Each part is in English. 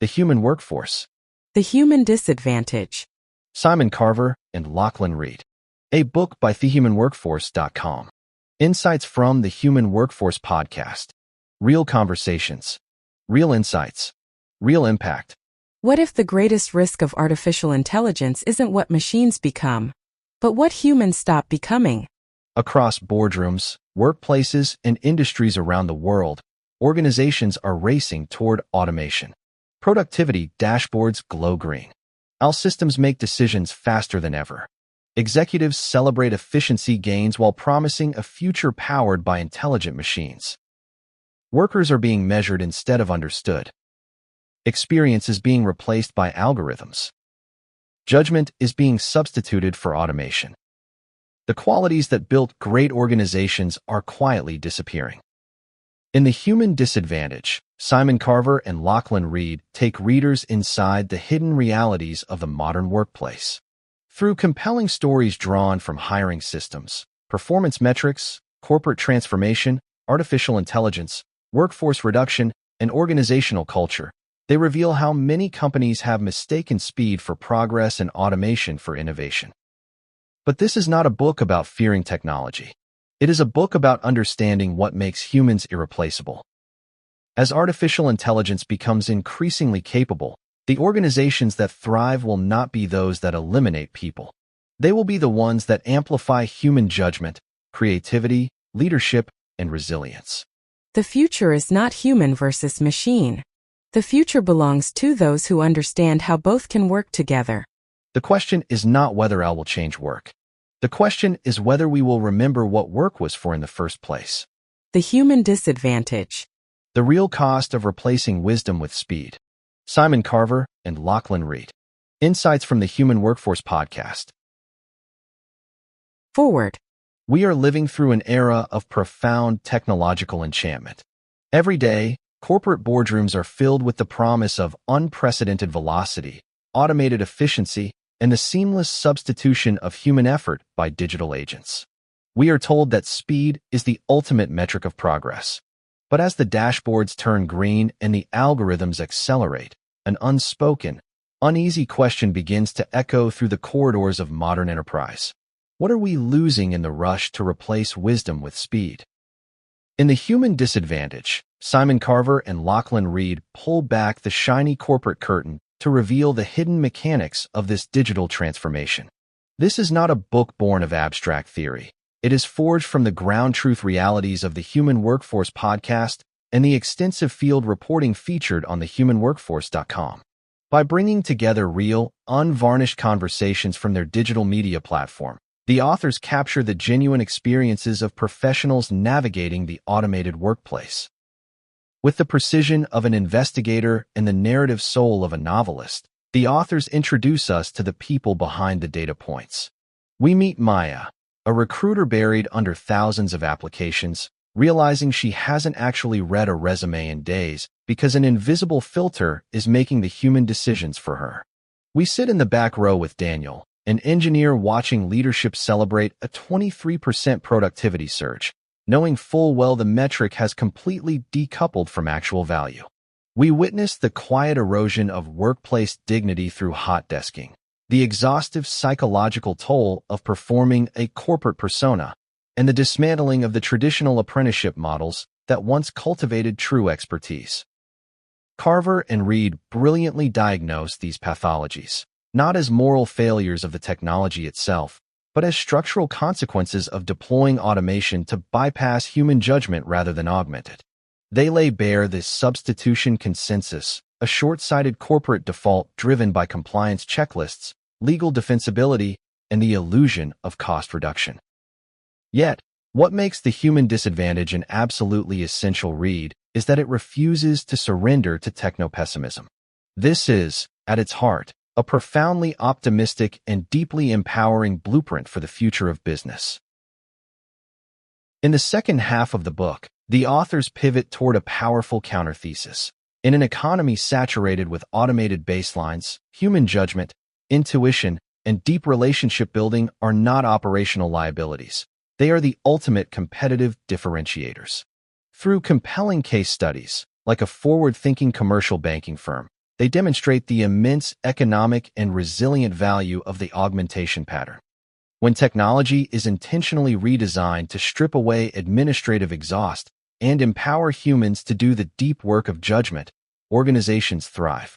The Human Workforce. The Human Disadvantage. Simon Carver and Lachlan Reed. A book by thehumanworkforce.com. Insights from the Human Workforce podcast. Real conversations. Real insights. Real impact. What if the greatest risk of artificial intelligence isn't what machines become, but what humans stop becoming? Across boardrooms, workplaces, and industries around the world, organizations are racing toward automation. Productivity dashboards glow green. Our systems make decisions faster than ever. Executives celebrate efficiency gains while promising a future powered by intelligent machines. Workers are being measured instead of understood. Experience is being replaced by algorithms. Judgment is being substituted for automation. The qualities that built great organizations are quietly disappearing. In The Human Disadvantage, Simon Carver and Lachlan Reed take readers inside the hidden realities of the modern workplace. Through compelling stories drawn from hiring systems, performance metrics, corporate transformation, artificial intelligence, workforce reduction, and organizational culture, they reveal how many companies have mistaken speed for progress and automation for innovation. But this is not a book about fearing technology. It is a book about understanding what makes humans irreplaceable. As artificial intelligence becomes increasingly capable, the organizations that thrive will not be those that eliminate people. They will be the ones that amplify human judgment, creativity, leadership, and resilience. The future is not human versus machine. The future belongs to those who understand how both can work together. The question is not whether AI will change work. The question is whether we will remember what work was for in the first place. The Human Disadvantage. The real cost of replacing wisdom with speed. Simon Carver and Lachlan Reed. Insights from the Human Workforce podcast. Forward. We are living through an era of profound technological enchantment. Every day, corporate boardrooms are filled with the promise of unprecedented velocity, automated efficiency, and the seamless substitution of human effort by digital agents. We are told that speed is the ultimate metric of progress. But as the dashboards turn green and the algorithms accelerate, an unspoken, uneasy question begins to echo through the corridors of modern enterprise. What are we losing in the rush to replace wisdom with speed? In The Human Disadvantage, Simon Carver and Lachlan Reed pull back the shiny corporate curtain to reveal the hidden mechanics of this digital transformation. This is not a book born of abstract theory. It is forged from the ground truth realities of the Human Workforce podcast and the extensive field reporting featured on thehumanworkforce.com. By bringing together real, unvarnished conversations from their digital media platform, the authors capture the genuine experiences of professionals navigating the automated workplace. With the precision of an investigator and the narrative soul of a novelist, the authors introduce us to the people behind the data points. We meet Maya, a recruiter buried under thousands of applications, realizing she hasn't actually read a resume in days because an invisible filter is making the human decisions for her. We sit in the back row with Daniel, an engineer watching leadership celebrate a 23% productivity surge, knowing full well the metric has completely decoupled from actual value. We witness the quiet erosion of workplace dignity through hot desking, the exhaustive psychological toll of performing a corporate persona, and the dismantling of the traditional apprenticeship models that once cultivated true expertise. Carver and Reed brilliantly diagnose these pathologies, not as moral failures of the technology itself, but as structural consequences of deploying automation to bypass human judgment rather than augment it. They lay bare this substitution consensus, a short-sighted corporate default driven by compliance checklists, legal defensibility, and the illusion of cost reduction. Yet, what makes The Human Disadvantage an absolutely essential read is that it refuses to surrender to techno-pessimism. This is, at its heart, a profoundly optimistic and deeply empowering blueprint for the future of business. In the second half of the book, the authors pivot toward a powerful counter-thesis. In an economy saturated with automated baselines, human judgment, intuition, and deep relationship building are not operational liabilities. They are the ultimate competitive differentiators. Through compelling case studies, like a forward-thinking commercial banking firm, They demonstrate the immense economic and resilient value of the augmentation pattern. When technology is intentionally redesigned to strip away administrative exhaust and empower humans to do the deep work of judgment, organizations thrive.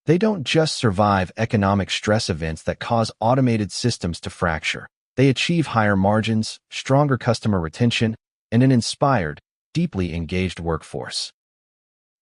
They don't just survive economic stress events that cause automated systems to fracture. They achieve higher margins, stronger customer retention, and an inspired, deeply engaged workforce.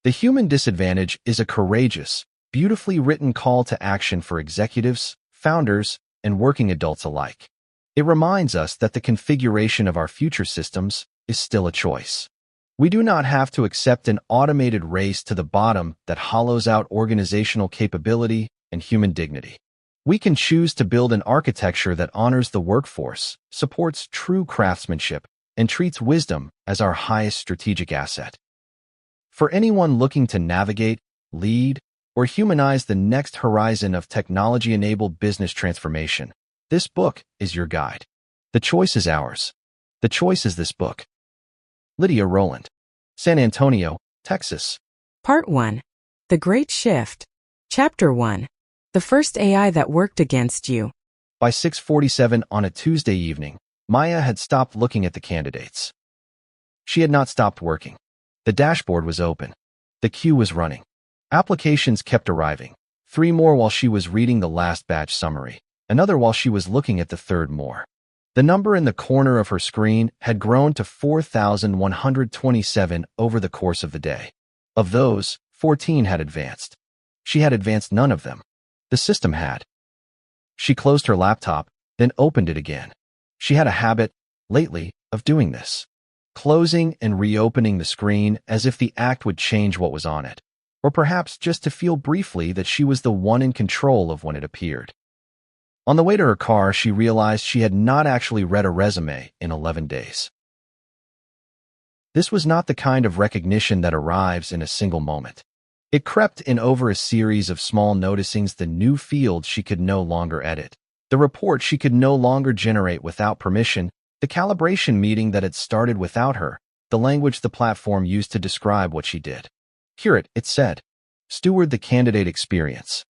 The Human Disadvantage is a courageous, beautifully written call to action for executives, founders, and working adults alike. It reminds us that the configuration of our future systems is still a choice. We do not have to accept an automated race to the bottom that hollows out organizational capability and human dignity. We can choose to build an architecture that honors the workforce, supports true craftsmanship, and treats wisdom as our highest strategic asset. For anyone looking to navigate, lead, or humanize the next horizon of technology-enabled business transformation, this book is your guide. The choice is ours. The choice is this book. Lydia Rowland, San Antonio, Texas. Part 1. The Great Shift. Chapter 1. The First AI That Worked Against You. By 6:47 on a Tuesday evening, Maya had stopped looking at the candidates. She had not stopped working. The dashboard was open. The queue was running. Applications kept arriving. 3 more while she was reading the last batch summary. Another while she was looking at the third more. The number in the corner of her screen had grown to 4,127 over the course of the day. Of those, 14 had advanced. She had advanced none of them. The system had. She closed her laptop, then opened it again. She had a habit, lately, of doing this. Closing and reopening the screen as if the act would change what was on it. Or perhaps just to feel briefly that she was the one in control of when it appeared. On the way to her car, she realized she had not actually read a resume in 11 days. This was not the kind of recognition that arrives in a single moment. It crept in over a series of small noticings, the new fields she could no longer edit, the report she could no longer generate without permission, the calibration meeting that had started without her, the language the platform used to describe what she did. Hear it, it said. Steward the candidate experience.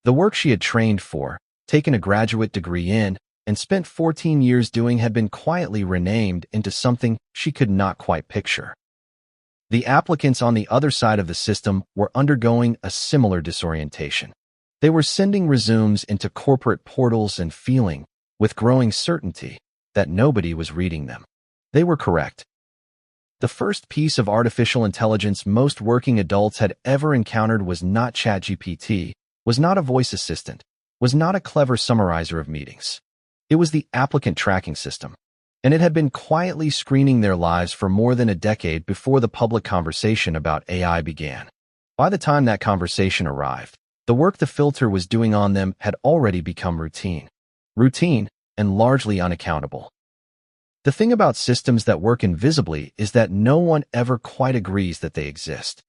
The work she had trained for, taken a graduate degree in, and spent 14 years doing had been quietly renamed into something she could not quite picture. The applicants on the other side of the system were undergoing a similar disorientation. They were sending resumes into corporate portals and feeling, with growing certainty, that nobody was reading them. They were correct. The first piece of artificial intelligence most working adults had ever encountered was not ChatGPT, was not a voice assistant, was not a clever summarizer of meetings. It was the applicant tracking system, and it had been quietly screening their lives for more than a decade before the public conversation about AI began. By the time that conversation arrived, the work the filter was doing on them had already become routine. Routine and largely unaccountable. The thing about systems that work invisibly is that no one ever quite agrees that they exist.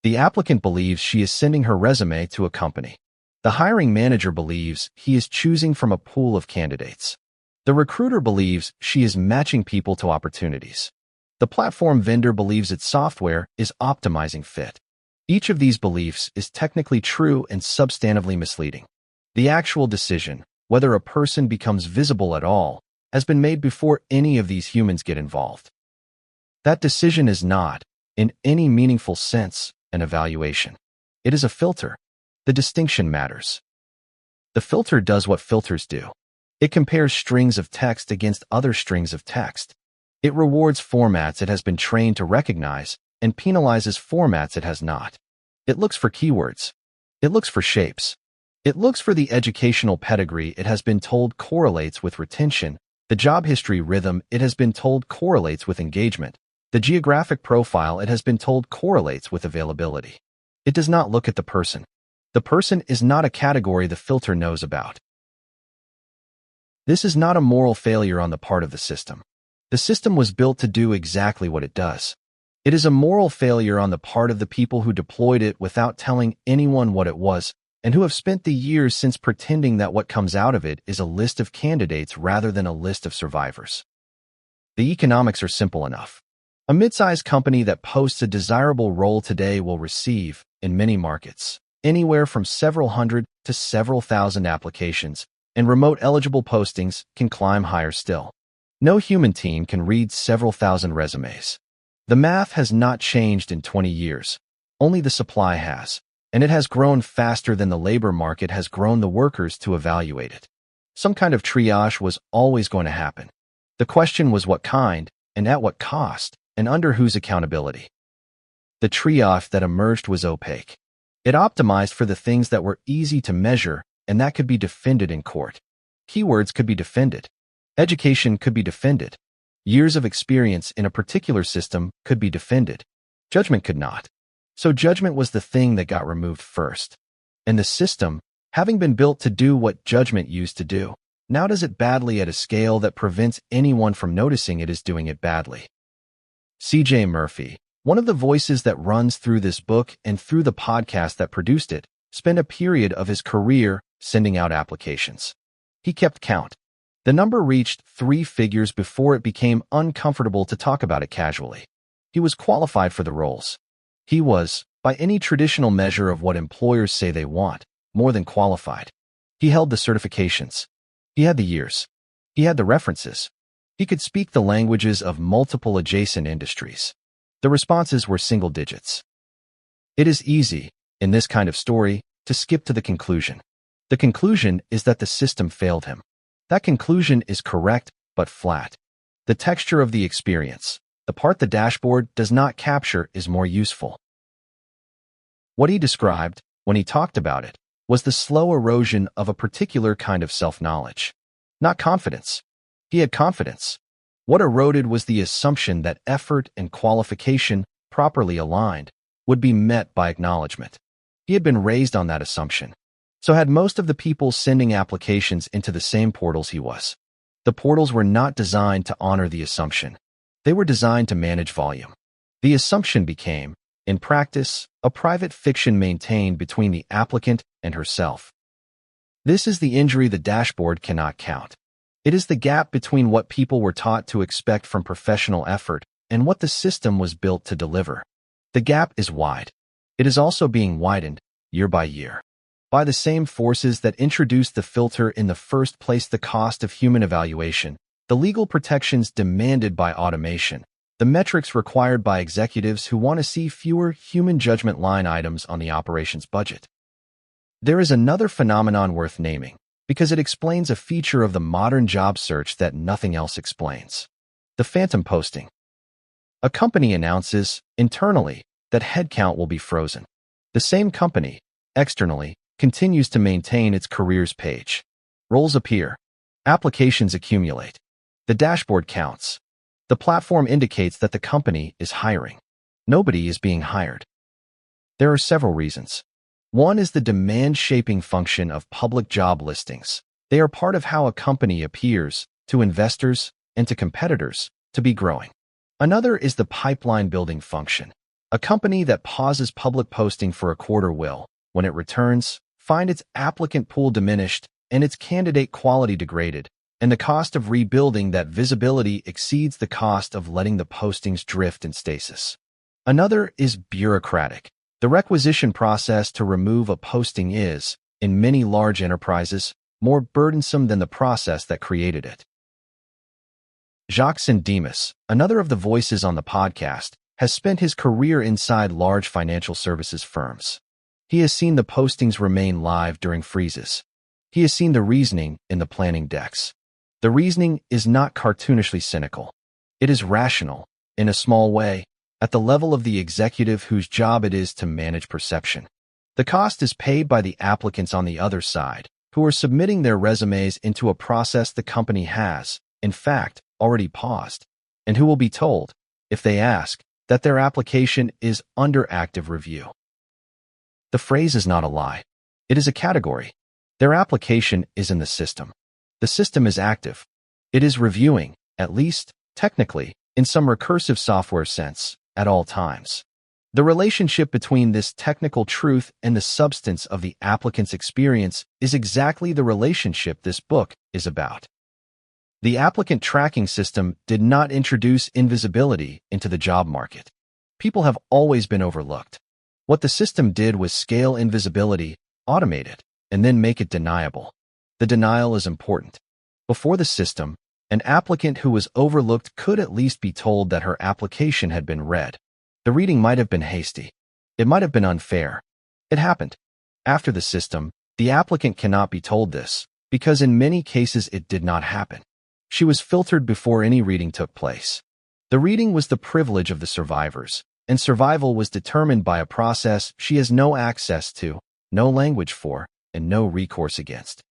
The applicant believes she is sending her resume to a company. The hiring manager believes he is choosing from a pool of candidates. The recruiter believes she is matching people to opportunities. The platform vendor believes its software is optimizing fit. Each of these beliefs is technically true and substantively misleading. The actual decision, whether a person becomes visible at all, has been made before any of these humans get involved. That decision is not, in any meaningful sense, an evaluation. It is a filter. The distinction matters. The filter does what filters do. It compares strings of text against other strings of text. It rewards formats it has been trained to recognize and penalizes formats it has not. It looks for keywords. It looks for shapes. It looks for the educational pedigree it has been told correlates with retention, the job history rhythm it has been told correlates with engagement, the geographic profile it has been told correlates with availability. It does not look at the person. The person is not a category the filter knows about. This is not a moral failure on the part of the system. The system was built to do exactly what it does. It is a moral failure on the part of the people who deployed it without telling anyone what it was, and who have spent the years since pretending that what comes out of it is a list of candidates rather than a list of survivors. The economics are simple enough. A mid-sized company that posts a desirable role today will receive, in many markets, anywhere from several hundred to several thousand applications, and remote eligible postings can climb higher still. No human team can read several thousand resumes. The math has not changed in 20 years. Only the supply has, and it has grown faster than the labor market has grown the workers to evaluate it. Some kind of triage was always going to happen. The question was what kind, and at what cost, and under whose accountability. The triage that emerged was opaque. It optimized for the things that were easy to measure and that could be defended in court. Keywords could be defended. Education could be defended. Years of experience in a particular system could be defended. Judgment could not. So judgment was the thing that got removed first. And the system, having been built to do what judgment used to do, now does it badly at a scale that prevents anyone from noticing it is doing it badly. C.J. Murphy, one of the voices that runs through this book and through the podcast that produced it, spent a period of his career sending out applications. He kept count. The number reached 3 figures before it became uncomfortable to talk about it casually. He was qualified for the roles. He was, by any traditional measure of what employers say they want, more than qualified. He held the certifications. He had the years. He had the references. He could speak the languages of multiple adjacent industries. The responses were single digits. It is easy, in this kind of story, to skip to the conclusion. The conclusion is that the system failed him. That conclusion is correct, but flat. The texture of the experience, the part the dashboard does not capture, is more useful. What he described, when he talked about it, was the slow erosion of a particular kind of self-knowledge. Not confidence. He had confidence. What eroded was the assumption that effort and qualification, properly aligned, would be met by acknowledgement. He had been raised on that assumption. So had most of the people sending applications into the same portals he was. The portals were not designed to honor the assumption. They were designed to manage volume. The assumption became, in practice, a private fiction maintained between the applicant and herself. This is the injury the dashboard cannot count. It is the gap between what people were taught to expect from professional effort and what the system was built to deliver. The gap is wide. It is also being widened, year by year, by the same forces that introduced the filter in the first place: the cost of human evaluation, the legal protections demanded by automation, the metrics required by executives who want to see fewer human judgment line items on the operations budget. There is another phenomenon worth naming, because it explains a feature of the modern job search that nothing else explains. The phantom posting. A company announces, internally, that headcount will be frozen. The same company, externally, continues to maintain its careers page. Roles appear. Applications accumulate. The dashboard counts. The platform indicates that the company is hiring. Nobody is being hired. There are several reasons. One is the demand-shaping function of public job listings. They are part of how a company appears, to investors and to competitors, to be growing. Another is the pipeline-building function. A company that pauses public posting for a quarter will, when it returns, find its applicant pool diminished and its candidate quality degraded, and the cost of rebuilding that visibility exceeds the cost of letting the postings drift in stasis. Another is bureaucratic. The requisition process to remove a posting is, in many large enterprises, more burdensome than the process that created it. Jacques Sandemus, another of the voices on the podcast, has spent his career inside large financial services firms. He has seen the postings remain live during freezes. He has seen the reasoning in the planning decks. The reasoning is not cartoonishly cynical. It is rational, in a small way, at the level of the executive whose job it is to manage perception. The cost is paid by the applicants on the other side, who are submitting their resumes into a process the company has, in fact, already paused, and who will be told, if they ask, that their application is under active review. The phrase is not a lie. It is a category. Their application is in the system. The system is active. It is reviewing, at least, technically, in some recursive software sense, at all times. The relationship between this technical truth and the substance of the applicant's experience is exactly the relationship this book is about. The applicant tracking system did not introduce invisibility into the job market. People have always been overlooked. What the system did was scale invisibility, automate it, and then make it deniable. The denial is important. Before the system, an applicant who was overlooked could at least be told that her application had been read. The reading might have been hasty. It might have been unfair. It happened. After the system, the applicant cannot be told this, because in many cases it did not happen. She was filtered before any reading took place. The reading was the privilege of the survivors, and survival was determined by a process she has no access to, no language for, and no recourse against.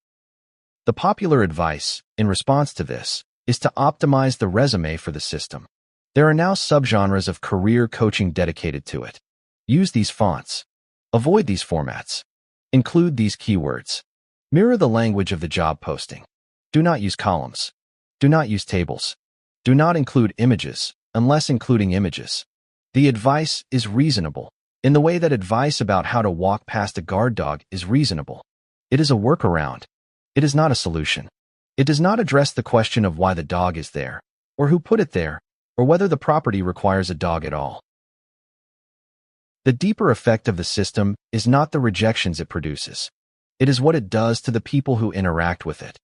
The popular advice, in response to this, is to optimize the resume for the system. There are now subgenres of career coaching dedicated to it. Use these fonts. Avoid these formats. Include these keywords. Mirror the language of the job posting. Do not use columns. Do not use tables. Do not include images, unless including images. The advice is reasonable, in the way that advice about how to walk past a guard dog is reasonable. It is a workaround. It is not a solution. It does not address the question of why the dog is there, or who put it there, or whether the property requires a dog at all. The deeper effect of the system is not the rejections it produces. It is what it does to the people who interact with it.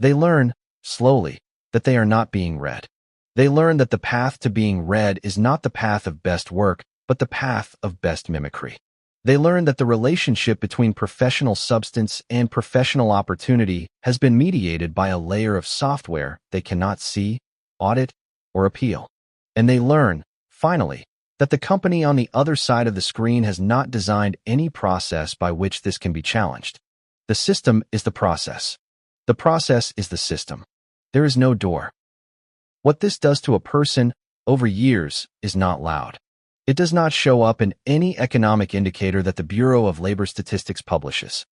They learn, slowly, that they are not being read. They learn that the path to being read is not the path of best work, but the path of best mimicry. They learn that the relationship between professional substance and professional opportunity has been mediated by a layer of software they cannot see, audit, or appeal. And they learn, finally, that the company on the other side of the screen has not designed any process by which this can be challenged. The system is the process. The process is the system. There is no door. What this does to a person, over years, is not loud. It does not show up in any economic indicator that the Bureau of Labor Statistics publishes.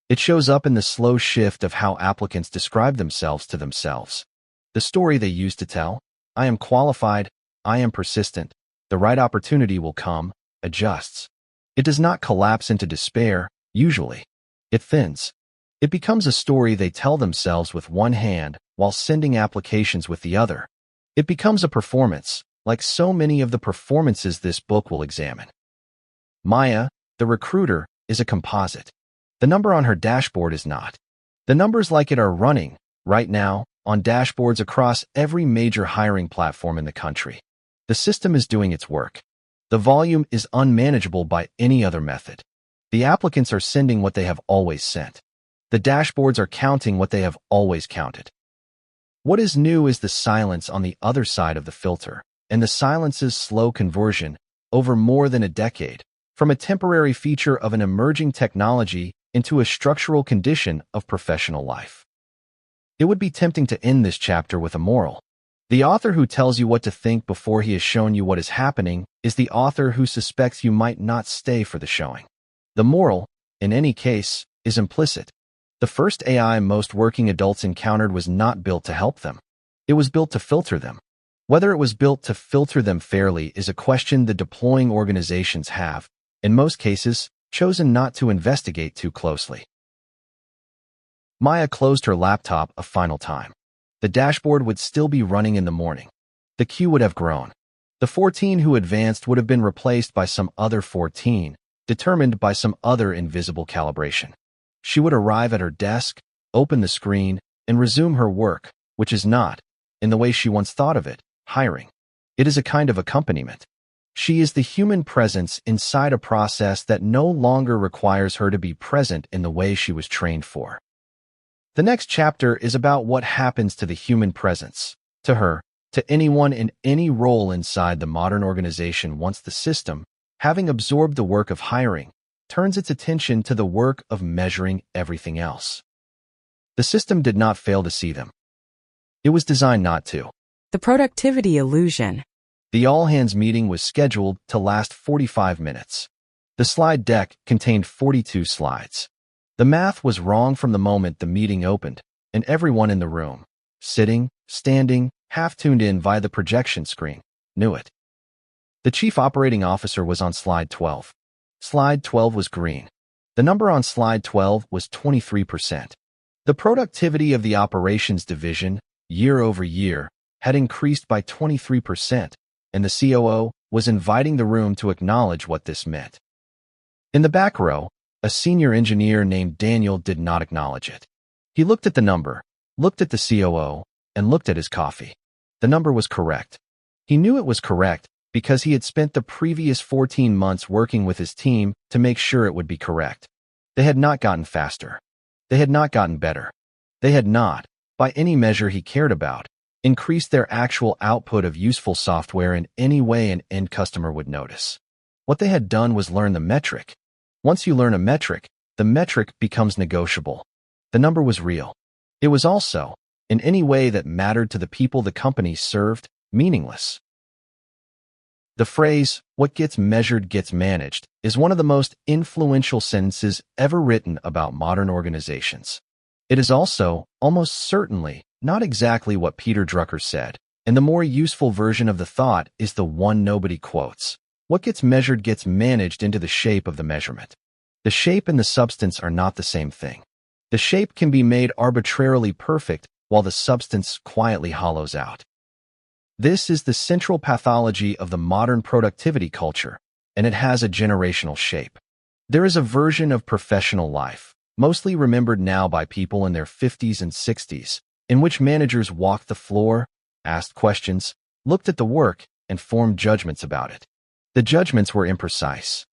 It shows up in the slow shift of how applicants describe themselves to themselves. The story they use to tell, I am qualified, I am persistent, the right opportunity will come, adjusts. It does not collapse into despair, usually. It thins. It becomes a story they tell themselves with one hand while sending applications with the other. It becomes a performance, like so many of the performances this book will examine. Maya, the recruiter, is a composite. The number on her dashboard is not. The numbers like it are running, right now, on dashboards across every major hiring platform in the country. The system is doing its work. The volume is unmanageable by any other method. The applicants are sending what they have always sent. The dashboards are counting what they have always counted. What is new is the silence on the other side of the filter, and the silence's slow conversion, over more than a decade, from a temporary feature of an emerging technology into a structural condition of professional life. It would be tempting to end this chapter with a moral. The author who tells you what to think before he has shown you what is happening is the author who suspects you might not stay for the showing. The moral, in any case, is implicit. The first AI most working adults encountered was not built to help them. It was built to filter them. Whether it was built to filter them fairly is a question the deploying organizations have, in most cases, chosen not to investigate too closely. Maya closed her laptop a final time. The dashboard would still be running in the morning. The queue would have grown. The 14 who advanced would have been replaced by some other 14, determined by some other invisible calibration. She would arrive at her desk, open the screen, and resume her work, which is not, in the way she once thought of it, hiring. It is a kind of accompaniment. She is the human presence inside a process that no longer requires her to be present in the way she was trained for. The next chapter is about what happens to the human presence, to her, to anyone in any role inside the modern organization once the system, having absorbed the work of hiring, turns its attention to the work of measuring everything else. The system did not fail to see them. It was designed not to. The productivity illusion. The all-hands meeting was scheduled to last 45 minutes. The slide deck contained 42 slides. The math was wrong from the moment the meeting opened, and everyone in the room, sitting, standing, half tuned in via the projection screen, knew it. The chief operating officer was on slide 12. Slide 12 was green. The number on slide 12 was 23%. The productivity of the operations division, year over year, had increased by 23%, and the COO was inviting the room to acknowledge what this meant. In the back row, a senior engineer named Daniel did not acknowledge it. He looked at the number, looked at the COO, and looked at his coffee. The number was correct. He knew it was correct because he had spent the previous 14 months working with his team to make sure it would be correct. They had not gotten faster. They had not gotten better. They had not, by any measure he cared about, increased their actual output of useful software in any way an end customer would notice. What they had done was learn the metric. Once you learn a metric, the metric becomes negotiable. The number was real. It was also, in any way that mattered to the people the company served, meaningless. The phrase, "what gets measured gets managed," is one of the most influential sentences ever written about modern organizations. It is also, almost certainly, not exactly what Peter Drucker said, and the more useful version of the thought is the one nobody quotes. What gets measured gets managed into the shape of the measurement. The shape and the substance are not the same thing. The shape can be made arbitrarily perfect, while the substance quietly hollows out. This is the central pathology of the modern productivity culture, and it has a generational shape. There is a version of professional life, mostly remembered now by people in their 50s and 60s, in which managers walked the floor, asked questions, looked at the work, and formed judgments about it. The judgments were imprecise.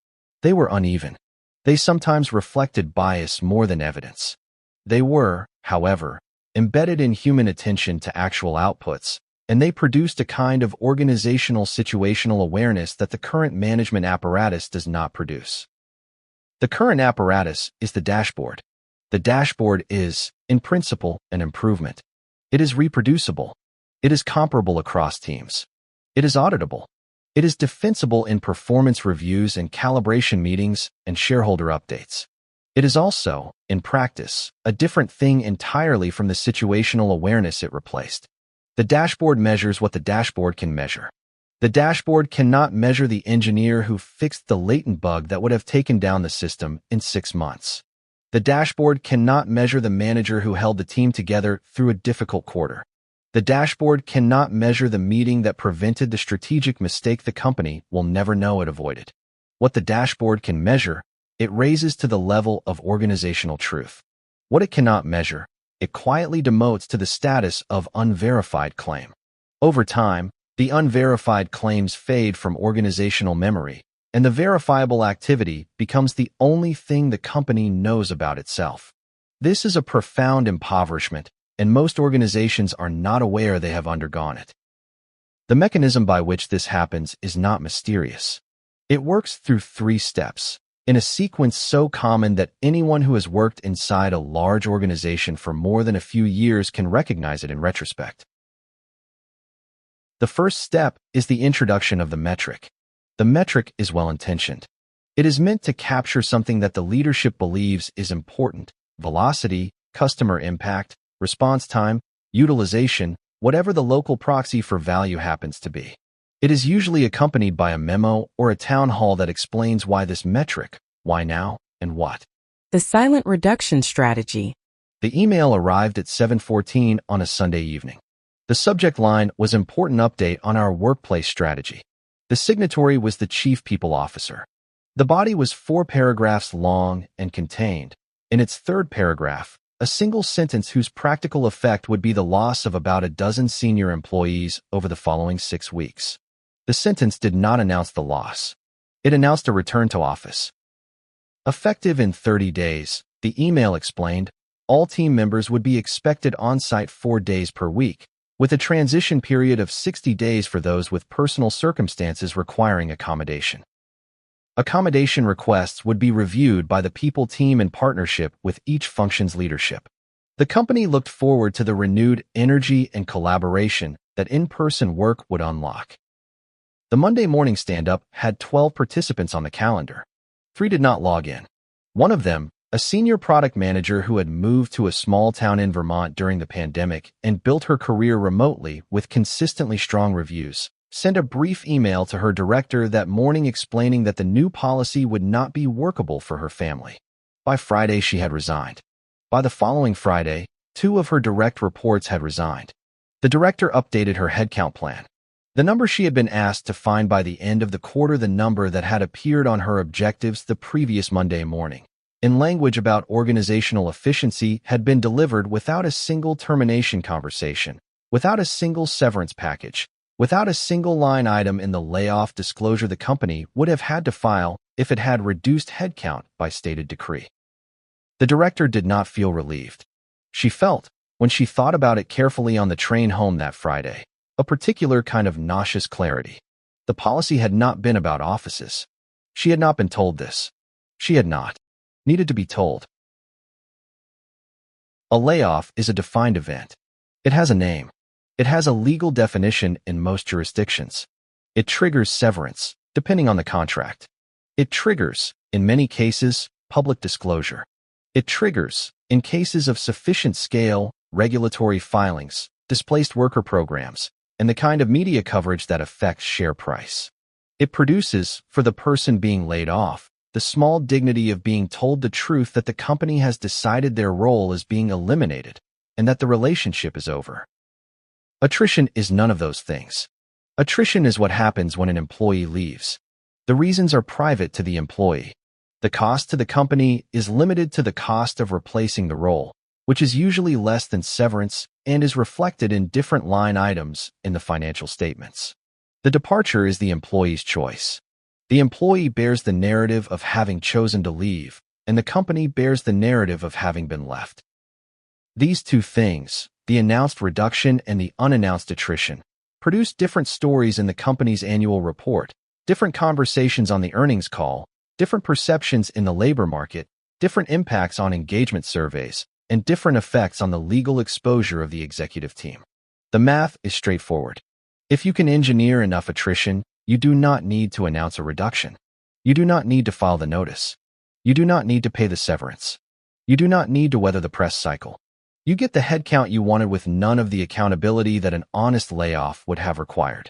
They were uneven. They sometimes reflected bias more than evidence. They were, however, embedded in human attention to actual outputs, and they produced a kind of organizational situational awareness that the current management apparatus does not produce. The current apparatus is the dashboard. The dashboard is, in principle, an improvement. It is reproducible. It is comparable across teams. It is auditable. It is defensible in performance reviews and calibration meetings and shareholder updates. It is also, in practice, a different thing entirely from the situational awareness it replaced. The dashboard measures what the dashboard can measure. The dashboard cannot measure the engineer who fixed the latent bug that would have taken down the system in 6 months. The dashboard cannot measure the manager who held the team together through a difficult quarter. The dashboard cannot measure the meeting that prevented the strategic mistake the company will never know it avoided. What the dashboard can measure, it raises to the level of organizational truth. What it cannot measure, it quietly demotes to the status of unverified claim. Over time, the unverified claims fade from organizational memory, and the verifiable activity becomes the only thing the company knows about itself. This is a profound impoverishment, and most organizations are not aware they have undergone it. The mechanism by which this happens is not mysterious. It works through 3 steps, in a sequence so common that anyone who has worked inside a large organization for more than a few years can recognize it in retrospect. The first step is the introduction of the metric. The metric is well-intentioned. It is meant to capture something that the leadership believes is important: velocity, customer impact, response time, utilization, whatever the local proxy for value happens to be. It is usually accompanied by a memo or a town hall that explains why this metric, why now, and what. The silent reduction strategy. The email arrived at 7:14 on a Sunday evening. The subject line was "Important Update on Our Workplace Strategy." The signatory was the Chief People Officer. The body was 4 paragraphs long and contained, in its 3rd paragraph, a single sentence whose practical effect would be the loss of about a dozen senior employees over the following 6 weeks. The sentence did not announce the loss. It announced a return to office. Effective in 30 days, the email explained, all team members would be expected on-site 4 days per week, with a transition period of 60 days for those with personal circumstances requiring accommodation. Accommodation requests would be reviewed by the people team in partnership with each function's leadership. The company looked forward to the renewed energy and collaboration that in-person work would unlock. The Monday morning stand-up had 12 participants on the calendar. 3 did not log in. One of them, a senior product manager who had moved to a small town in Vermont during the pandemic and built her career remotely with consistently strong reviews, sent a brief email to her director that morning explaining that the new policy would not be workable for her family. By Friday, she had resigned. By the following Friday, 2 of her direct reports had resigned. The director updated her headcount plan. The number she had been asked to find by the end of the quarter, the number that had appeared on her objectives the previous Monday morning, in language about organizational efficiency, had been delivered without a single termination conversation, without a single severance package, without a single line item in the layoff disclosure the company would have had to file if it had reduced headcount by stated decree. The director did not feel relieved. She felt, when she thought about it carefully on the train home that Friday, a particular kind of nauseous clarity. The policy had not been about offices. She had not been told this. She had not needed to be told. A layoff is a defined event. It has a name. It has a legal definition in most jurisdictions. It triggers severance, depending on the contract. It triggers, in many cases, public disclosure. It triggers, in cases of sufficient scale, regulatory filings, displaced worker programs, and the kind of media coverage that affects share price. It produces, for the person being laid off, the small dignity of being told the truth that the company has decided their role is being eliminated and that the relationship is over. Attrition is none of those things. Attrition is what happens when an employee leaves. The reasons are private to the employee. The cost to the company is limited to the cost of replacing the role, which is usually less than severance and is reflected in different line items in the financial statements. The departure is the employee's choice. The employee bears the narrative of having chosen to leave, and the company bears the narrative of having been left. These two things, the announced reduction and the unannounced attrition, produce different stories in the company's annual report, different conversations on the earnings call, different perceptions in the labor market, different impacts on engagement surveys, and different effects on the legal exposure of the executive team. The math is straightforward. If you can engineer enough attrition, you do not need to announce a reduction. You do not need to file the notice. You do not need to pay the severance. You do not need to weather the press cycle. You get the headcount you wanted with none of the accountability that an honest layoff would have required.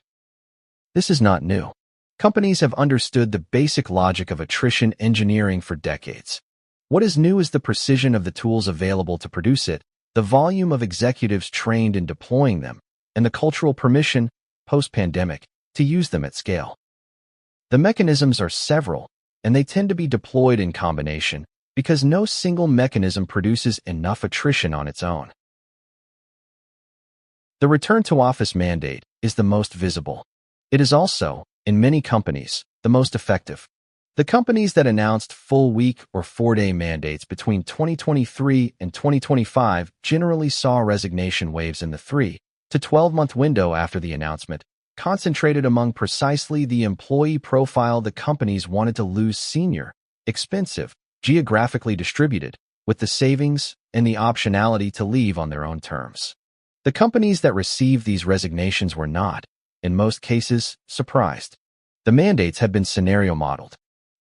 This is not new. Companies have understood the basic logic of attrition engineering for decades. What is new is the precision of the tools available to produce it, the volume of executives trained in deploying them, and the cultural permission, post-pandemic, to use them at scale. The mechanisms are several, and they tend to be deployed in combination because no single mechanism produces enough attrition on its own. The return-to-office mandate is the most visible. It is also, in many companies, the most effective. The companies that announced full week or 4-day mandates between 2023 and 2025 generally saw resignation waves in the 3 to 12-month window after the announcement, concentrated among precisely the employee profile the companies wanted to lose: senior, expensive, geographically distributed, with the savings and the optionality to leave on their own terms. The companies that received these resignations were not, in most cases, surprised. The mandates had been scenario modeled.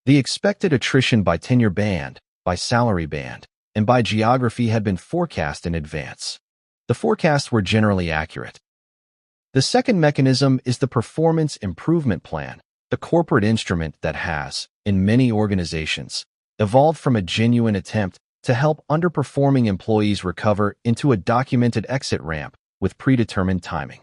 The expected attrition by tenure band, by salary band, and by geography had been forecast in advance. The forecasts were generally accurate. The second mechanism is the performance improvement plan, the corporate instrument that has, in many organizations, evolved from a genuine attempt to help underperforming employees recover into a documented exit ramp with predetermined timing.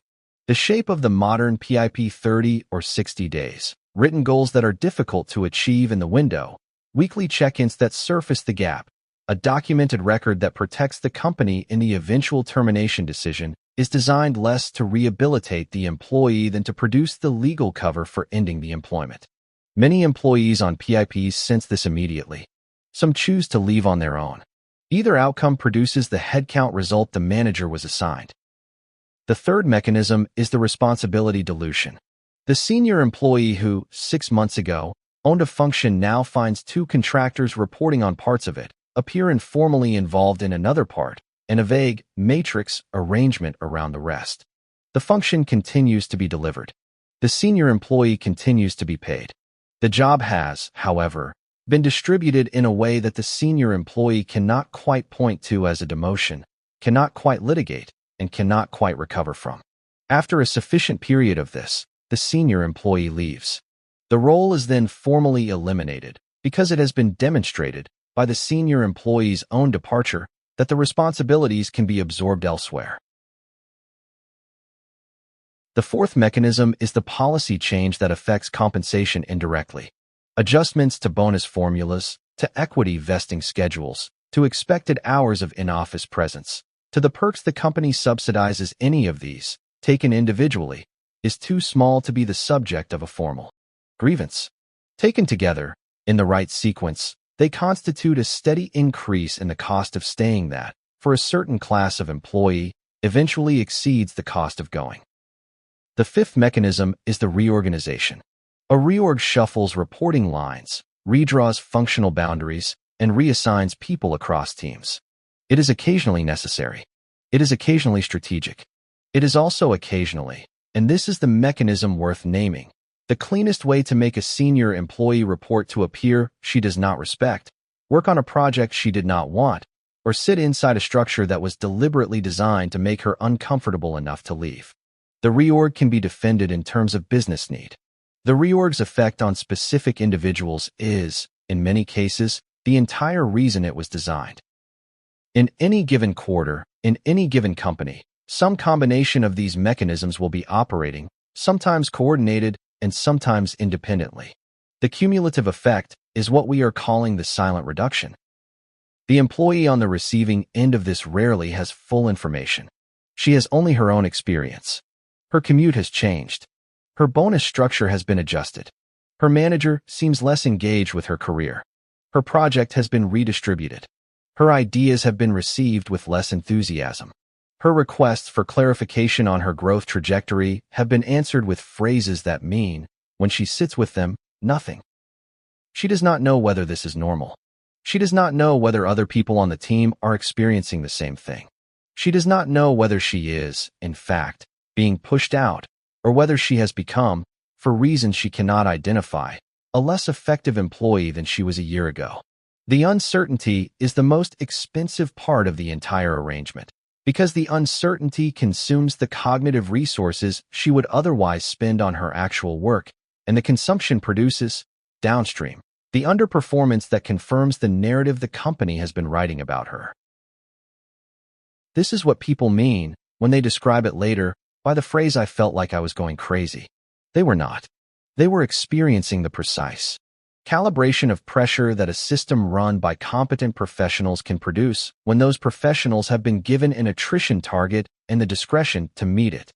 The shape of the modern PIP: 30 or 60 days, written goals that are difficult to achieve in the window, weekly check-ins that surface the gap, a documented record that protects the company in the eventual termination decision, is designed less to rehabilitate the employee than to produce the legal cover for ending the employment. Many employees on PIPs sense this immediately. Some choose to leave on their own. Either outcome produces the headcount result the manager was assigned. The third mechanism is the responsibility dilution. The senior employee who, 6 months ago, owned a function now finds 2 contractors reporting on parts of it, appear informally involved in another part, and a vague matrix arrangement around the rest. The function continues to be delivered. The senior employee continues to be paid. The job has, however, been distributed in a way that the senior employee cannot quite point to as a demotion, cannot quite litigate, and cannot quite recover from. After a sufficient period of this, the senior employee leaves. The role is then formally eliminated because it has been demonstrated by the senior employee's own departure that the responsibilities can be absorbed elsewhere. The fourth mechanism is the policy change that affects compensation indirectly. Adjustments to bonus formulas, to equity vesting schedules, to expected hours of in-office presence, to the perks the company subsidizes. Any of these, taken individually, is too small to be the subject of a formal grievance. Taken together, in the right sequence, they constitute a steady increase in the cost of staying that, for a certain class of employee, eventually exceeds the cost of going. The fifth mechanism is the reorganization. A reorg shuffles reporting lines, redraws functional boundaries, and reassigns people across teams. It is occasionally necessary. It is occasionally strategic. It is also occasionally, and this is the mechanism worth naming, the cleanest way to make a senior employee report to a peer she does not respect, work on a project she did not want, or sit inside a structure that was deliberately designed to make her uncomfortable enough to leave. The reorg can be defended in terms of business need. The reorg's effect on specific individuals is, in many cases, the entire reason it was designed. In any given quarter, in any given company, some combination of these mechanisms will be operating, sometimes coordinated and sometimes independently. The cumulative effect is what we are calling the silent reduction. The employee on the receiving end of this rarely has full information. She has only her own experience. Her commute has changed. Her bonus structure has been adjusted. Her manager seems less engaged with her career. Her project has been redistributed. Her ideas have been received with less enthusiasm. Her requests for clarification on her growth trajectory have been answered with phrases that mean, when she sits with them, nothing. She does not know whether this is normal. She does not know whether other people on the team are experiencing the same thing. She does not know whether she is, in fact, being pushed out, or whether she has become, for reasons she cannot identify, a less effective employee than she was a year ago. The uncertainty is the most expensive part of the entire arrangement, because the uncertainty consumes the cognitive resources she would otherwise spend on her actual work, and the consumption produces, downstream, the underperformance that confirms the narrative the company has been writing about her. This is what people mean when they describe it later by the phrase "I felt like I was going crazy." They were not. They were experiencing the precise calibration of pressure that a system run by competent professionals can produce when those professionals have been given an attrition target and the discretion to meet it.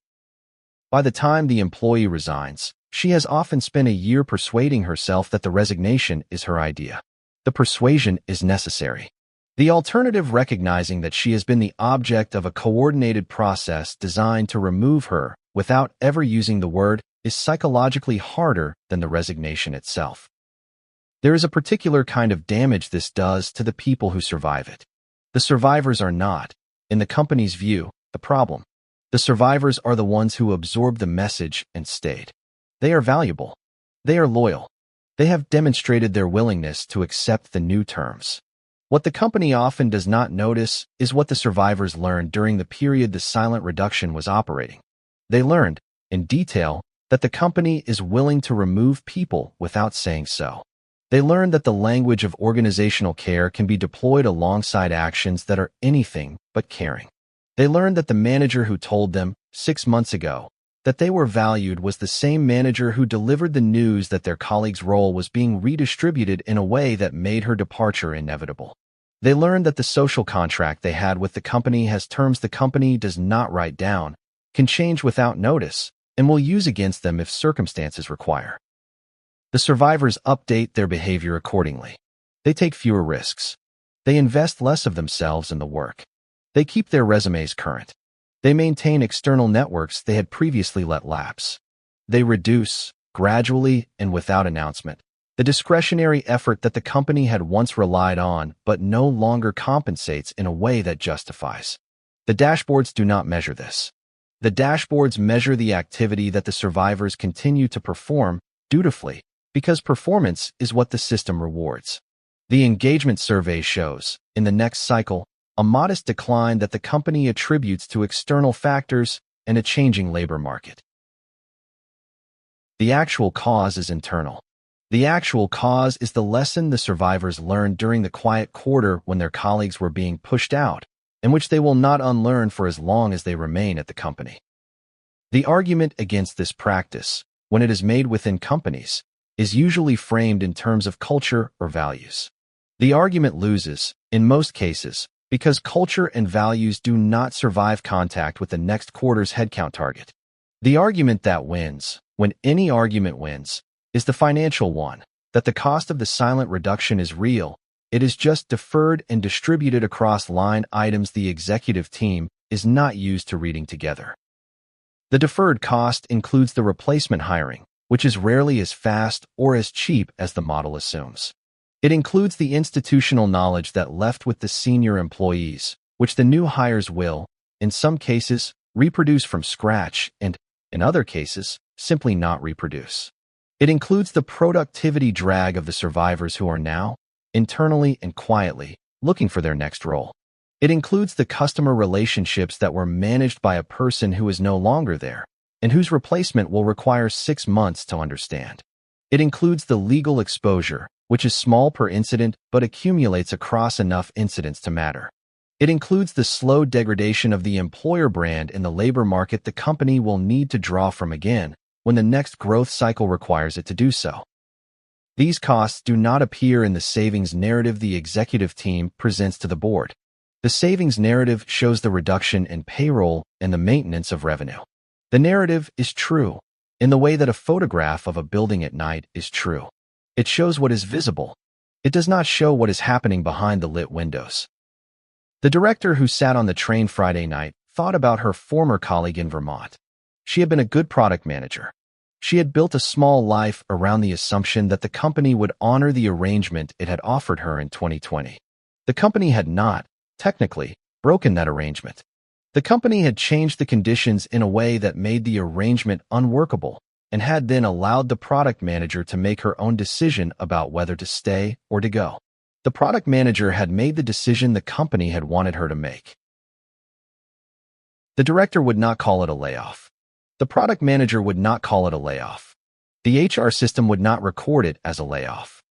By the time the employee resigns, she has often spent a year persuading herself that the resignation is her idea. The persuasion is necessary. The alternative, recognizing that she has been the object of a coordinated process designed to remove her without ever using the word, is psychologically harder than the resignation itself. There is a particular kind of damage this does to the people who survive it. The survivors are not, in the company's view, the problem. The survivors are the ones who absorbed the message and stayed. They are valuable. They are loyal. They have demonstrated their willingness to accept the new terms. What the company often does not notice is what the survivors learned during the period the silent reduction was operating. They learned, in detail, that the company is willing to remove people without saying so. They learned that the language of organizational care can be deployed alongside actions that are anything but caring. They learned that the manager who told them, 6 months ago, that they were valued was the same manager who delivered the news that their colleague's role was being redistributed in a way that made her departure inevitable. They learned that the social contract they had with the company has terms the company does not write down, can change without notice, and will use against them if circumstances require. The survivors update their behavior accordingly. They take fewer risks. They invest less of themselves in the work. They keep their resumes current. They maintain external networks they had previously let lapse. They reduce, gradually and without announcement, the discretionary effort that the company had once relied on but no longer compensates in a way that justifies. The dashboards do not measure this. The dashboards measure the activity that the survivors continue to perform dutifully, because performance is what the system rewards. The engagement survey shows, in the next cycle, a modest decline that the company attributes to external factors and a changing labor market. The actual cause is internal. The actual cause is the lesson the survivors learned during the quiet quarter when their colleagues were being pushed out, and which they will not unlearn for as long as they remain at the company. The argument against this practice, when it is made within companies, is usually framed in terms of culture or values. The argument loses, in most cases, because culture and values do not survive contact with the next quarter's headcount target. The argument that wins, when any argument wins, is the financial one, that the cost of the silent reduction is real. It is just deferred and distributed across line items the executive team is not used to reading together. The deferred cost includes the replacement hiring, which is rarely as fast or as cheap as the model assumes. It includes the institutional knowledge that left with the senior employees, which the new hires will, in some cases, reproduce from scratch and, in other cases, simply not reproduce. It includes the productivity drag of the survivors who are now, internally and quietly, looking for their next role. It includes the customer relationships that were managed by a person who is no longer there, and whose replacement will require 6 months to understand. It includes the legal exposure, which is small per incident but accumulates across enough incidents to matter. It includes the slow degradation of the employer brand in the labor market the company will need to draw from again when the next growth cycle requires it to do so. These costs do not appear in the savings narrative the executive team presents to the board. The savings narrative shows the reduction in payroll and the maintenance of revenue. The narrative is true, in the way that a photograph of a building at night is true. It shows what is visible. It does not show what is happening behind the lit windows. The director who sat on the train Friday night thought about her former colleague in Vermont. She had been a good product manager. She had built a small life around the assumption that the company would honor the arrangement it had offered her in 2020. The company had not, technically, broken that arrangement. The company had changed the conditions in a way that made the arrangement unworkable and had then allowed the product manager to make her own decision about whether to stay or to go. The product manager had made the decision the company had wanted her to make. The director would not call it a layoff. The product manager would not call it a layoff. The HR system would not record it as a layoff.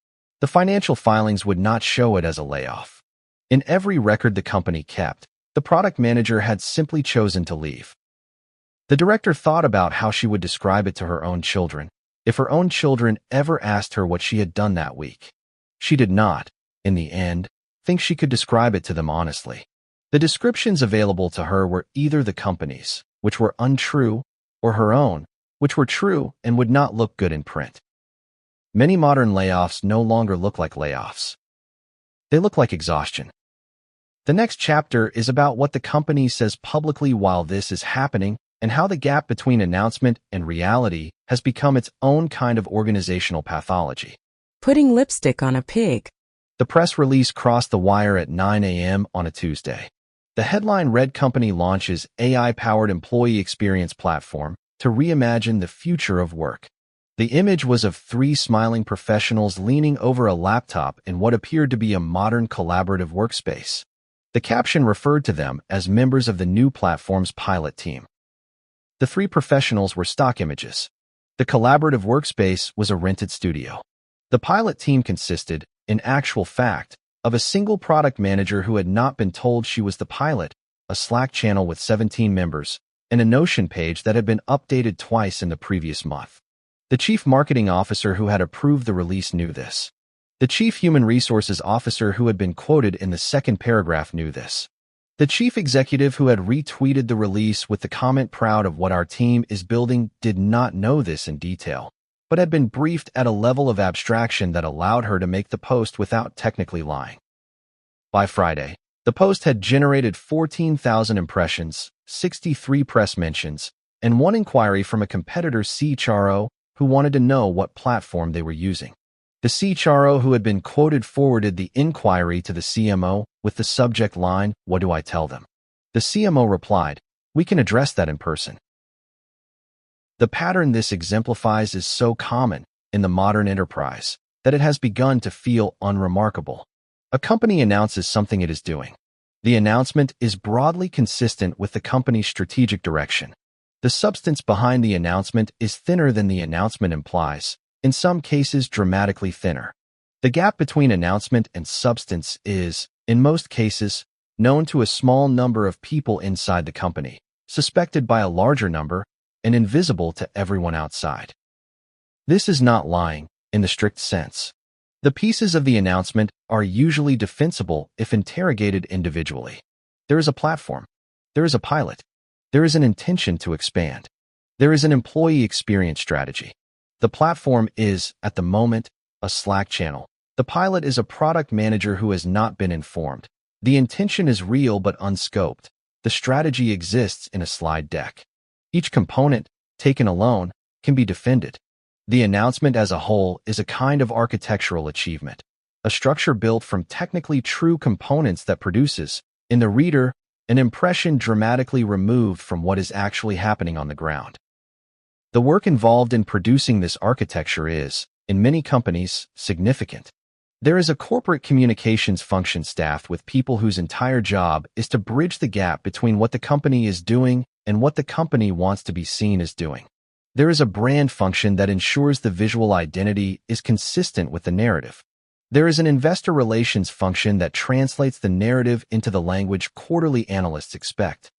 The financial filings would not show it as a layoff. In every record the company kept, the product manager had simply chosen to leave. The director thought about how she would describe it to her own children, if her own children ever asked her what she had done that week. She did not, in the end, think she could describe it to them honestly. The descriptions available to her were either the company's, which were untrue, or her own, which were true and would not look good in print. Many modern layoffs no longer look like layoffs. They look like exhaustion. The next chapter is about what the company says publicly while this is happening and how the gap between announcement and reality has become its own kind of organizational pathology. Putting lipstick on a pig. The press release crossed the wire at 9 a.m. on a Tuesday. The headline read: Company launches AI-powered employee experience platform to reimagine the future of work. The image was of 3 smiling professionals leaning over a laptop in what appeared to be a modern collaborative workspace. The caption referred to them as members of the new platform's pilot team. The 3 professionals were stock images. The collaborative workspace was a rented studio. The pilot team consisted, in actual fact, of a single product manager who had not been told she was the pilot, a Slack channel with 17 members, and a Notion page that had been updated twice in the previous month. The chief marketing officer who had approved the release knew this. The chief human resources officer who had been quoted in the second paragraph knew this. The chief executive who had retweeted the release with the comment "proud of what our team is building" did not know this in detail, but had been briefed at a level of abstraction that allowed her to make the post without technically lying. By Friday, the post had generated 14,000 impressions, 63 press mentions, and 1 inquiry from a competitor's CHRO who wanted to know what platform they were using. The CHRO who had been quoted forwarded the inquiry to the CMO with the subject line, "What do I tell them?" The CMO replied, "We can address that in person." The pattern this exemplifies is so common in the modern enterprise that it has begun to feel unremarkable. A company announces something it is doing. The announcement is broadly consistent with the company's strategic direction. The substance behind the announcement is thinner than the announcement implies, in some cases dramatically thinner. The gap between announcement and substance is, in most cases, known to a small number of people inside the company, suspected by a larger number, and invisible to everyone outside. This is not lying, in the strict sense. The pieces of the announcement are usually defensible if interrogated individually. There is a platform. There is a pilot. There is an intention to expand. There is an employee experience strategy. The platform is, at the moment, a Slack channel. The pilot is a product manager who has not been informed. The intention is real but unscoped. The strategy exists in a slide deck. Each component, taken alone, can be defended. The announcement as a whole is a kind of architectural achievement, a structure built from technically true components that produces, in the reader, an impression dramatically removed from what is actually happening on the ground. The work involved in producing this architecture is, in many companies, significant. There is a corporate communications function staffed with people whose entire job is to bridge the gap between what the company is doing and what the company wants to be seen as doing. There is a brand function that ensures the visual identity is consistent with the narrative. There is an investor relations function that translates the narrative into the language quarterly analysts expect.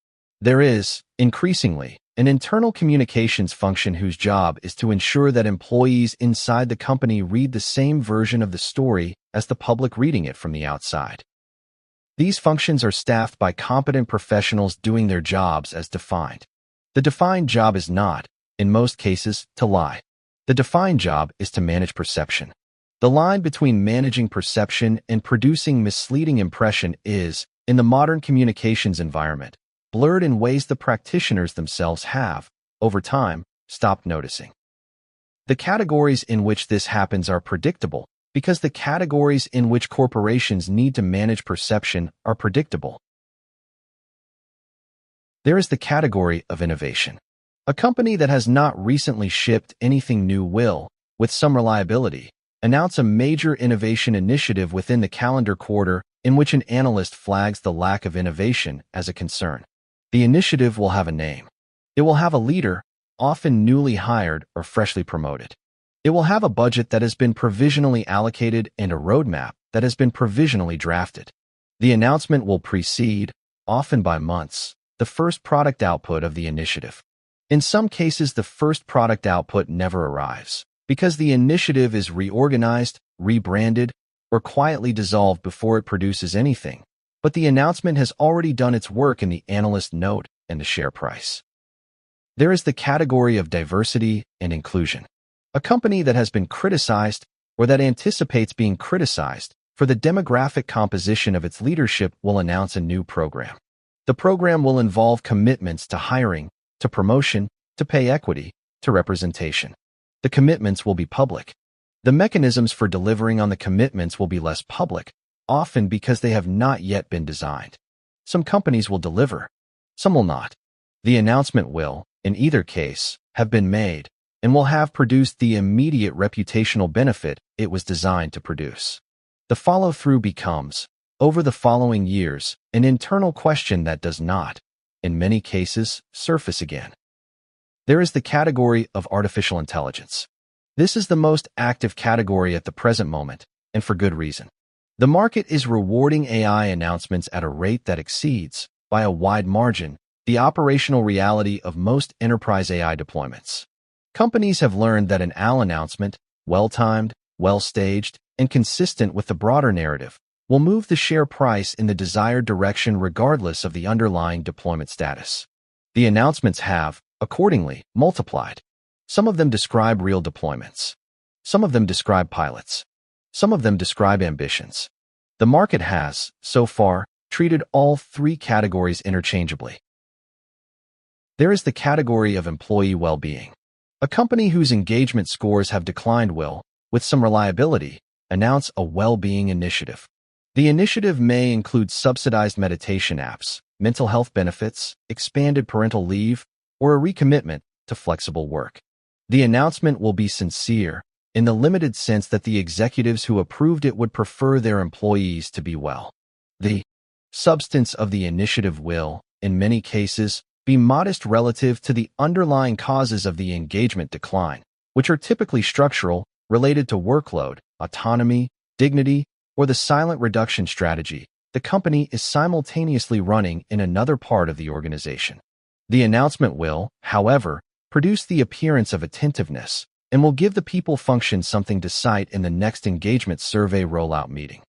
There is, increasingly, an internal communications function whose job is to ensure that employees inside the company read the same version of the story as the public reading it from the outside. These functions are staffed by competent professionals doing their jobs as defined. The defined job is not, in most cases, to lie. The defined job is to manage perception. The line between managing perception and producing misleading impression is, in the modern communications environment, blurred in ways the practitioners themselves have, over time, stopped noticing. The categories in which this happens are predictable, because the categories in which corporations need to manage perception are predictable. There is the category of innovation. A company that has not recently shipped anything new will, with some reliability, announce a major innovation initiative within the calendar quarter in which an analyst flags the lack of innovation as a concern. The initiative will have a name. It will have a leader, often newly hired or freshly promoted. It will have a budget that has been provisionally allocated and a roadmap that has been provisionally drafted. The announcement will precede, often by months, the first product output of the initiative. In some cases, the first product output never arrives, because the initiative is reorganized, rebranded, or quietly dissolved before it produces anything. But the announcement has already done its work in the analyst note and the share price. There is the category of diversity and inclusion. A company that has been criticized or that anticipates being criticized for the demographic composition of its leadership will announce a new program. The program will involve commitments to hiring, to promotion, to pay equity, to representation. The commitments will be public. The mechanisms for delivering on the commitments will be less public, often because they have not yet been designed. Some companies will deliver, some will not. The announcement will, in either case, have been made and will have produced the immediate reputational benefit it was designed to produce. The follow-through becomes, over the following years, an internal question that does not, in many cases, surface again. There is the category of artificial intelligence. This is the most active category at the present moment, and for good reason. The market is rewarding AI announcements at a rate that exceeds, by a wide margin, the operational reality of most enterprise AI deployments. Companies have learned that an AI announcement, well-timed, well-staged, and consistent with the broader narrative, will move the share price in the desired direction regardless of the underlying deployment status. The announcements have, accordingly, multiplied. Some of them describe real deployments. Some of them describe pilots. Some of them describe ambitions. The market has, so far, treated all three categories interchangeably. There is the category of employee well-being. A company whose engagement scores have declined will, with some reliability, announce a well-being initiative. The initiative may include subsidized meditation apps, mental health benefits, expanded parental leave, or a recommitment to flexible work. The announcement will be sincere, in the limited sense that the executives who approved it would prefer their employees to be well. The substance of the initiative will, in many cases, be modest relative to the underlying causes of the engagement decline, which are typically structural, related to workload, autonomy, dignity, or the silent reduction strategy the company is simultaneously running in another part of the organization. The announcement will, however, produce the appearance of attentiveness, and will give the people function something to cite in the next engagement survey rollout meeting.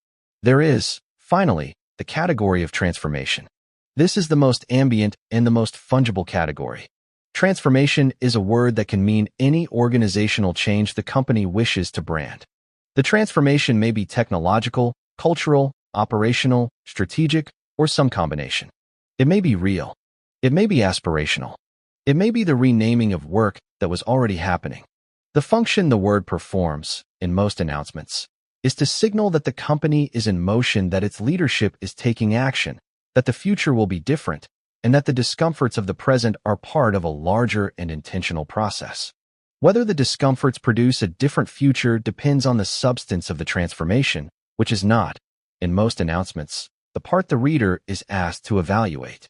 There is, finally, the category of transformation. This is the most ambient and the most fungible category. Transformation is a word that can mean any organizational change the company wishes to brand. The transformation may be technological, cultural, operational, strategic, or some combination. It may be real. It may be aspirational. It may be the renaming of work that was already happening. The function the word performs, in most announcements, is to signal that the company is in motion, that its leadership is taking action, that the future will be different, and that the discomforts of the present are part of a larger and intentional process. Whether the discomforts produce a different future depends on the substance of the transformation, which is not, in most announcements, the part the reader is asked to evaluate.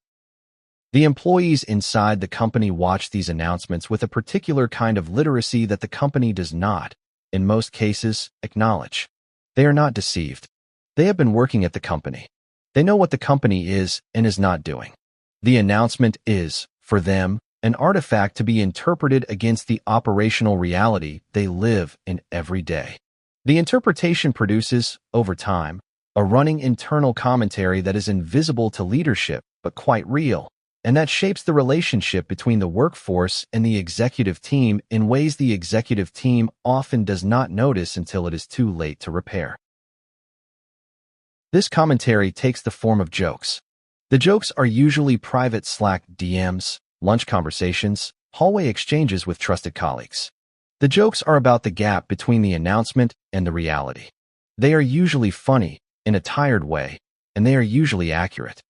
The employees inside the company watch these announcements with a particular kind of literacy that the company does not, in most cases, acknowledge. They are not deceived. They have been working at the company. They know what the company is and is not doing. The announcement is, for them, an artifact to be interpreted against the operational reality they live in every day. The interpretation produces, over time, a running internal commentary that is invisible to leadership but quite real, and that shapes the relationship between the workforce and the executive team in ways the executive team often does not notice until it is too late to repair. This commentary takes the form of jokes. The jokes are usually private Slack DMs, lunch conversations, hallway exchanges with trusted colleagues. The jokes are about the gap between the announcement and the reality. They are usually funny, in a tired way, and they are usually accurate.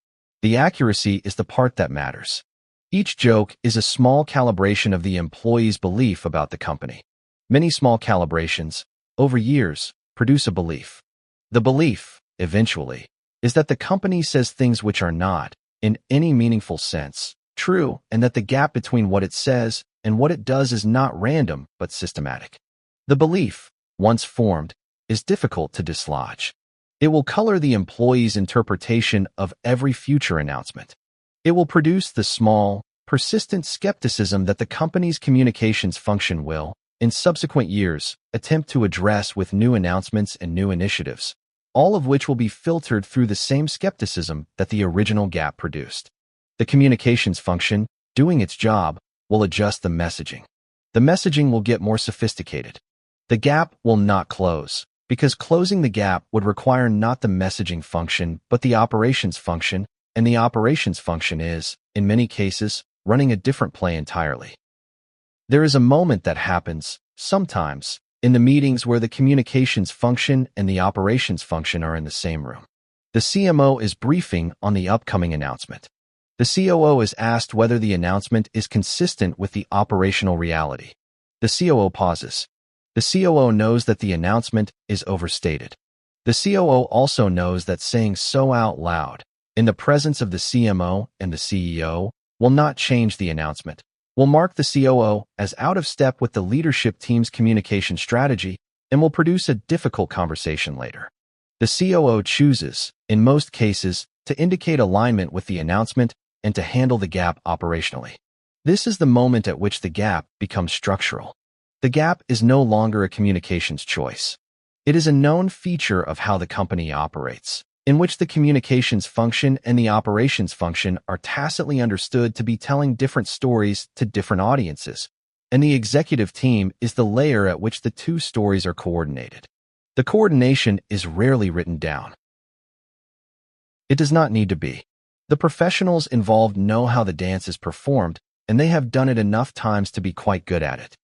The accuracy is the part that matters. Each joke is a small calibration of the employee's belief about the company. Many small calibrations, over years, produce a belief. The belief, eventually, is that the company says things which are not, in any meaningful sense, true, and that the gap between what it says and what it does is not random but systematic. The belief, once formed, is difficult to dislodge. It will color the employee's interpretation of every future announcement. It will produce the small, persistent skepticism that the company's communications function will, in subsequent years, attempt to address with new announcements and new initiatives, all of which will be filtered through the same skepticism that the original gap produced. The communications function, doing its job, will adjust the messaging. The messaging will get more sophisticated. The gap will not close, because closing the gap would require not the messaging function but the operations function, and the operations function is, in many cases, running a different play entirely. There is a moment that happens, sometimes, in the meetings where the communications function and the operations function are in the same room. The CMO is briefing on the upcoming announcement. The COO is asked whether the announcement is consistent with the operational reality. The COO pauses. The COO knows that the announcement is overstated. The COO also knows that saying so out loud, in the presence of the CMO and the CEO, will not change the announcement, will mark the COO as out of step with the leadership team's communication strategy, and will produce a difficult conversation later. The COO chooses, in most cases, to indicate alignment with the announcement and to handle the gap operationally. This is the moment at which the gap becomes structural. The gap is no longer a communications choice. It is a known feature of how the company operates, in which the communications function and the operations function are tacitly understood to be telling different stories to different audiences, and the executive team is the layer at which the two stories are coordinated. The coordination is rarely written down. It does not need to be. The professionals involved know how the dance is performed, and they have done it enough times to be quite good at it.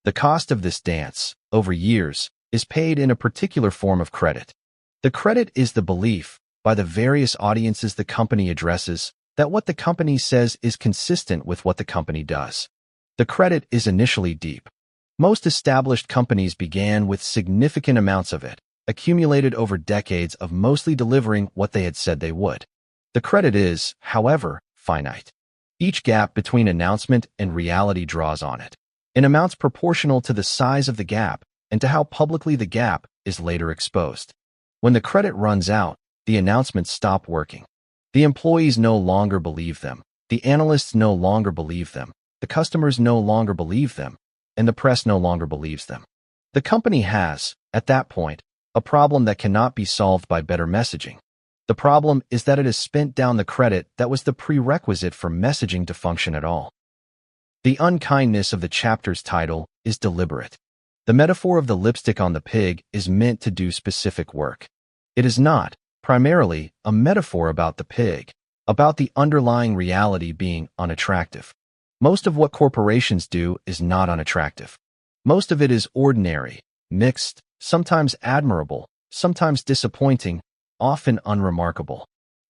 The cost of this dance, over years, is paid in a particular form of credit. The credit is the belief, by the various audiences the company addresses, that what the company says is consistent with what the company does. The credit is initially deep. Most established companies began with significant amounts of it, accumulated over decades of mostly delivering what they had said they would. The credit is, however, finite. Each gap between announcement and reality draws on it, in amounts proportional to the size of the gap and to how publicly the gap is later exposed. When the credit runs out, the announcements stop working. The employees no longer believe them. The analysts no longer believe them. the customers no longer believe them, and the press no longer believes them. The company has, at that point, a problem that cannot be solved by better messaging. The problem is that it has spent down the credit that was the prerequisite for messaging to function at all. The unkindness of the chapter's title is deliberate. The metaphor of the lipstick on the pig is meant to do specific work. It is not, primarily, a metaphor about the pig, about the underlying reality being unattractive. Most of what corporations do is not unattractive. Most of it is ordinary, mixed, sometimes admirable, sometimes disappointing, often unremarkable.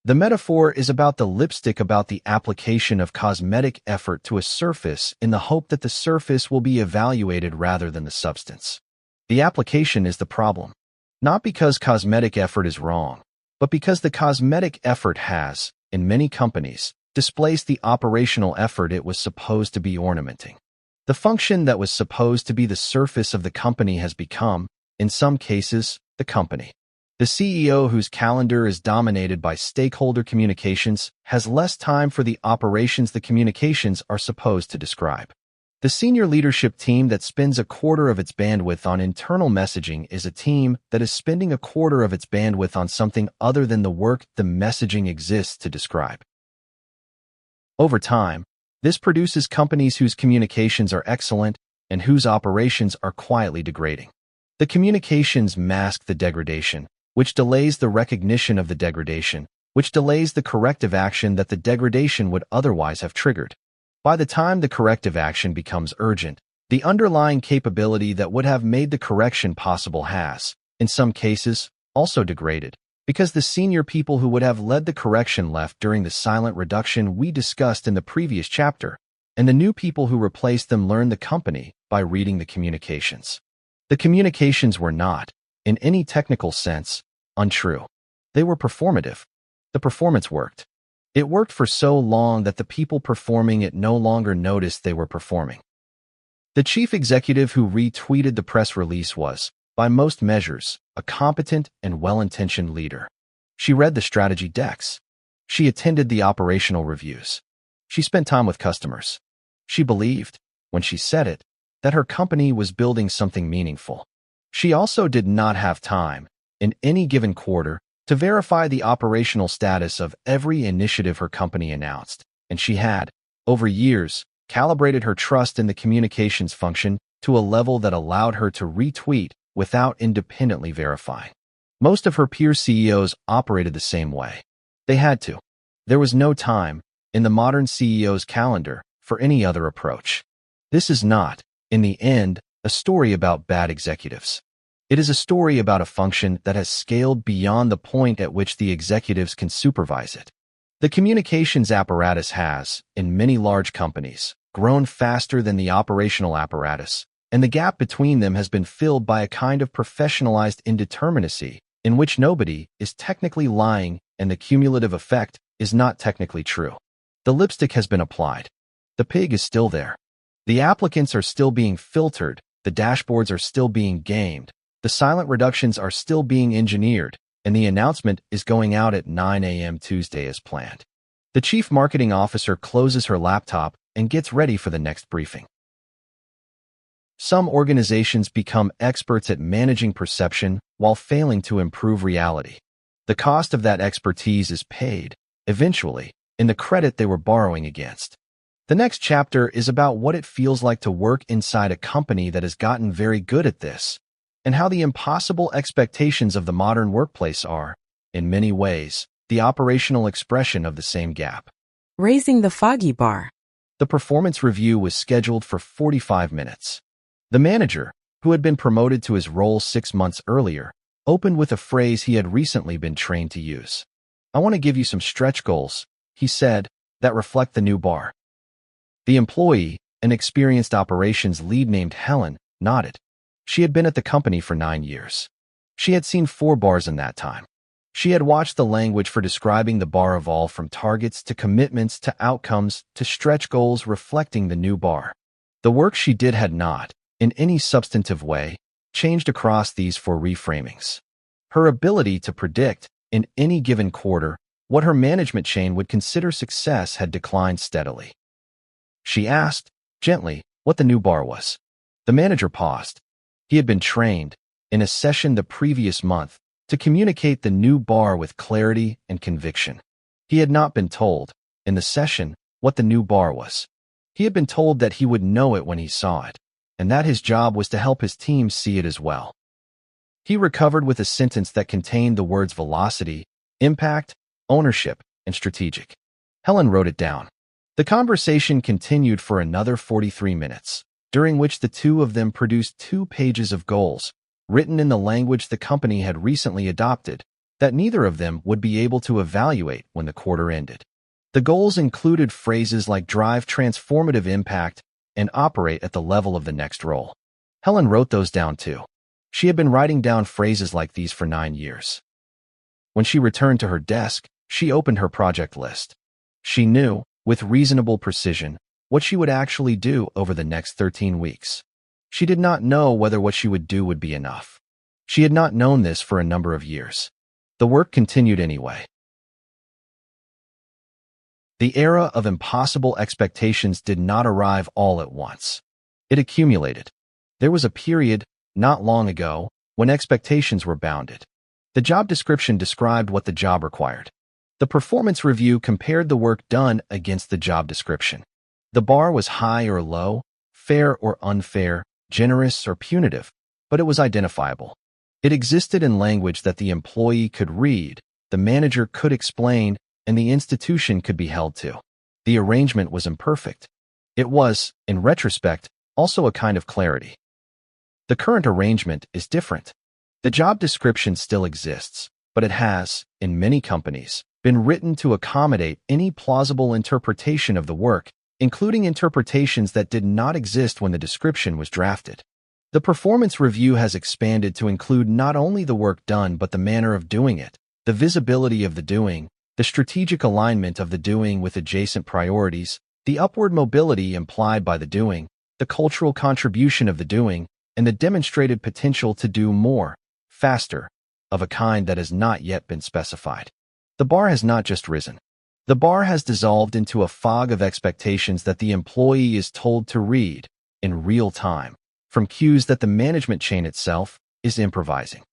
The metaphor is about the lipstick, about the application of cosmetic effort to a surface in the hope that the surface will be evaluated rather than the substance. The application is the problem. Not because cosmetic effort is wrong, but because the cosmetic effort has, in many companies, displaced the operational effort it was supposed to be ornamenting. The function that was supposed to be the surface of the company has become, in some cases, the company. The CEO, whose calendar is dominated by stakeholder communications, has less time for the operations the communications are supposed to describe. The senior leadership team that spends a quarter of its bandwidth on internal messaging is a team that is spending a quarter of its bandwidth on something other than the work the messaging exists to describe. Over time, this produces companies whose communications are excellent and whose operations are quietly degrading. The communications mask the degradation, which delays the recognition of the degradation, which delays the corrective action that the degradation would otherwise have triggered. By the time the corrective action becomes urgent, the underlying capability that would have made the correction possible has, in some cases, also degraded, because the senior people who would have led the correction left during the silent reduction we discussed in the previous chapter, and the new people who replaced them learned the company by reading the communications. The communications were not, in any technical sense, untrue. They were performative. The performance worked. It worked for so long that the people performing it no longer noticed they were performing. The chief executive who retweeted the press release was, by most measures, a competent and well-intentioned leader. She read the strategy decks. She attended the operational reviews. She spent time with customers. She believed, when she said it, that her company was building something meaningful. She also did not have time, in any given quarter, to verify the operational status of every initiative her company announced, and she had, over years, calibrated her trust in the communications function to a level that allowed her to retweet without independently verifying. Most of her peer CEOs operated the same way. They had to. There was no time, in the modern CEO's calendar, for any other approach. This is not, in the end, a story about bad executives. It is a story about a function that has scaled beyond the point at which the executives can supervise it. The communications apparatus has, in many large companies, grown faster than the operational apparatus, and the gap between them has been filled by a kind of professionalized indeterminacy in which nobody is technically lying and the cumulative effect is not technically true. The lipstick has been applied. The pig is still there. The applicants are still being filtered, the dashboards are still being gamed, the silent reductions are still being engineered, and the announcement is going out at 9 a.m. Tuesday as planned. The chief marketing officer closes her laptop and gets ready for the next briefing. Some organizations become experts at managing perception while failing to improve reality. The cost of that expertise is paid, eventually, in the credit they were borrowing against. The next chapter is about what it feels like to work inside a company that has gotten very good at this, and how the impossible expectations of the modern workplace are, in many ways, the operational expression of the same gap. Raising the foggy bar. The performance review was scheduled for 45 minutes. The manager, who had been promoted to his role 6 months earlier, opened with a phrase he had recently been trained to use. "I want to give you some stretch goals," he said, "that reflect the new bar." The employee, an experienced operations lead named Helen, nodded. She had been at the company for 9 years. She had seen 4 bars in that time. She had watched the language for describing the bar evolve from targets to commitments to outcomes to stretch goals reflecting the new bar. The work she did had not, in any substantive way, changed across these 4 reframings. Her ability to predict, in any given quarter, what her management chain would consider success had declined steadily. She asked, gently what the new bar was. The manager paused. He had been trained, in a session the previous month, to communicate the new bar with clarity and conviction. He had not been told, in the session, what the new bar was. He had been told that he would know it when he saw it, and that his job was to help his team see it as well. He recovered with a sentence that contained the words velocity, impact, ownership, and strategic. Helen wrote it down. The conversation continued for another 43 minutes, during which the two of them produced 2 pages of goals, written in the language the company had recently adopted, that neither of them would be able to evaluate when the quarter ended. The goals included phrases like drive transformative impact and operate at the level of the next role. Helen wrote those down too. She had been writing down phrases like these for 9 years. When she returned to her desk, she opened her project list. She knew, with reasonable precision, what she would actually do over the next 13 weeks. She did not know whether what she would do would be enough. She had not known this for a number of years. The work continued anyway. The era of impossible expectations did not arrive all at once. It accumulated. There was a period, not long ago, when expectations were bounded. The job description described what the job required. The performance review compared the work done against the job description. The bar was high or low, fair or unfair, generous or punitive, but it was identifiable. It existed in language that the employee could read, the manager could explain, and the institution could be held to. The arrangement was imperfect. It was, in retrospect, also a kind of clarity. The current arrangement is different. The job description still exists, but it has, in many companies, been written to accommodate any plausible interpretation of the work, including interpretations that did not exist when the description was drafted. The performance review has expanded to include not only the work done but the manner of doing it, the visibility of the doing, the strategic alignment of the doing with adjacent priorities, the upward mobility implied by the doing, the cultural contribution of the doing, and the demonstrated potential to do more, faster, of a kind that has not yet been specified. The bar has not just risen. The bar has dissolved into a fog of expectations that the employee is told to read, in real time, from cues that the management chain itself is improvising.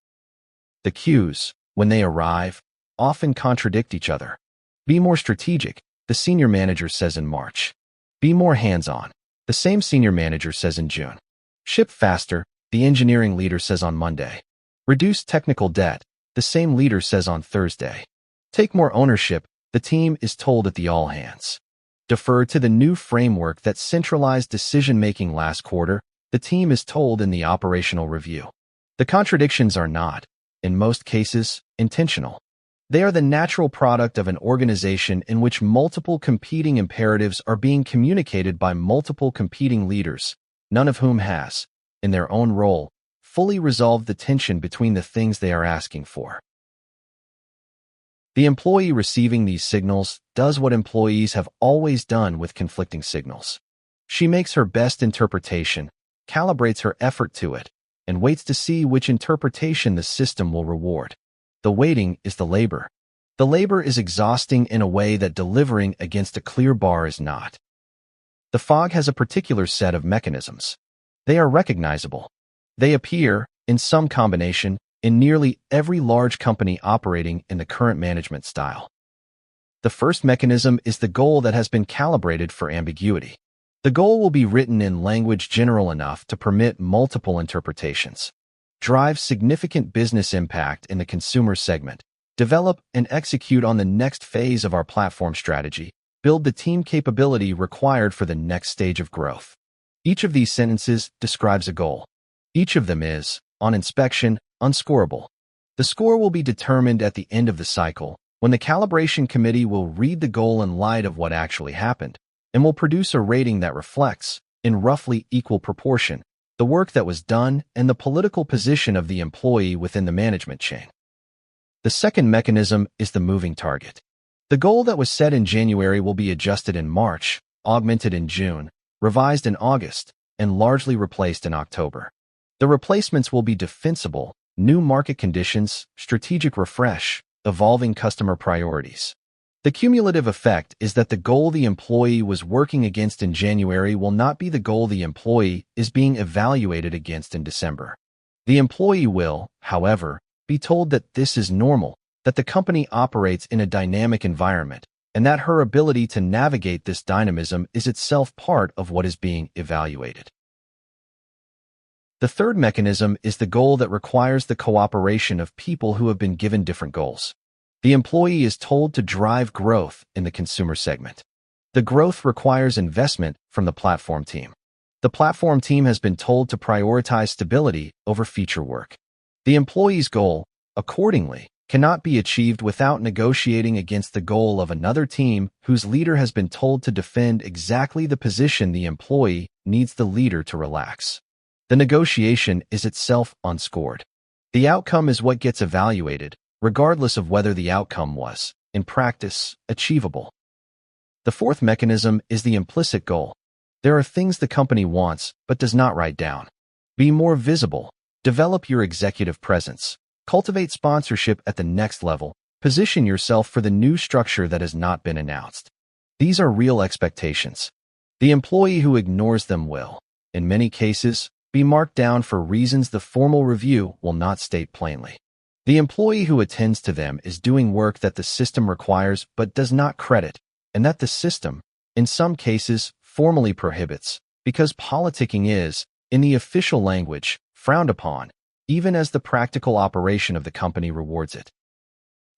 The cues, when they arrive, often contradict each other. Be more strategic, the senior manager says in March. Be more hands-on, the same senior manager says in June. Ship faster, the engineering leader says on Monday. Reduce technical debt, the same leader says on Thursday. Take more ownership, the team is told at the all-hands. Defer to the new framework that centralized decision-making last quarter, the team is told in the operational review. The contradictions are not, in most cases, intentional. They are the natural product of an organization in which multiple competing imperatives are being communicated by multiple competing leaders, none of whom has, in their own role, fully resolved the tension between the things they are asking for. The employee receiving these signals does what employees have always done with conflicting signals. She makes her best interpretation, calibrates her effort to it, and waits to see which interpretation the system will reward. The waiting is the labor. The labor is exhausting in a way that delivering against a clear bar is not. The fog has a particular set of mechanisms. They are recognizable. They appear, in some combination, in nearly every large company operating in the current management style. The first mechanism is the goal that has been calibrated for ambiguity. The goal will be written in language general enough to permit multiple interpretations. Drive significant business impact in the consumer segment. Develop and execute on the next phase of our platform strategy. Build the team capability required for the next stage of growth. Each of these sentences describes a goal. Each of them is, on inspection, unscorable. The score will be determined at the end of the cycle, when the calibration committee will read the goal in light of what actually happened, and will produce a rating that reflects, in roughly equal proportion, the work that was done and the political position of the employee within the management chain. The second mechanism is the moving target. The goal that was set in January will be adjusted in March, augmented in June, revised in August, and largely replaced in October. The replacements will be defensible, new market conditions, strategic refresh, evolving customer priorities. The cumulative effect is that the goal the employee was working against in January will not be the goal the employee is being evaluated against in December. The employee will, however, be told that this is normal, that the company operates in a dynamic environment, and that her ability to navigate this dynamism is itself part of what is being evaluated. The third mechanism is the goal that requires the cooperation of people who have been given different goals. The employee is told to drive growth in the consumer segment. The growth requires investment from the platform team. The platform team has been told to prioritize stability over feature work. The employee's goal, accordingly, cannot be achieved without negotiating against the goal of another team whose leader has been told to defend exactly the position the employee needs the leader to relax. The negotiation is itself unscored. The outcome is what gets evaluated, regardless of whether the outcome was, in practice, achievable. The fourth mechanism is the implicit goal. There are things the company wants but does not write down. Be more visible. Develop your executive presence. Cultivate sponsorship at the next level. Position yourself for the new structure that has not been announced. These are real expectations. The employee who ignores them will, in many cases, be marked down for reasons the formal review will not state plainly. The employee who attends to them is doing work that the system requires but does not credit, and that the system, in some cases, formally prohibits, because politicking is, in the official language, frowned upon, even as the practical operation of the company rewards it.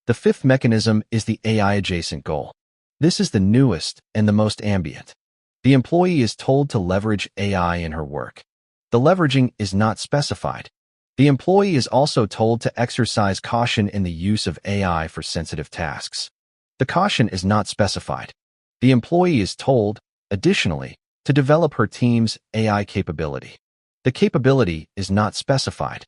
The fifth mechanism is the AI-adjacent goal. This is the newest and the most ambient. The employee is told to leverage AI in her work. The leveraging is not specified. The employee is also told to exercise caution in the use of AI for sensitive tasks. The caution is not specified. The employee is told, additionally, to develop her team's AI capability. The capability is not specified.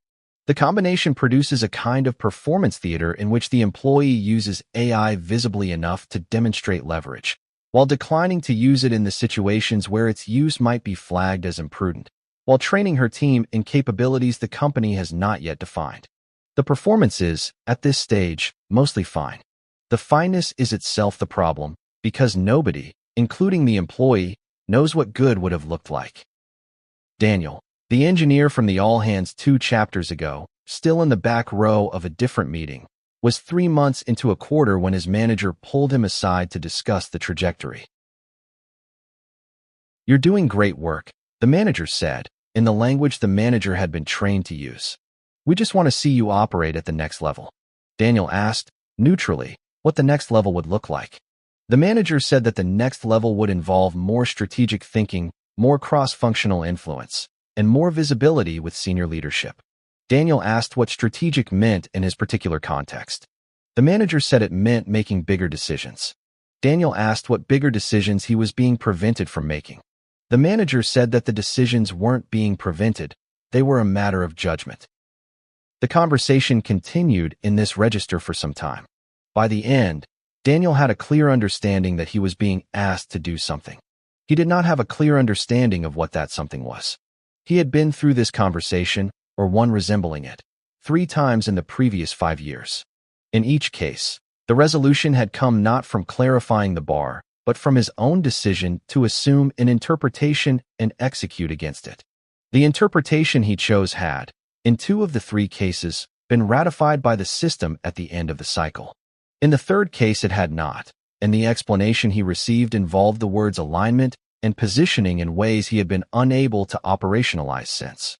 The combination produces a kind of performance theater in which the employee uses AI visibly enough to demonstrate leverage, while declining to use it in the situations where its use might be flagged as imprudent, while training her team in capabilities the company has not yet defined. The performance is, at this stage, mostly fine. The fineness is itself the problem, because nobody, including the employee, knows what good would have looked like. Daniel, the engineer from the All Hands 2 chapters ago, still in the back row of a different meeting, was 3 months into a quarter when his manager pulled him aside to discuss the trajectory. "You're doing great work," the manager said, in the language the manager had been trained to use. "We just want to see you operate at the next level." Daniel asked, neutrally, what the next level would look like. The manager said that the next level would involve more strategic thinking, more cross-functional influence, and more visibility with senior leadership. Daniel asked what strategic meant in his particular context. The manager said it meant making bigger decisions. Daniel asked what bigger decisions he was being prevented from making. The manager said that the decisions weren't being prevented, they were a matter of judgment. The conversation continued in this register for some time. By the end, Daniel had a clear understanding that he was being asked to do something. He did not have a clear understanding of what that something was. He had been through this conversation, or one resembling it, 3 times in the previous 5 years. In each case, the resolution had come not from clarifying the bar, but from his own decision to assume an interpretation and execute against it. The interpretation he chose had, in 2 of the 3 cases, been ratified by the system at the end of the cycle. In the 3rd case it had not, and the explanation he received involved the words alignment and positioning in ways he had been unable to operationalize since.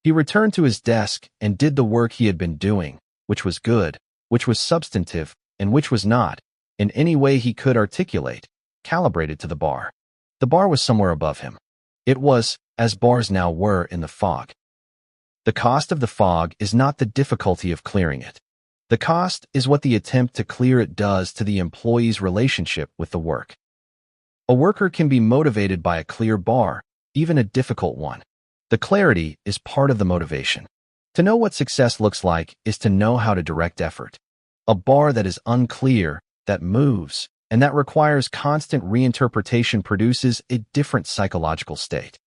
He returned to his desk and did the work he had been doing, which was good, which was substantive, and which was not, in any way he could articulate, calibrated to the bar. The bar was somewhere above him. It was, as bars now were, in the fog. The cost of the fog is not the difficulty of clearing it. The cost is what the attempt to clear it does to the employee's relationship with the work. A worker can be motivated by a clear bar, even a difficult one. The clarity is part of the motivation. To know what success looks like is to know how to direct effort. A bar that is unclear, that moves, and that requires constant reinterpretation produces a different psychological state.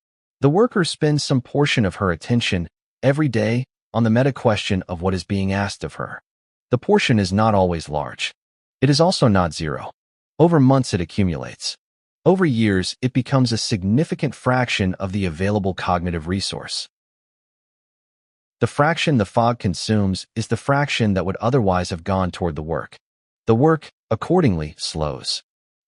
The worker spends some portion of her attention, every day, on the meta question of what is being asked of her. The portion is not always large. It is also not zero. Over months it accumulates. Over years, it becomes a significant fraction of the available cognitive resource. The fraction the fog consumes is the fraction that would otherwise have gone toward the work. The work, accordingly, slows.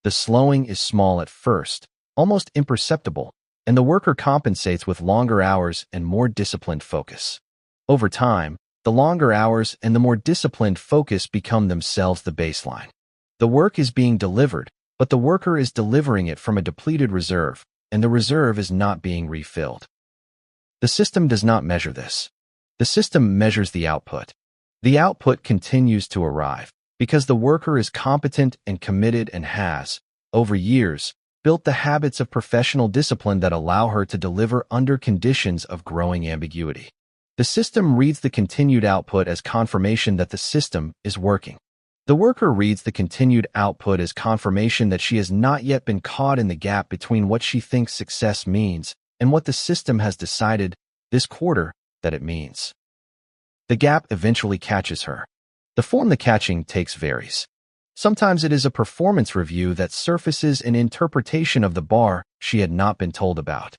The slowing is small at first, almost imperceptible, and the worker compensates with longer hours and more disciplined focus. Over time, the longer hours and the more disciplined focus become themselves the baseline. The work is being delivered, but the worker is delivering it from a depleted reserve, and the reserve is not being refilled. The system does not measure this. The system measures the output. The output continues to arrive because the worker is competent and committed and has, over years, built the habits of professional discipline that allow her to deliver under conditions of growing ambiguity. The system reads the continued output as confirmation that the system is working. The worker reads the continued output as confirmation that she has not yet been caught in the gap between what she thinks success means and what the system has decided this quarter that it means. The gap eventually catches her. The form the catching takes varies. Sometimes it is a performance review that surfaces an interpretation of the bar she had not been told about.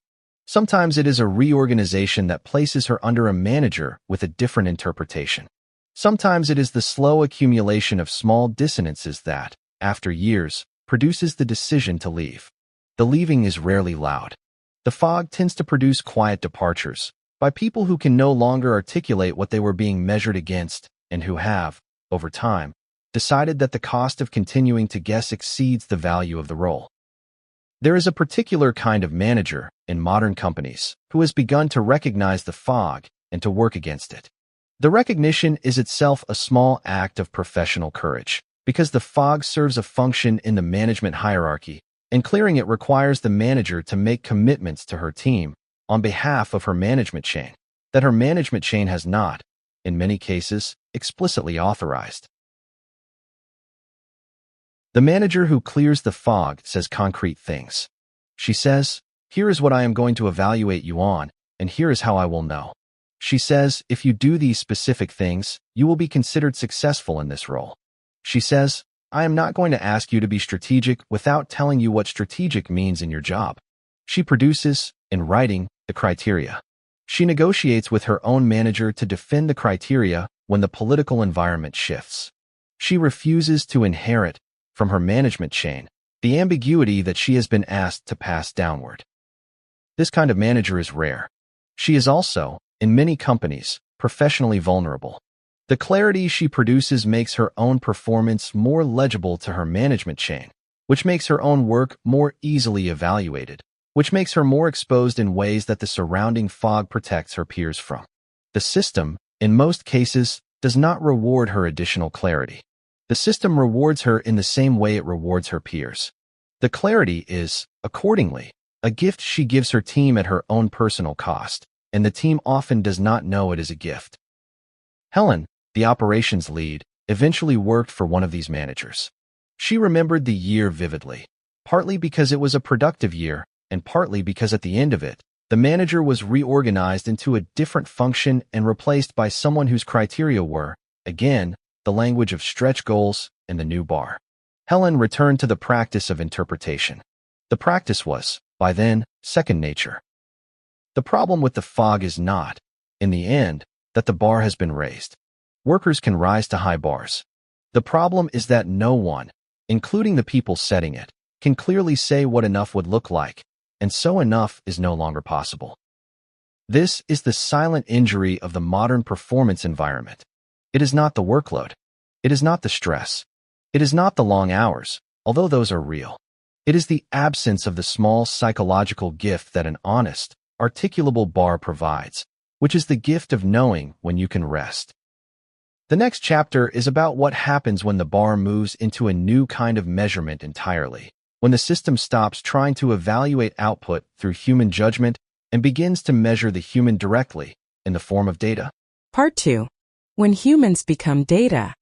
Sometimes it is a reorganization that places her under a manager with a different interpretation. Sometimes it is the slow accumulation of small dissonances that, after years, produces the decision to leave. The leaving is rarely loud. The fog tends to produce quiet departures, by people who can no longer articulate what they were being measured against and who have, over time, decided that the cost of continuing to guess exceeds the value of the role. There is a particular kind of manager in modern companies who has begun to recognize the fog and to work against it. The recognition is itself a small act of professional courage, because the fog serves a function in the management hierarchy, and clearing it requires the manager to make commitments to her team on behalf of her management chain that her management chain has not, in many cases, explicitly authorized. The manager who clears the fog says concrete things. She says, "Here is what I am going to evaluate you on, and here is how I will know." She says, "If you do these specific things, you will be considered successful in this role." She says, "I am not going to ask you to be strategic without telling you what strategic means in your job." She produces, in writing, the criteria. She negotiates with her own manager to defend the criteria when the political environment shifts. She refuses to inherit, from her management chain, the ambiguity that she has been asked to pass downward. This kind of manager is rare. She is also, in many companies, professionally vulnerable. The clarity she produces makes her own performance more legible to her management chain, which makes her own work more easily evaluated, which makes her more exposed in ways that the surrounding fog protects her peers from. The system, in most cases, does not reward her additional clarity. The system rewards her in the same way it rewards her peers. The clarity is, accordingly, a gift she gives her team at her own personal cost, and the team often does not know it is a gift. Helen, the operations lead, eventually worked for one of these managers. She remembered the year vividly, partly because it was a productive year, and partly because at the end of it, the manager was reorganized into a different function and replaced by someone whose criteria were, again, the language of stretch goals and the new bar. Helen returned to the practice of interpretation. The practice was, by then, second nature. The problem with the fog is not, in the end, that the bar has been raised. Workers can rise to high bars. The problem is that no one, including the people setting it, can clearly say what enough would look like, and so enough is no longer possible. This is the silent injury of the modern performance environment. It is not the workload. It is not the stress. It is not the long hours, although those are real. It is the absence of the small psychological gift that an honest, articulable bar provides, which is the gift of knowing when you can rest. The next chapter is about what happens when the bar moves into a new kind of measurement entirely, when the system stops trying to evaluate output through human judgment and begins to measure the human directly in the form of data. Part 2. When humans become data.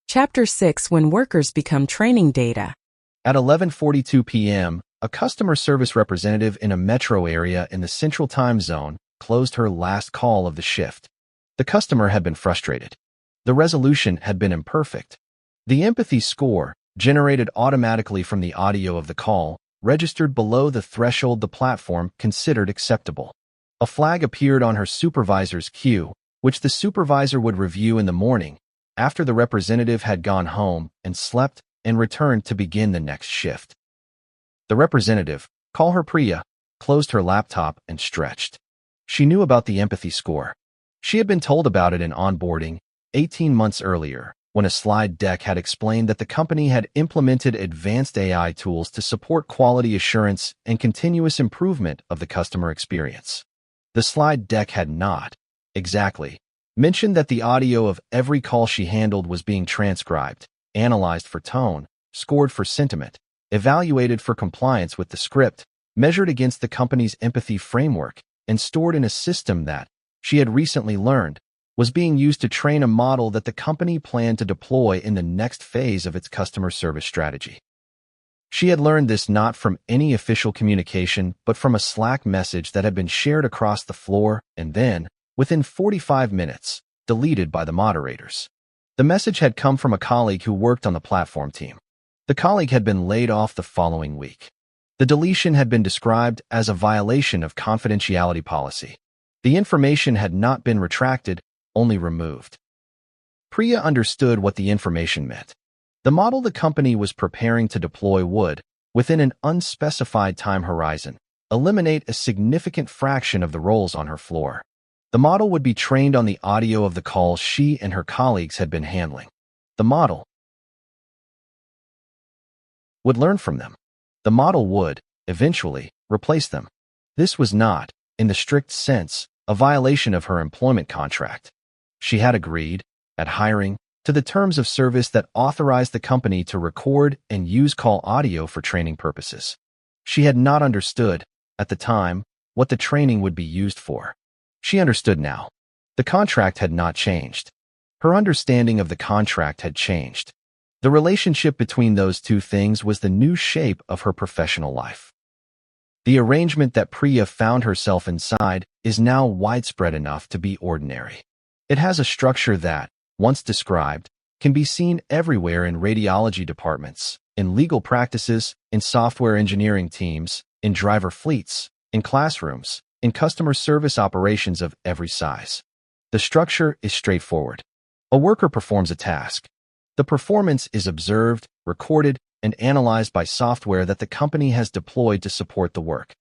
Chapter 6. When workers become training data. At 11:42 p.m., a customer service representative in a metro area in the Central Time Zone closed her last call of the shift. The customer had been frustrated. The resolution had been imperfect. The empathy score, generated automatically from the audio of the call, registered below the threshold the platform considered acceptable. A flag appeared on her supervisor's queue, which the supervisor would review in the morning, after the representative had gone home and slept and returned to begin the next shift. The representative, call her Priya, closed her laptop and stretched. She knew about the empathy score. She had been told about it in onboarding 18 months earlier, when a slide deck had explained that the company had implemented advanced AI tools to support quality assurance and continuous improvement of the customer experience. The slide deck had not, exactly, mentioned that the audio of every call she handled was being transcribed, analyzed for tone, scored for sentiment, evaluated for compliance with the script, measured against the company's empathy framework, and stored in a system that, she had recently learned, was being used to train a model that the company planned to deploy in the next phase of its customer service strategy. She had learned this not from any official communication, but from a Slack message that had been shared across the floor and then, within 45 minutes, deleted by the moderators. The message had come from a colleague who worked on the platform team. The colleague had been laid off the following week. The deletion had been described as a violation of confidentiality policy. The information had not been retracted, only removed. Priya understood what the information meant. The model the company was preparing to deploy would, within an unspecified time horizon, eliminate a significant fraction of the roles on her floor. The model would be trained on the audio of the calls she and her colleagues had been handling. The model would learn from them. The model would, eventually, replace them. This was not, in the strict sense, a violation of her employment contract. She had agreed, at hiring, to the terms of service that authorized the company to record and use call audio for training purposes. She had not understood, at the time, what the training would be used for. She understood now. The contract had not changed. Her understanding of the contract had changed. The relationship between those two things was the new shape of her professional life. The arrangement that Priya found herself inside is now widespread enough to be ordinary. It has a structure that, once described, can be seen everywhere in radiology departments, in legal practices, in software engineering teams, in driver fleets, in classrooms, in customer service operations of every size. The structure is straightforward. A worker performs a task. The performance is observed, recorded, and analyzed by software that the company has deployed to support the work.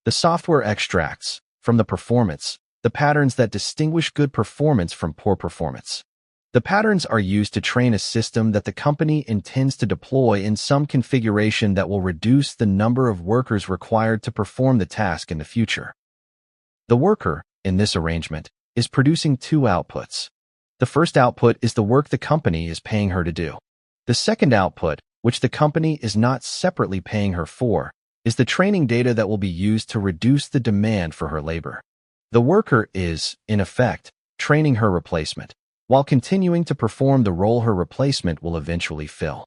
The software extracts, from the performance, the patterns that distinguish good performance from poor performance. The patterns are used to train a system that the company intends to deploy in some configuration that will reduce the number of workers required to perform the task in the future. The worker, in this arrangement, is producing two outputs. The first output is the work the company is paying her to do. The second output, which the company is not separately paying her for, is the training data that will be used to reduce the demand for her labor. The worker is, in effect, training her replacement, while continuing to perform the role her replacement will eventually fill.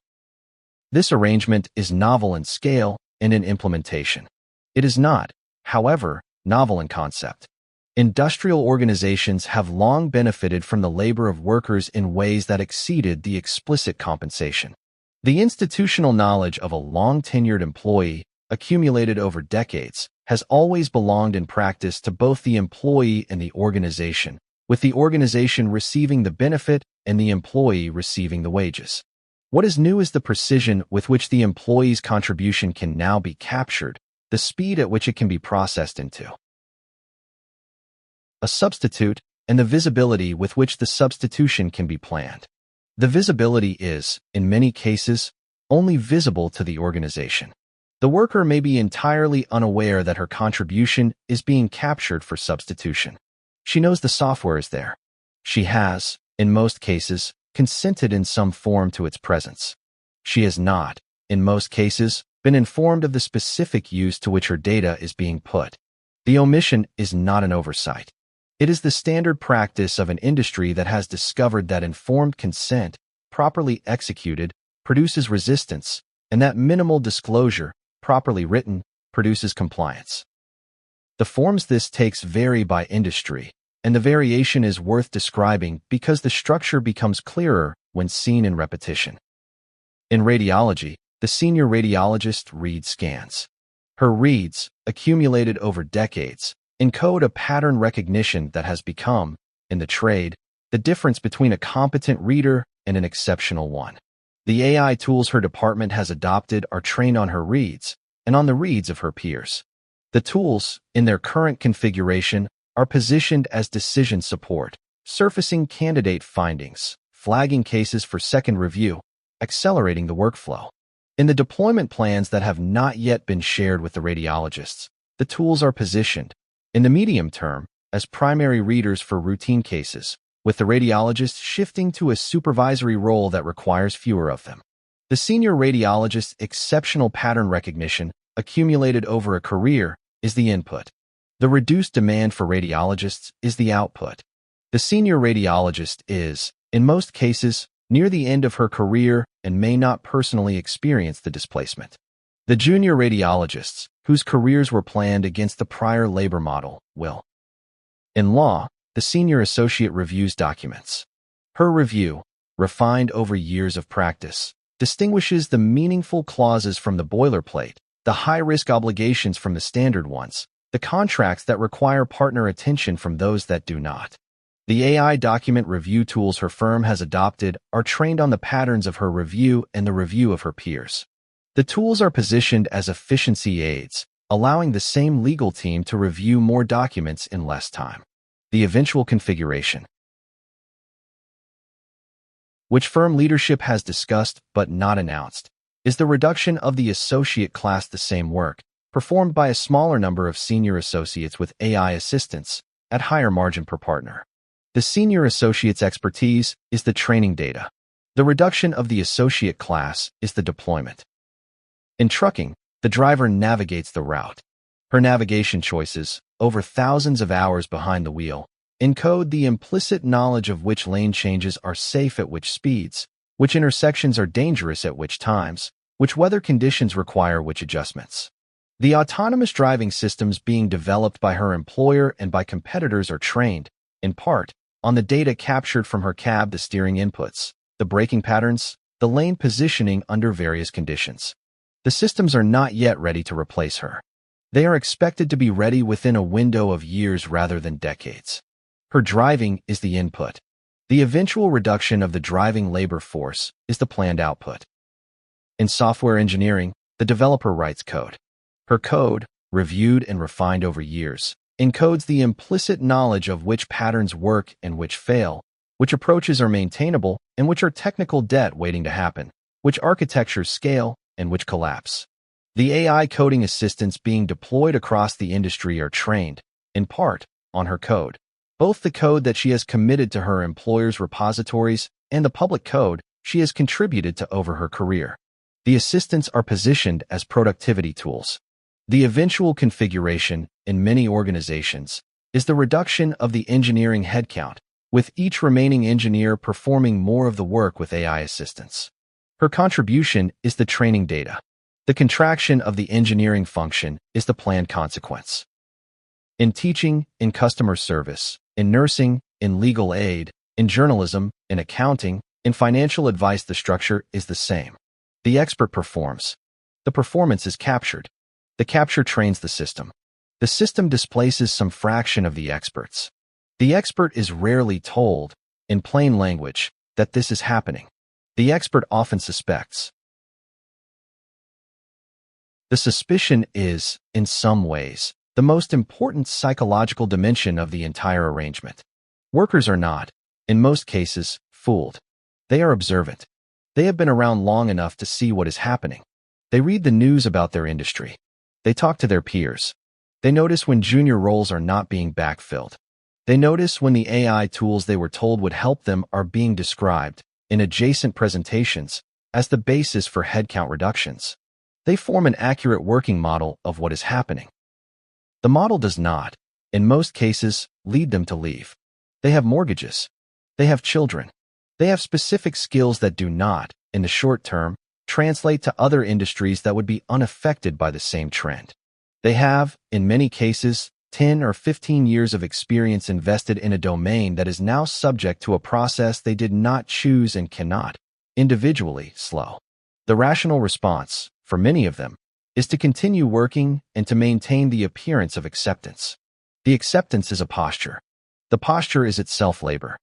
This arrangement is novel in scale and in implementation. It is not, however, novel in concept. Industrial organizations have long benefited from the labor of workers in ways that exceeded the explicit compensation. The institutional knowledge of a long-tenured employee, accumulated over decades, has always belonged in practice to both the employee and the organization, with the organization receiving the benefit and the employee receiving the wages. What is new is the precision with which the employee's contribution can now be captured, the speed at which it can be processed into a substitute, and the visibility with which the substitution can be planned. The visibility is, in many cases, only visible to the organization. The worker may be entirely unaware that her contribution is being captured for substitution. She knows the software is there. She has, in most cases, consented in some form to its presence. She has not, in most cases, been informed of the specific use to which her data is being put. The omission is not an oversight. It is the standard practice of an industry that has discovered that informed consent, properly executed, produces resistance, and that minimal disclosure, properly written, produces compliance. The forms this takes vary by industry, and the variation is worth describing because the structure becomes clearer when seen in repetition. In radiology, the senior radiologist reads scans. Her reads, accumulated over decades, encode a pattern recognition that has become, in the trade, the difference between a competent reader and an exceptional one. The AI tools her department has adopted are trained on her reads and on the reads of her peers. The tools, in their current configuration, are positioned as decision support, surfacing candidate findings, flagging cases for second review, accelerating the workflow. In the deployment plans that have not yet been shared with the radiologists, the tools are positioned, in the medium term, as primary readers for routine cases, with the radiologists shifting to a supervisory role that requires fewer of them. The senior radiologist's exceptional pattern recognition, accumulated over a career, is the input. The reduced demand for radiologists is the output. The senior radiologist is, in most cases, near the end of her career and may not personally experience the displacement. The junior radiologists, whose careers were planned against the prior labor model, will. In law, the senior associate reviews documents. Her review, refined over years of practice, distinguishes the meaningful clauses from the boilerplate, the high-risk obligations from the standard ones, the contracts that require partner attention from those that do not. The AI document review tools her firm has adopted are trained on the patterns of her review and the review of her peers. The tools are positioned as efficiency aids, allowing the same legal team to review more documents in less time. The eventual configuration, which firm leadership has discussed but not announced, is the reduction of the associate class. The same work, performed by a smaller number of senior associates with AI assistance, at higher margin per partner. The senior associate's expertise is the training data. The reduction of the associate class is the deployment. In trucking, the driver navigates the route. Her navigation choices, over thousands of hours behind the wheel, encode the implicit knowledge of which lane changes are safe at which speeds, which intersections are dangerous at which times, which weather conditions require which adjustments. The autonomous driving systems being developed by her employer and by competitors are trained, in part, on the data captured from her cab, the steering inputs, the braking patterns, the lane positioning under various conditions. The systems are not yet ready to replace her. They are expected to be ready within a window of years rather than decades. Her driving is the input. The eventual reduction of the driving labor force is the planned output. In software engineering, the developer writes code. Her code, reviewed and refined over years, encodes the implicit knowledge of which patterns work and which fail, which approaches are maintainable and which are technical debt waiting to happen, which architectures scale and which collapse. The AI coding assistants being deployed across the industry are trained, in part, on her code. Both the code that she has committed to her employer's repositories and the public code she has contributed to over her career. The assistants are positioned as productivity tools. The eventual configuration, in many organizations, is the reduction of the engineering headcount, with each remaining engineer performing more of the work with AI assistance. Her contribution is the training data. The contraction of the engineering function is the planned consequence. In teaching, in customer service, in nursing, in legal aid, in journalism, in accounting, in financial advice, the structure is the same. The expert performs. The performance is captured. The capture trains the system. The system displaces some fraction of the experts. The expert is rarely told, in plain language, that this is happening. The expert often suspects. The suspicion is, in some ways, the most important psychological dimension of the entire arrangement. Workers are not, in most cases, fooled. They are observant. They have been around long enough to see what is happening. They read the news about their industry. They talk to their peers. They notice when junior roles are not being backfilled. They notice when the AI tools they were told would help them are being described, in adjacent presentations, as the basis for headcount reductions. They form an accurate working model of what is happening. The model does not, in most cases, lead them to leave. They have mortgages. They have children. They have specific skills that do not, in the short term, translate to other industries that would be unaffected by the same trend. They have, in many cases, 10 or 15 years of experience invested in a domain that is now subject to a process they did not choose and cannot, individually, slow. The rational response, for many of them, is to continue working and to maintain the appearance of acceptance. The acceptance is a posture. The posture is itself labor.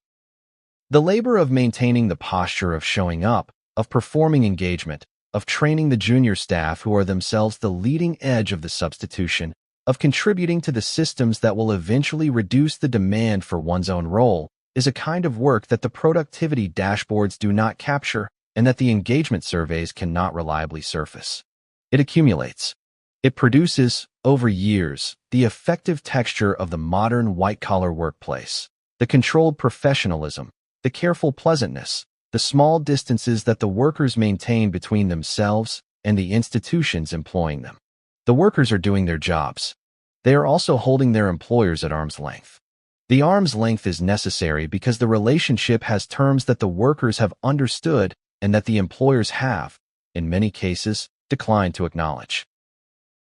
The labor of maintaining the posture of showing up, of performing engagement, of training the junior staff who are themselves the leading edge of the substitution, of contributing to the systems that will eventually reduce the demand for one's own role, is a kind of work that the productivity dashboards do not capture and that the engagement surveys cannot reliably surface. It accumulates. It produces, over years, the effective texture of the modern white-collar workplace, the controlled professionalism, the careful pleasantness, the small distances that the workers maintain between themselves and the institutions employing them. The workers are doing their jobs. They are also holding their employers at arm's length. The arm's length is necessary because the relationship has terms that the workers have understood and that the employers have, in many cases, declined to acknowledge.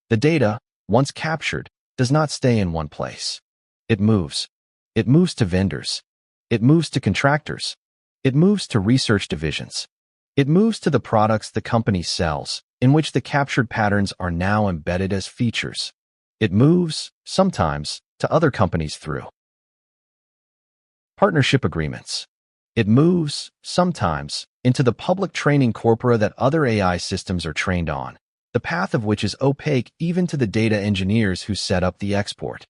The data, once captured, does not stay in one place. It moves. It moves to vendors. It moves to contractors. It moves to research divisions. It moves to the products the company sells, in which the captured patterns are now embedded as features. It moves, sometimes, to other companies through partnership agreements. It moves, sometimes, into the public training corpora that other AI systems are trained on, the path of which is opaque even to the data engineers who set up the export.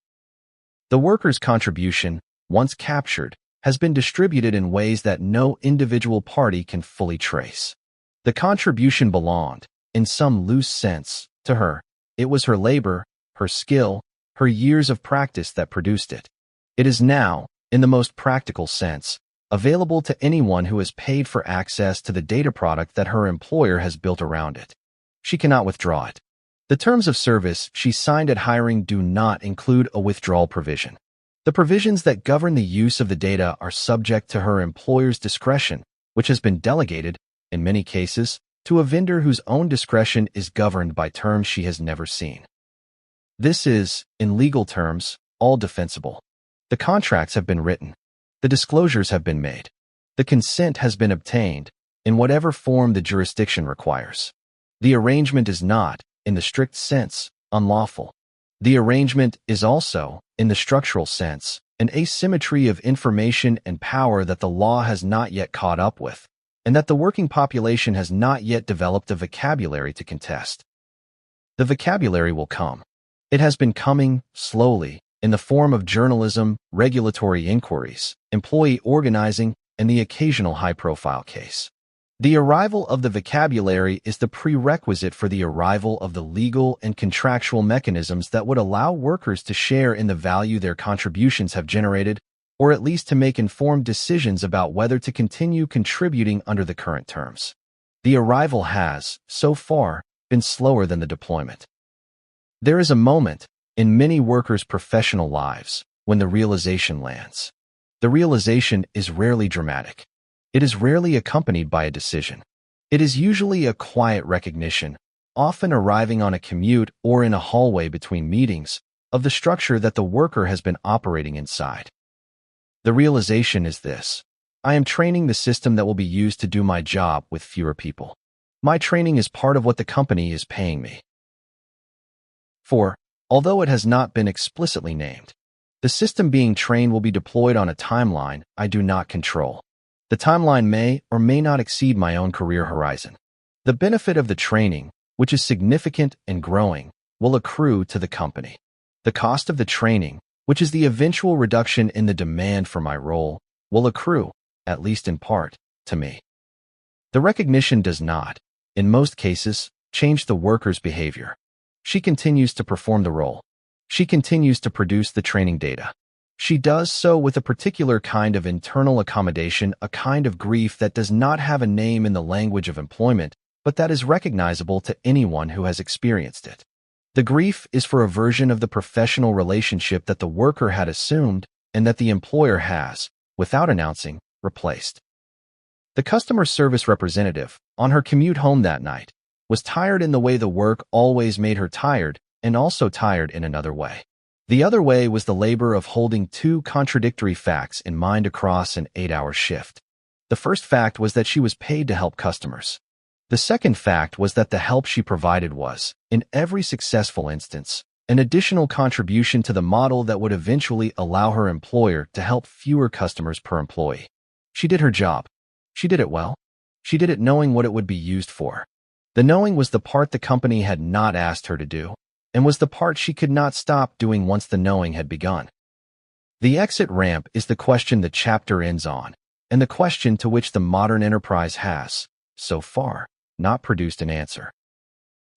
The worker's contribution, once captured, has been distributed in ways that no individual party can fully trace. The contribution belonged, in some loose sense, to her. It was her labor, her skill, her years of practice that produced it. It is now, in the most practical sense, available to anyone who has paid for access to the data product that her employer has built around it. She cannot withdraw it. The terms of service she signed at hiring do not include a withdrawal provision. The provisions that govern the use of the data are subject to her employer's discretion, which has been delegated, in many cases, to a vendor whose own discretion is governed by terms she has never seen. This is, in legal terms, all defensible. The contracts have been written. The disclosures have been made. The consent has been obtained, in whatever form the jurisdiction requires. The arrangement is not, in the strict sense, unlawful. The arrangement is also, in the structural sense, an asymmetry of information and power that the law has not yet caught up with, and that the working population has not yet developed a vocabulary to contest. The vocabulary will come. It has been coming, slowly, in the form of journalism, regulatory inquiries, employee organizing, and the occasional high-profile case. The arrival of the vocabulary is the prerequisite for the arrival of the legal and contractual mechanisms that would allow workers to share in the value their contributions have generated, or at least to make informed decisions about whether to continue contributing under the current terms. The arrival has, so far, been slower than the deployment. There is a moment, in many workers' professional lives, when the realization lands. The realization is rarely dramatic. It is rarely accompanied by a decision. It is usually a quiet recognition, often arriving on a commute or in a hallway between meetings, of the structure that the worker has been operating inside. The realization is this: I am training the system that will be used to do my job with fewer people. My training is part of what the company is paying me for, although it has not been explicitly named. The system being trained will be deployed on a timeline I do not control. The timeline may or may not exceed my own career horizon. The benefit of the training, which is significant and growing, will accrue to the company. The cost of the training, which is the eventual reduction in the demand for my role, will accrue, at least in part, to me. The recognition does not, in most cases, change the worker's behavior. She continues to perform the role. She continues to produce the training data. She does so with a particular kind of internal accommodation, a kind of grief that does not have a name in the language of employment, but that is recognizable to anyone who has experienced it. The grief is for a version of the professional relationship that the worker had assumed and that the employer has, without announcing, replaced. The customer service representative, on her commute home that night, was tired in the way the work always made her tired, and also tired in another way. The other way was the labor of holding two contradictory facts in mind across an 8-hour shift. The first fact was that she was paid to help customers. The second fact was that the help she provided was, in every successful instance, an additional contribution to the model that would eventually allow her employer to help fewer customers per employee. She did her job. She did it well. She did it knowing what it would be used for. The knowing was the part the company had not asked her to do, and was the part she could not stop doing once the knowing had begun. The exit ramp is the question the chapter ends on, and the question to which the modern enterprise has, so far, not produced an answer.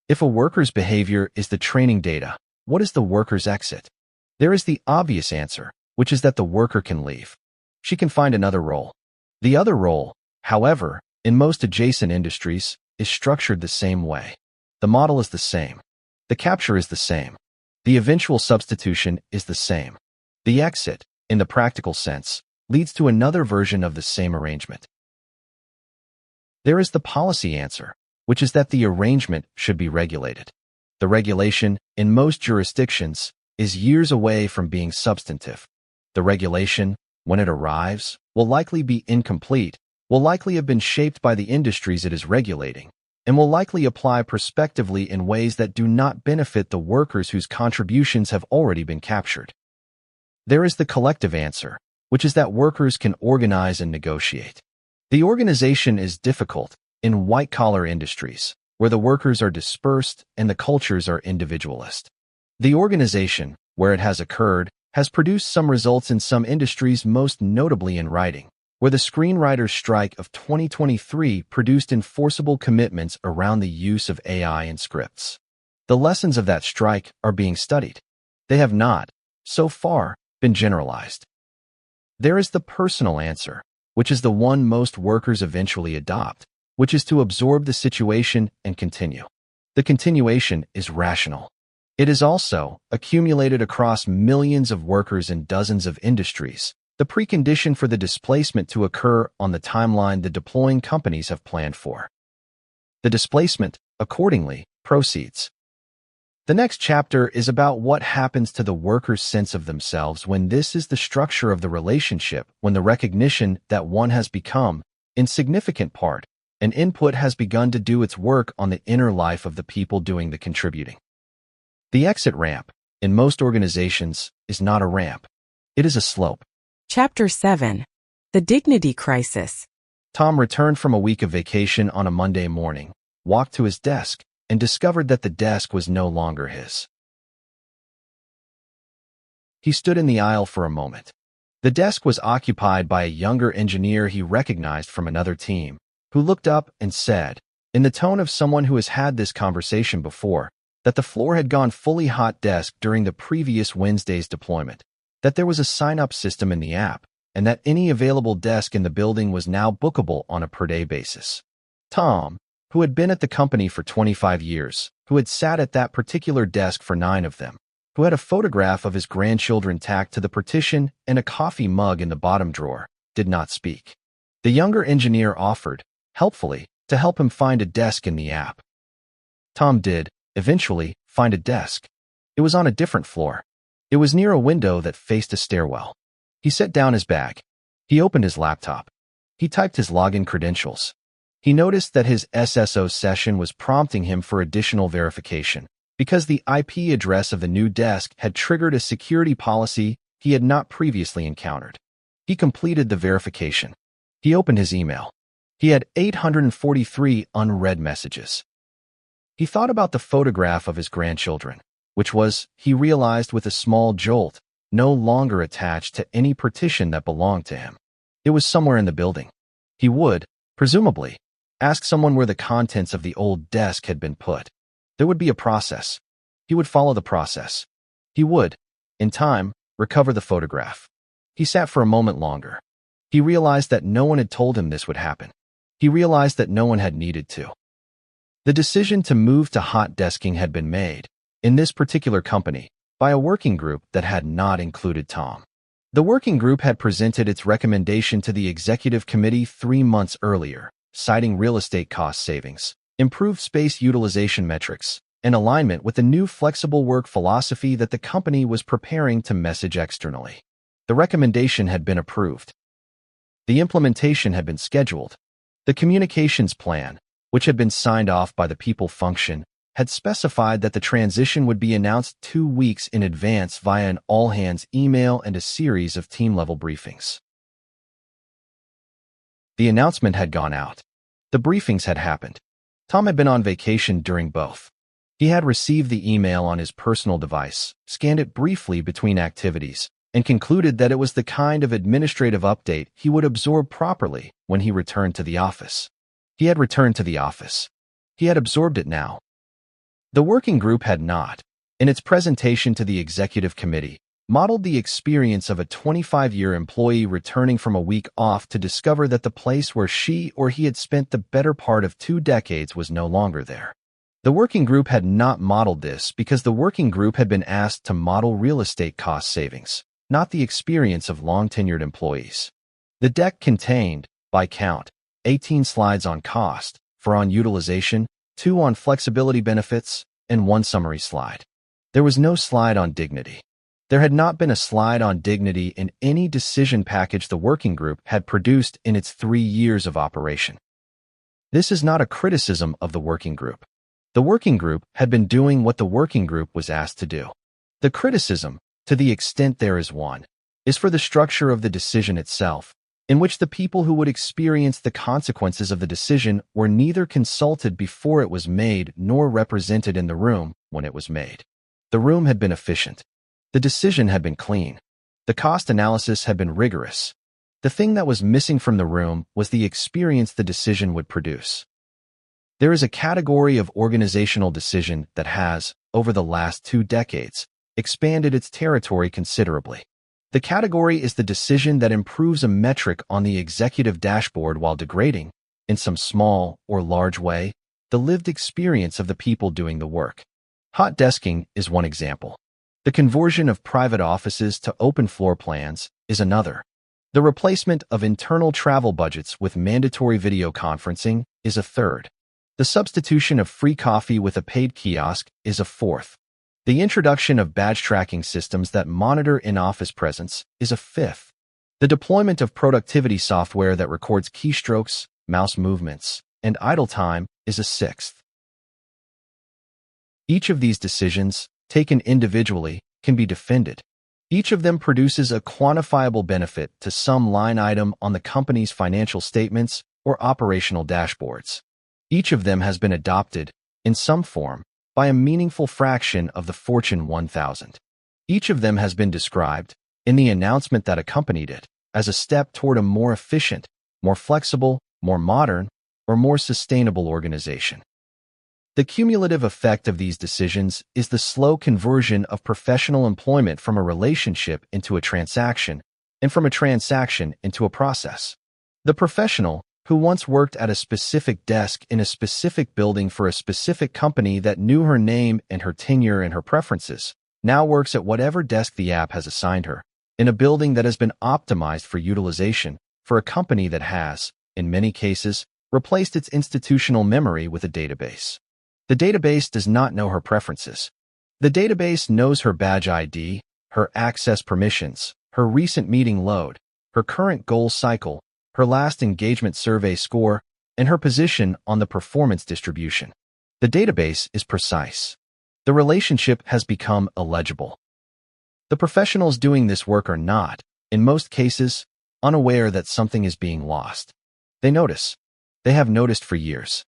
If a worker's behavior is the training data, what is the worker's exit? There is the obvious answer, which is that the worker can leave. She can find another role. The other role, however, in most adjacent industries, is structured the same way. The model is the same. The capture is the same. The eventual substitution is the same. The exit, in the practical sense, leads to another version of the same arrangement. There is the policy answer, which is that the arrangement should be regulated. The regulation, in most jurisdictions, is years away from being substantive. The regulation, when it arrives, will likely be incomplete, will likely have been shaped by the industries it is regulating, and will likely apply prospectively in ways that do not benefit the workers whose contributions have already been captured. There is the collective answer, which is that workers can organize and negotiate. The organization is difficult in white-collar industries, where the workers are dispersed and the cultures are individualist. The organization, where it has occurred, has produced some results in some industries, most notably in writing, where the screenwriters' strike of 2023 produced enforceable commitments around the use of AI in scripts. The lessons of that strike are being studied. They have not, so far, been generalized. There is the personal answer, which is the one most workers eventually adopt, which is to absorb the situation and continue. The continuation is rational. It is also, accumulated across millions of workers in dozens of industries, the precondition for the displacement to occur on the timeline the deploying companies have planned for. The displacement, accordingly, proceeds. The next chapter is about what happens to the worker's sense of themselves when this is the structure of the relationship, when the recognition that one has become, in significant part, an input has begun to do its work on the inner life of the people doing the contributing. The exit ramp, in most organizations, is not a ramp. It is a slope. Chapter 7. The Dignity Crisis. Tom returned from a week of vacation on a Monday morning, walked to his desk, and discovered that the desk was no longer his. He stood in the aisle for a moment. The desk was occupied by a younger engineer he recognized from another team, who looked up and said, in the tone of someone who has had this conversation before, that the floor had gone fully hot desk during the previous Wednesday's deployment, that there was a sign-up system in the app, and that any available desk in the building was now bookable on a per-day basis. Tom, who had been at the company for 25 years, who had sat at that particular desk for 9 of them, who had a photograph of his grandchildren tacked to the partition and a coffee mug in the bottom drawer, did not speak. The younger engineer offered, helpfully, to help him find a desk in the app. Tom did, eventually, find a desk. It was on a different floor. It was near a window that faced a stairwell. He set down his bag. He opened his laptop. He typed his login credentials. He noticed that his SSO session was prompting him for additional verification, because the IP address of the new desk had triggered a security policy he had not previously encountered. He completed the verification. He opened his email. He had 843 unread messages. He thought about the photograph of his grandchildren, which was, he realized with a small jolt, no longer attached to any partition that belonged to him. It was somewhere in the building. He would, presumably, ask someone where the contents of the old desk had been put. There would be a process. He would follow the process. He would, in time, recover the photograph. He sat for a moment longer. He realized that no one had told him this would happen. He realized that no one had needed to. The decision to move to hot desking had been made, in this particular company, by a working group that had not included Tom. The working group had presented its recommendation to the executive committee 3 months earlier, citing real estate cost savings, improved space utilization metrics, and alignment with the new flexible work philosophy that the company was preparing to message externally. The recommendation had been approved. The implementation had been scheduled. The communications plan, which had been signed off by the people function, had specified that the transition would be announced 2 weeks in advance via an all-hands email and a series of team-level briefings. The announcement had gone out. The briefings had happened. Tom had been on vacation during both. He had received the email on his personal device, scanned it briefly between activities, and concluded that it was the kind of administrative update he would absorb properly when he returned to the office. He had returned to the office. He had absorbed it now. The working group had not, in its presentation to the executive committee, modeled the experience of a 25-year employee returning from a week off to discover that the place where she or he had spent the better part of 2 decades was no longer there. The working group had not modeled this because the working group had been asked to model real estate cost savings, not the experience of long-tenured employees. The deck contained, by count, 18 slides on cost, 4 on utilization, 2 on flexibility benefits, and 1 summary slide. There was no slide on dignity. There had not been a slide on dignity in any decision package the working group had produced in its 3 years of operation. This is not a criticism of the working group. The working group had been doing what the working group was asked to do. The criticism, to the extent there is one, is for the structure of the decision itself, in which the people who would experience the consequences of the decision were neither consulted before it was made nor represented in the room when it was made. The room had been efficient. The decision had been clean. The cost analysis had been rigorous. The thing that was missing from the room was the experience the decision would produce. There is a category of organizational decision that has, over the last 2 decades, expanded its territory considerably. The category is the decision that improves a metric on the executive dashboard while degrading, in some small or large way, the lived experience of the people doing the work. Hot desking is one example. The conversion of private offices to open floor plans is another. The replacement of internal travel budgets with mandatory video conferencing is a third. The substitution of free coffee with a paid kiosk is a fourth. The introduction of badge tracking systems that monitor in-office presence is a fifth. The deployment of productivity software that records keystrokes, mouse movements, and idle time is a sixth. Each of these decisions, taken individually, can be defended. Each of them produces a quantifiable benefit to some line item on the company's financial statements or operational dashboards. Each of them has been adopted, in some form, by a meaningful fraction of the Fortune 1000. Each of them has been described, in the announcement that accompanied it, as a step toward a more efficient, more flexible, more modern, or more sustainable organization. The cumulative effect of these decisions is the slow conversion of professional employment from a relationship into a transaction, and from a transaction into a process. The professional, who once worked at a specific desk in a specific building for a specific company that knew her name and her tenure and her preferences, now works at whatever desk the app has assigned her, in a building that has been optimized for utilization, for a company that has, in many cases, replaced its institutional memory with a database. The database does not know her preferences. The database knows her badge ID, her access permissions, her recent meeting load, her current goal cycle, her last engagement survey score, and her position on the performance distribution. The database is precise. The relationship has become illegible. The professionals doing this work are not, in most cases, unaware that something is being lost. They notice. They have noticed for years.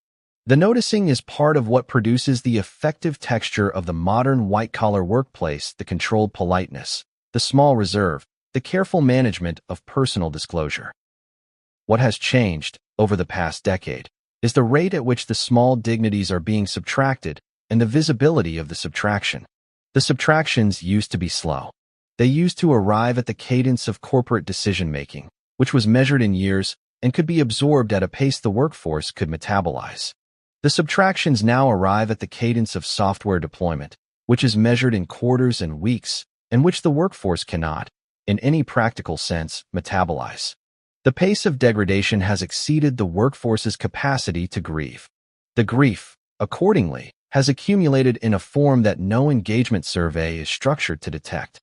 The noticing is part of what produces the effective texture of the modern white-collar workplace, the controlled politeness, the small reserve, the careful management of personal disclosure. What has changed, over the past decade, is the rate at which the small dignities are being subtracted and the visibility of the subtraction. The subtractions used to be slow. They used to arrive at the cadence of corporate decision-making, which was measured in years and could be absorbed at a pace the workforce could metabolize. The subtractions now arrive at the cadence of software deployment, which is measured in quarters and weeks, and which the workforce cannot, in any practical sense, metabolize. The pace of degradation has exceeded the workforce's capacity to grieve. The grief, accordingly, has accumulated in a form that no engagement survey is structured to detect.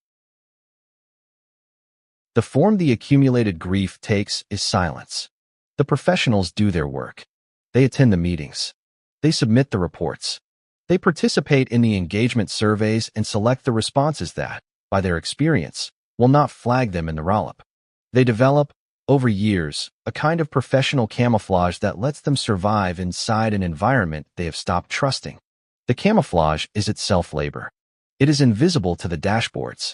The form the accumulated grief takes is silence. The professionals do their work. They attend the meetings. They submit the reports. They participate in the engagement surveys and select the responses that, by their experience, will not flag them in the roll-up. They develop, over years, a kind of professional camouflage that lets them survive inside an environment they have stopped trusting. The camouflage is itself labor. It is invisible to the dashboards.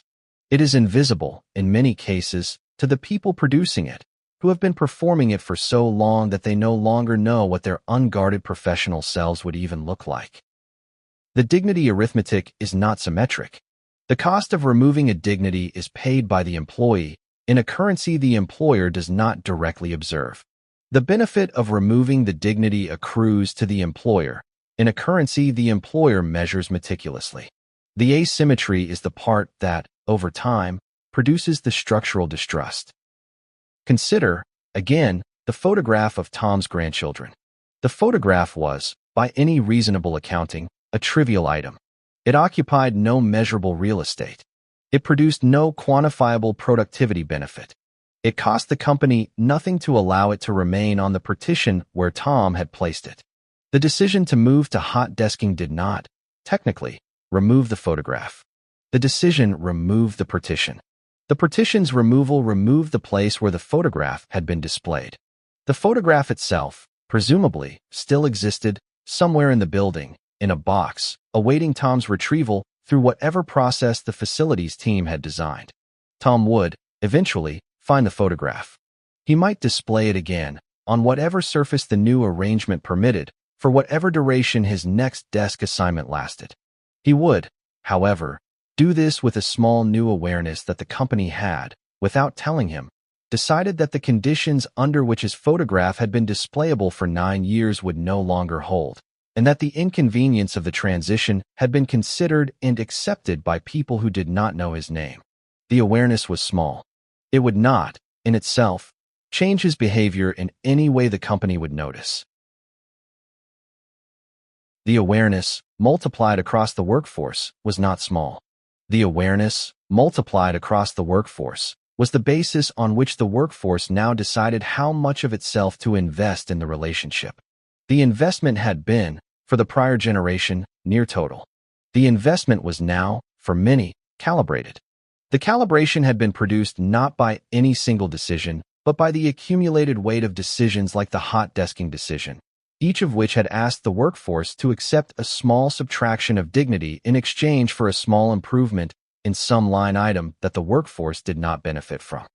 It is invisible, in many cases, to the people producing it, who have been performing it for so long that they no longer know what their unguarded professional selves would even look like. The dignity arithmetic is not symmetric. The cost of removing a dignity is paid by the employee in a currency the employer does not directly observe. The benefit of removing the dignity accrues to the employer in a currency the employer measures meticulously. The asymmetry is the part that, over time, produces the structural distrust. Consider, again, the photograph of Tom's grandchildren. The photograph was, by any reasonable accounting, a trivial item. It occupied no measurable real estate. It produced no quantifiable productivity benefit. It cost the company nothing to allow it to remain on the partition where Tom had placed it. The decision to move to hot desking did not, technically, remove the photograph. The decision removed the partition. The partition's removal removed the place where the photograph had been displayed. The photograph itself, presumably, still existed, somewhere in the building, in a box, awaiting Tom's retrieval through whatever process the facilities team had designed. Tom would, eventually, find the photograph. He might display it again, on whatever surface the new arrangement permitted, for whatever duration his next desk assignment lasted. He would, however, do this with a small new awareness that the company had, without telling him, decided that the conditions under which his photograph had been displayable for 9 years would no longer hold, and that the inconvenience of the transition had been considered and accepted by people who did not know his name. The awareness was small. It would not, in itself, change his behavior in any way the company would notice. The awareness, multiplied across the workforce, was not small. The awareness, multiplied across the workforce, was the basis on which the workforce now decided how much of itself to invest in the relationship. The investment had been, for the prior generation, near total. The investment was now, for many, calibrated. The calibration had been produced not by any single decision, but by the accumulated weight of decisions like the hot desking decision, each of which had asked the workforce to accept a small subtraction of dignity in exchange for a small improvement in some line item that the workforce did not benefit from.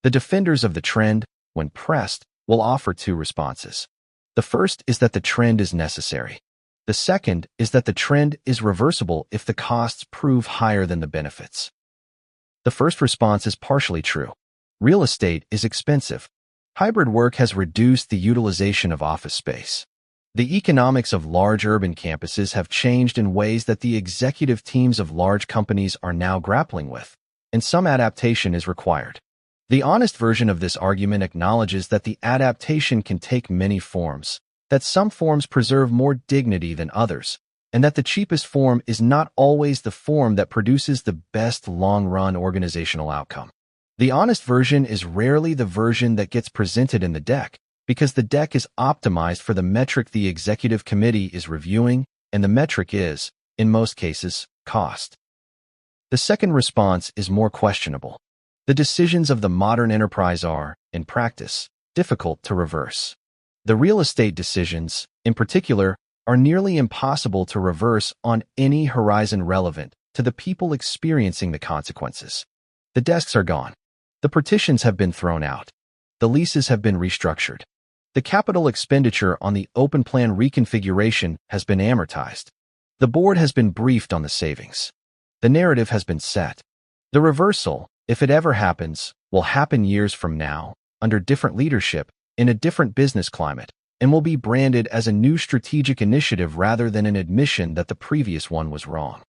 The defenders of the trend, when pressed, will offer 2 responses. The first is that the trend is necessary. The second is that the trend is reversible if the costs prove higher than the benefits. The first response is partially true. Real estate is expensive. Hybrid work has reduced the utilization of office space. The economics of large urban campuses have changed in ways that the executive teams of large companies are now grappling with, and some adaptation is required. The honest version of this argument acknowledges that the adaptation can take many forms, that some forms preserve more dignity than others, and that the cheapest form is not always the form that produces the best long-run organizational outcome. The honest version is rarely the version that gets presented in the deck, because the deck is optimized for the metric the executive committee is reviewing, and the metric is, in most cases, cost. The second response is more questionable. The decisions of the modern enterprise are, in practice, difficult to reverse. The real estate decisions, in particular, are nearly impossible to reverse on any horizon relevant to the people experiencing the consequences. The desks are gone. The partitions have been thrown out. The leases have been restructured. The capital expenditure on the open plan reconfiguration has been amortized. The board has been briefed on the savings. The narrative has been set. The reversal, if it ever happens, will happen years from now, under different leadership, in a different business climate, and will be branded as a new strategic initiative rather than an admission that the previous one was wrong.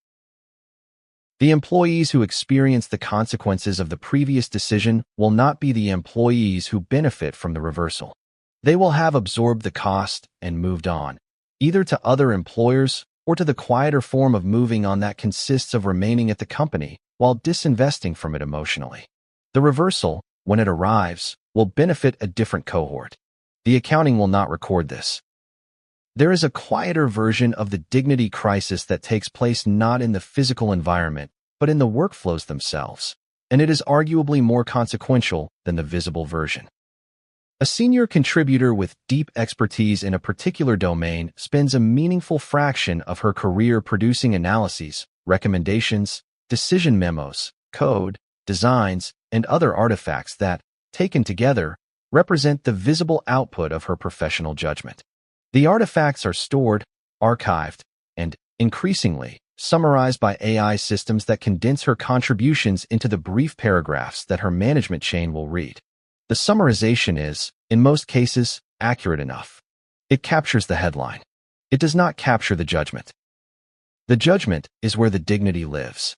The employees who experience the consequences of the previous decision will not be the employees who benefit from the reversal. They will have absorbed the cost and moved on, either to other employers or to the quieter form of moving on that consists of remaining at the company while disinvesting from it emotionally. The reversal, when it arrives, will benefit a different cohort. The accounting will not record this. There is a quieter version of the dignity crisis that takes place not in the physical environment, but in the workflows themselves, and it is arguably more consequential than the visible version. A senior contributor with deep expertise in a particular domain spends a meaningful fraction of her career producing analyses, recommendations, decision memos, code, designs, and other artifacts that, taken together, represent the visible output of her professional judgment. The artifacts are stored, archived, and, increasingly, summarized by AI systems that condense her contributions into the brief paragraphs that her management chain will read. The summarization is, in most cases, accurate enough. It captures the headline. It does not capture the judgment. The judgment is where the dignity lives.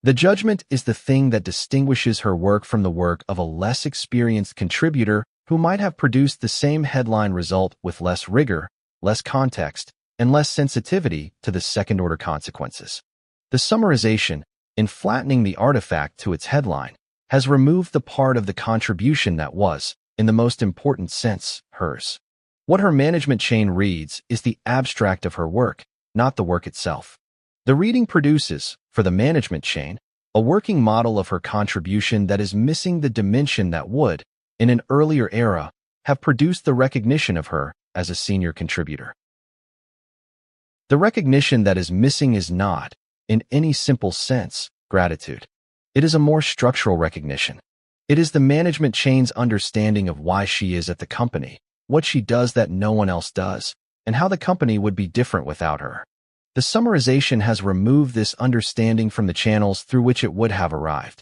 The judgment is the thing that distinguishes her work from the work of a less experienced contributor who might have produced the same headline result with less rigor, less context, and less sensitivity to the second-order consequences. The summarization, in flattening the artifact to its headline, has removed the part of the contribution that was, in the most important sense, hers. What her management chain reads is the abstract of her work, not the work itself. The reading produces, for the management chain, a working model of her contribution that is missing the dimension that would, in an earlier era, have produced the recognition of her as a senior contributor. The recognition that is missing is not, in any simple sense, gratitude. It is a more structural recognition. It is the management chain's understanding of why she is at the company, what she does that no one else does, and how the company would be different without her. The summarization has removed this understanding from the channels through which it would have arrived.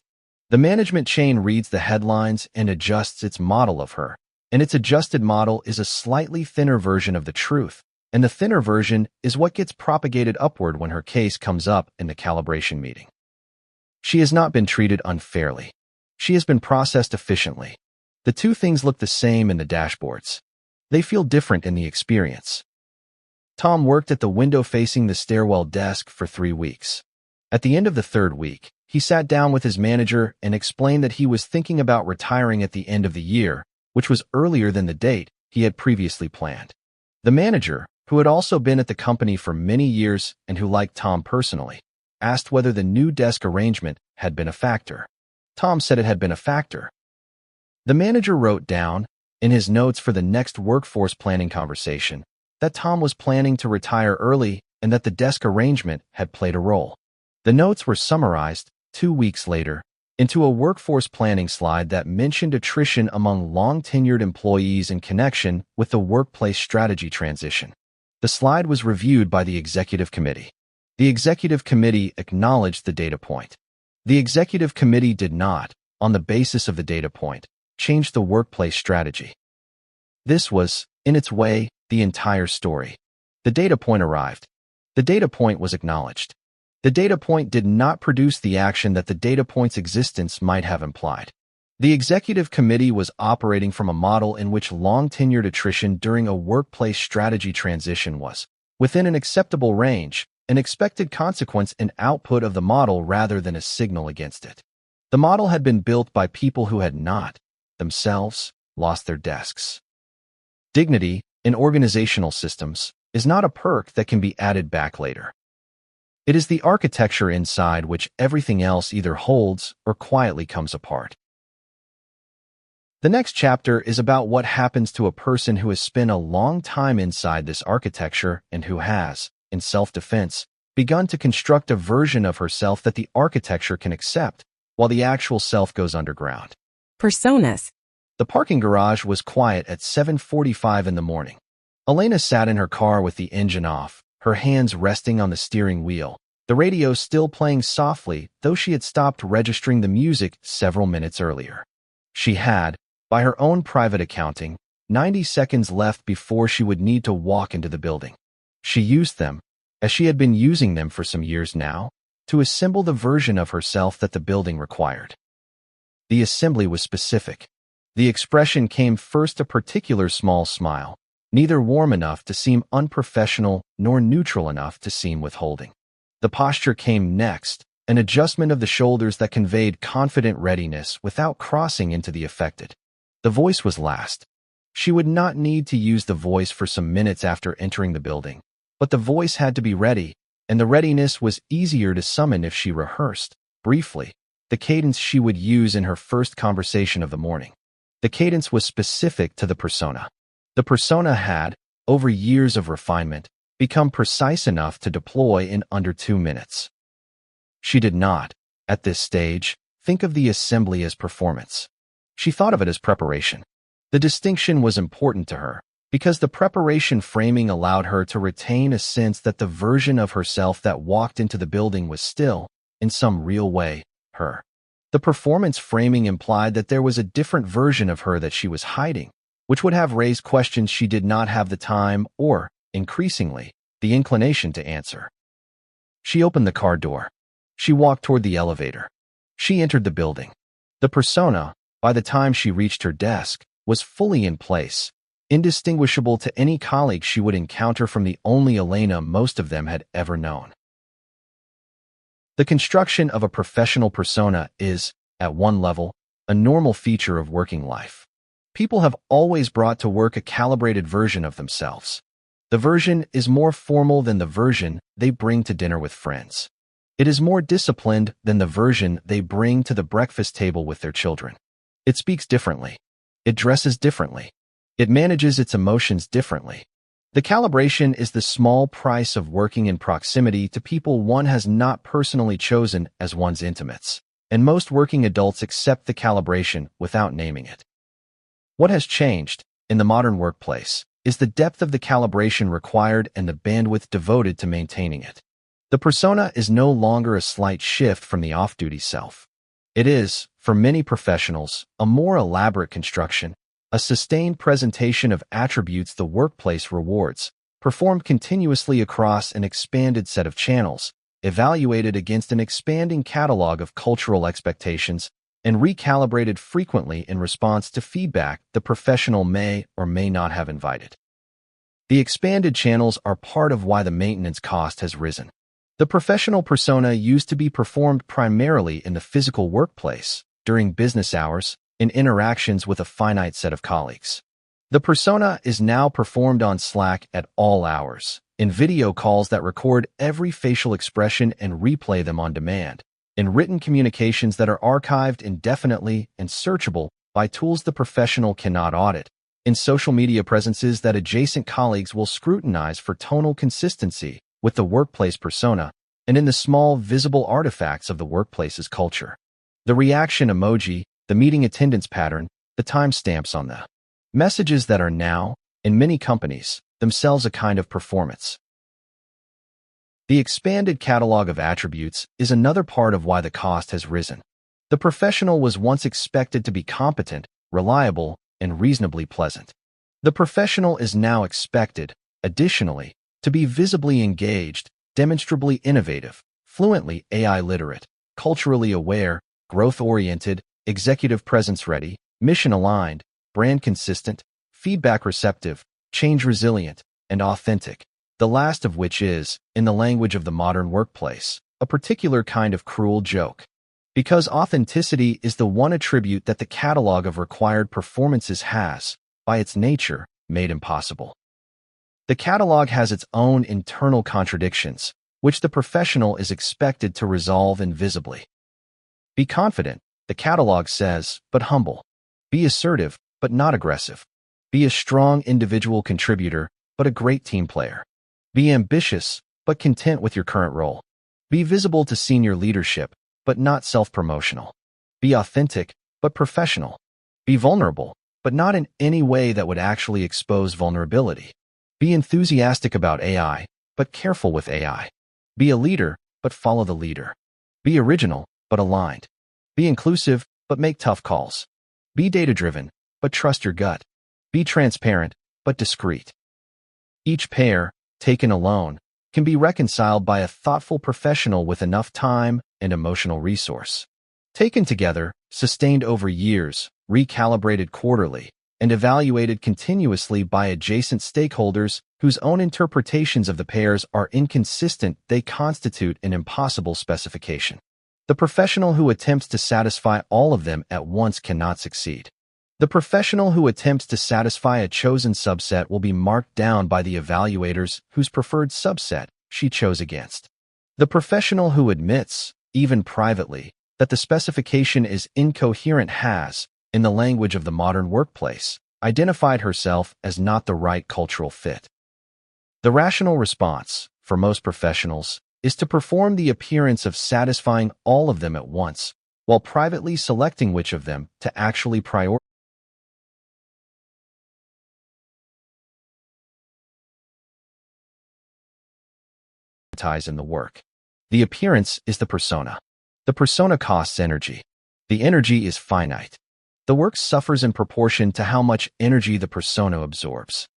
The management chain reads the headlines and adjusts its model of her, and its adjusted model is a slightly thinner version of the truth, and the thinner version is what gets propagated upward when her case comes up in the calibration meeting. She has not been treated unfairly. She has been processed efficiently. The two things look the same in the dashboards. They feel different in the experience. Tom worked at the window facing the stairwell desk for 3 weeks. At the end of the 3rd week, he sat down with his manager and explained that he was thinking about retiring at the end of the year, which was earlier than the date he had previously planned. The manager, who had also been at the company for many years and who liked Tom personally, asked whether the new desk arrangement had been a factor. Tom said it had been a factor. The manager wrote down, in his notes for the next workforce planning conversation, that Tom was planning to retire early and that the desk arrangement had played a role. The notes were summarized, 2 weeks later, into a workforce planning slide that mentioned attrition among long-tenured employees in connection with the workplace strategy transition. The slide was reviewed by the executive committee. The executive committee acknowledged the data point. The executive committee did not, on the basis of the data point, change the workplace strategy. This was, in its way, the entire story. The data point arrived. The data point was acknowledged. The data point did not produce the action that the data point's existence might have implied. The executive committee was operating from a model in which long-tenured attrition during a workplace strategy transition was, within an acceptable range, an expected consequence and output of the model rather than a signal against it. The model had been built by people who had not, themselves, lost their desks. Dignity, in organizational systems, is not a perk that can be added back later. It is the architecture inside which everything else either holds or quietly comes apart. The next chapter is about what happens to a person who has spent a long time inside this architecture and who has, in self-defense, begun to construct a version of herself that the architecture can accept, while the actual self goes underground. Personas. The parking garage was quiet at 7:45 in the morning. Elena sat in her car with the engine off, her hands resting on the steering wheel, the radio still playing softly, though she had stopped registering the music several minutes earlier. She had, by her own private accounting, 90 seconds left before she would need to walk into the building. She used them, as she had been using them for some years now, to assemble the version of herself that the building required. The assembly was specific. The expression came first, a particular small smile, neither warm enough to seem unprofessional nor neutral enough to seem withholding. The posture came next, an adjustment of the shoulders that conveyed confident readiness without crossing into the affected. The voice was last. She would not need to use the voice for some minutes after entering the building, but the voice had to be ready, and the readiness was easier to summon if she rehearsed, briefly, the cadence she would use in her first conversation of the morning. The cadence was specific to the persona. The persona had, over years of refinement, become precise enough to deploy in under 2 minutes. She did not, at this stage, think of the assembly as performance. She thought of it as preparation. The distinction was important to her, because the preparation framing allowed her to retain a sense that the version of herself that walked into the building was still, in some real way, her. The performance framing implied that there was a different version of her that she was hiding, which would have raised questions she did not have the time or, increasingly, the inclination to answer. She opened the car door. She walked toward the elevator. She entered the building. The persona, by the time she reached her desk, was fully in place, indistinguishable to any colleague she would encounter from the only Elena most of them had ever known. The construction of a professional persona is, at one level, a normal feature of working life. People have always brought to work a calibrated version of themselves. The version is more formal than the version they bring to dinner with friends. It is more disciplined than the version they bring to the breakfast table with their children. It speaks differently. It dresses differently. It manages its emotions differently. The calibration is the small price of working in proximity to people one has not personally chosen as one's intimates, and most working adults accept the calibration without naming it. What has changed, in the modern workplace, is the depth of the calibration required and the bandwidth devoted to maintaining it. The persona is no longer a slight shift from the off-duty self. It is, for many professionals, a more elaborate construction, a sustained presentation of attributes the workplace rewards, performed continuously across an expanded set of channels, evaluated against an expanding catalog of cultural expectations, and recalibrated frequently in response to feedback the professional may or may not have invited. The expanded channels are part of why the maintenance cost has risen. The professional persona used to be performed primarily in the physical workplace, during business hours, in interactions with a finite set of colleagues. The persona is now performed on Slack at all hours, in video calls that record every facial expression and replay them on demand, in written communications that are archived indefinitely and searchable by tools the professional cannot audit, in social media presences that adjacent colleagues will scrutinize for tonal consistency with the workplace persona, and in the small, visible artifacts of the workplace's culture. The reaction emoji, the meeting attendance pattern, the timestamps on the messages that are now, in many companies, themselves a kind of performance. The expanded catalog of attributes is another part of why the cost has risen. The professional was once expected to be competent, reliable, and reasonably pleasant. The professional is now expected, additionally, to be visibly engaged, demonstrably innovative, fluently AI literate, culturally aware, growth-oriented, executive presence-ready, mission-aligned, brand-consistent, feedback-receptive, change-resilient, and authentic, the last of which is, in the language of the modern workplace, a particular kind of cruel joke. Because authenticity is the one attribute that the catalog of required performances has, by its nature, made impossible. The catalog has its own internal contradictions, which the professional is expected to resolve invisibly. Be confident, the catalog says, but humble. Be assertive, but not aggressive. Be a strong individual contributor, but a great team player. Be ambitious, but content with your current role. Be visible to senior leadership, but not self-promotional. Be authentic, but professional. Be vulnerable, but not in any way that would actually expose vulnerability. Be enthusiastic about AI, but careful with AI. Be a leader, but follow the leader. Be original, but aligned. Be inclusive, but make tough calls. Be data-driven, but trust your gut. Be transparent, but discreet. Each pair, taken alone, can be reconciled by a thoughtful professional with enough time and emotional resource. Taken together, sustained over years, recalibrated quarterly, and evaluated continuously by adjacent stakeholders whose own interpretations of the pairs are inconsistent, they constitute an impossible specification. The professional who attempts to satisfy all of them at once cannot succeed. The professional who attempts to satisfy a chosen subset will be marked down by the evaluators whose preferred subset she chose against. The professional who admits, even privately, that the specification is incoherent has, in the language of the modern workplace, identified herself as not the right cultural fit. The rational response, for most professionals, is to perform the appearance of satisfying all of them at once, while privately selecting which of them to actually prioritize in the work. The appearance is the persona. The persona costs energy. The energy is finite. The work suffers in proportion to how much energy the persona absorbs.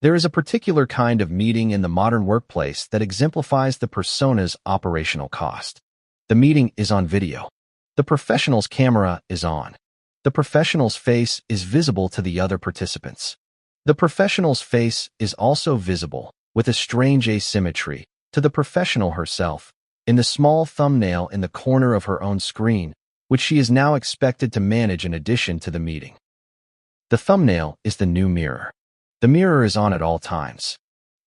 There is a particular kind of meeting in the modern workplace that exemplifies the persona's operational cost. The meeting is on video. The professional's camera is on. The professional's face is visible to the other participants. The professional's face is also visible, with a strange asymmetry, to the professional herself, in the small thumbnail in the corner of her own screen, which she is now expected to manage in addition to the meeting. The thumbnail is the new mirror. The mirror is on at all times.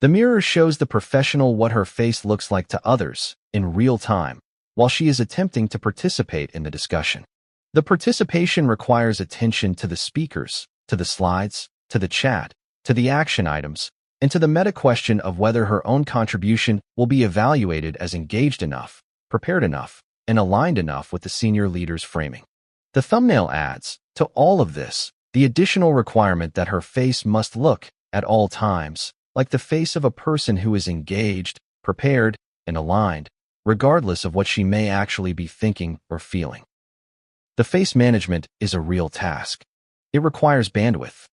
The mirror shows the professional what her face looks like to others, in real time, while she is attempting to participate in the discussion. The participation requires attention to the speakers, to the slides, to the chat, to the action items, and to the meta-question of whether her own contribution will be evaluated as engaged enough, prepared enough, and aligned enough with the senior leader's framing. The thumbnail adds, to all of this, the additional requirement that her face must look, at all times, like the face of a person who is engaged, prepared, and aligned, regardless of what she may actually be thinking or feeling. The face management is a real task. It requires bandwidth.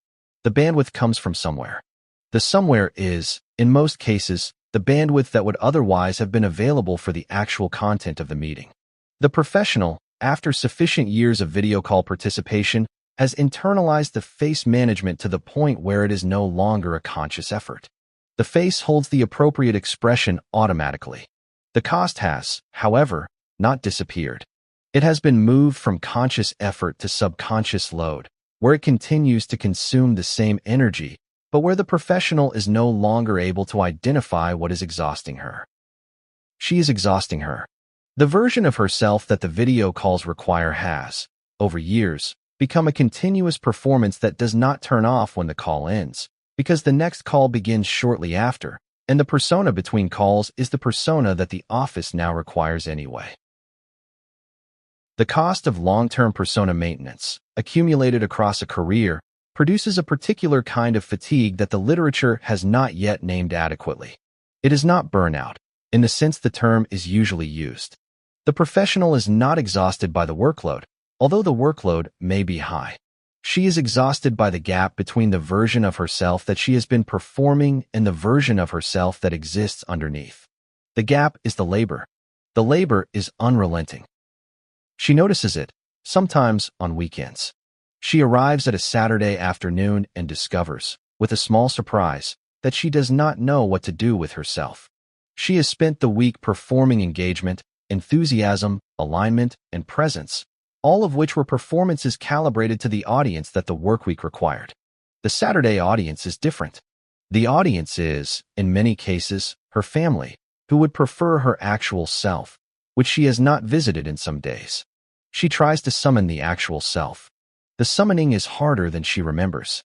The bandwidth comes from somewhere. The somewhere is, in most cases, the bandwidth that would otherwise have been available for the actual content of the meeting. The professional, after sufficient years of video call participation, has internalized the face management to the point where it is no longer a conscious effort. The face holds the appropriate expression automatically. The cost has, however, not disappeared. It has been moved from conscious effort to subconscious load, where it continues to consume the same energy, but where the professional is no longer able to identify what is exhausting her. She is exhausting her. The version of herself that the video calls require has, over years, become a continuous performance that does not turn off when the call ends, because the next call begins shortly after, and the persona between calls is the persona that the office now requires anyway. The cost of long-term persona maintenance, accumulated across a career, produces a particular kind of fatigue that the literature has not yet named adequately. It is not burnout, in the sense the term is usually used. The professional is not exhausted by the workload, although the workload may be high. She is exhausted by the gap between the version of herself that she has been performing and the version of herself that exists underneath. The gap is the labor. The labor is unrelenting. She notices it, sometimes on weekends. She arrives at a Saturday afternoon and discovers, with a small surprise, that she does not know what to do with herself. She has spent the week performing engagement, enthusiasm, alignment, and presence, all of which were performances calibrated to the audience that the workweek required. The Saturday audience is different. The audience is, in many cases, her family, who would prefer her actual self, which she has not visited in some days. She tries to summon the actual self. The summoning is harder than she remembers.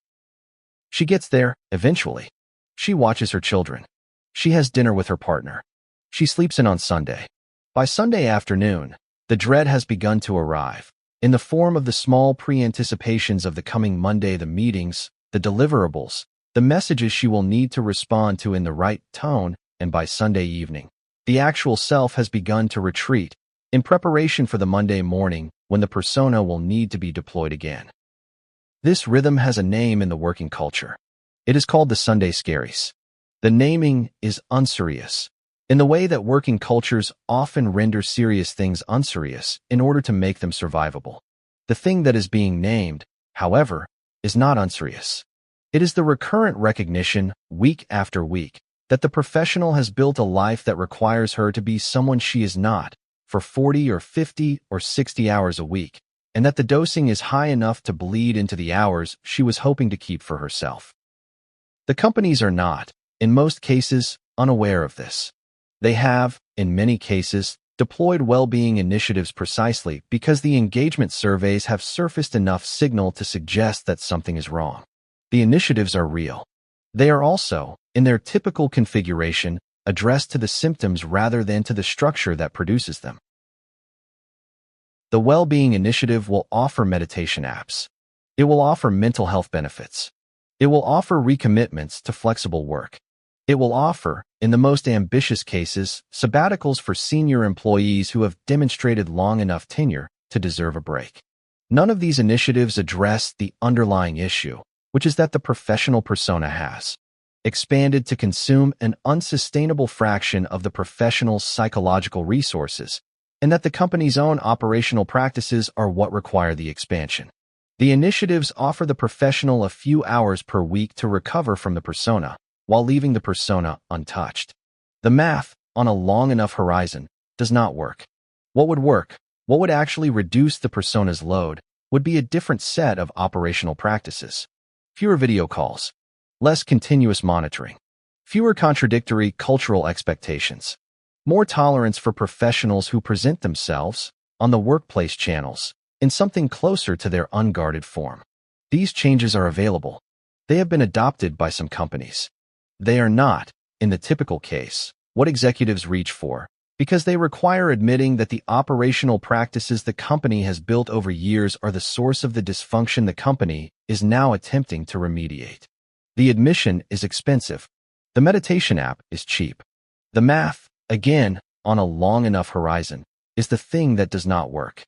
She gets there, eventually. She watches her children. She has dinner with her partner. She sleeps in on Sunday. By Sunday afternoon, the dread has begun to arrive, in the form of the small pre-anticipations of the coming Monday, the meetings, the deliverables, the messages she will need to respond to in the right tone, and by Sunday evening, the actual self has begun to retreat, in preparation for the Monday morning when the persona will need to be deployed again. This rhythm has a name in the working culture. It is called the Sunday Scaries. The naming is unserious, in the way that working cultures often render serious things unserious in order to make them survivable. The thing that is being named, however, is not unserious. It is the recurrent recognition, week after week, that the professional has built a life that requires her to be someone she is not, for 40 or 50 or 60 hours a week, and that the dosing is high enough to bleed into the hours she was hoping to keep for herself. The companies are not, in most cases, unaware of this. They have, in many cases, deployed well-being initiatives precisely because the engagement surveys have surfaced enough signal to suggest that something is wrong. The initiatives are real. They are also, in their typical configuration, addressed to the symptoms rather than to the structure that produces them. The well-being initiative will offer meditation apps. It will offer mental health benefits. It will offer recommitments to flexible work. It will offer, in the most ambitious cases, sabbaticals for senior employees who have demonstrated long enough tenure to deserve a break. None of these initiatives address the underlying issue, which is that the professional persona has expanded to consume an unsustainable fraction of the professional's psychological resources, and that the company's own operational practices are what require the expansion. The initiatives offer the professional a few hours per week to recover from the persona, while leaving the persona untouched. The math, on a long enough horizon, does not work. What would work, what would actually reduce the persona's load, would be a different set of operational practices. Fewer video calls, less continuous monitoring, fewer contradictory cultural expectations, more tolerance for professionals who present themselves, on the workplace channels, in something closer to their unguarded form. These changes are available. They have been adopted by some companies. They are not, in the typical case, what executives reach for, because they require admitting that the operational practices the company has built over years are the source of the dysfunction the company is now attempting to remediate. The admission is expensive. The meditation app is cheap. The math, again, on a long enough horizon, is the thing that does not work.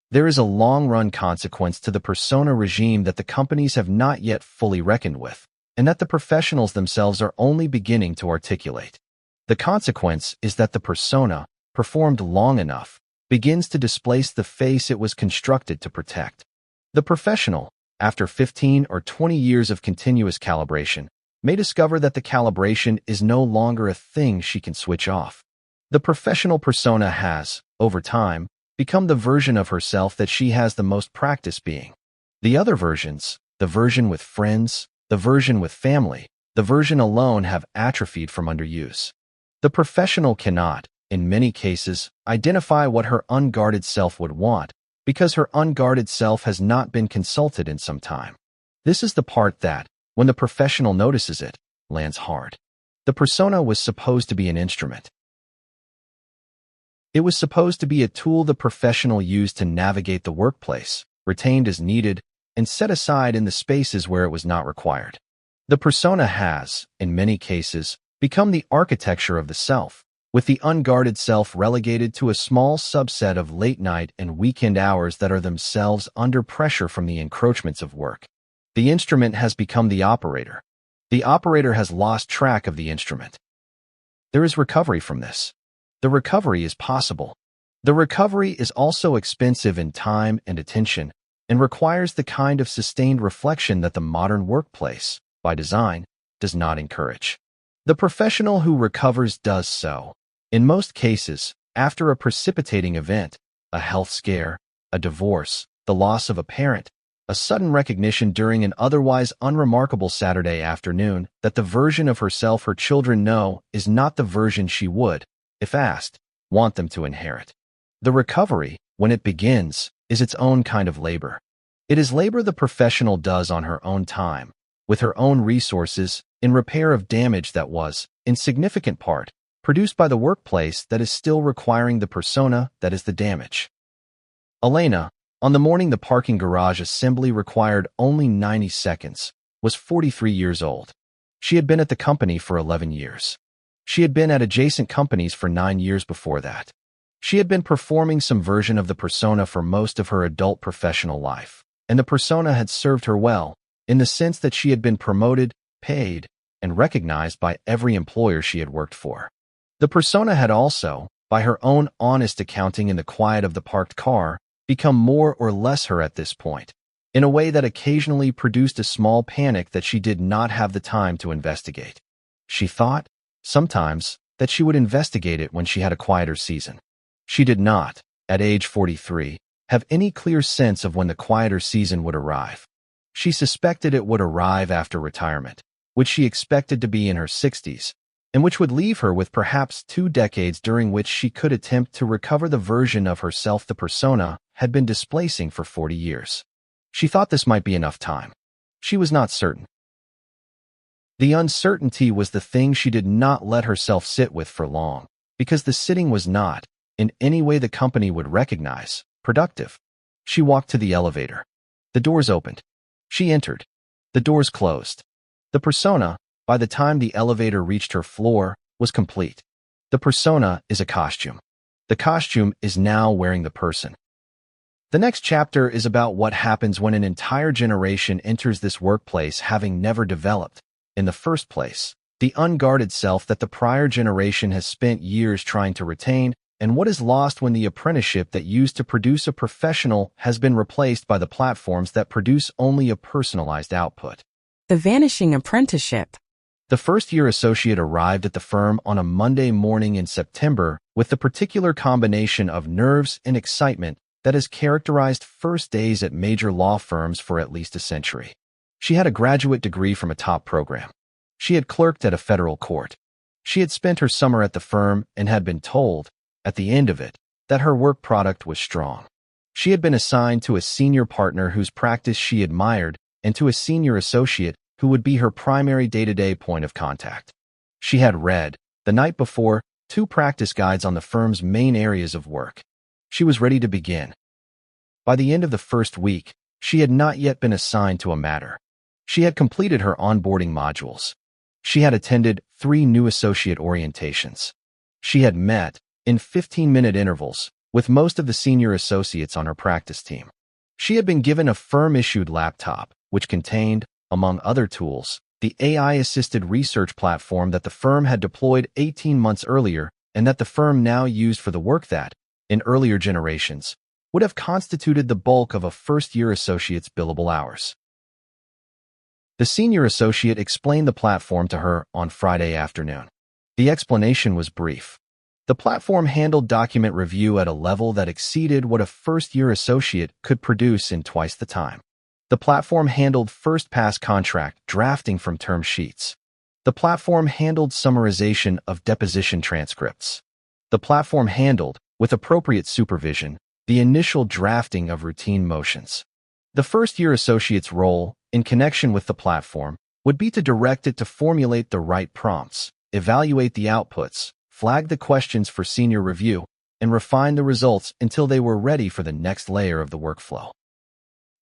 There is a long-run consequence to the persona regime that the companies have not yet fully reckoned with, and that the professionals themselves are only beginning to articulate. The consequence is that the persona, performed long enough, begins to displace the face it was constructed to protect. The professional, after 15 or 20 years of continuous calibration, may discover that the calibration is no longer a thing she can switch off. The professional persona has, over time, become the version of herself that she has the most practice being. The other versions, the version with friends, the version with family, the version alone have atrophied from underuse. The professional cannot, in many cases, identify what her unguarded self would want, because her unguarded self has not been consulted in some time. This is the part that, when the professional notices it, lands hard. The persona was supposed to be an instrument. It was supposed to be a tool the professional used to navigate the workplace, retained as needed, and set aside in the spaces where it was not required. The persona has, in many cases, become the architecture of the self, with the unguarded self relegated to a small subset of late-night and weekend hours that are themselves under pressure from the encroachments of work. The instrument has become the operator. The operator has lost track of the instrument. There is recovery from this. The recovery is possible. The recovery is also expensive in time and attention, and requires the kind of sustained reflection that the modern workplace, by design, does not encourage. The professional who recovers does so, in most cases, after a precipitating event, a health scare, a divorce, the loss of a parent, a sudden recognition during an otherwise unremarkable Saturday afternoon that the version of herself her children know is not the version she would, if asked, want them to inherit. The recovery, when it begins, is its own kind of labor. It is labor the professional does on her own time, with her own resources, in repair of damage that was, in significant part, produced by the workplace that is still requiring the persona that is the damage. Elena, on the morning the parking garage assembly required only 90 seconds, was 43 years old. She had been at the company for 11 years. She had been at adjacent companies for 9 years before that. She had been performing some version of the persona for most of her adult professional life, and the persona had served her well, in the sense that she had been promoted, paid, and recognized by every employer she had worked for. The persona had also, by her own honest accounting in the quiet of the parked car, become more or less her at this point, in a way that occasionally produced a small panic that she did not have the time to investigate. She thought, sometimes, that she would investigate it when she had a quieter season. She did not, at age 43, have any clear sense of when the quieter season would arrive. She suspected it would arrive after retirement, which she expected to be in her 60s, and which would leave her with perhaps 2 decades during which she could attempt to recover the version of herself the persona had been displacing for 40 years. She thought this might be enough time. She was not certain. The uncertainty was the thing she did not let herself sit with for long, because the sitting was not, in any way the company would recognize, productive. She walked to the elevator. The doors opened. She entered. The doors closed. The persona, by the time the elevator reached her floor, was complete. The persona is a costume. The costume is now wearing the person. The next chapter is about what happens when an entire generation enters this workplace having never developed, in the first place, the unguarded self that the prior generation has spent years trying to retain, and what is lost when the apprenticeship that used to produce a professional has been replaced by the platforms that produce only a personalized output. The vanishing apprenticeship. The first-year associate arrived at the firm on a Monday morning in September with the particular combination of nerves and excitement that has characterized first days at major law firms for at least a century. She had a graduate degree from a top program. She had clerked at a federal court. She had spent her summer at the firm and had been told, at the end of it, that her work product was strong. She had been assigned to a senior partner whose practice she admired and to a senior associate who would be her primary day-to-day point of contact. She had read, the night before, 2 practice guides on the firm's main areas of work. She was ready to begin. By the end of the first week, she had not yet been assigned to a matter. She had completed her onboarding modules. She had attended 3 new associate orientations. She had met, in 15-minute intervals, with most of the senior associates on her practice team. She had been given a firm-issued laptop, which contained, among other tools, the AI-assisted research platform that the firm had deployed 18 months earlier and that the firm now used for the work that, in earlier generations, would have constituted the bulk of a first-year associate's billable hours. The senior associate explained the platform to her on Friday afternoon. The explanation was brief. The platform handled document review at a level that exceeded what a first-year associate could produce in twice the time. The platform handled first-pass contract drafting from term sheets. The platform handled summarization of deposition transcripts. The platform handled, with appropriate supervision, the initial drafting of routine motions. The first-year associate's role, in connection with the platform, would be to direct it to formulate the right prompts, evaluate the outputs, flag the questions for senior review, and refine the results until they were ready for the next layer of the workflow.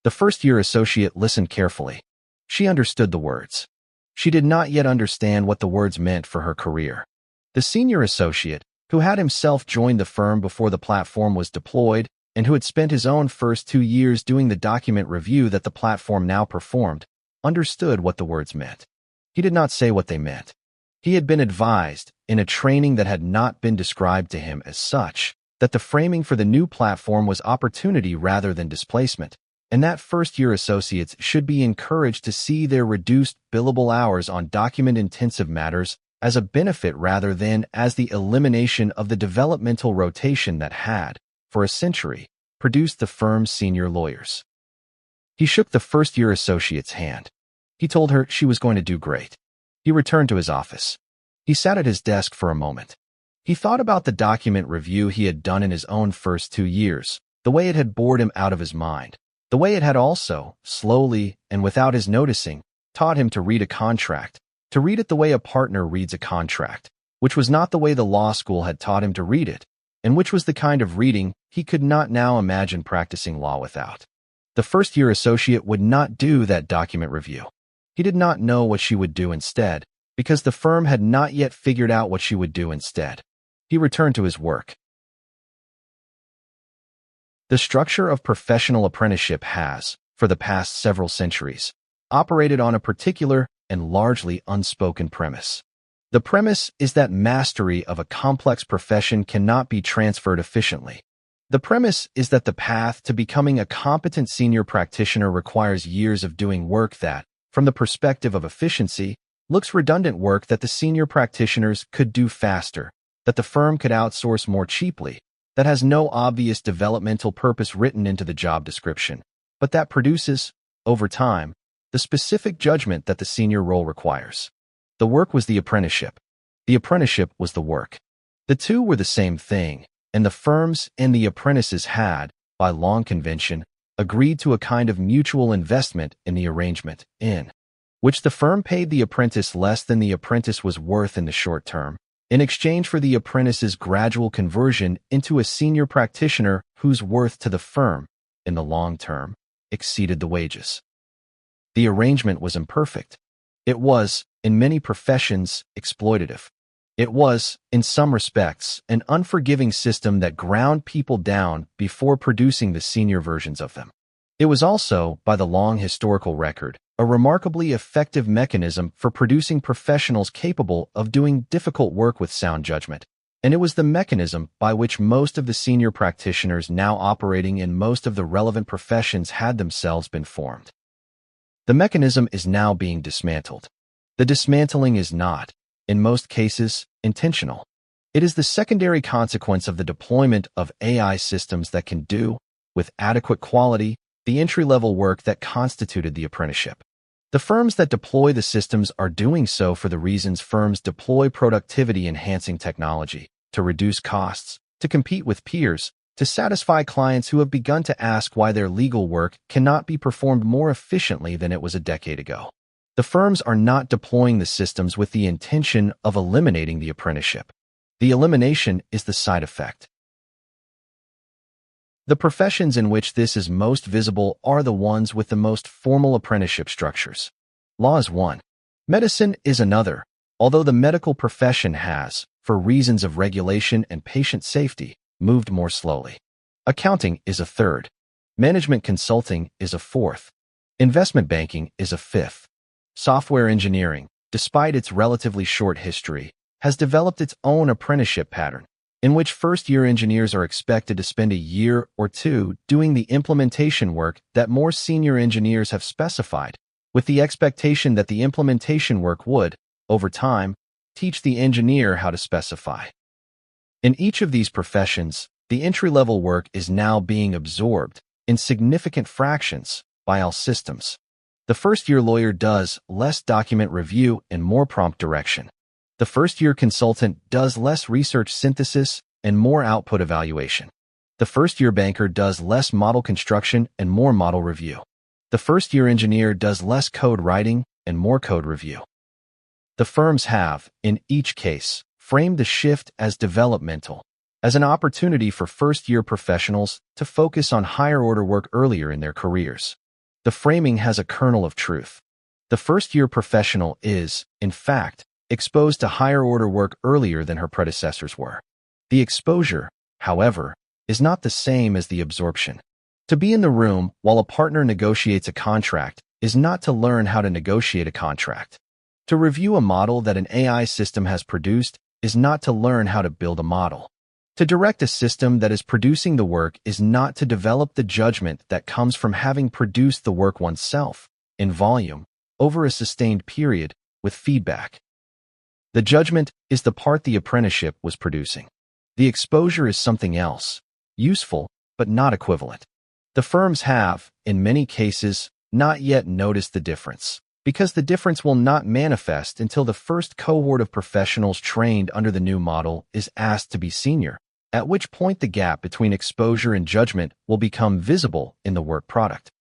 The first-year associate listened carefully. She understood the words. She did not yet understand what the words meant for her career. The senior associate, who had himself joined the firm before the platform was deployed and who had spent his own first 2 years doing the document review that the platform now performed, understood what the words meant. He did not say what they meant. He had been advised, in a training that had not been described to him as such, that the framing for the new platform was opportunity rather than displacement, and that first-year associates should be encouraged to see their reduced billable hours on document-intensive matters as a benefit rather than as the elimination of the developmental rotation that had, for a century, produced the firm's senior lawyers. He shook the first-year associate's hand. He told her she was going to do great. He returned to his office. He sat at his desk for a moment. He thought about the document review he had done in his own first 2 years, the way it had bored him out of his mind, the way it had also, slowly and without his noticing, taught him to read a contract, to read it the way a partner reads a contract, which was not the way the law school had taught him to read it, and which was the kind of reading he could not now imagine practicing law without. The first-year associate would not do that document review. He did not know what she would do instead, because the firm had not yet figured out what she would do instead. He returned to his work. The structure of professional apprenticeship has, for the past several centuries, operated on a particular and largely unspoken premise. The premise is that mastery of a complex profession cannot be transferred efficiently. The premise is that the path to becoming a competent senior practitioner requires years of doing work that, from the perspective of efficiency, looks redundant work that the senior practitioners could do faster, that the firm could outsource more cheaply, that has no obvious developmental purpose written into the job description, but that produces, over time, the specific judgment that the senior role requires. The work was the apprenticeship. The apprenticeship was the work. The two were the same thing, and the firms and the apprentices had, by long convention, agreed to a kind of mutual investment in the arrangement, in which the firm paid the apprentice less than the apprentice was worth in the short term, in exchange for the apprentice's gradual conversion into a senior practitioner whose worth to the firm, in the long term, exceeded the wages. The arrangement was imperfect. It was, in many professions, exploitative. It was, in some respects, an unforgiving system that ground people down before producing the senior versions of them. It was also, by the long historical record, a remarkably effective mechanism for producing professionals capable of doing difficult work with sound judgment, and it was the mechanism by which most of the senior practitioners now operating in most of the relevant professions had themselves been formed. The mechanism is now being dismantled. The dismantling is not, in most cases, intentional. It is the secondary consequence of the deployment of AI systems that can do, with adequate quality, the entry-level work that constituted the apprenticeship. The firms that deploy the systems are doing so for the reasons firms deploy productivity-enhancing technology, to reduce costs, to compete with peers, to satisfy clients who have begun to ask why their legal work cannot be performed more efficiently than it was a decade ago. The firms are not deploying the systems with the intention of eliminating the apprenticeship. The elimination is the side effect. The professions in which this is most visible are the ones with the most formal apprenticeship structures. Law is one. Medicine is another, although the medical profession has, for reasons of regulation and patient safety, moved more slowly. Accounting is a third. Management consulting is a fourth. Investment banking is a fifth. Software engineering, despite its relatively short history, has developed its own apprenticeship pattern, in which first-year engineers are expected to spend a year or two doing the implementation work that more senior engineers have specified, with the expectation that the implementation work would, over time, teach the engineer how to specify. In each of these professions, the entry-level work is now being absorbed, in significant fractions, by all systems. The first-year lawyer does less document review and more prompt direction. The first-year consultant does less research synthesis and more output evaluation. The first-year banker does less model construction and more model review. The first-year engineer does less code writing and more code review. The firms have, in each case, framed the shift as developmental, as an opportunity for first-year professionals to focus on higher-order work earlier in their careers. The framing has a kernel of truth. The first-year professional is, in fact, exposed to higher-order work earlier than her predecessors were. The exposure, however, is not the same as the absorption. To be in the room while a partner negotiates a contract is not to learn how to negotiate a contract. To review a model that an AI system has produced is not to learn how to build a model. To direct a system that is producing the work is not to develop the judgment that comes from having produced the work oneself, in volume, over a sustained period, with feedback. The judgment is the part the apprenticeship was producing. The exposure is something else, useful, but not equivalent. The firms have, in many cases, not yet noticed the difference, because the difference will not manifest until the first cohort of professionals trained under the new model is asked to be senior, at which point the gap between exposure and judgment will become visible in the work product.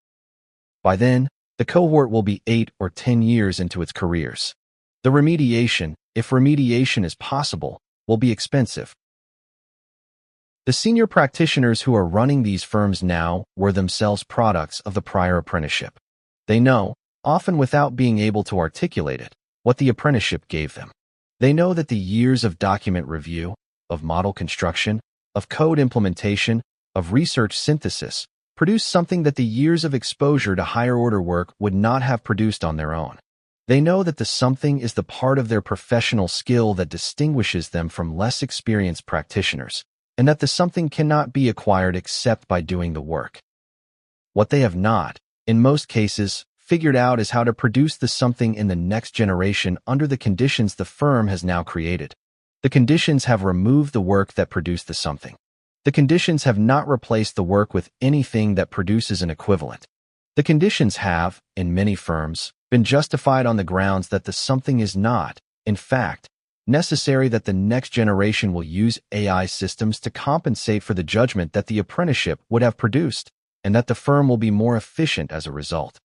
By then, the cohort will be 8 or 10 years into its careers. The remediation, if remediation is possible, will be expensive. The senior practitioners who are running these firms now were themselves products of the prior apprenticeship. They know, often without being able to articulate it, what the apprenticeship gave them. They know that the years of document review, of model construction, of code implementation, of research synthesis, produce something that the years of exposure to higher-order work would not have produced on their own. They know that the something is the part of their professional skill that distinguishes them from less experienced practitioners, and that the something cannot be acquired except by doing the work. What they have not, in most cases, figured out is how to produce the something in the next generation under the conditions the firm has now created. The conditions have removed the work that produced the something. The conditions have not replaced the work with anything that produces an equivalent. The conditions have, in many firms, been justified on the grounds that the something is not, in fact, necessary, that the next generation will use AI systems to compensate for the judgment that the apprenticeship would have produced, and that the firm will be more efficient as a result.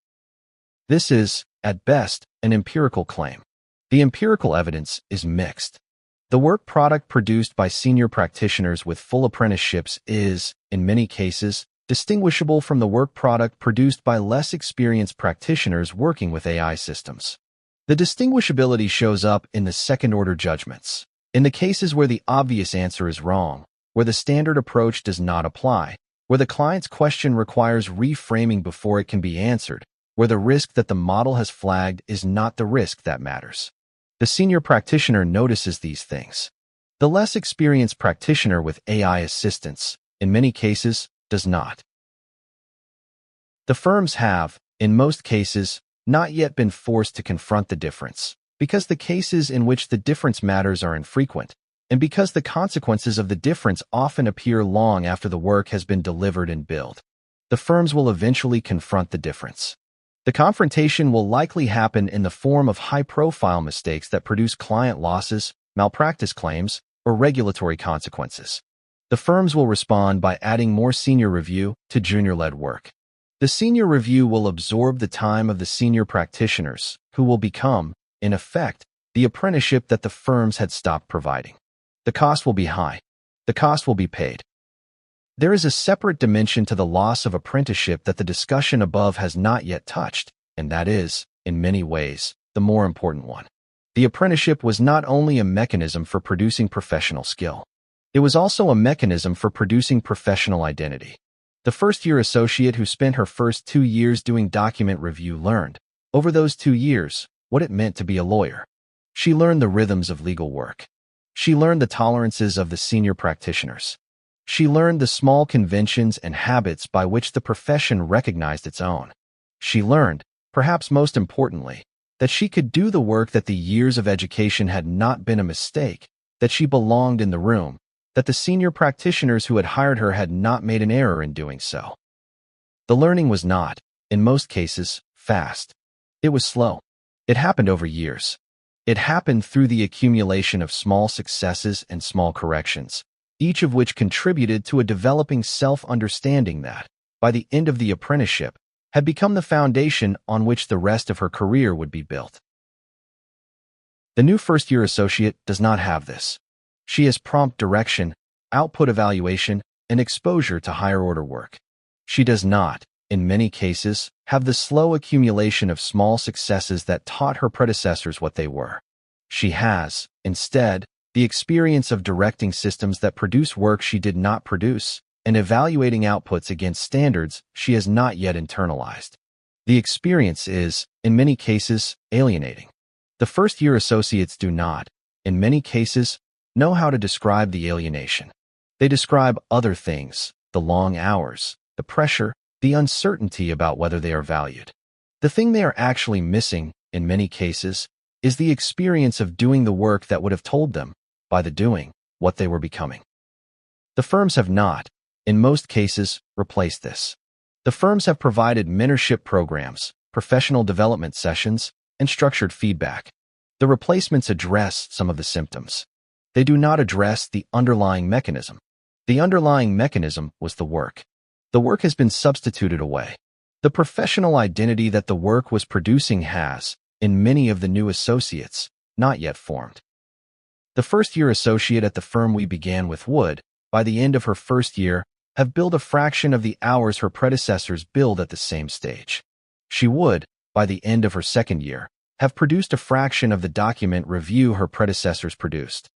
This is, at best, an empirical claim. The empirical evidence is mixed. The work product produced by senior practitioners with full apprenticeships is, in many cases, distinguishable from the work product produced by less experienced practitioners working with AI systems. The distinguishability shows up in the second-order judgments. In the cases where the obvious answer is wrong, where the standard approach does not apply, where the client's question requires reframing before it can be answered, where the risk that the model has flagged is not the risk that matters. The senior practitioner notices these things. The less experienced practitioner with AI assistance, in many cases, does not. The firms have, in most cases, not yet been forced to confront the difference, because the cases in which the difference matters are infrequent, and because the consequences of the difference often appear long after the work has been delivered and billed. The firms will eventually confront the difference. The confrontation will likely happen in the form of high-profile mistakes that produce client losses, malpractice claims, or regulatory consequences. The firms will respond by adding more senior review to junior-led work. The senior review will absorb the time of the senior practitioners, who will become, in effect, the apprenticeship that the firms had stopped providing. The cost will be high. The cost will be paid. There is a separate dimension to the loss of apprenticeship that the discussion above has not yet touched, and that is, in many ways, the more important one. The apprenticeship was not only a mechanism for producing professional skill. It was also a mechanism for producing professional identity. The first-year associate who spent her first 2 years doing document review learned, over those 2 years, what it meant to be a lawyer. She learned the rhythms of legal work. She learned the tolerances of the senior practitioners. She learned the small conventions and habits by which the profession recognized its own. She learned, perhaps most importantly, that she could do the work, that the years of education had not been a mistake, that she belonged in the room, that the senior practitioners who had hired her had not made an error in doing so. The learning was not, in most cases, fast. It was slow. It happened over years. It happened through the accumulation of small successes and small corrections, each of which contributed to a developing self-understanding that, by the end of the apprenticeship, had become the foundation on which the rest of her career would be built. The new first-year associate does not have this. She has prompt direction, output evaluation, and exposure to higher-order work. She does not, in many cases, have the slow accumulation of small successes that taught her predecessors what they were. She has, instead, the experience of directing systems that produce work she did not produce, and evaluating outputs against standards she has not yet internalized. The experience is, in many cases, alienating. The first-year associates do not, in many cases, know how to describe the alienation. They describe other things, the long hours, the pressure, the uncertainty about whether they are valued. The thing they are actually missing, in many cases, is the experience of doing the work that would have told them, by the doing, what they were becoming. The firms have not, in most cases, replaced this. The firms have provided mentorship programs, professional development sessions, and structured feedback. The replacements address some of the symptoms. They do not address the underlying mechanism. The underlying mechanism was the work. The work has been substituted away. The professional identity that the work was producing has, in many of the new associates, not yet formed. The first-year associate at the firm we began with would, by the end of her first year, have billed a fraction of the hours her predecessors billed at the same stage. She would, by the end of her second year, have produced a fraction of the document review her predecessors produced.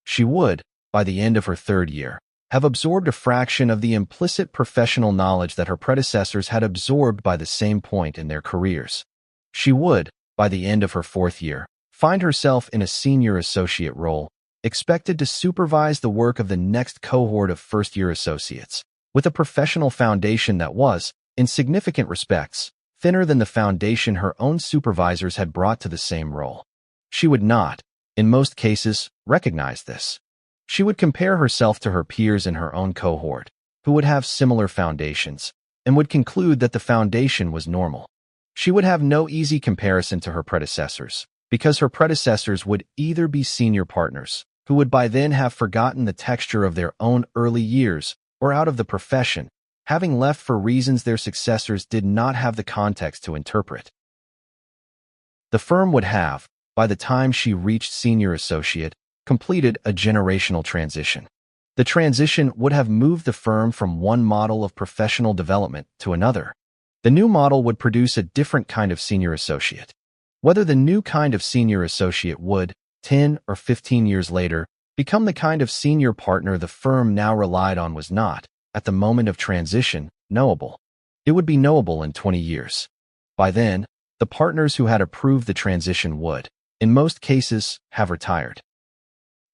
She would, by the end of her third year, have absorbed a fraction of the implicit professional knowledge that her predecessors had absorbed by the same point in their careers. She would, by the end of her fourth year, find herself in a senior associate role, expected to supervise the work of the next cohort of first-year associates, with a professional foundation that was, in significant respects, thinner than the foundation her own supervisors had brought to the same role. She would not, in most cases, recognize this. She would compare herself to her peers in her own cohort, who would have similar foundations, and would conclude that the foundation was normal. She would have no easy comparison to her predecessors, because her predecessors would either be senior partners, who would by then have forgotten the texture of their own early years, or out of the profession, having left for reasons their successors did not have the context to interpret. The firm would have, by the time she reached senior associate, completed a generational transition. The transition would have moved the firm from one model of professional development to another. The new model would produce a different kind of senior associate. Whether the new kind of senior associate would, 10 or 15 years later, become the kind of senior partner the firm now relied on was not, at the moment of transition, knowable. It would be knowable in 20 years. By then, the partners who had approved the transition would, in most cases, have retired.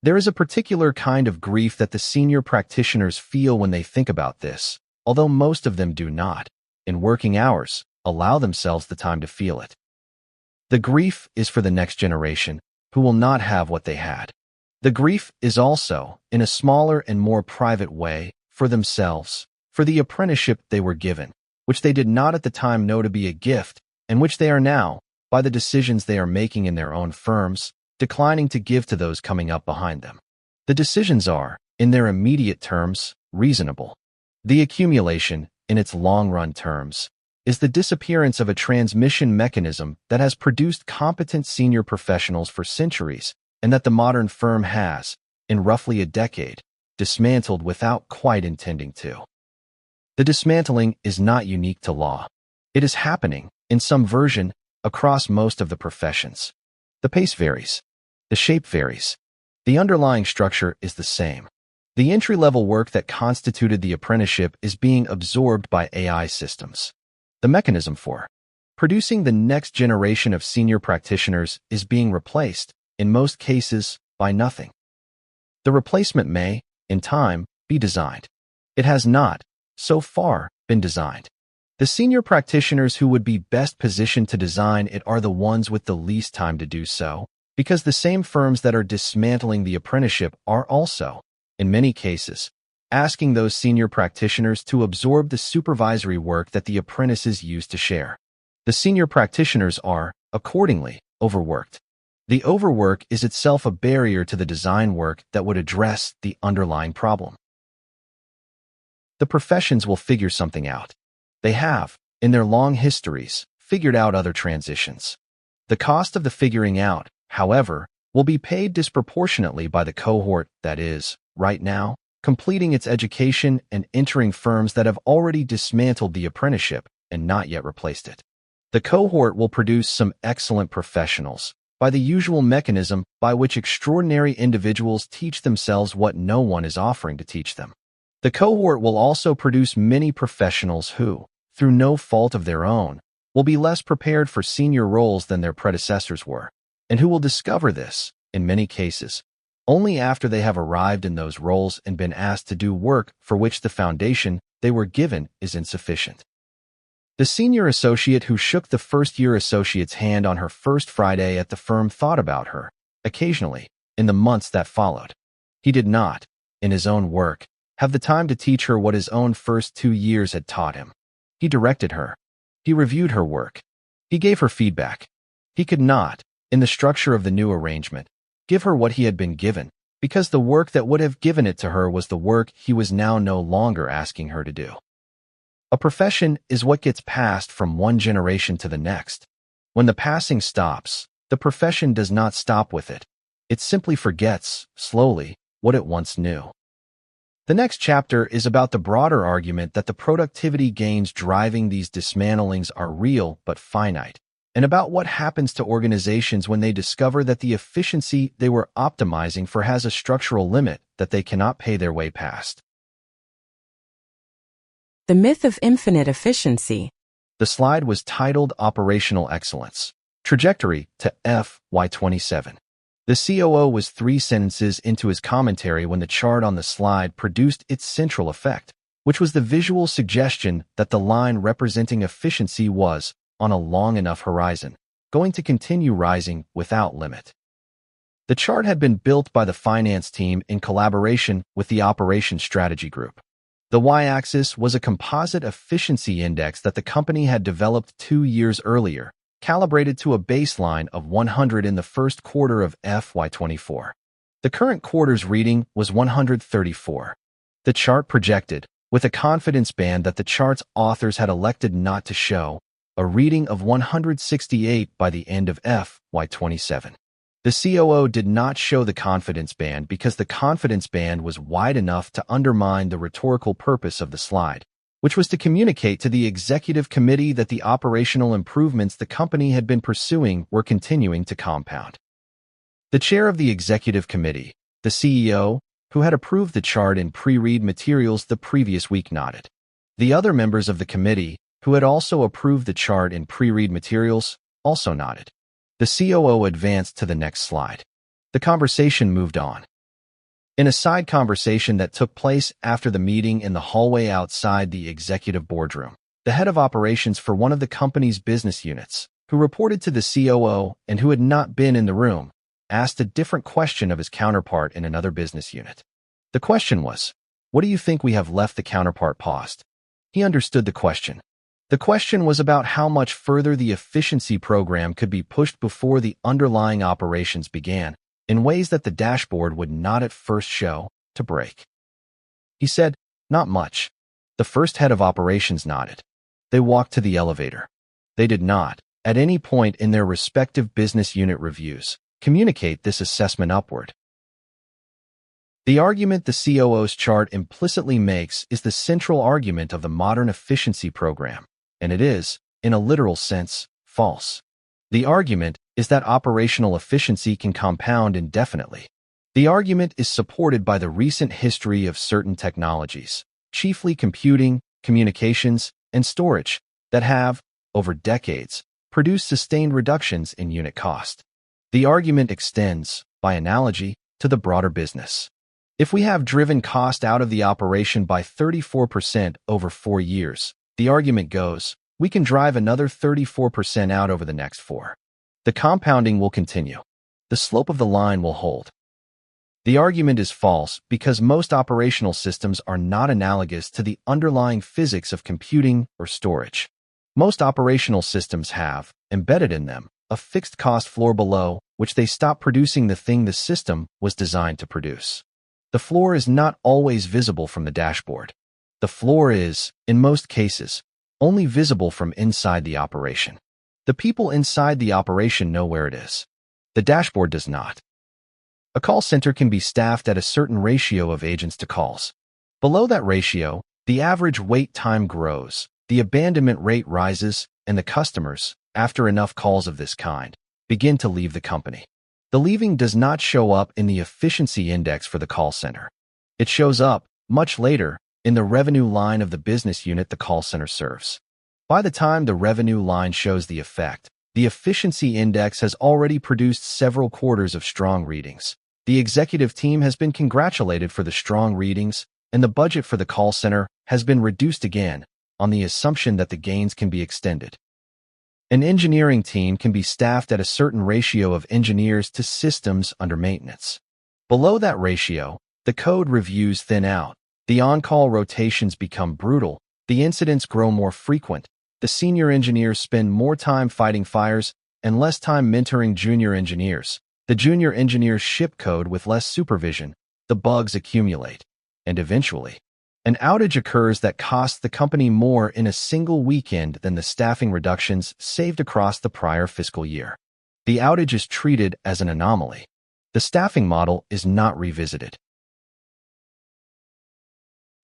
There is a particular kind of grief that the senior practitioners feel when they think about this, although most of them do not, in working hours, allow themselves the time to feel it. The grief is for the next generation, who will not have what they had. The grief is also, in a smaller and more private way, for themselves, for the apprenticeship they were given, which they did not at the time know to be a gift, and which they are now, by the decisions they are making in their own firms, declining to give to those coming up behind them. The decisions are, in their immediate terms, reasonable. The accumulation, in its long-run terms, is the disappearance of a transmission mechanism that has produced competent senior professionals for centuries and that the modern firm has, in roughly a decade, dismantled without quite intending to. The dismantling is not unique to law. It is happening, in some version, across most of the professions. The pace varies. The shape varies. The underlying structure is the same. The entry-level work that constituted the apprenticeship is being absorbed by AI systems. The mechanism for producing the next generation of senior practitioners is being replaced, in most cases, by nothing. The replacement may, in time, be designed. It has not, so far, been designed. The senior practitioners who would be best positioned to design it are the ones with the least time to do so, because the same firms that are dismantling the apprenticeship are also, in many cases, asking those senior practitioners to absorb the supervisory work that the apprentices used to share. The senior practitioners are, accordingly, overworked. The overwork is itself a barrier to the design work that would address the underlying problem. The professions will figure something out. They have, in their long histories, figured out other transitions. The cost of the figuring out, however, will be paid disproportionately by the cohort that is, right now, completing its education and entering firms that have already dismantled the apprenticeship and not yet replaced it. The cohort will produce some excellent professionals by the usual mechanism by which extraordinary individuals teach themselves what no one is offering to teach them. The cohort will also produce many professionals who, through no fault of their own, will be less prepared for senior roles than their predecessors were, and who will discover this, in many cases, only after they have arrived in those roles and been asked to do work for which the foundation they were given is insufficient. The senior associate who shook the first-year associate's hand on her first Friday at the firm thought about her, occasionally, in the months that followed. He did not, in his own work, have the time to teach her what his own first 2 years had taught him. He directed her. He reviewed her work. He gave her feedback. He could not, in the structure of the new arrangement, give her what he had been given, because the work that would have given it to her was the work he was now no longer asking her to do. A profession is what gets passed from one generation to the next. When the passing stops, the profession does not stop with it. It simply forgets, slowly, what it once knew. The next chapter is about the broader argument that the productivity gains driving these dismantlings are real but finite, and about what happens to organizations when they discover that the efficiency they were optimizing for has a structural limit that they cannot pay their way past. The myth of infinite efficiency. The slide was titled Operational Excellence, Trajectory to FY27. The COO was 3 sentences into his commentary when the chart on the slide produced its central effect, which was the visual suggestion that the line representing efficiency was, on a long enough horizon, going to continue rising without limit. The chart had been built by the finance team in collaboration with the operations strategy group. The y-axis was a composite efficiency index that the company had developed 2 years earlier, calibrated to a baseline of 100 in the first quarter of FY24. The current quarter's reading was 134. The chart projected, with a confidence band that the chart's authors had elected not to show, a reading of 168 by the end of FY27. The COO did not show the confidence band because the confidence band was wide enough to undermine the rhetorical purpose of the slide, which was to communicate to the executive committee that the operational improvements the company had been pursuing were continuing to compound. The chair of the executive committee, the CEO, who had approved the chart in pre-read materials the previous week, nodded. The other members of the committee, who had also approved the chart in pre-read materials, also nodded. The COO advanced to the next slide. The conversation moved on. In a side conversation that took place after the meeting in the hallway outside the executive boardroom, the head of operations for one of the company's business units, who reported to the COO and who had not been in the room, asked a different question of his counterpart in another business unit. The question was, "What do you think we have left?" The counterpart paused. He understood the question. The question was about how much further the efficiency program could be pushed before the underlying operations began, in ways that the dashboard would not at first show, to break. He said, "Not much." The first head of operations nodded. They walked to the elevator. They did not, at any point in their respective business unit reviews, communicate this assessment upward. The argument the COO's chart implicitly makes is the central argument of the modern efficiency program, and it is, in a literal sense, false. The argument is that operational efficiency can compound indefinitely. The argument is supported by the recent history of certain technologies, chiefly computing, communications, and storage, that have, over decades, produced sustained reductions in unit cost. The argument extends, by analogy, to the broader business. If we have driven cost out of the operation by 34% over 4 years, the argument goes, we can drive another 34% out over the next 4. The compounding will continue. The slope of the line will hold. The argument is false because most operational systems are not analogous to the underlying physics of computing or storage. Most operational systems have, embedded in them, a fixed cost floor below which they stop producing the thing the system was designed to produce. The floor is not always visible from the dashboard. The floor is, in most cases, only visible from inside the operation. The people inside the operation know where it is. The dashboard does not. A call center can be staffed at a certain ratio of agents to calls. Below that ratio, the average wait time grows, the abandonment rate rises, and the customers, after enough calls of this kind, begin to leave the company. The leaving does not show up in the efficiency index for the call center. It shows up, much later, in the revenue line of the business unit the call center serves. By the time the revenue line shows the effect, the efficiency index has already produced several quarters of strong readings. The executive team has been congratulated for the strong readings, and the budget for the call center has been reduced again, on the assumption that the gains can be extended. An engineering team can be staffed at a certain ratio of engineers to systems under maintenance. Below that ratio, the code reviews thin out, the on-call rotations become brutal, the incidents grow more frequent, the senior engineers spend more time fighting fires and less time mentoring junior engineers. The junior engineers ship code with less supervision, the bugs accumulate, and eventually, an outage occurs that costs the company more in a single weekend than the staffing reductions saved across the prior fiscal year. The outage is treated as an anomaly. The staffing model is not revisited.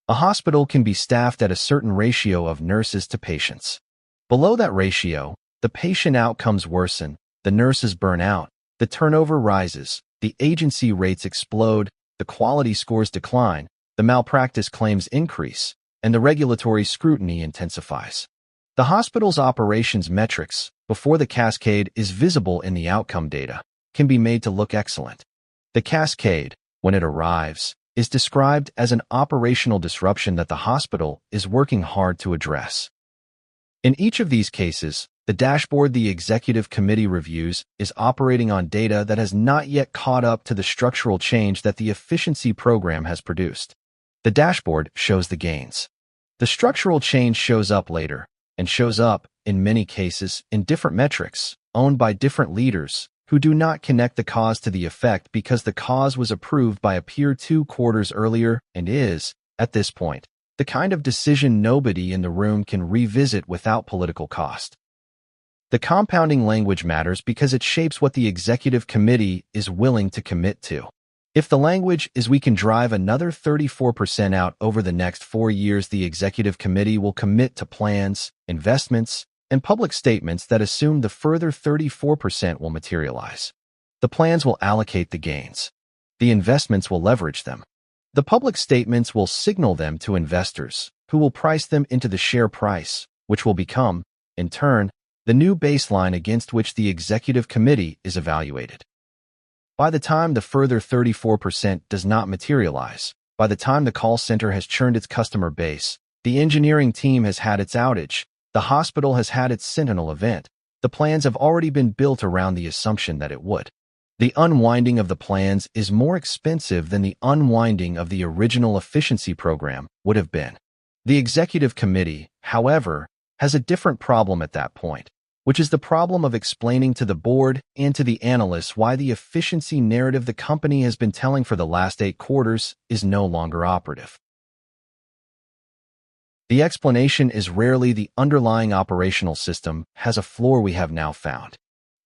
A hospital can be staffed at a certain ratio of nurses to patients. Below that ratio, the patient outcomes worsen, the nurses burn out, the turnover rises, the agency rates explode, the quality scores decline, the malpractice claims increase, and the regulatory scrutiny intensifies. The hospital's operations metrics, before the cascade is visible in the outcome data, can be made to look excellent. The cascade, when it arrives, is described as an operational disruption that the hospital is working hard to address. In each of these cases, The dashboard the executive committee reviews is operating on data that has not yet caught up to the structural change that the efficiency program has produced. The dashboard shows the gains. The structural change shows up later, and shows up, in many cases, in different metrics, owned by different leaders, who do not connect the cause to the effect because the cause was approved by a peer 2 quarters earlier and is, at this point, the kind of decision nobody in the room can revisit without political cost. The compounding language matters because it shapes what the executive committee is willing to commit to. If the language is we can drive another 34% out over the next 4 years, the executive committee will commit to plans, investments, and public statements that assume the further 34% will materialize. The plans will allocate the gains. The investments will leverage them. The public statements will signal them to investors, who will price them into the share price, which will become, in turn, the new baseline against which the executive committee is evaluated. By the time the further 34% does not materialize, by the time the call center has churned its customer base, the engineering team has had its outage, the hospital has had its sentinel event, the plans have already been built around the assumption that it would. The unwinding of the plans is more expensive than the unwinding of the original efficiency program would have been. The executive committee, however, has a different problem at that point, which is the problem of explaining to the board and to the analysts why the efficiency narrative the company has been telling for the last 8 quarters is no longer operative. The explanation is rarely the underlying operational system has a flaw we have now found.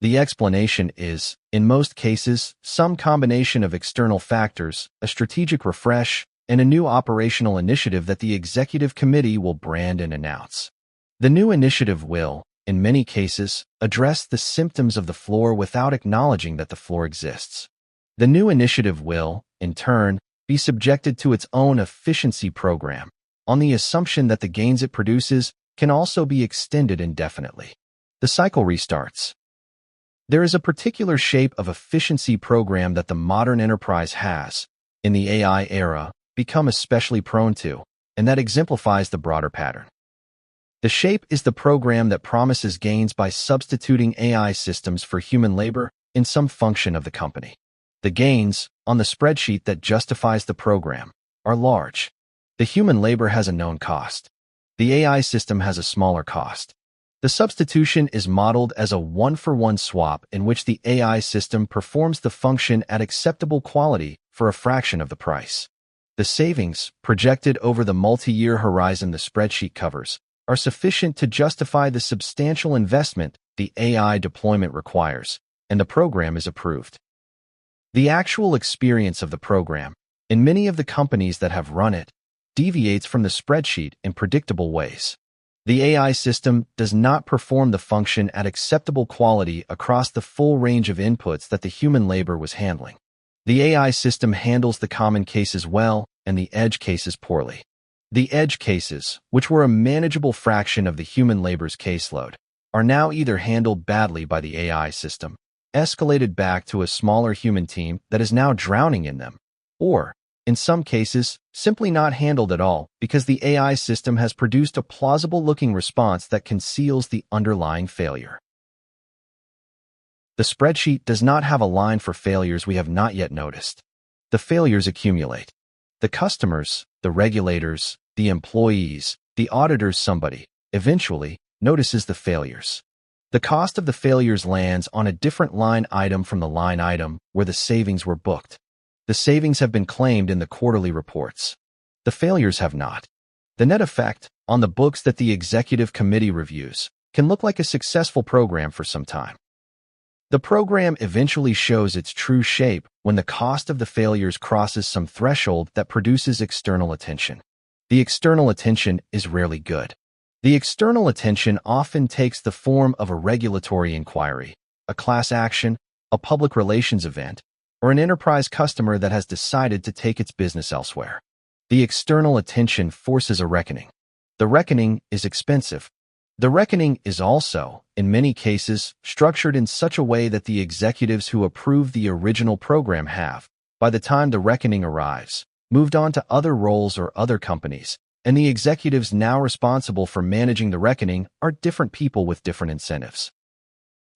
The explanation is, in most cases, some combination of external factors, a strategic refresh, and a new operational initiative that the executive committee will brand and announce. The new initiative will, in many cases, address the symptoms of the flaw without acknowledging that the flaw exists. The new initiative will, in turn, be subjected to its own efficiency program, on the assumption that the gains it produces can also be extended indefinitely. The cycle restarts. There is a particular shape of efficiency program that the modern enterprise has, in the AI era, become especially prone to, and that exemplifies the broader pattern. The shape is the program that promises gains by substituting AI systems for human labor in some function of the company. The gains, on the spreadsheet that justifies the program, are large. The human labor has a known cost. The AI system has a smaller cost. The substitution is modeled as a one-for-one swap in which the AI system performs the function at acceptable quality for a fraction of the price. The savings, projected over the multi-year horizon the spreadsheet covers, are sufficient to justify the substantial investment the AI deployment requires, and the program is approved. The actual experience of the program, in many of the companies that have run it, deviates from the spreadsheet in predictable ways. The AI system does not perform the function at acceptable quality across the full range of inputs that the human labor was handling. The AI system handles the common cases well and the edge cases poorly. The edge cases, which were a manageable fraction of the human labor's caseload, are now either handled badly by the AI system, escalated back to a smaller human team that is now drowning in them, or, in some cases, simply not handled at all because the AI system has produced a plausible-looking response that conceals the underlying failure. The spreadsheet does not have a line for failures we have not yet noticed. The failures accumulate. The customers, the regulators, the employees, the auditors, somebody, eventually, notices the failures. The cost of the failures lands on a different line item from the line item where the savings were booked. The savings have been claimed in the quarterly reports. The failures have not. The net effect, on the books that the executive committee reviews, can look like a successful program for some time. The program eventually shows its true shape when the cost of the failures crosses some threshold that produces external attention. The external attention is rarely good. The external attention often takes the form of a regulatory inquiry, a class action, a public relations event, or an enterprise customer that has decided to take its business elsewhere. The external attention forces a reckoning. The reckoning is expensive. The reckoning is also, in many cases, structured in such a way that the executives who approved the original program have, by the time the reckoning arrives, moved on to other roles or other companies, and the executives now responsible for managing the reckoning are different people with different incentives.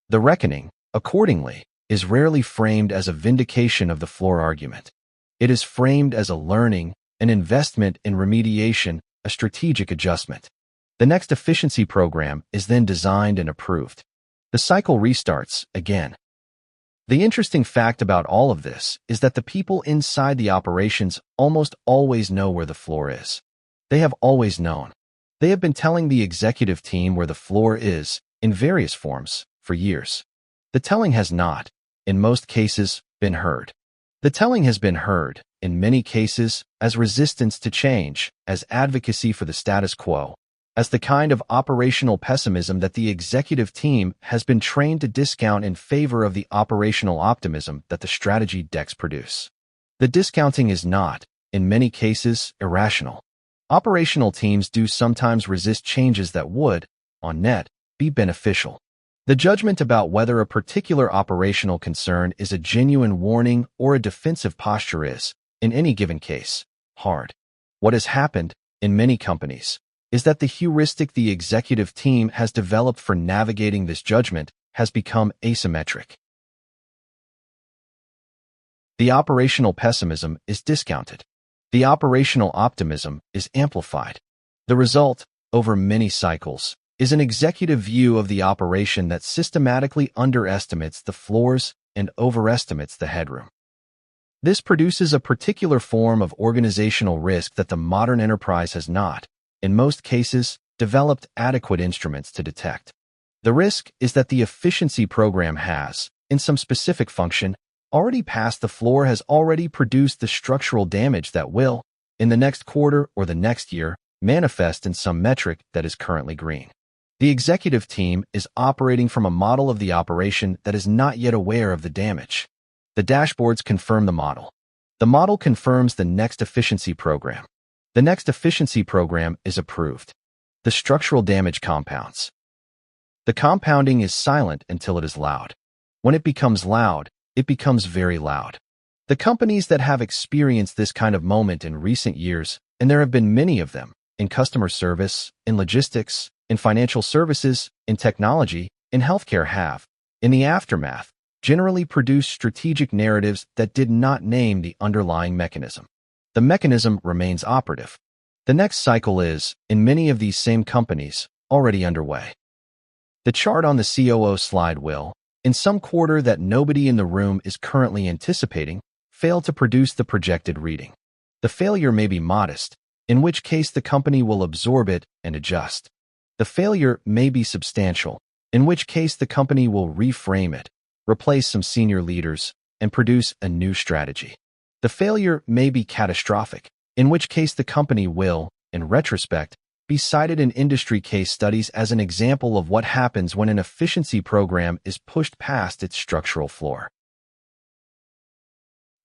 The reckoning, accordingly, is rarely framed as a vindication of the floor argument. It is framed as a learning, an investment in remediation, a strategic adjustment. The next efficiency program is then designed and approved. The cycle restarts again. The interesting fact about all of this is that the people inside the operations almost always know where the floor is. They have always known. They have been telling the executive team where the floor is, in various forms, for years. The telling has not, in most cases, been heard. The telling has been heard, in many cases, as resistance to change, as advocacy for the status quo, as the kind of operational pessimism that the executive team has been trained to discount in favor of the operational optimism that the strategy decks produce. The discounting is not, in many cases, irrational. Operational teams do sometimes resist changes that would, on net, be beneficial. The judgment about whether a particular operational concern is a genuine warning or a defensive posture is, in any given case, hard. What has happened, in many companies, is that the heuristic the executive team has developed for navigating this judgment has become asymmetric. The operational pessimism is discounted. The operational optimism is amplified. The result, over many cycles, is an executive view of the operation that systematically underestimates the floors and overestimates the headroom. This produces a particular form of organizational risk that the modern enterprise has not, in most cases, developed adequate instruments to detect. The risk is that the efficiency program has, in some specific function, already passed the floor, has already produced the structural damage that will, in the next quarter or the next year, manifest in some metric that is currently green. The executive team is operating from a model of the operation that is not yet aware of the damage. The dashboards confirm the model. The model confirms the next efficiency program. The next efficiency program is approved. The structural damage compounds. The compounding is silent until it is loud. When it becomes loud, it becomes very loud. The companies that have experienced this kind of moment in recent years, and there have been many of them, in customer service, in logistics, in financial services, in technology, in healthcare have, in the aftermath, generally produced strategic narratives that did not name the underlying mechanism. The mechanism remains operative. The next cycle is, in many of these same companies, already underway. The chart on the COO slide will, in some quarter that nobody in the room is currently anticipating, fail to produce the projected reading. The failure may be modest, in which case the company will absorb it and adjust. The failure may be substantial, in which case the company will reframe it, replace some senior leaders, and produce a new strategy. The failure may be catastrophic, in which case the company will, in retrospect, be cited in industry case studies as an example of what happens when an efficiency program is pushed past its structural floor.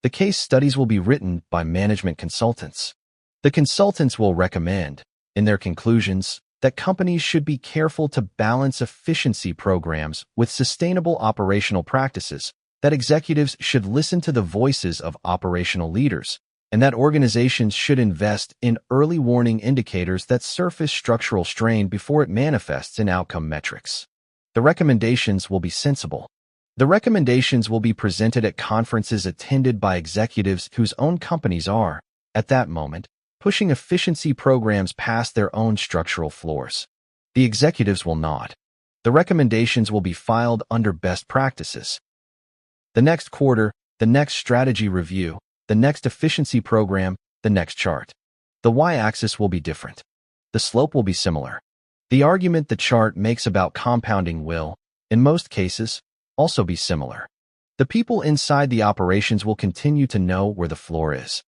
The case studies will be written by management consultants. The consultants will recommend, in their conclusions, that companies should be careful to balance efficiency programs with sustainable operational practices, that executives should listen to the voices of operational leaders, and that organizations should invest in early warning indicators that surface structural strain before it manifests in outcome metrics. The recommendations will be sensible. The recommendations will be presented at conferences attended by executives whose own companies are, at that moment, pushing efficiency programs past their own structural floors. The executives will not. The recommendations will be filed under best practices. The next quarter, the next strategy review, the next efficiency program, the next chart. The y-axis will be different. The slope will be similar. The argument the chart makes about compounding will, in most cases, also be similar. The people inside the operations will continue to know where the floor is.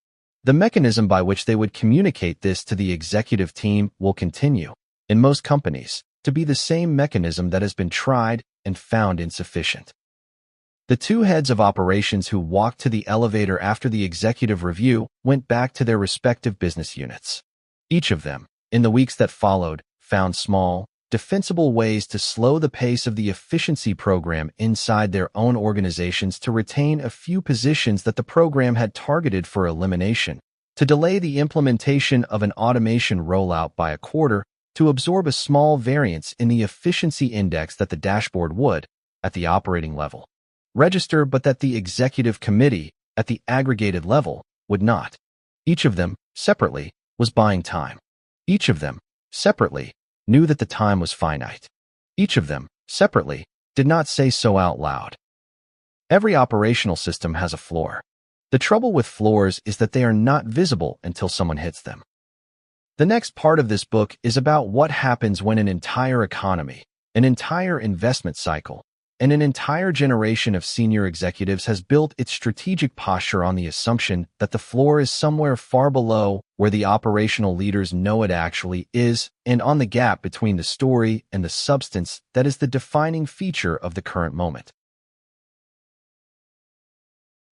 The mechanism by which they would communicate this to the executive team will continue, in most companies, to be the same mechanism that has been tried and found insufficient. The two heads of operations who walked to the elevator after the executive review went back to their respective business units. Each of them, in the weeks that followed, found small, defensible ways to slow the pace of the efficiency program inside their own organizations to retain a few positions that the program had targeted for elimination, to delay the implementation of an automation rollout by a quarter, to absorb a small variance in the efficiency index that the dashboard would, at the operating level, register, but that the executive committee, at the aggregated level, would not. Each of them, separately, was buying time. Each of them, separately, knew that the time was finite. Each of them, separately, did not say so out loud. Every operational system has a floor. The trouble with floors is that they are not visible until someone hits them. The next part of this book is about what happens when an entire economy, an entire investment cycle, and an entire generation of senior executives has built its strategic posture on the assumption that the floor is somewhere far below where the operational leaders know it actually is, and on the gap between the story and the substance that is the defining feature of the current moment.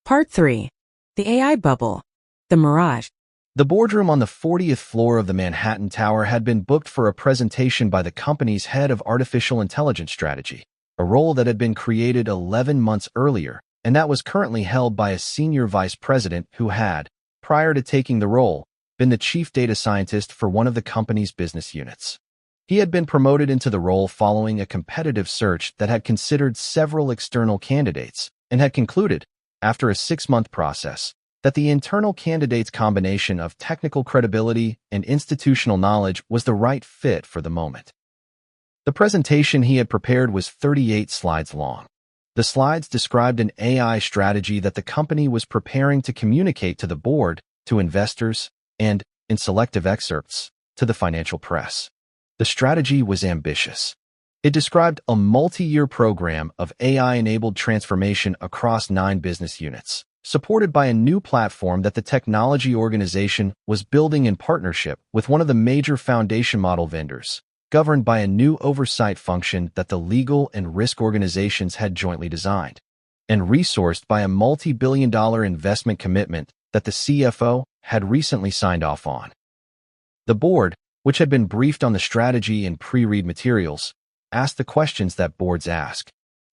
Part 3. The AI Bubble. The Mirage. The boardroom on the 40th floor of the Manhattan Tower had been booked for a presentation by the company's head of artificial intelligence strategy, a role that had been created 11 months earlier, and that was currently held by a senior vice president who had, prior to taking the role, been the chief data scientist for one of the company's business units. He had been promoted into the role following a competitive search that had considered several external candidates and had concluded, after a 6-month process, that the internal candidate's combination of technical credibility and institutional knowledge was the right fit for the moment. The presentation he had prepared was 38 slides long. The slides described an AI strategy that the company was preparing to communicate to the board, to investors, and, in selective excerpts, to the financial press. The strategy was ambitious. It described a multi-year program of AI-enabled transformation across 9 business units, supported by a new platform that the technology organization was building in partnership with one of the major foundation model vendors, governed by a new oversight function that the legal and risk organizations had jointly designed, and resourced by a multi-billion-dollar investment commitment that the CFO had recently signed off on. The board, which had been briefed on the strategy in pre-read materials, asked the questions that boards ask.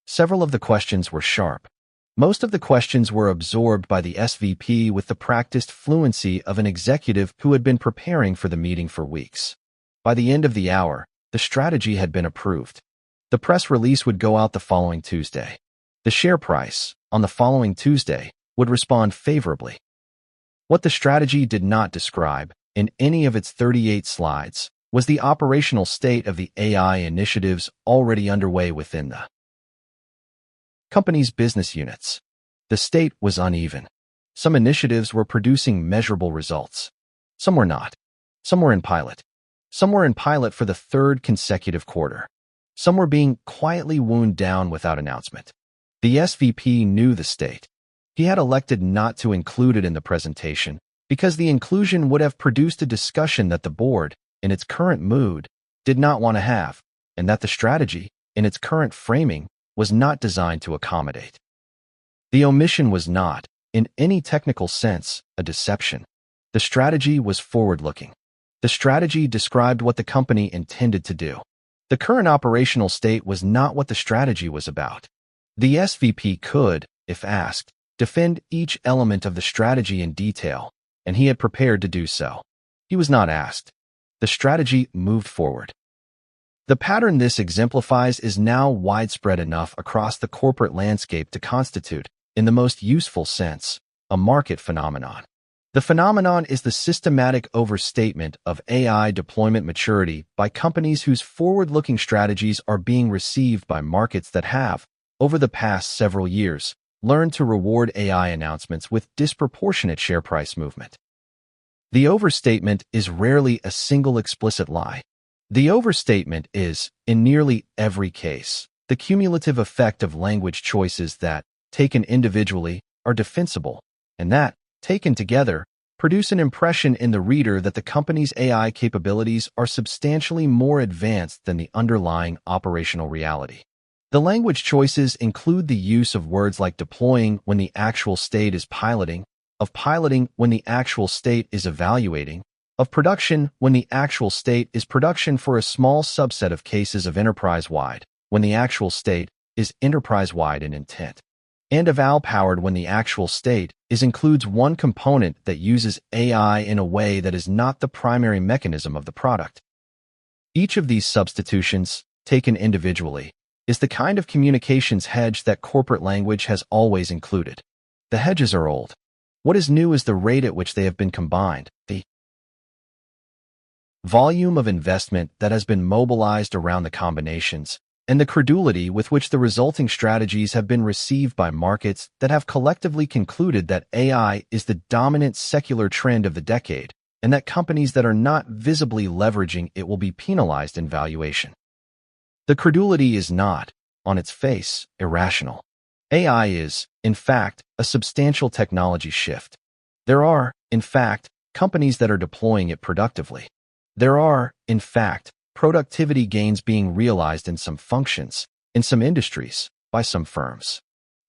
Several of the questions were sharp. Most of the questions were absorbed by the SVP with the practiced fluency of an executive who had been preparing for the meeting for weeks. By the end of the hour, the strategy had been approved. The press release would go out the following Tuesday. The share price, on the following Tuesday, would respond favorably. What the strategy did not describe, in any of its 38 slides, was the operational state of the AI initiatives already underway within the company's business units. The state was uneven. Some initiatives were producing measurable results. Some were not. Some were in pilot. Some were in pilot for the 3rd consecutive quarter. Some were being quietly wound down without announcement. The SVP knew the state. He had elected not to include it in the presentation because the inclusion would have produced a discussion that the board, in its current mood, did not want to have, and that the strategy, in its current framing, was not designed to accommodate. The omission was not, in any technical sense, a deception. The strategy was forward-looking. The strategy described what the company intended to do. The current operational state was not what the strategy was about. The SVP could, if asked, defend each element of the strategy in detail, and he had prepared to do so. He was not asked. The strategy moved forward. The pattern this exemplifies is now widespread enough across the corporate landscape to constitute, in the most useful sense, a market phenomenon. The phenomenon is the systematic overstatement of AI deployment maturity by companies whose forward-looking strategies are being received by markets that have, over the past several years, learned to reward AI announcements with disproportionate share price movement. The overstatement is rarely a single explicit lie. The overstatement is, in nearly every case, the cumulative effect of language choices that, taken individually, are defensible, and that, taken together, produce an impression in the reader that the company's AI capabilities are substantially more advanced than the underlying operational reality. The language choices include the use of words like deploying when the actual state is piloting, of piloting when the actual state is evaluating, of production when the actual state is production for a small subset of cases of enterprise-wide, when the actual state is enterprise-wide in intent. and eval-powered when the actual state includes one component that uses AI in a way that is not the primary mechanism of the product. Each of these substitutions, taken individually, is the kind of communications hedge that corporate language has always included. The hedges are old. What is new is the rate at which they have been combined, the volume of investment that has been mobilized around the combinations, and the credulity with which the resulting strategies have been received by markets that have collectively concluded that AI is the dominant secular trend of the decade, and that companies that are not visibly leveraging it will be penalized in valuation. The credulity is not, on its face, irrational. AI is, in fact, a substantial technology shift. There are, in fact, companies that are deploying it productively. There are, in fact, productivity gains being realized in some functions, in some industries, by some firms.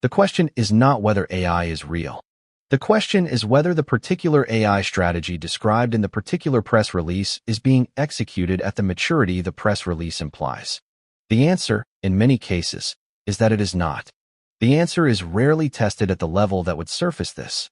The question is not whether AI is real. The question is whether the particular AI strategy described in the particular press release is being executed at the maturity the press release implies. The answer, in many cases, is that it is not. The answer is rarely tested at the level that would surface this.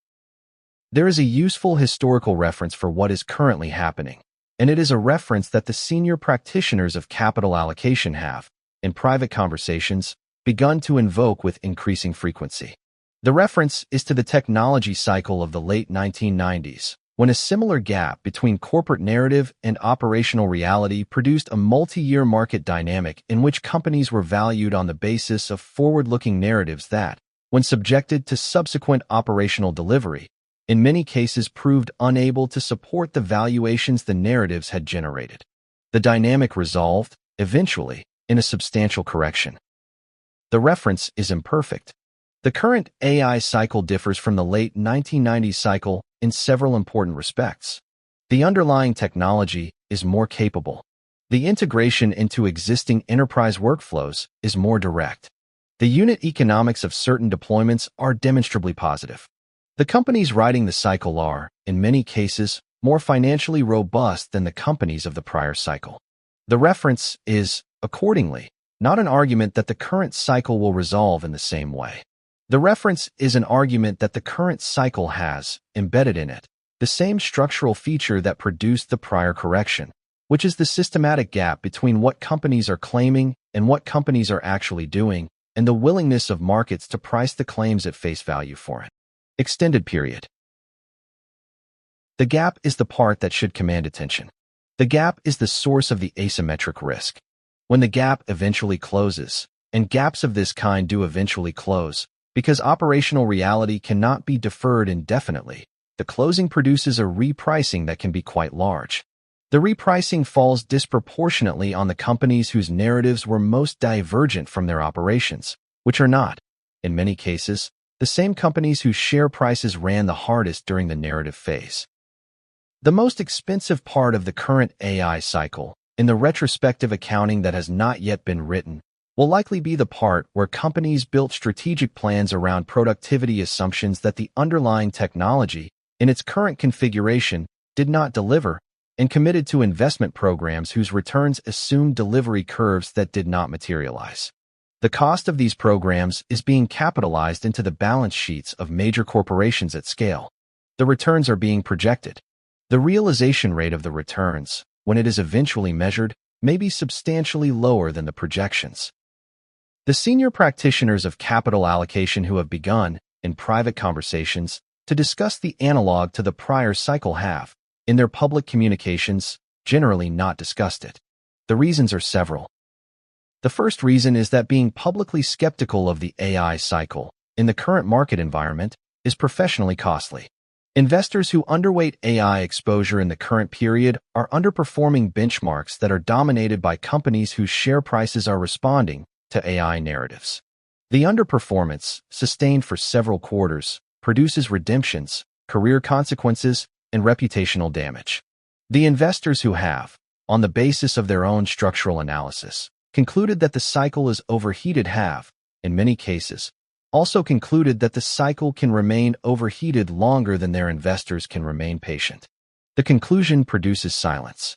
There is a useful historical reference for what is currently happening, and it is a reference that the senior practitioners of capital allocation have, in private conversations, begun to invoke with increasing frequency. The reference is to the technology cycle of the late 1990s, when a similar gap between corporate narrative and operational reality produced a multi-year market dynamic in which companies were valued on the basis of forward-looking narratives that, when subjected to subsequent operational delivery, in many cases proved unable to support the valuations the narratives had generated. The dynamic resolved, eventually, in a substantial correction. The reference is imperfect. The current AI cycle differs from the late 1990s cycle in several important respects. The underlying technology is more capable. The integration into existing enterprise workflows is more direct. The unit economics of certain deployments are demonstrably positive. The companies riding the cycle are, in many cases, more financially robust than the companies of the prior cycle. The reference is, accordingly, not an argument that the current cycle will resolve in the same way. The reference is an argument that the current cycle has, embedded in it, the same structural feature that produced the prior correction, which is the systematic gap between what companies are claiming and what companies are actually doing, and the willingness of markets to price the claims at face value for it. Extended period. The gap is the part that should command attention. The gap is the source of the asymmetric risk. When the gap eventually closes, and gaps of this kind do eventually close, because operational reality cannot be deferred indefinitely, the closing produces a repricing that can be quite large. The repricing falls disproportionately on the companies whose narratives were most divergent from their operations, which are not, in many cases, the same companies whose share prices ran the hardest during the narrative phase. The most expensive part of the current AI cycle, in the retrospective accounting that has not yet been written, will likely be the part where companies built strategic plans around productivity assumptions that the underlying technology, in its current configuration, did not deliver, and committed to investment programs whose returns assumed delivery curves that did not materialize. The cost of these programs is being capitalized into the balance sheets of major corporations at scale. The returns are being projected. The realization rate of the returns, when it is eventually measured, may be substantially lower than the projections. The senior practitioners of capital allocation who have begun, in private conversations, to discuss the analog to the prior cycle have, in their public communications, generally not discussed it. The reasons are several. The first reason is that being publicly skeptical of the AI cycle, in the current market environment, is professionally costly. Investors who underweight AI exposure in the current period are underperforming benchmarks that are dominated by companies whose share prices are responding to AI narratives. The underperformance, sustained for several quarters, produces redemptions, career consequences, and reputational damage. The investors who have, on the basis of their own structural analysis, concluded that the cycle is overheated have, in many cases, also concluded that the cycle can remain overheated longer than their investors can remain patient. The conclusion produces silence.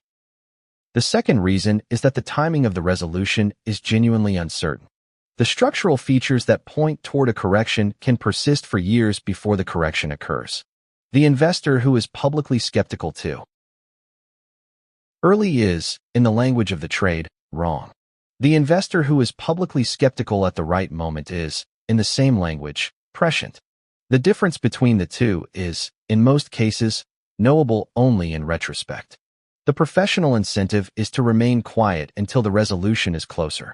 The second reason is that the timing of the resolution is genuinely uncertain. The structural features that point toward a correction can persist for years before the correction occurs. The investor who is publicly skeptical too early is, in the language of the trade, wrong. The investor who is publicly skeptical at the right moment is, in the same language, prescient. The difference between the two is, in most cases, knowable only in retrospect. The professional incentive is to remain quiet until the resolution is closer.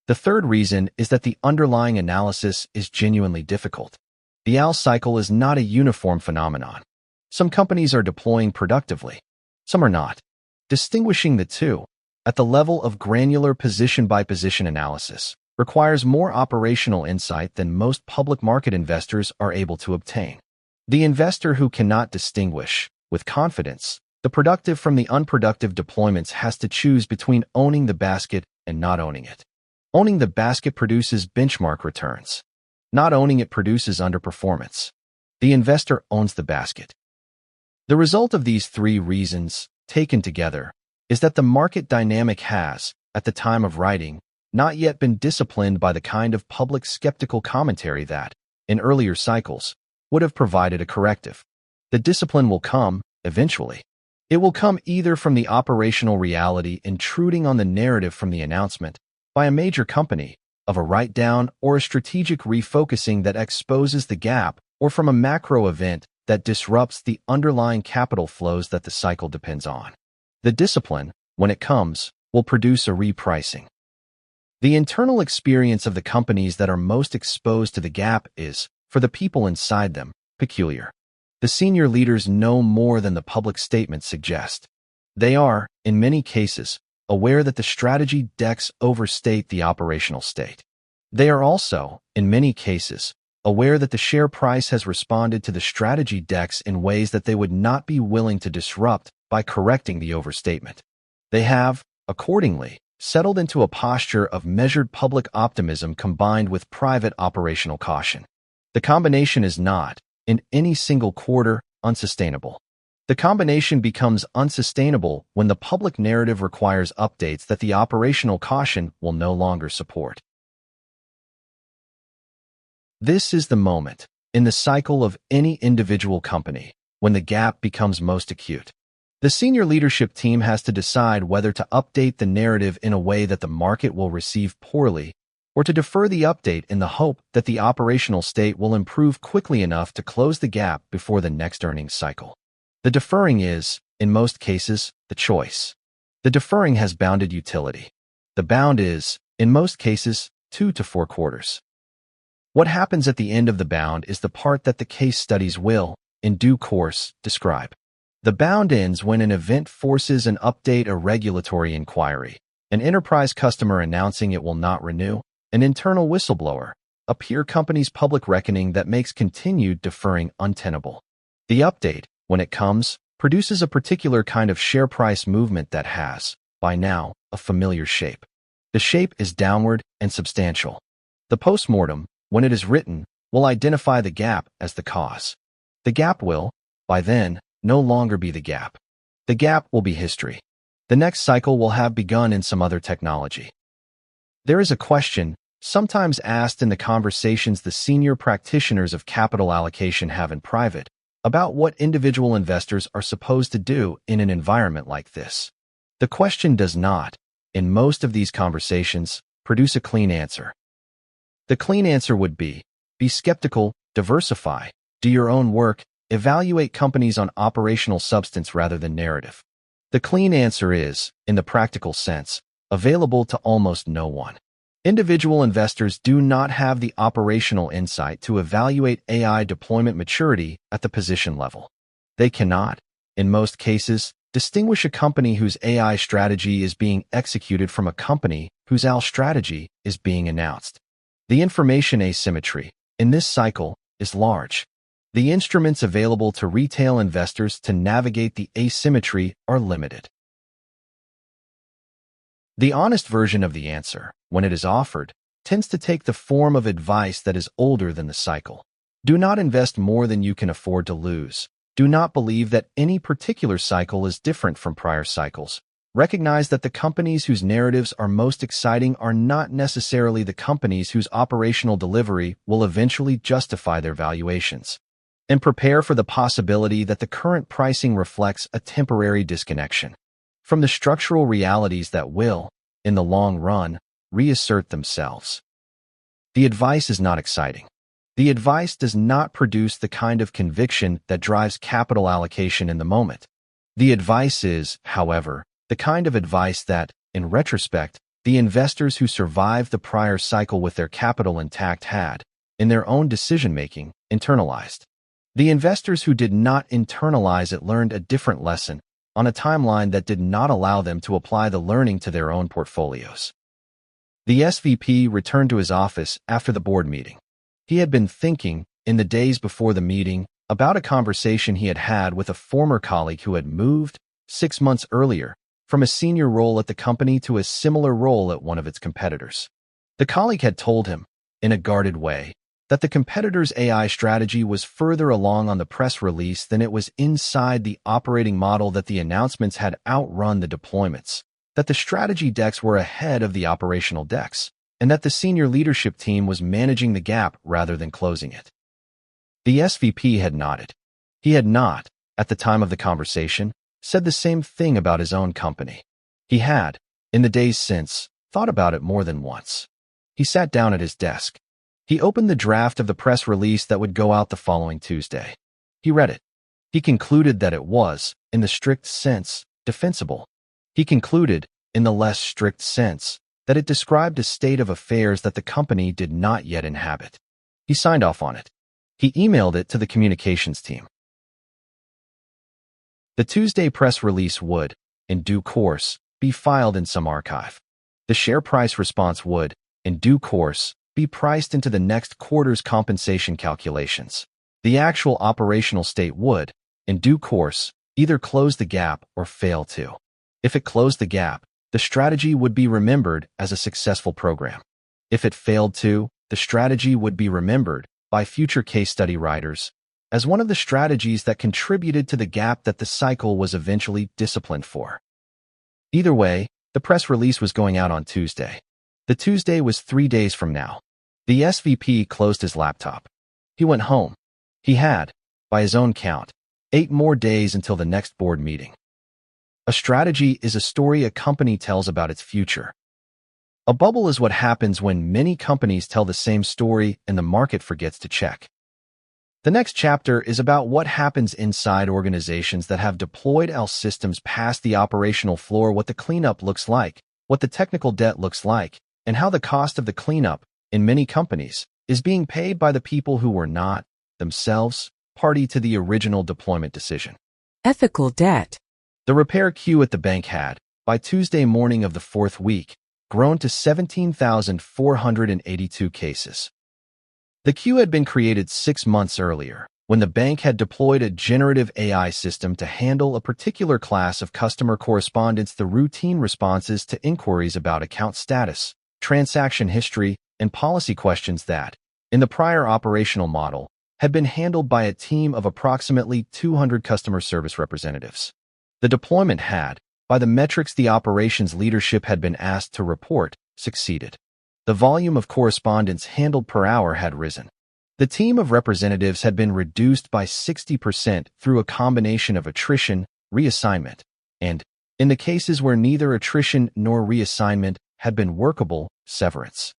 The third reason is that the underlying analysis is genuinely difficult. The OWL cycle is not a uniform phenomenon. Some companies are deploying productively. Some are not. Distinguishing the two, at the level of granular position-by-position analysis, requires more operational insight than most public market investors are able to obtain. The investor who cannot distinguish, with confidence, the productive from the unproductive deployments has to choose between owning the basket and not owning it. Owning the basket produces benchmark returns. Not owning it produces underperformance. The investor owns the basket. The result of these three reasons, taken together, is that the market dynamic has, at the time of writing, not yet been disciplined by the kind of public skeptical commentary that, in earlier cycles, would have provided a corrective. The discipline will come, eventually. It will come either from the operational reality intruding on the narrative from the announcement, by a major company, of a write-down or a strategic refocusing that exposes the gap, or from a macro event that disrupts the underlying capital flows that the cycle depends on. The discipline, when it comes, will produce a repricing. The internal experience of the companies that are most exposed to the gap is, for the people inside them, peculiar. The senior leaders know more than the public statements suggest. They are, in many cases, aware that the strategy decks overstate the operational state. They are also, in many cases, aware that the share price has responded to the strategy decks in ways that they would not be willing to disrupt by correcting the overstatement. They have, accordingly, settled into a posture of measured public optimism combined with private operational caution. The combination is not, in any single quarter, unsustainable. The combination becomes unsustainable when the public narrative requires updates that the operational caution will no longer support. This is the moment, in the cycle of any individual company, when the gap becomes most acute. The senior leadership team has to decide whether to update the narrative in a way that the market will receive poorly, or to defer the update in the hope that the operational state will improve quickly enough to close the gap before the next earnings cycle. The deferring is, in most cases, the choice. The deferring has bounded utility. The bound is, in most cases, 2 to 4 quarters. What happens at the end of the bound is the part that the case studies will, in due course, describe. The bound ends when an event forces an update, a regulatory inquiry, an enterprise customer announcing it will not renew, an internal whistleblower, a peer company's public reckoning that makes continued deferring untenable. The update, when it comes, produces a particular kind of share price movement that has, by now, a familiar shape. The shape is downward and substantial. The postmortem, when it is written, will identify the gap as the cause. The gap will, by then, no longer be the gap. The gap will be history. The next cycle will have begun in some other technology. There is a question, sometimes asked in the conversations the senior practitioners of capital allocation have in private, about what individual investors are supposed to do in an environment like this. The question does not, in most of these conversations, produce a clean answer. The clean answer would be skeptical, diversify, do your own work, evaluate companies on operational substance rather than narrative. The clean answer is, in the practical sense, available to almost no one. Individual investors do not have the operational insight to evaluate AI deployment maturity at the position level. They cannot, in most cases, distinguish a company whose AI strategy is being executed from a company whose AI strategy is being announced. The information asymmetry, in this cycle, is large. The instruments available to retail investors to navigate the asymmetry are limited. The honest version of the answer, when it is offered, tends to take the form of advice that is older than the cycle. Do not invest more than you can afford to lose. Do not believe that any particular cycle is different from prior cycles. Recognize that the companies whose narratives are most exciting are not necessarily the companies whose operational delivery will eventually justify their valuations. And prepare for the possibility that the current pricing reflects a temporary disconnection from the structural realities that will, in the long run, reassert themselves. The advice is not exciting. The advice does not produce the kind of conviction that drives capital allocation in the moment. The advice is, however, the kind of advice that, in retrospect, the investors who survived the prior cycle with their capital intact had, in their own decision-making, internalized. The investors who did not internalize it learned a different lesson on a timeline that did not allow them to apply the learning to their own portfolios. The SVP returned to his office after the board meeting. He had been thinking, in the days before the meeting, about a conversation he had had with a former colleague who had moved, 6 months earlier, from a senior role at the company to a similar role at one of its competitors. The colleague had told him, in a guarded way, that the competitor's AI strategy was further along on the press release than it was inside the operating model, that the announcements had outrun the deployments, that the strategy decks were ahead of the operational decks, and that the senior leadership team was managing the gap rather than closing it. The SVP had nodded. He had not, at the time of the conversation, said the same thing about his own company. He had, in the days since, thought about it more than once. He sat down at his desk. He opened the draft of the press release that would go out the following Tuesday. He read it. He concluded that it was, in the strict sense, defensible. He concluded, in the less strict sense, that it described a state of affairs that the company did not yet inhabit. He signed off on it. He emailed it to the communications team. The Tuesday press release would, in due course, be filed in some archive. The share price response would, in due course, be priced into the next quarter's compensation calculations. The actual operational state would, in due course, either close the gap or fail to. If it closed the gap, the strategy would be remembered as a successful program. If it failed to, the strategy would be remembered by future case study writers as one of the strategies that contributed to the gap that the cycle was eventually disciplined for. Either way, the press release was going out on Tuesday. The Tuesday was 3 days from now. The SVP closed his laptop. He went home. He had, by his own count, 8 more days until the next board meeting. A strategy is a story a company tells about its future. A bubble is what happens when many companies tell the same story and the market forgets to check. The next chapter is about what happens inside organizations that have deployed AI systems past the operational floor, what the cleanup looks like, what the technical debt looks like, and how the cost of the cleanup, in many companies, is being paid by the people who were not, themselves, party to the original deployment decision. Ethical debt. The repair queue at the bank had, by Tuesday morning of the 4th week, grown to 17,482 cases. The queue had been created 6 months earlier, when the bank had deployed a generative AI system to handle a particular class of customer correspondence, the routine responses to inquiries about account status, transaction history, and policy questions that, in the prior operational model, had been handled by a team of approximately 200 customer service representatives. The deployment had, by the metrics the operations leadership had been asked to report, succeeded. The volume of correspondence handled per hour had risen. The team of representatives had been reduced by 60% through a combination of attrition, reassignment, and, in the cases where neither attrition nor reassignment had been workable, severance.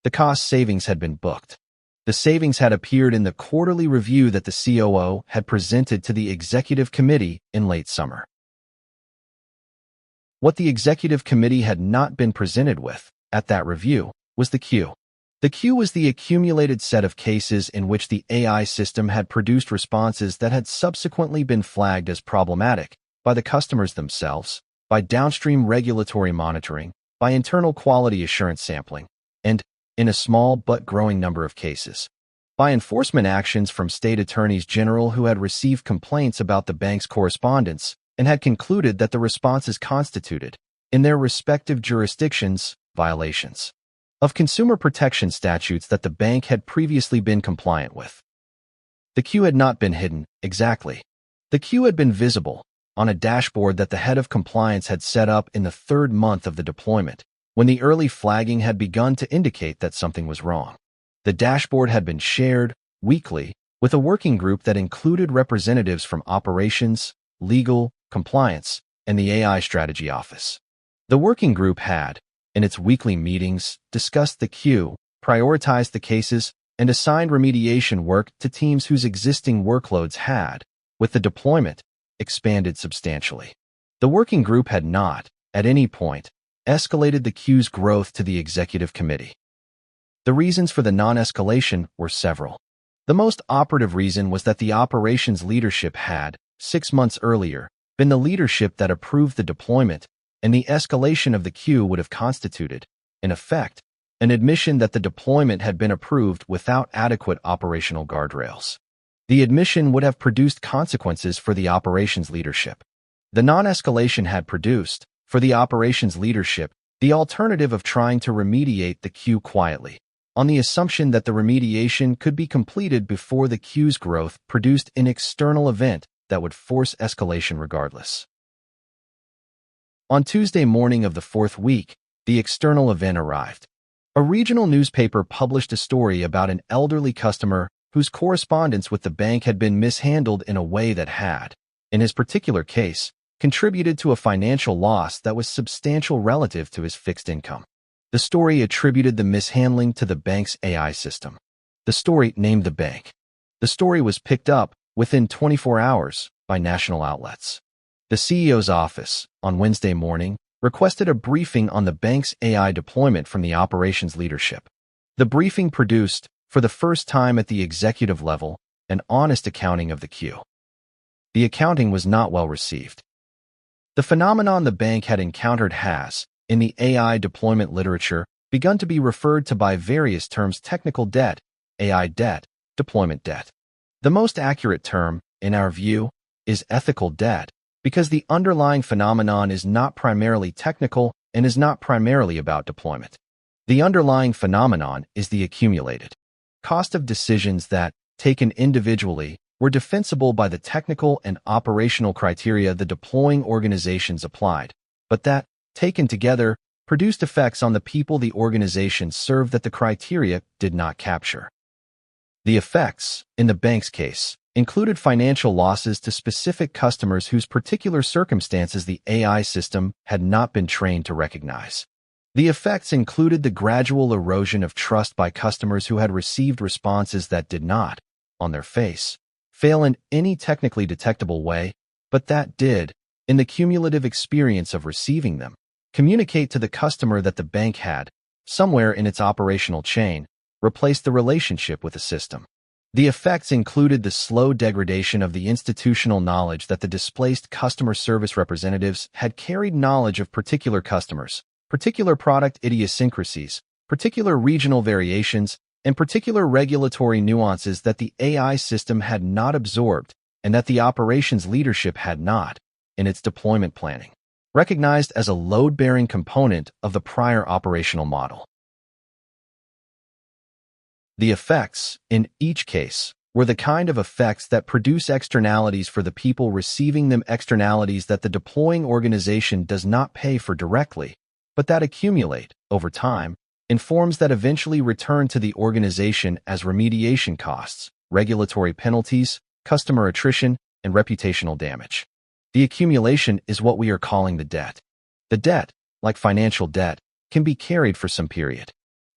The cost savings had been booked. The savings had appeared in the quarterly review that the COO had presented to the executive committee in late summer. What the executive committee had not been presented with, at that review, was the queue. The queue was the accumulated set of cases in which the AI system had produced responses that had subsequently been flagged as problematic by the customers themselves, by downstream regulatory monitoring, by internal quality assurance sampling, and, in a small but growing number of cases, by enforcement actions from state attorneys general who had received complaints about the bank's correspondence and had concluded that the responses constituted, in their respective jurisdictions, violations of consumer protection statutes that the bank had previously been compliant with. The queue had not been hidden, exactly. The queue had been visible, on a dashboard that the head of compliance had set up in the third month of the deployment, when the early flagging had begun to indicate that something was wrong. The dashboard had been shared weekly with a working group that included representatives from operations, legal, compliance, and the AI strategy office. The working group had, in its weekly meetings, discussed the queue, prioritized the cases, and assigned remediation work to teams whose existing workloads had, with the deployment, expanded substantially. The working group had not, at any point, escalated the queue's growth to the executive committee. The reasons for the non-escalation were several. The most operative reason was that the operations leadership had, 6 months earlier, been the leadership that approved the deployment, and the escalation of the queue would have constituted, in effect, an admission that the deployment had been approved without adequate operational guardrails. The admission would have produced consequences for the operations leadership. The non-escalation had produced, for the operations leadership, the alternative of trying to remediate the queue quietly, on the assumption that the remediation could be completed before the queue's growth produced an external event that would force escalation regardless. On Tuesday morning of the 4th week, the external event arrived. A regional newspaper published a story about an elderly customer whose correspondence with the bank had been mishandled in a way that had, in his particular case, contributed to a financial loss that was substantial relative to his fixed income. The story attributed the mishandling to the bank's AI system. The story named the bank. The story was picked up, within 24 hours, by national outlets. The CEO's office, on Wednesday morning, requested a briefing on the bank's AI deployment from the operations leadership. The briefing produced, for the first time at the executive level, an honest accounting of the queue. The accounting was not well received. The phenomenon the bank had encountered has, in the AI deployment literature, begun to be referred to by various terms: technical debt, AI debt, deployment debt. The most accurate term, in our view, is ethical debt, because the underlying phenomenon is not primarily technical and is not primarily about deployment. The underlying phenomenon is the accumulated cost of decisions that, taken individually, were defensible by the technical and operational criteria the deploying organizations applied, but that, taken together, produced effects on the people the organization served that the criteria did not capture. The effects, in the bank's case, included financial losses to specific customers whose particular circumstances the AI system had not been trained to recognize. The effects included the gradual erosion of trust by customers who had received responses that did not, on their face, fail in any technically detectable way, but that did, in the cumulative experience of receiving them, communicate to the customer that the bank had, somewhere in its operational chain, replaced the relationship with the system. The effects included the slow degradation of the institutional knowledge that the displaced customer service representatives had carried knowledge of particular customers, particular product idiosyncrasies, particular regional variations, and particular regulatory nuances that the AI system had not absorbed and that the operations leadership had not, in its deployment planning, recognized as a load-bearing component of the prior operational model. The effects, in each case, were the kind of effects that produce externalities for the people receiving them, externalities that the deploying organization does not pay for directly, but that accumulate, over time, in forms that eventually return to the organization as remediation costs, regulatory penalties, customer attrition, and reputational damage. The accumulation is what we are calling the debt. The debt, like financial debt, can be carried for some period.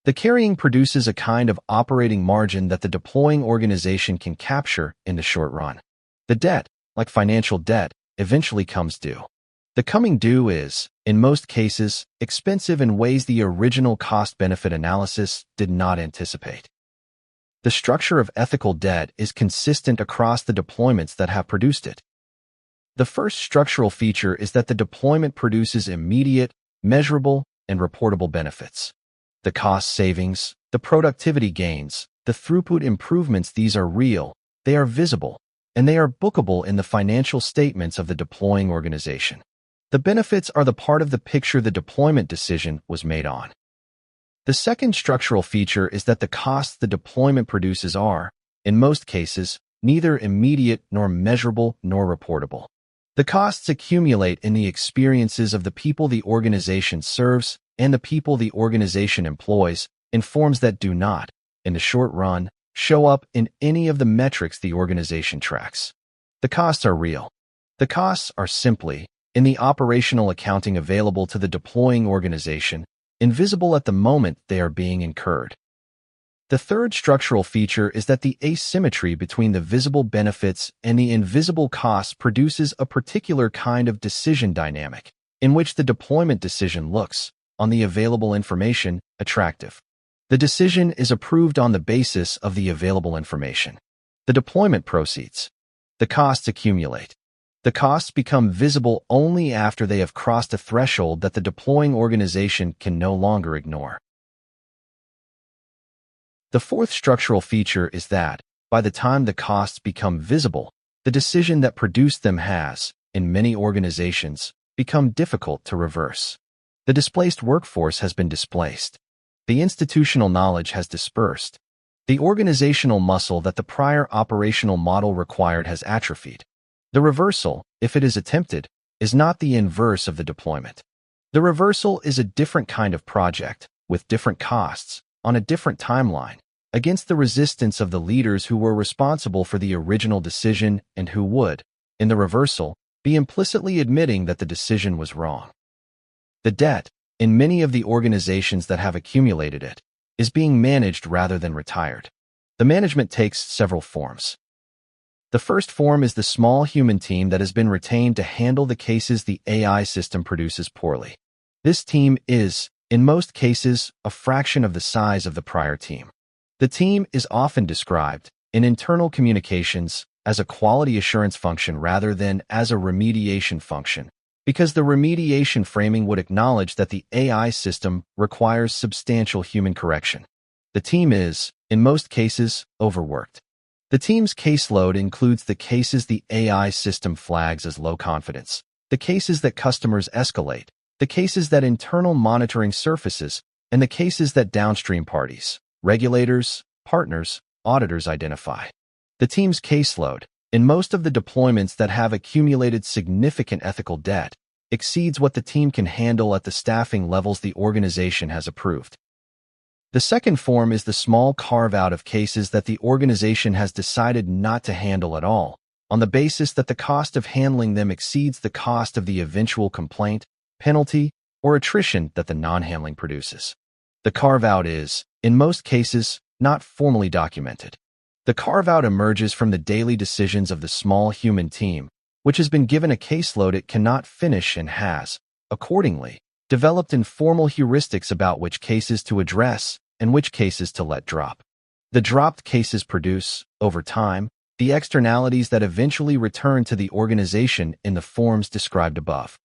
The carrying produces a kind of operating margin that the deploying organization can capture in the short run. The debt, like financial debt, eventually comes due. The coming due is, in most cases, expensive in ways the original cost-benefit analysis did not anticipate. The structure of ethical debt is consistent across the deployments that have produced it. The first structural feature is that the deployment produces immediate, measurable, and reportable benefits. The cost savings, the productivity gains, the throughput improvements, these are real, they are visible, and they are bookable in the financial statements of the deploying organization. The benefits are the part of the picture the deployment decision was made on. The second structural feature is that the costs the deployment produces are, in most cases, neither immediate nor measurable nor reportable. The costs accumulate in the experiences of the people the organization serves and the people the organization employs in forms that do not, in the short run, show up in any of the metrics the organization tracks. The costs are real. The costs are simply, in the operational accounting available to the deploying organization, invisible at the moment they are being incurred. The third structural feature is that the asymmetry between the visible benefits and the invisible costs produces a particular kind of decision dynamic, in which the deployment decision looks, on the available information, attractive. The decision is approved on the basis of the available information. The deployment proceeds. The costs accumulate. The costs become visible only after they have crossed a threshold that the deploying organization can no longer ignore. The fourth structural feature is that, by the time the costs become visible, the decision that produced them has, in many organizations, become difficult to reverse. The displaced workforce has been displaced. The institutional knowledge has dispersed. The organizational muscle that the prior operational model required has atrophied. The reversal, if it is attempted, is not the inverse of the deployment. The reversal is a different kind of project, with different costs, on a different timeline, against the resistance of the leaders who were responsible for the original decision and who would, in the reversal, be implicitly admitting that the decision was wrong. The debt, in many of the organizations that have accumulated it, is being managed rather than retired. The management takes several forms. The first form is the small human team that has been retained to handle the cases the AI system produces poorly. This team is, in most cases, a fraction of the size of the prior team. The team is often described, in internal communications, as a quality assurance function rather than as a remediation function, because the remediation framing would acknowledge that the AI system requires substantial human correction. The team is, in most cases, overworked. The team's caseload includes the cases the AI system flags as low confidence, the cases that customers escalate, the cases that internal monitoring surfaces, and the cases that downstream parties, regulators, partners, auditors identify. The team's caseload, in most of the deployments that have accumulated significant ethical debt, exceeds what the team can handle at the staffing levels the organization has approved. The second form is the small carve-out of cases that the organization has decided not to handle at all, on the basis that the cost of handling them exceeds the cost of the eventual complaint, penalty, or attrition that the non-handling produces. The carve-out is, in most cases, not formally documented. The carve-out emerges from the daily decisions of the small human team, which has been given a caseload it cannot finish and has, accordingly, developed informal heuristics about which cases to address and which cases to let drop. The dropped cases produce, over time, the externalities that eventually return to the organization in the forms described above.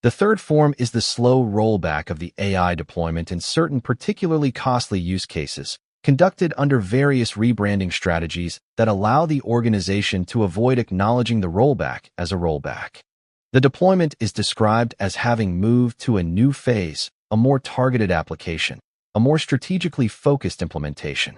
The third form is the slow rollback of the AI deployment in certain particularly costly use cases, conducted under various rebranding strategies that allow the organization to avoid acknowledging the rollback as a rollback. The deployment is described as having moved to a new phase, a more targeted application, a more strategically focused implementation.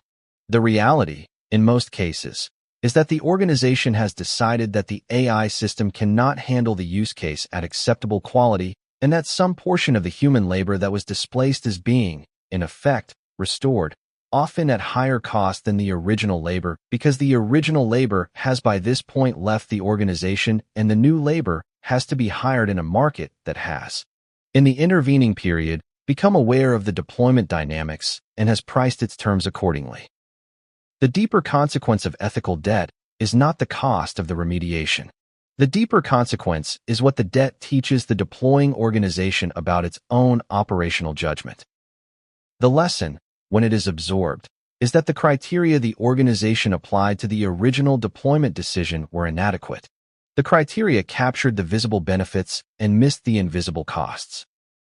The reality, in most cases, is that the organization has decided that the AI system cannot handle the use case at acceptable quality and that some portion of the human labor that was displaced is being, in effect, restored, often at higher cost than the original labor because the original labor has by this point left the organization and the new labor has to be hired in a market that has, in the intervening period, become aware of the deployment dynamics and has priced its terms accordingly. The deeper consequence of ethical debt is not the cost of the remediation. The deeper consequence is what the debt teaches the deploying organization about its own operational judgment. The lesson, when it is absorbed, is that the criteria the organization applied to the original deployment decision were inadequate. The criteria captured the visible benefits and missed the invisible costs.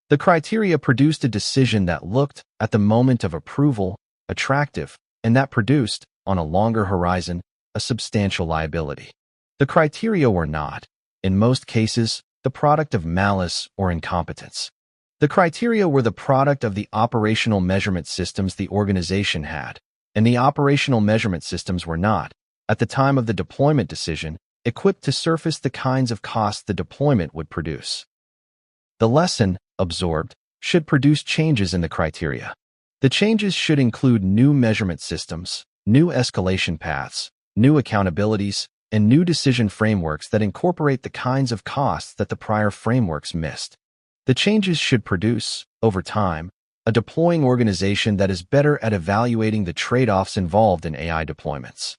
The criteria produced a decision that looked, at the moment of approval, attractive, and that produced, on a longer horizon, a substantial liability. The criteria were not, in most cases, the product of malice or incompetence. The criteria were the product of the operational measurement systems the organization had, and the operational measurement systems were not, at the time of the deployment decision, equipped to surface the kinds of costs the deployment would produce. The lesson, absorbed, should produce changes in the criteria. The changes should include new measurement systems, new escalation paths, new accountabilities, and new decision frameworks that incorporate the kinds of costs that the prior frameworks missed. The changes should produce, over time, a deploying organization that is better at evaluating the trade-offs involved in AI deployments.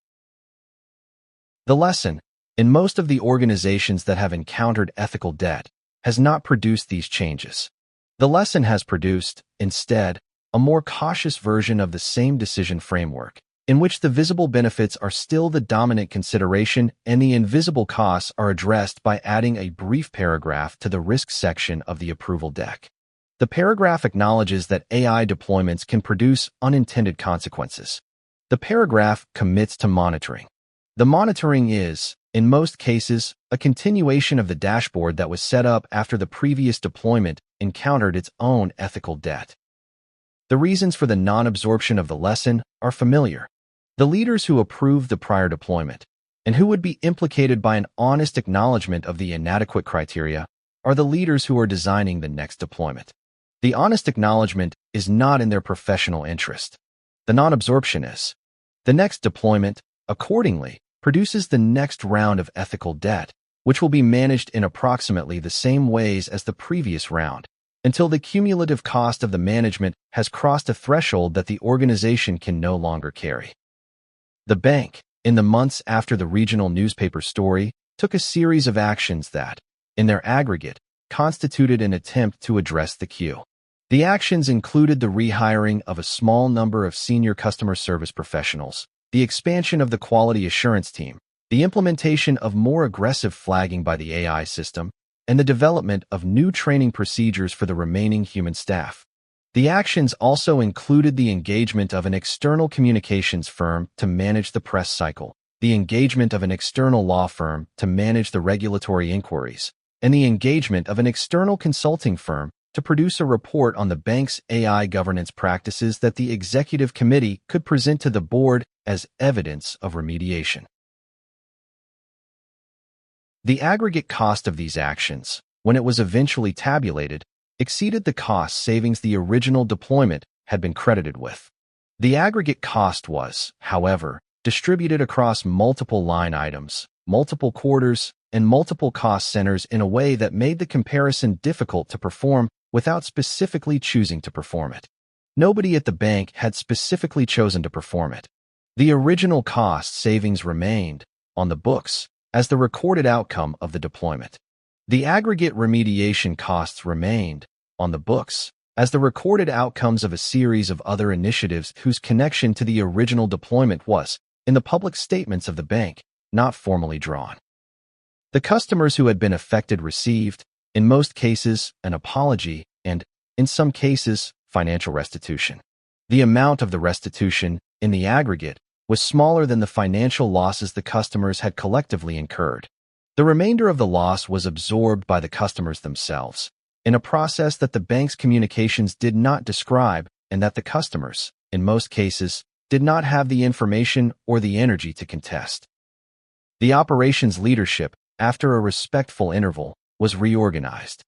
The lesson, in most of the organizations that have encountered ethical debt, has not produced these changes. The lesson has produced, instead, a more cautious version of the same decision framework, in which the visible benefits are still the dominant consideration and the invisible costs are addressed by adding a brief paragraph to the risk section of the approval deck. The paragraph acknowledges that AI deployments can produce unintended consequences. The paragraph commits to monitoring. The monitoring is, in most cases, a continuation of the dashboard that was set up after the previous deployment encountered its own ethical debt. The reasons for the non-absorption of the lesson are familiar. The leaders who approved the prior deployment, and who would be implicated by an honest acknowledgement of the inadequate criteria, are the leaders who are designing the next deployment. The honest acknowledgement is not in their professional interest. The non-absorption is. The next deployment, accordingly, produces the next round of ethical debt, which will be managed in approximately the same ways as the previous round, until the cumulative cost of the management has crossed a threshold that the organization can no longer carry. The bank, in the months after the regional newspaper story, took a series of actions that, in their aggregate, constituted an attempt to address the queue. The actions included the rehiring of a small number of senior customer service professionals, the expansion of the quality assurance team, the implementation of more aggressive flagging by the AI system, and the development of new training procedures for the remaining human staff. The actions also included the engagement of an external communications firm to manage the press cycle, the engagement of an external law firm to manage the regulatory inquiries, and the engagement of an external consulting firm to produce a report on the bank's AI governance practices that the executive committee could present to the board as evidence of remediation. The aggregate cost of these actions, when it was eventually tabulated, exceeded the cost savings the original deployment had been credited with. The aggregate cost was, however, distributed across multiple line items, multiple quarters, and multiple cost centers in a way that made the comparison difficult to perform without specifically choosing to perform it. Nobody at the bank had specifically chosen to perform it. The original cost savings remained, on the books, as the recorded outcome of the deployment. The aggregate remediation costs remained, on the books, as the recorded outcomes of a series of other initiatives whose connection to the original deployment was, in the public statements of the bank, not formally drawn. The customers who had been affected received, in most cases, an apology and, in some cases, financial restitution. The amount of the restitution, in the aggregate, was smaller than the financial losses the customers had collectively incurred. The remainder of the loss was absorbed by the customers themselves, in a process that the bank's communications did not describe and that the customers, in most cases, did not have the information or the energy to contest. The operations leadership, after a respectful interval, was reorganized.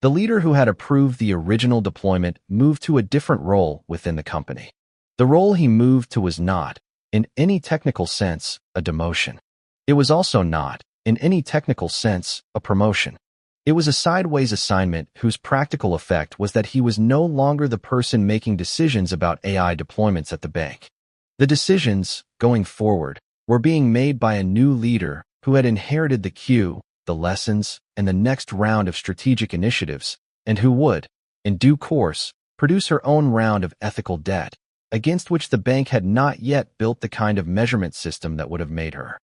The leader who had approved the original deployment moved to a different role within the company. The role he moved to was not, in any technical sense, a demotion. It was also not, in any technical sense, a promotion. It was a sideways assignment whose practical effect was that he was no longer the person making decisions about AI deployments at the bank. The decisions, going forward, were being made by a new leader who had inherited the queue, the lessons, and the next round of strategic initiatives, and who would, in due course, produce her own round of ethical debt, against which the bank had not yet built the kind of measurement system that would have made her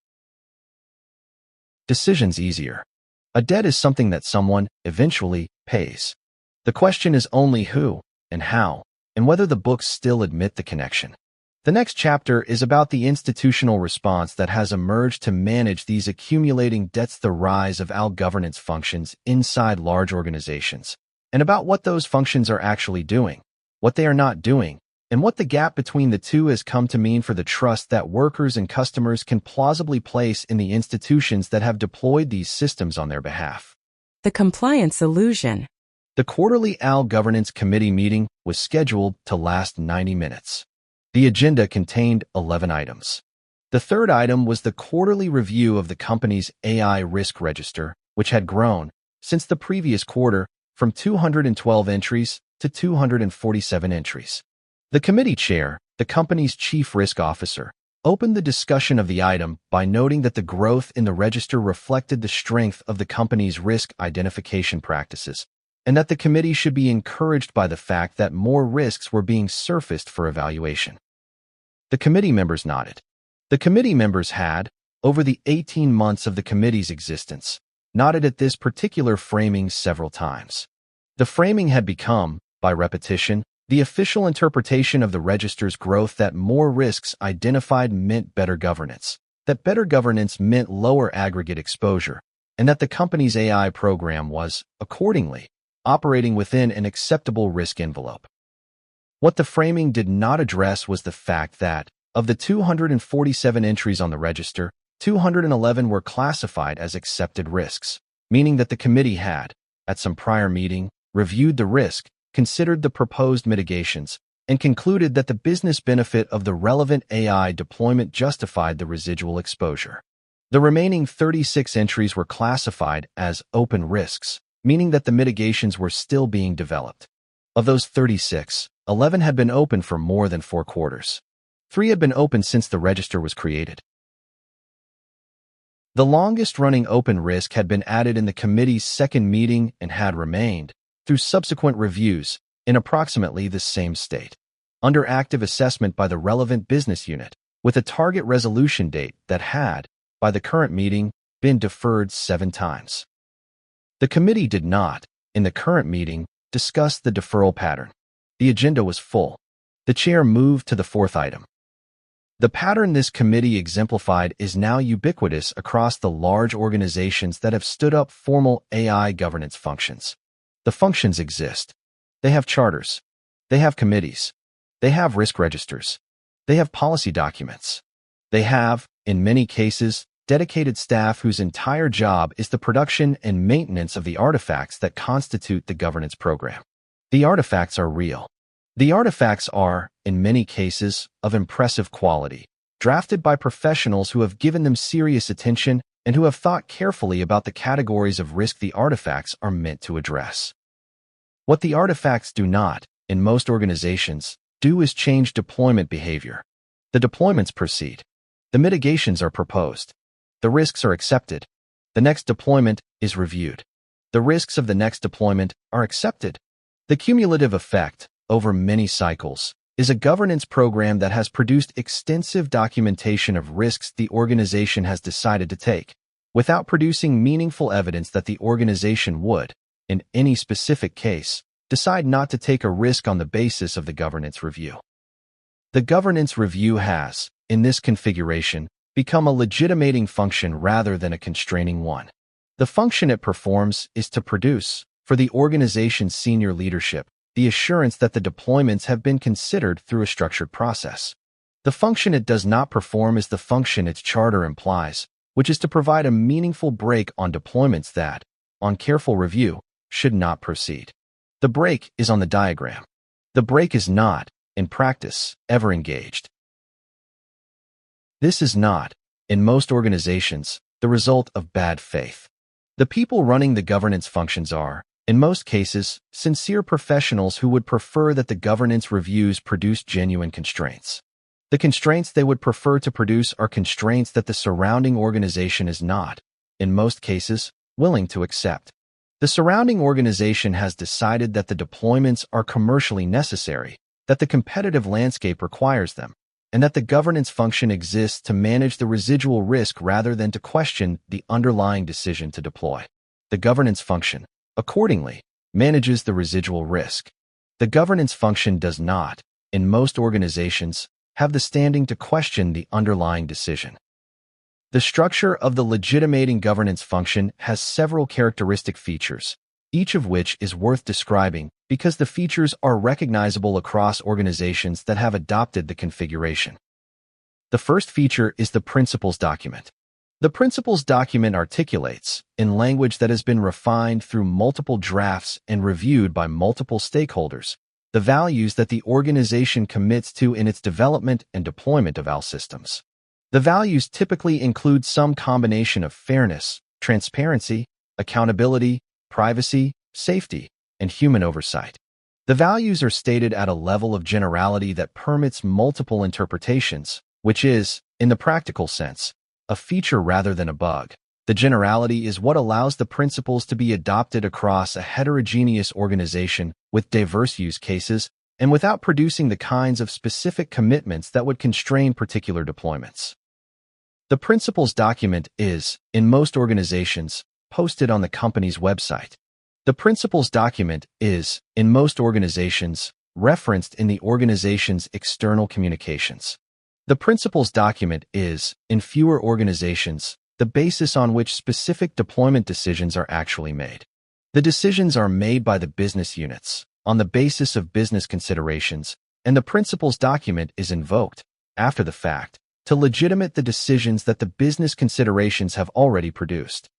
decisions easier. A debt is something that someone, eventually, pays. The question is only who, and how, and whether the books still admit the connection. The next chapter is about the institutional response that has emerged to manage these accumulating debts, the rise of AI governance functions inside large organizations, and about what those functions are actually doing, what they are not doing, and what the gap between the two has come to mean for the trust that workers and customers can plausibly place in the institutions that have deployed these systems on their behalf. The compliance illusion. The quarterly AL Governance Committee meeting was scheduled to last 90 minutes. The agenda contained 11 items. The third item was the quarterly review of the company's AI risk register, which had grown, since the previous quarter, from 212 entries to 247 entries. The committee chair, the company's chief risk officer, opened the discussion of the item by noting that the growth in the register reflected the strength of the company's risk identification practices, and that the committee should be encouraged by the fact that more risks were being surfaced for evaluation. The committee members nodded. The committee members had, over the 18 months of the committee's existence, nodded at this particular framing several times. The framing had become, by repetition, the official interpretation of the register's growth that more risks identified meant better governance, that better governance meant lower aggregate exposure, and that the company's AI program was, accordingly, operating within an acceptable risk envelope. What the framing did not address was the fact that, of the 247 entries on the register, 211 were classified as accepted risks, meaning that the committee had, at some prior meeting, reviewed the risk, considered the proposed mitigations, and concluded that the business benefit of the relevant AI deployment justified the residual exposure. The remaining 36 entries were classified as open risks, meaning that the mitigations were still being developed. Of those 36, 11 had been open for more than 4 quarters. 3 had been open since the register was created. The longest-running open risk had been added in the committee's second meeting and had remained, through subsequent reviews, in approximately the same state, under active assessment by the relevant business unit, with a target resolution date that had, by the current meeting, been deferred 7 times. The committee did not, in the current meeting, discuss the deferral pattern. The agenda was full. The chair moved to the fourth item. The pattern this committee exemplified is now ubiquitous across the large organizations that have stood up formal AI governance functions. The functions exist. They have charters. They have committees. They have risk registers. They have policy documents. They have, in many cases, dedicated staff whose entire job is the production and maintenance of the artifacts that constitute the governance program. The artifacts are real. The artifacts are, in many cases, of impressive quality, drafted by professionals who have given them serious attention and who have thought carefully about the categories of risk the artifacts are meant to address. What the artifacts do not, in most organizations, do is change deployment behavior. The deployments proceed. The mitigations are proposed. The risks are accepted. The next deployment is reviewed. The risks of the next deployment are accepted. The cumulative effect, over many cycles, is a governance program that has produced extensive documentation of risks the organization has decided to take, without producing meaningful evidence that the organization would, in any specific case, decide not to take a risk on the basis of the governance review. The governance review has, in this configuration, become a legitimating function rather than a constraining one. The function it performs is to produce, for the organization's senior leadership, the assurance that the deployments have been considered through a structured process. The function it does not perform is the function its charter implies, which is to provide a meaningful break on deployments that, on careful review, should not proceed. The break is on the diagram. The break is not, in practice, ever engaged. This is not, in most organizations, the result of bad faith. The people running the governance functions are, in most cases, sincere professionals who would prefer that the governance reviews produce genuine constraints. The constraints they would prefer to produce are constraints that the surrounding organization is not, in most cases, willing to accept. The surrounding organization has decided that the deployments are commercially necessary, that the competitive landscape requires them, and that the governance function exists to manage the residual risk rather than to question the underlying decision to deploy. The governance function, accordingly, manages the residual risk. The governance function does not, in most organizations, have the standing to question the underlying decision. The structure of the legitimating governance function has several characteristic features, each of which is worth describing because the features are recognizable across organizations that have adopted the configuration. The first feature is the principles document. The principles document articulates, in language that has been refined through multiple drafts and reviewed by multiple stakeholders, the values that the organization commits to in its development and deployment of AI systems. The values typically include some combination of fairness, transparency, accountability, privacy, safety, and human oversight. The values are stated at a level of generality that permits multiple interpretations, which is, in the practical sense, a feature rather than a bug. The generality is what allows the principles to be adopted across a heterogeneous organization with diverse use cases and without producing the kinds of specific commitments that would constrain particular deployments. The principles document is, in most organizations, posted on the company's website. The principles document is, in most organizations, referenced in the organization's external communications. The principles document is, in fewer organizations, the basis on which specific deployment decisions are actually made. The decisions are made by the business units, on the basis of business considerations, and the principles document is invoked, after the fact, to legitimate the decisions that the business considerations have already produced.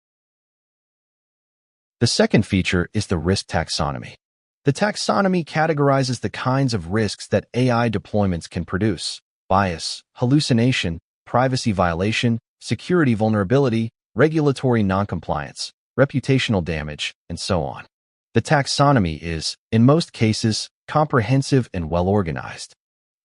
The second feature is the risk taxonomy. The taxonomy categorizes the kinds of risks that AI deployments can produce: bias, hallucination, privacy violation, security vulnerability, regulatory noncompliance, reputational damage, and so on. The taxonomy is, in most cases, comprehensive and well-organized.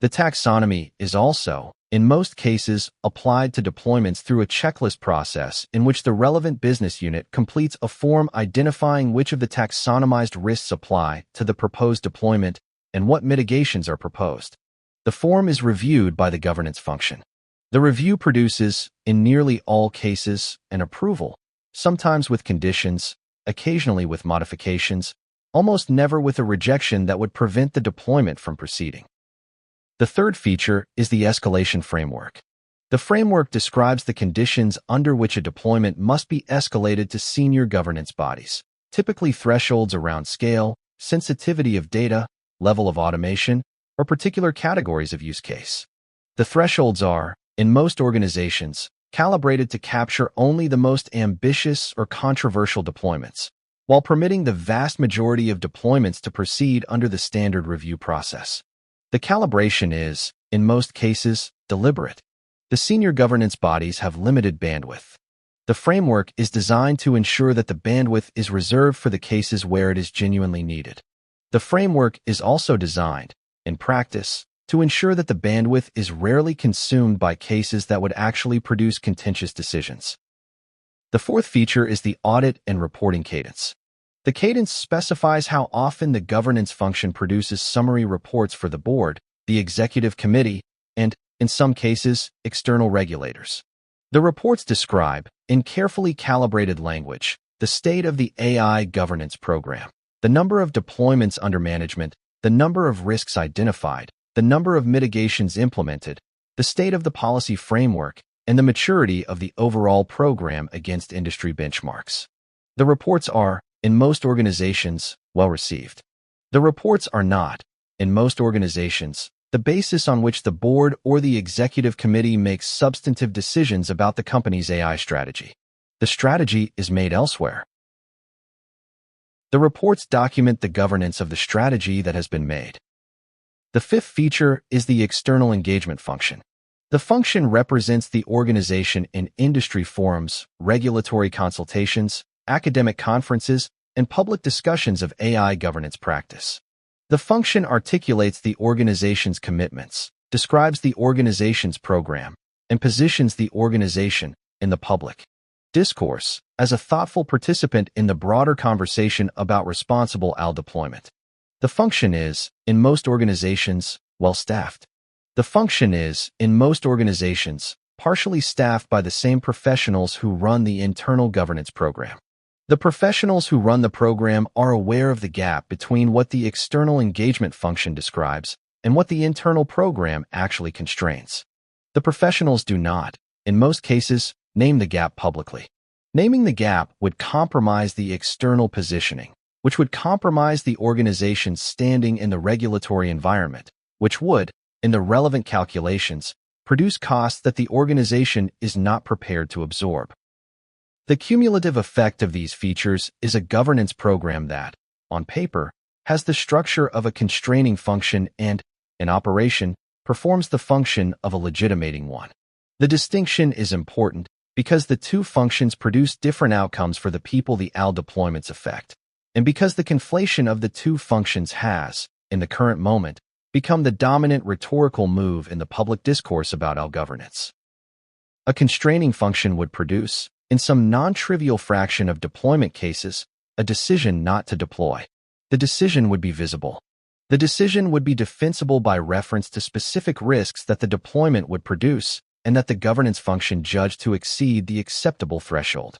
The taxonomy is also, in most cases, applied to deployments through a checklist process in which the relevant business unit completes a form identifying which of the taxonomized risks apply to the proposed deployment and what mitigations are proposed. The form is reviewed by the governance function. The review produces, in nearly all cases, an approval, sometimes with conditions, occasionally with modifications, almost never with a rejection that would prevent the deployment from proceeding. The third feature is the escalation framework. The framework describes the conditions under which a deployment must be escalated to senior governance bodies, typically thresholds around scale, sensitivity of data, level of automation, or particular categories of use case. The thresholds are, in most organizations, calibrated to capture only the most ambitious or controversial deployments, while permitting the vast majority of deployments to proceed under the standard review process. The calibration is, in most cases, deliberate. The senior governance bodies have limited bandwidth. The framework is designed to ensure that the bandwidth is reserved for the cases where it is genuinely needed. The framework is also designed, in practice, to ensure that the bandwidth is rarely consumed by cases that would actually produce contentious decisions. The fourth feature is the audit and reporting cadence. The cadence specifies how often the governance function produces summary reports for the board, the executive committee, and, in some cases, external regulators. The reports describe, in carefully calibrated language, the state of the AI governance program, the number of deployments under management, the number of risks identified, the number of mitigations implemented, the state of the policy framework, and the maturity of the overall program against industry benchmarks. The reports are, in most organizations, well received. The reports are not, in most organizations, the basis on which the board or the executive committee makes substantive decisions about the company's AI strategy. The strategy is made elsewhere. The reports document the governance of the strategy that has been made. The fifth feature is the external engagement function. The function represents the organization in industry forums, regulatory consultations, academic conferences, and public discussions of AI governance practice. The function articulates the organization's commitments, describes the organization's program, and positions the organization in the public discourse as a thoughtful participant in the broader conversation about responsible AI deployment. The function is, in most organizations, well-staffed. The function is, in most organizations, partially staffed by the same professionals who run the internal governance program. The professionals who run the program are aware of the gap between what the external engagement function describes and what the internal program actually constrains. The professionals do not, in most cases, name the gap publicly. Naming the gap would compromise the external positioning, which would compromise the organization's standing in the regulatory environment, which would, in the relevant calculations, produce costs that the organization is not prepared to absorb. The cumulative effect of these features is a governance program that, on paper, has the structure of a constraining function and, in operation, performs the function of a legitimating one. The distinction is important because the two functions produce different outcomes for the people the AL deployments affect, and because the conflation of the two functions has, in the current moment, become the dominant rhetorical move in the public discourse about AL governance. A constraining function would produce, in some non-trivial fraction of deployment cases, a decision not to deploy. The decision would be visible. The decision would be defensible by reference to specific risks that the deployment would produce and that the governance function judged to exceed the acceptable threshold.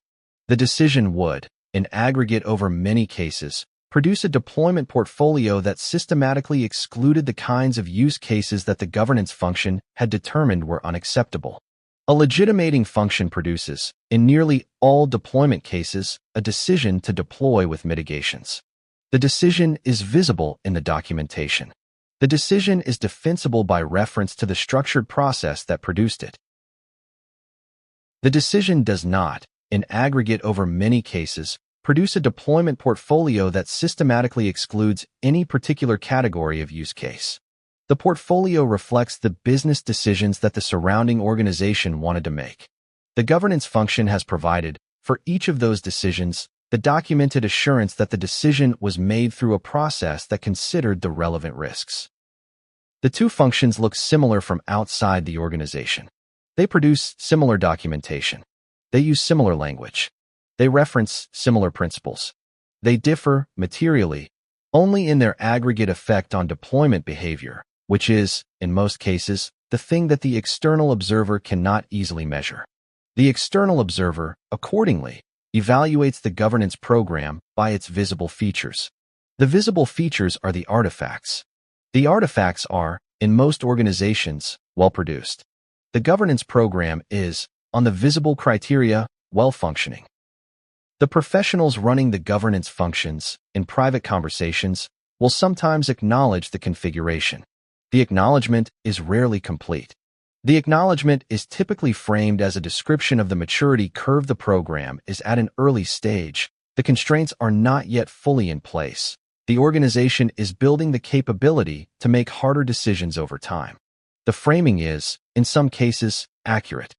The decision would, in aggregate over many cases, produce a deployment portfolio that systematically excluded the kinds of use cases that the governance function had determined were unacceptable. A legitimating function produces, in nearly all deployment cases, a decision to deploy with mitigations. The decision is visible in the documentation. The decision is defensible by reference to the structured process that produced it. The decision does not, in aggregate over many cases, produce a deployment portfolio that systematically excludes any particular category of use case. The portfolio reflects the business decisions that the surrounding organization wanted to make. The governance function has provided, for each of those decisions, the documented assurance that the decision was made through a process that considered the relevant risks. The two functions look similar from outside the organization. They produce similar documentation. They use similar language. They reference similar principles. They differ, materially, only in their aggregate effect on deployment behavior, which is, in most cases, the thing that the external observer cannot easily measure. The external observer, accordingly, evaluates the governance program by its visible features. The visible features are the artifacts. The artifacts are, in most organizations, well-produced. The governance program is, on the visible criteria, well-functioning. The professionals running the governance functions, in private conversations, will sometimes acknowledge the configuration. The acknowledgement is rarely complete. The acknowledgement is typically framed as a description of the maturity curve. The program is at an early stage. The constraints are not yet fully in place. The organization is building the capability to make harder decisions over time. The framing is, in some cases, accurate.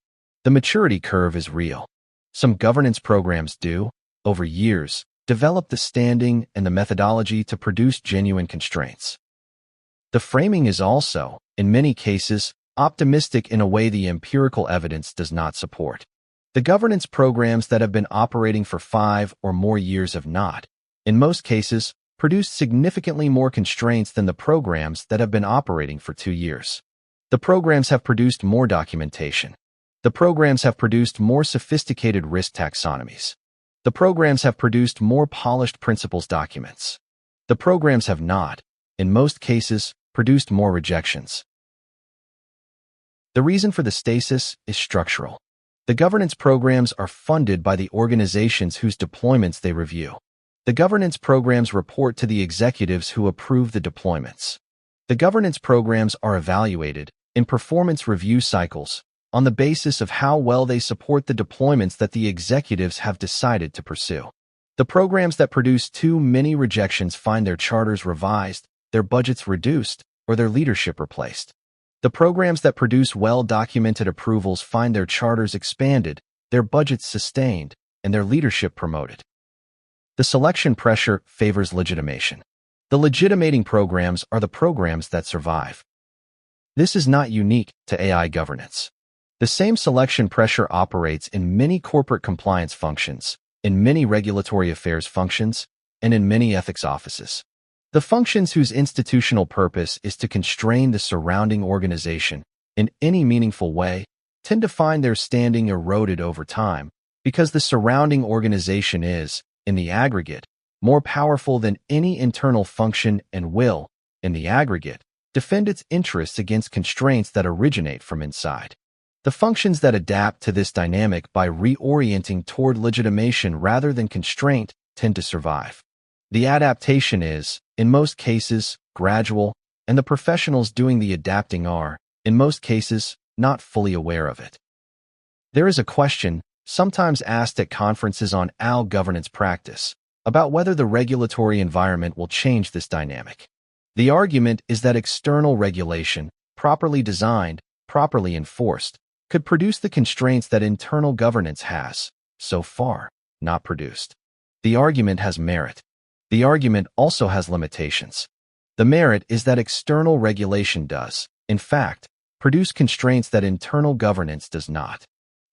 The maturity curve is real. Some governance programs do, over years, develop the standing and the methodology to produce genuine constraints. The framing is also, in many cases, optimistic in a way the empirical evidence does not support. The governance programs that have been operating for 5 or more years have not, in most cases, produced significantly more constraints than the programs that have been operating for 2 years. The programs have produced more documentation. The programs have produced more sophisticated risk taxonomies. The programs have produced more polished principles documents. The programs have not, in most cases, produced more rejections. The reason for the stasis is structural. The governance programs are funded by the organizations whose deployments they review. The governance programs report to the executives who approve the deployments. The governance programs are evaluated, in performance review cycles, on the basis of how well they support the deployments that the executives have decided to pursue. The programs that produce too many rejections find their charters revised, their budgets reduced, or their leadership replaced. The programs that produce well-documented approvals find their charters expanded, their budgets sustained, and their leadership promoted. The selection pressure favors legitimation. The legitimating programs are the programs that survive. This is not unique to AI governance. The same selection pressure operates in many corporate compliance functions, in many regulatory affairs functions, and in many ethics offices. The functions whose institutional purpose is to constrain the surrounding organization in any meaningful way tend to find their standing eroded over time because the surrounding organization is, in the aggregate, more powerful than any internal function and will, in the aggregate, defend its interests against constraints that originate from inside. The functions that adapt to this dynamic by reorienting toward legitimation rather than constraint tend to survive. The adaptation is, in most cases, gradual, and the professionals doing the adapting are, in most cases, not fully aware of it. There is a question, sometimes asked at conferences on AI governance practice, about whether the regulatory environment will change this dynamic. The argument is that external regulation, properly designed, properly enforced, could produce the constraints that internal governance has, so far, not produced. The argument has merit. The argument also has limitations. The merit is that external regulation does, in fact, produce constraints that internal governance does not.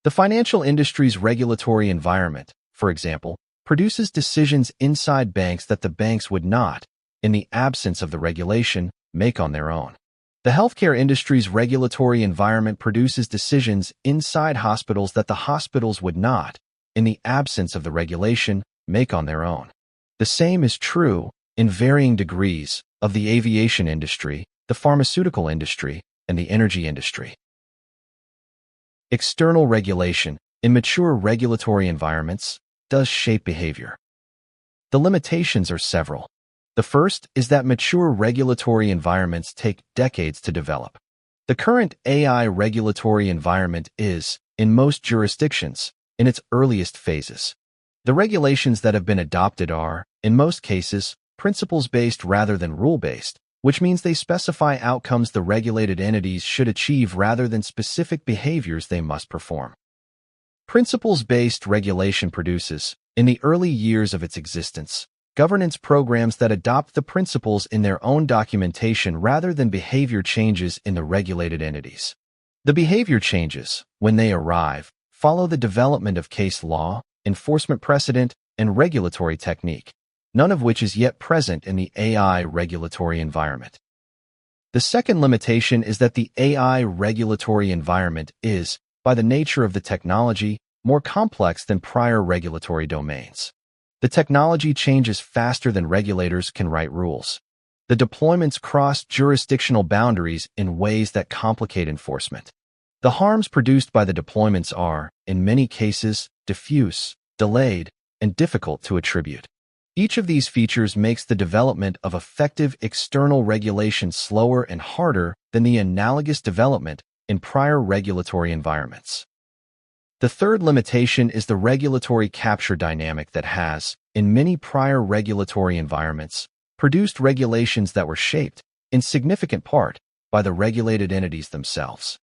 The financial industry's regulatory environment, for example, produces decisions inside banks that the banks would not, in the absence of the regulation, make on their own. The healthcare industry's regulatory environment produces decisions inside hospitals that the hospitals would not, in the absence of the regulation, make on their own. The same is true, in varying degrees, of the aviation industry, the pharmaceutical industry, and the energy industry. External regulation, in mature regulatory environments, does shape behavior. The limitations are several. The first is that mature regulatory environments take decades to develop. The current AI regulatory environment is, in most jurisdictions, in its earliest phases. The regulations that have been adopted are, in most cases, principles-based rather than rule-based, which means they specify outcomes the regulated entities should achieve rather than specific behaviors they must perform. Principles-based regulation produces, in the early years of its existence, governance programs that adopt the principles in their own documentation rather than behavior changes in the regulated entities. The behavior changes, when they arrive, follow the development of case law, enforcement precedent, and regulatory technique, none of which is yet present in the AI regulatory environment. The second limitation is that the AI regulatory environment is, by the nature of the technology, more complex than prior regulatory domains. The technology changes faster than regulators can write rules. The deployments cross jurisdictional boundaries in ways that complicate enforcement. The harms produced by the deployments are, in many cases, diffuse, delayed, and difficult to attribute. Each of these features makes the development of effective external regulation slower and harder than the analogous development in prior regulatory environments. The third limitation is the regulatory capture dynamic that has, in many prior regulatory environments, produced regulations that were shaped, in significant part, by the regulated entities themselves.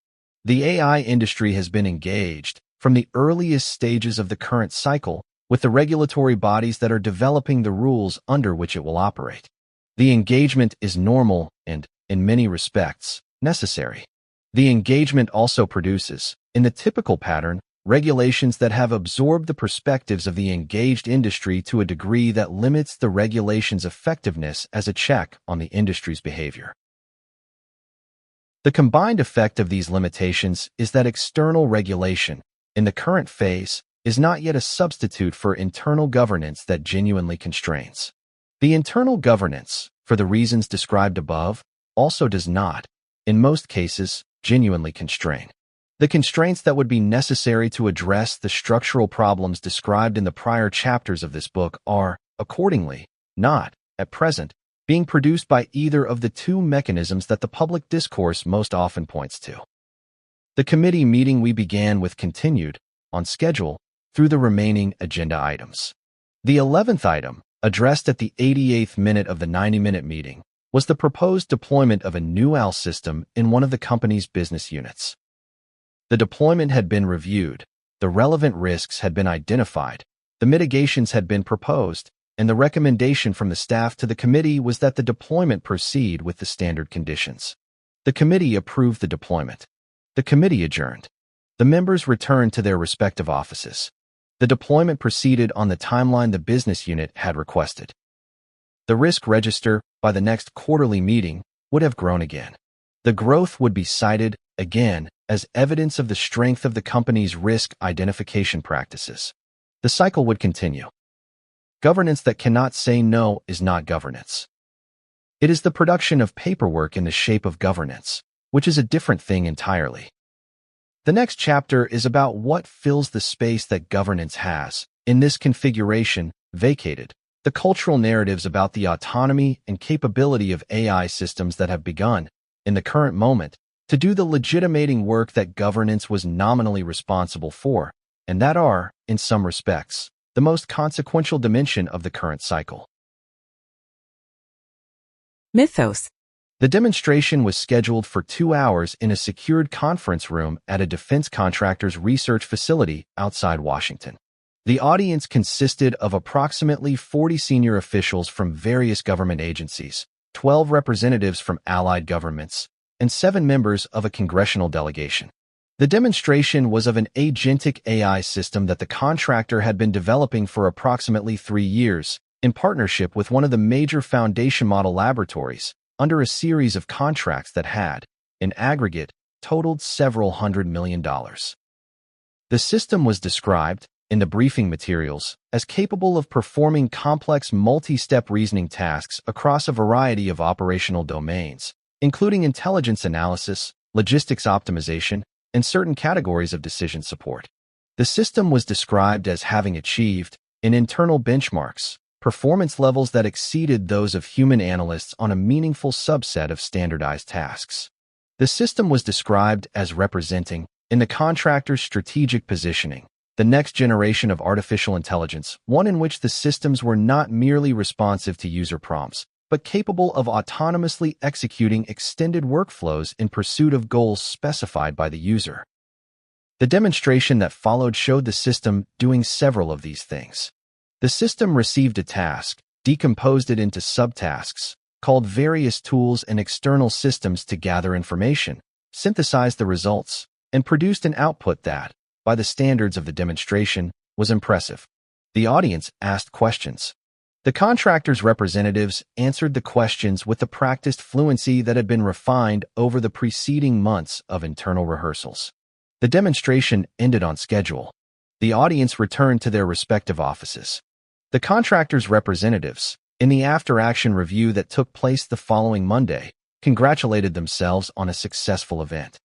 The AI industry has been engaged, from the earliest stages of the current cycle, with the regulatory bodies that are developing the rules under which it will operate. The engagement is normal and, in many respects, necessary. The engagement also produces, in the typical pattern, regulations that have absorbed the perspectives of the engaged industry to a degree that limits the regulation's effectiveness as a check on the industry's behavior. The combined effect of these limitations is that external regulation, in the current phase, is not yet a substitute for internal governance that genuinely constrains. The internal governance, for the reasons described above, also does not, in most cases, genuinely constrain. The constraints that would be necessary to address the structural problems described in the prior chapters of this book are, accordingly, not, at present, being produced by either of the two mechanisms that the public discourse most often points to. The committee meeting we began with continued, on schedule, through the remaining agenda items. The 11th item, addressed at the 88th minute of the 90-minute meeting, was the proposed deployment of a new AI system in one of the company's business units. The deployment had been reviewed, the relevant risks had been identified, the mitigations had been proposed, and the recommendation from the staff to the committee was that the deployment proceed with the standard conditions. The committee approved the deployment. The committee adjourned. The members returned to their respective offices. The deployment proceeded on the timeline the business unit had requested. The risk register, by the next quarterly meeting, would have grown again. The growth would be cited, again, as evidence of the strength of the company's risk identification practices. The cycle would continue. Governance that cannot say no is not governance. It is the production of paperwork in the shape of governance, which is a different thing entirely. The next chapter is about what fills the space that governance has, in this configuration, vacated, the cultural narratives about the autonomy and capability of AI systems that have begun, in the current moment, to do the legitimating work that governance was nominally responsible for, and that are, in some respects, the most consequential dimension of the current cycle. Mythos. The demonstration was scheduled for 2 hours in a secured conference room at a defense contractor's research facility outside Washington. The audience consisted of approximately 40 senior officials from various government agencies, 12 representatives from allied governments, and 7 members of a congressional delegation. The demonstration was of an agentic AI system that the contractor had been developing for approximately 3 years, in partnership with one of the major foundation model laboratories, under a series of contracts that had, in aggregate, totaled several $100 million. The system was described, in the briefing materials, as capable of performing complex multi-step reasoning tasks across a variety of operational domains, including intelligence analysis, logistics optimization, and certain categories of decision support. The system was described as having achieved, in internal benchmarks, performance levels that exceeded those of human analysts on a meaningful subset of standardized tasks. The system was described as representing, in the contractor's strategic positioning, the next generation of artificial intelligence, one in which the systems were not merely responsive to user prompts, but capable of autonomously executing extended workflows in pursuit of goals specified by the user. The demonstration that followed showed the system doing several of these things. The system received a task, decomposed it into subtasks, called various tools and external systems to gather information, synthesized the results, and produced an output that, by the standards of the demonstration, was impressive. The audience asked questions. The contractor's representatives answered the questions with the practiced fluency that had been refined over the preceding months of internal rehearsals. The demonstration ended on schedule. The audience returned to their respective offices. The contractor's representatives, in the after-action review that took place the following Monday, congratulated themselves on a successful event.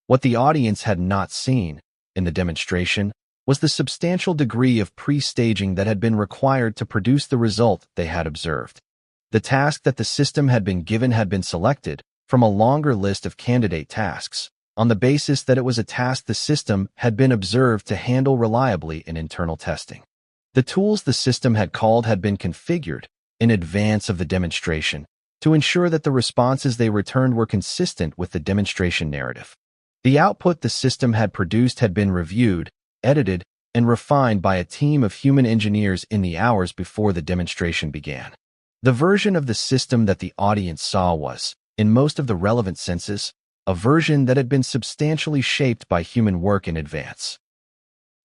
What the audience had not seen, in the demonstration, was the substantial degree of pre-staging that had been required to produce the result they had observed. The task that the system had been given had been selected from a longer list of candidate tasks, on the basis that it was a task the system had been observed to handle reliably in internal testing. The tools the system had called had been configured, in advance of the demonstration, to ensure that the responses they returned were consistent with the demonstration narrative. The output the system had produced had been reviewed, edited, and refined by a team of human engineers in the hours before the demonstration began. The version of the system that the audience saw was, in most of the relevant senses, a version that had been substantially shaped by human work in advance.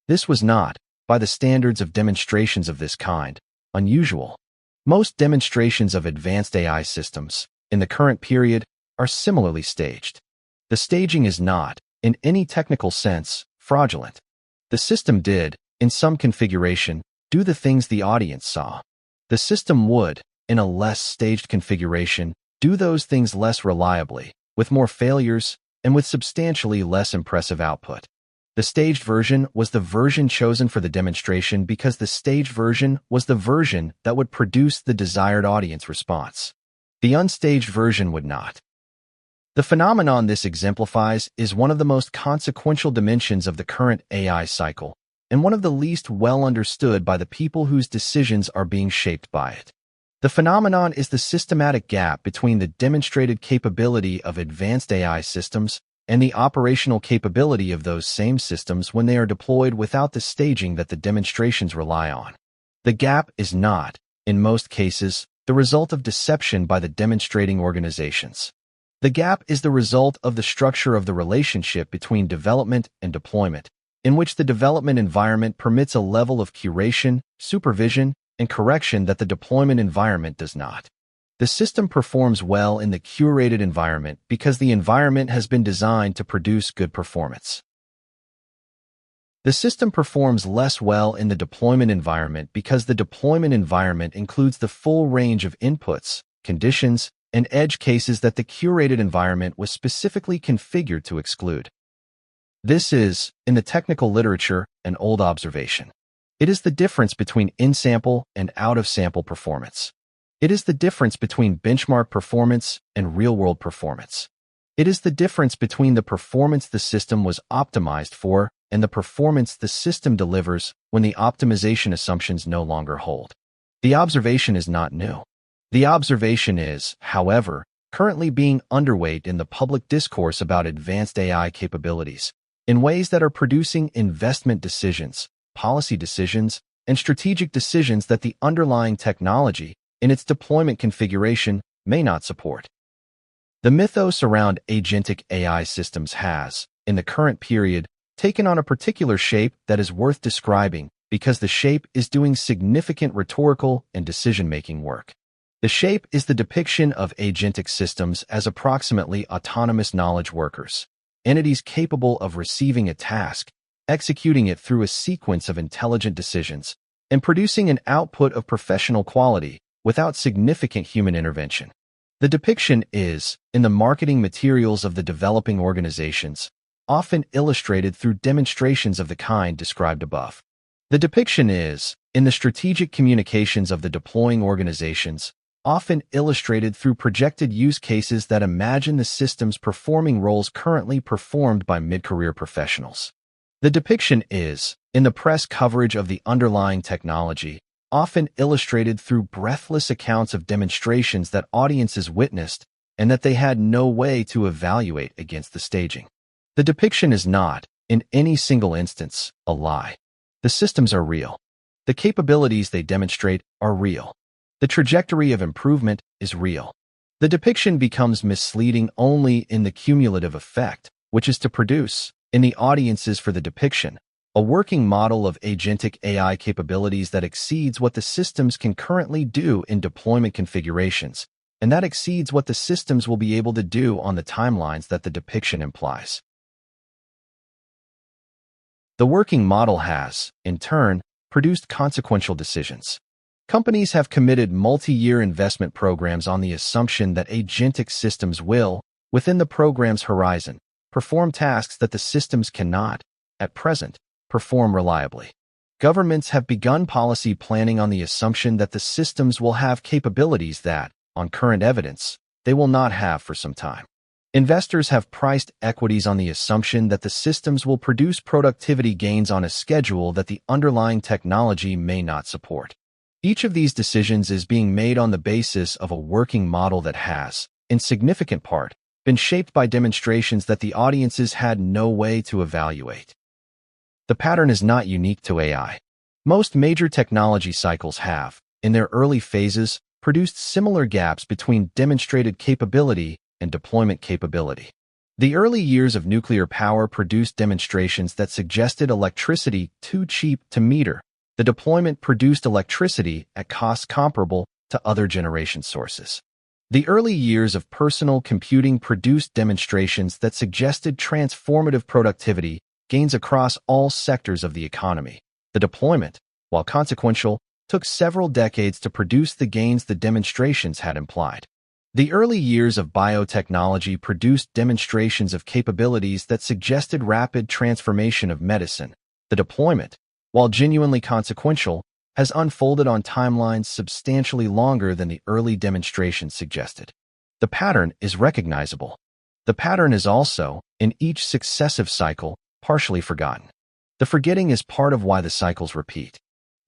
This was not, by the standards of demonstrations of this kind, unusual. Most demonstrations of advanced AI systems, in the current period, are similarly staged. The staging is not, in any technical sense, fraudulent. The system did, in some configuration, do the things the audience saw. The system would, in a less staged configuration, do those things less reliably, with more failures, and with substantially less impressive output. The staged version was the version chosen for the demonstration because the staged version was the version that would produce the desired audience response. The unstaged version would not. The phenomenon this exemplifies is one of the most consequential dimensions of the current AI cycle, and one of the least well understood by the people whose decisions are being shaped by it. The phenomenon is the systematic gap between the demonstrated capability of advanced AI systems and the operational capability of those same systems when they are deployed without the staging that the demonstrations rely on. The gap is not, in most cases, the result of deception by the demonstrating organizations. The gap is the result of the structure of the relationship between development and deployment, in which the development environment permits a level of curation, supervision, and correction that the deployment environment does not. The system performs well in the curated environment because the environment has been designed to produce good performance. The system performs less well in the deployment environment because the deployment environment includes the full range of inputs, conditions, and edge cases that the curated environment was specifically configured to exclude. This is, in the technical literature, an old observation. It is the difference between in-sample and out-of-sample performance. It is the difference between benchmark performance and real-world performance. It is the difference between the performance the system was optimized for and the performance the system delivers when the optimization assumptions no longer hold. The observation is not new. The observation is, however, currently being underweight in the public discourse about advanced AI capabilities in ways that are producing investment decisions, policy decisions, and strategic decisions that the underlying technology in its deployment configuration may not support. The mythos around agentic AI systems has, in the current period, taken on a particular shape that is worth describing because the shape is doing significant rhetorical and decision-making work. The shape is the depiction of agentic systems as approximately autonomous knowledge workers, entities capable of receiving a task, executing it through a sequence of intelligent decisions, and producing an output of professional quality without significant human intervention. The depiction is, in the marketing materials of the developing organizations, often illustrated through demonstrations of the kind described above. The depiction is, in the strategic communications of the deploying organizations, often illustrated through projected use cases that imagine the systems performing roles currently performed by mid-career professionals. The depiction is, in the press coverage of the underlying technology, often illustrated through breathless accounts of demonstrations that audiences witnessed and that they had no way to evaluate against the staging. The depiction is not, in any single instance, a lie. The systems are real. The capabilities they demonstrate are real. The trajectory of improvement is real. The depiction becomes misleading only in the cumulative effect, which is to produce, in the audiences for the depiction, a working model of agentic AI capabilities that exceeds what the systems can currently do in deployment configurations, and that exceeds what the systems will be able to do on the timelines that the depiction implies. The working model has, in turn, produced consequential decisions. Companies have committed multi-year investment programs on the assumption that agentic systems will, within the program's horizon, perform tasks that the systems cannot, at present, perform reliably. Governments have begun policy planning on the assumption that the systems will have capabilities that, on current evidence, they will not have for some time. Investors have priced equities on the assumption that the systems will produce productivity gains on a schedule that the underlying technology may not support. Each of these decisions is being made on the basis of a working model that has, in significant part, been shaped by demonstrations that the audiences had no way to evaluate. The pattern is not unique to AI. Most major technology cycles have, in their early phases, produced similar gaps between demonstrated capability and deployment capability. The early years of nuclear power produced demonstrations that suggested electricity too cheap to meter. The deployment produced electricity at costs comparable to other generation sources. The early years of personal computing produced demonstrations that suggested transformative productivity gains across all sectors of the economy. The deployment, while consequential, took several decades to produce the gains the demonstrations had implied. The early years of biotechnology produced demonstrations of capabilities that suggested rapid transformation of medicine. The deployment, while genuinely consequential, has unfolded on timelines substantially longer than the early demonstrations suggested. The pattern is recognizable. The pattern is also, in each successive cycle, partially forgotten. The forgetting is part of why the cycles repeat.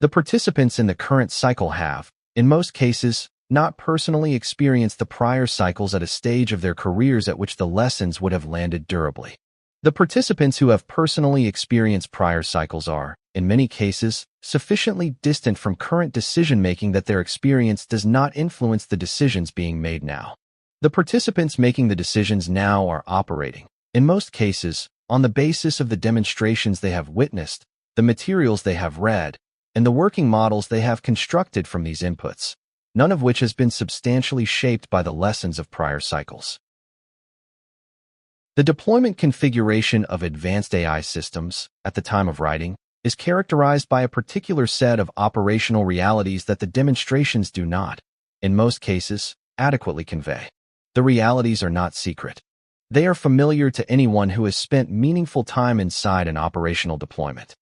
The participants in the current cycle have, in most cases, not personally experienced the prior cycles at a stage of their careers at which the lessons would have landed durably. The participants who have personally experienced prior cycles are, in many cases, sufficiently distant from current decision-making that their experience does not influence the decisions being made now. The participants making the decisions now are operating, in most cases, on the basis of the demonstrations they have witnessed, the materials they have read, and the working models they have constructed from these inputs, none of which has been substantially shaped by the lessons of prior cycles. The deployment configuration of advanced AI systems, at the time of writing, is characterized by a particular set of operational realities that the demonstrations do not, in most cases, adequately convey. The realities are not secret. They are familiar to anyone who has spent meaningful time inside an operational deployment.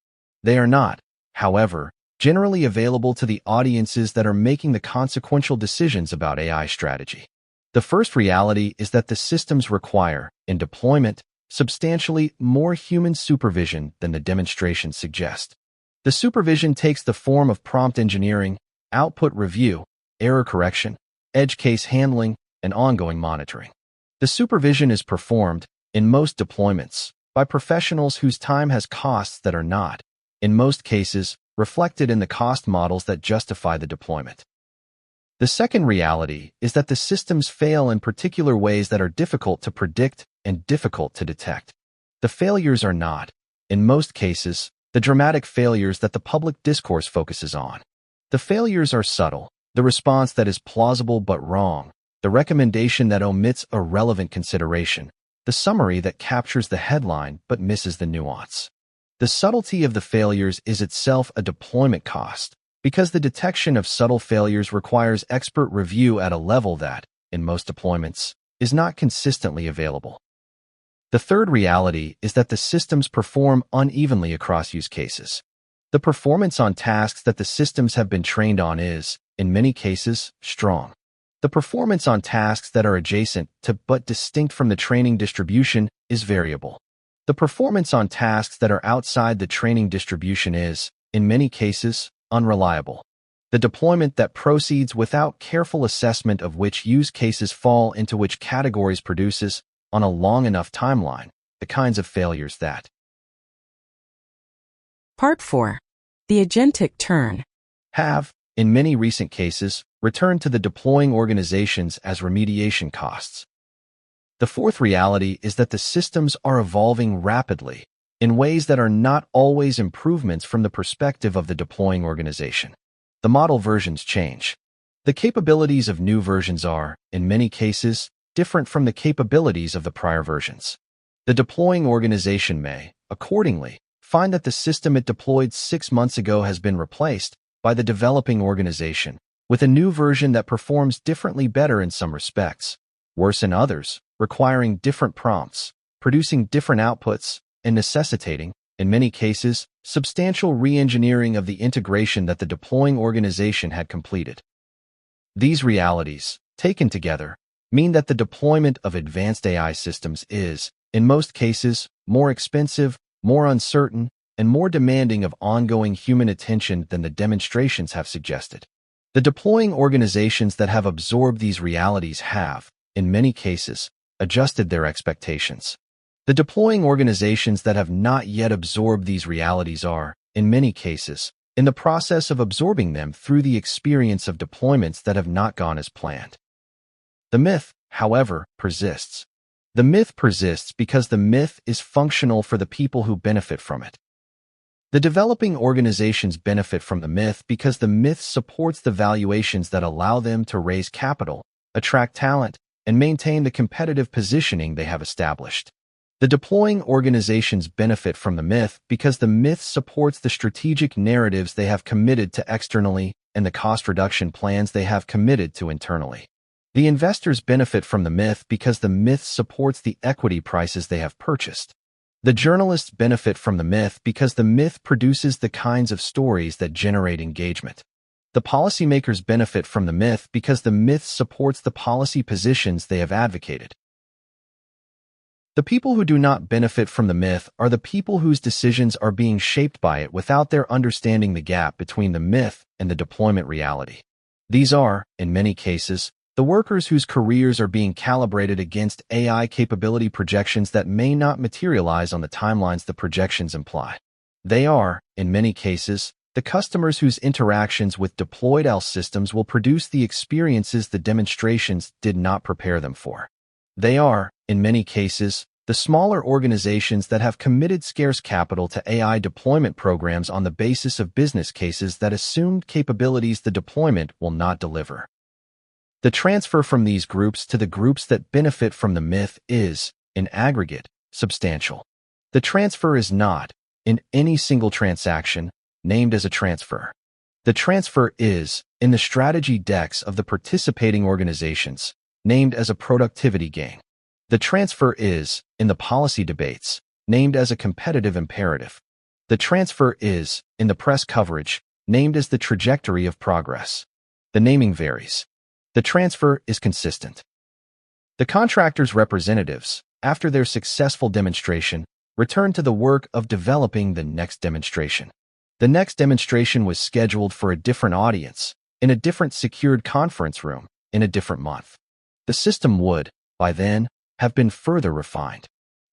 They are not, however, generally available to the audiences that are making the consequential decisions about AI strategy. The first reality is that the systems require, in deployment, substantially more human supervision than the demonstrations suggest. The supervision takes the form of prompt engineering, output review, error correction, edge case handling, and ongoing monitoring. The supervision is performed, in most deployments, by professionals whose time has costs that are not, in most cases, reflected in the cost models that justify the deployment. The second reality is that the systems fail in particular ways that are difficult to predict and difficult to detect. The failures are not, in most cases, the dramatic failures that the public discourse focuses on. The failures are subtle, the response that is plausible but wrong, the recommendation that omits a relevant consideration, the summary that captures the headline but misses the nuance. The subtlety of the failures is itself a deployment cost, because the detection of subtle failures requires expert review at a level that, in most deployments, is not consistently available. The third reality is that the systems perform unevenly across use cases. The performance on tasks that the systems have been trained on is, in many cases, strong. The performance on tasks that are adjacent to but distinct from the training distribution is variable. The performance on tasks that are outside the training distribution is, in many cases, unreliable. The deployment that proceeds without careful assessment of which use cases fall into which categories produces, on a long enough timeline, the kinds of failures that. Part 4. The agentic turn. Have, in many recent cases, returned to the deploying organizations as remediation costs. The fourth reality is that the systems are evolving rapidly, in ways that are not always improvements from the perspective of the deploying organization. The model versions change. The capabilities of new versions are, in many cases, different from the capabilities of the prior versions. The deploying organization may, accordingly, find that the system it deployed 6 months ago has been replaced by the developing organization with a new version that performs differently better in some respects, worse in others, requiring different prompts, producing different outputs, and necessitating, in many cases, substantial re-engineering of the integration that the deploying organization had completed. These realities, taken together, mean that the deployment of advanced AI systems is, in most cases, more expensive, more uncertain, and more demanding of ongoing human attention than the demonstrations have suggested. The deploying organizations that have absorbed these realities have, in many cases, adjusted their expectations. The deploying organizations that have not yet absorbed these realities are, in many cases, in the process of absorbing them through the experience of deployments that have not gone as planned. The myth, however, persists. The myth persists because the myth is functional for the people who benefit from it. The developing organizations benefit from the myth because the myth supports the valuations that allow them to raise capital, attract talent, and maintain the competitive positioning they have established. The deploying organizations benefit from the myth because the myth supports the strategic narratives they have committed to externally and the cost reduction plans they have committed to internally. The investors benefit from the myth because the myth supports the equity prices they have purchased. The journalists benefit from the myth because the myth produces the kinds of stories that generate engagement. The policymakers benefit from the myth because the myth supports the policy positions they have advocated. The people who do not benefit from the myth are the people whose decisions are being shaped by it without their understanding the gap between the myth and the deployment reality. These are, in many cases, the workers whose careers are being calibrated against AI capability projections that may not materialize on the timelines the projections imply. They are, in many cases, the customers whose interactions with deployed AI systems will produce the experiences the demonstrations did not prepare them for. They are, in many cases, the smaller organizations that have committed scarce capital to AI deployment programs on the basis of business cases that assumed capabilities the deployment will not deliver. The transfer from these groups to the groups that benefit from the myth is, in aggregate, substantial. The transfer is not, in any single transaction, named as a transfer. The transfer is, in the strategy decks of the participating organizations, named as a productivity gain. The transfer is, in the policy debates, named as a competitive imperative. The transfer is, in the press coverage, named as the trajectory of progress. The naming varies. The transfer is consistent. The contractor's representatives, after their successful demonstration, returned to the work of developing the next demonstration. The next demonstration was scheduled for a different audience, in a different secured conference room, in a different month. The system would, by then, have been further refined.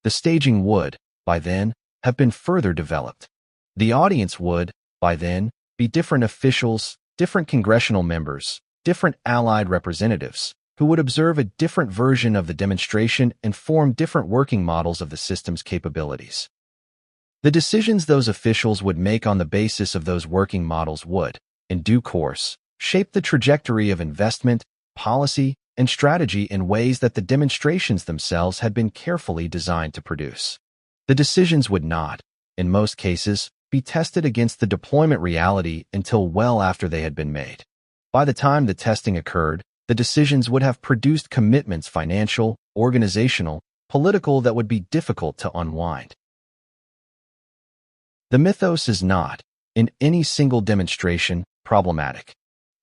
The staging would, by then, have been further developed. The audience would, by then, be different officials, different congressional members, different allied representatives, who would observe a different version of the demonstration and form different working models of the system's capabilities. The decisions those officials would make on the basis of those working models would, in due course, shape the trajectory of investment, policy, and strategy in ways that the demonstrations themselves had been carefully designed to produce. The decisions would not, in most cases, be tested against the deployment reality until well after they had been made. By the time the testing occurred, the decisions would have produced commitments, financial, organizational, political, that would be difficult to unwind. The mythos is not, in any single demonstration, problematic.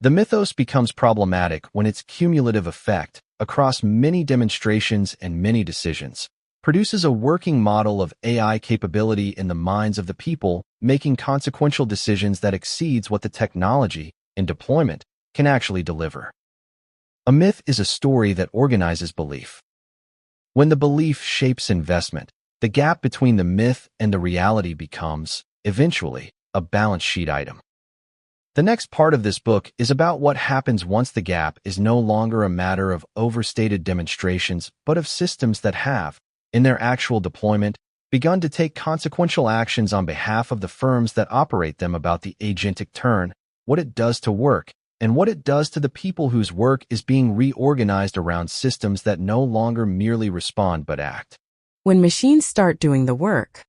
The mythos becomes problematic when its cumulative effect, across many demonstrations and many decisions, produces a working model of AI capability in the minds of the people making consequential decisions that exceeds what the technology, in deployment, can actually deliver. A myth is a story that organizes belief. When the belief shapes investment, the gap between the myth and the reality becomes, eventually, a balance sheet item. The next part of this book is about what happens once the gap is no longer a matter of overstated demonstrations, but of systems that have, in their actual deployment, begun to take consequential actions on behalf of the firms that operate them about the agentic turn, what it does to work, and what it does to the people whose work is being reorganized around systems that no longer merely respond but act. When machines start doing the work.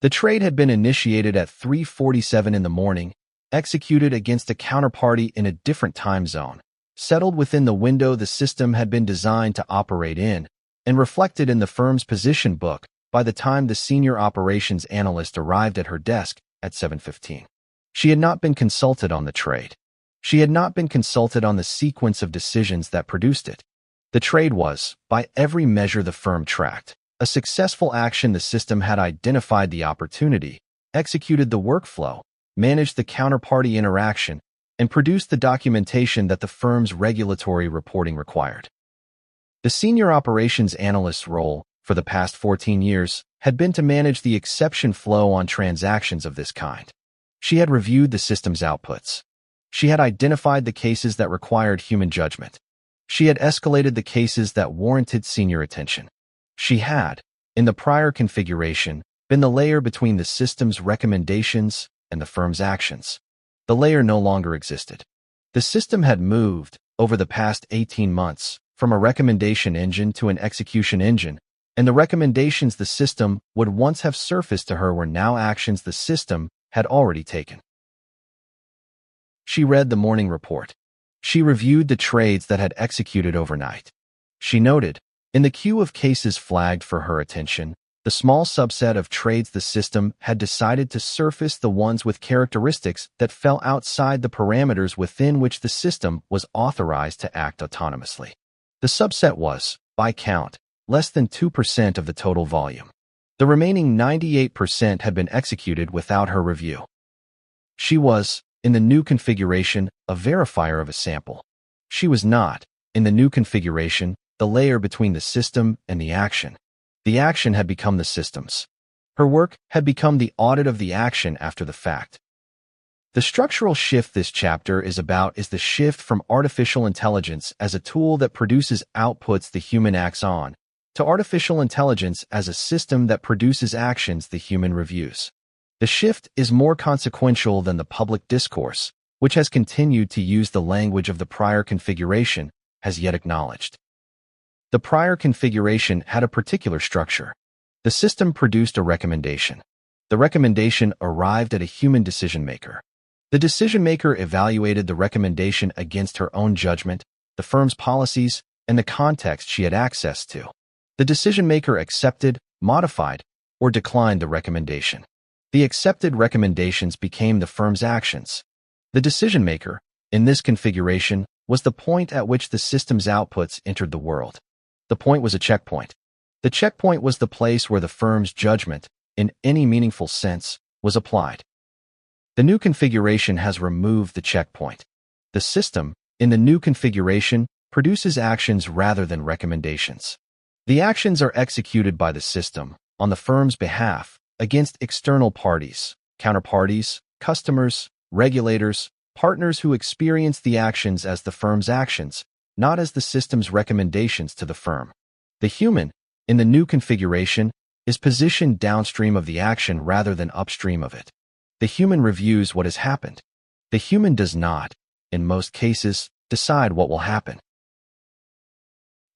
The trade had been initiated at 3:47 in the morning, executed against a counterparty in a different time zone, settled within the window the system had been designed to operate in, and reflected in the firm's position book by the time the senior operations analyst arrived at her desk at 7:15. She had not been consulted on the trade. She had not been consulted on the sequence of decisions that produced it. The trade was, by every measure the firm tracked, a successful action. The system had identified the opportunity, executed the workflow, managed the counterparty interaction, and produced the documentation that the firm's regulatory reporting required. The senior operations analyst's role, for the past 14 years, had been to manage the exception flow on transactions of this kind. She had reviewed the system's outputs. She had identified the cases that required human judgment. She had escalated the cases that warranted senior attention. She had, in the prior configuration, been the layer between the system's recommendations and the firm's actions. The layer no longer existed. The system had moved, over the past 18 months, from a recommendation engine to an execution engine, and the recommendations the system would once have surfaced to her were now actions the system had already taken. She read the morning report. She reviewed the trades that had executed overnight. She noted, in the queue of cases flagged for her attention, the small subset of trades the system had decided to surface the ones with characteristics that fell outside the parameters within which the system was authorized to act autonomously. The subset was, by count, less than 2% of the total volume. The remaining 98% had been executed without her review. She was, in the new configuration, a verifier of a sample. She was not, in the new configuration, the layer between the system and the action. The action had become the system's. Her work had become the audit of the action after the fact. The structural shift this chapter is about is the shift from artificial intelligence as a tool that produces outputs the human acts on, to artificial intelligence as a system that produces actions the human reviews. The shift is more consequential than the public discourse, which has continued to use the language of the prior configuration, has yet acknowledged. The prior configuration had a particular structure. The system produced a recommendation. The recommendation arrived at a human decision-maker. The decision-maker evaluated the recommendation against her own judgment, the firm's policies, and the context she had access to. The decision-maker accepted, modified, or declined the recommendation. The accepted recommendations became the firm's actions. The decision maker, in this configuration, was the point at which the system's outputs entered the world. The point was a checkpoint. The checkpoint was the place where the firm's judgment, in any meaningful sense, was applied. The new configuration has removed the checkpoint. The system, in the new configuration, produces actions rather than recommendations. The actions are executed by the system, on the firm's behalf, against external parties, counterparties, customers, regulators, partners who experience the actions as the firm's actions, not as the system's recommendations to the firm. The human, in the new configuration, is positioned downstream of the action rather than upstream of it. The human reviews what has happened. The human does not, in most cases, decide what will happen.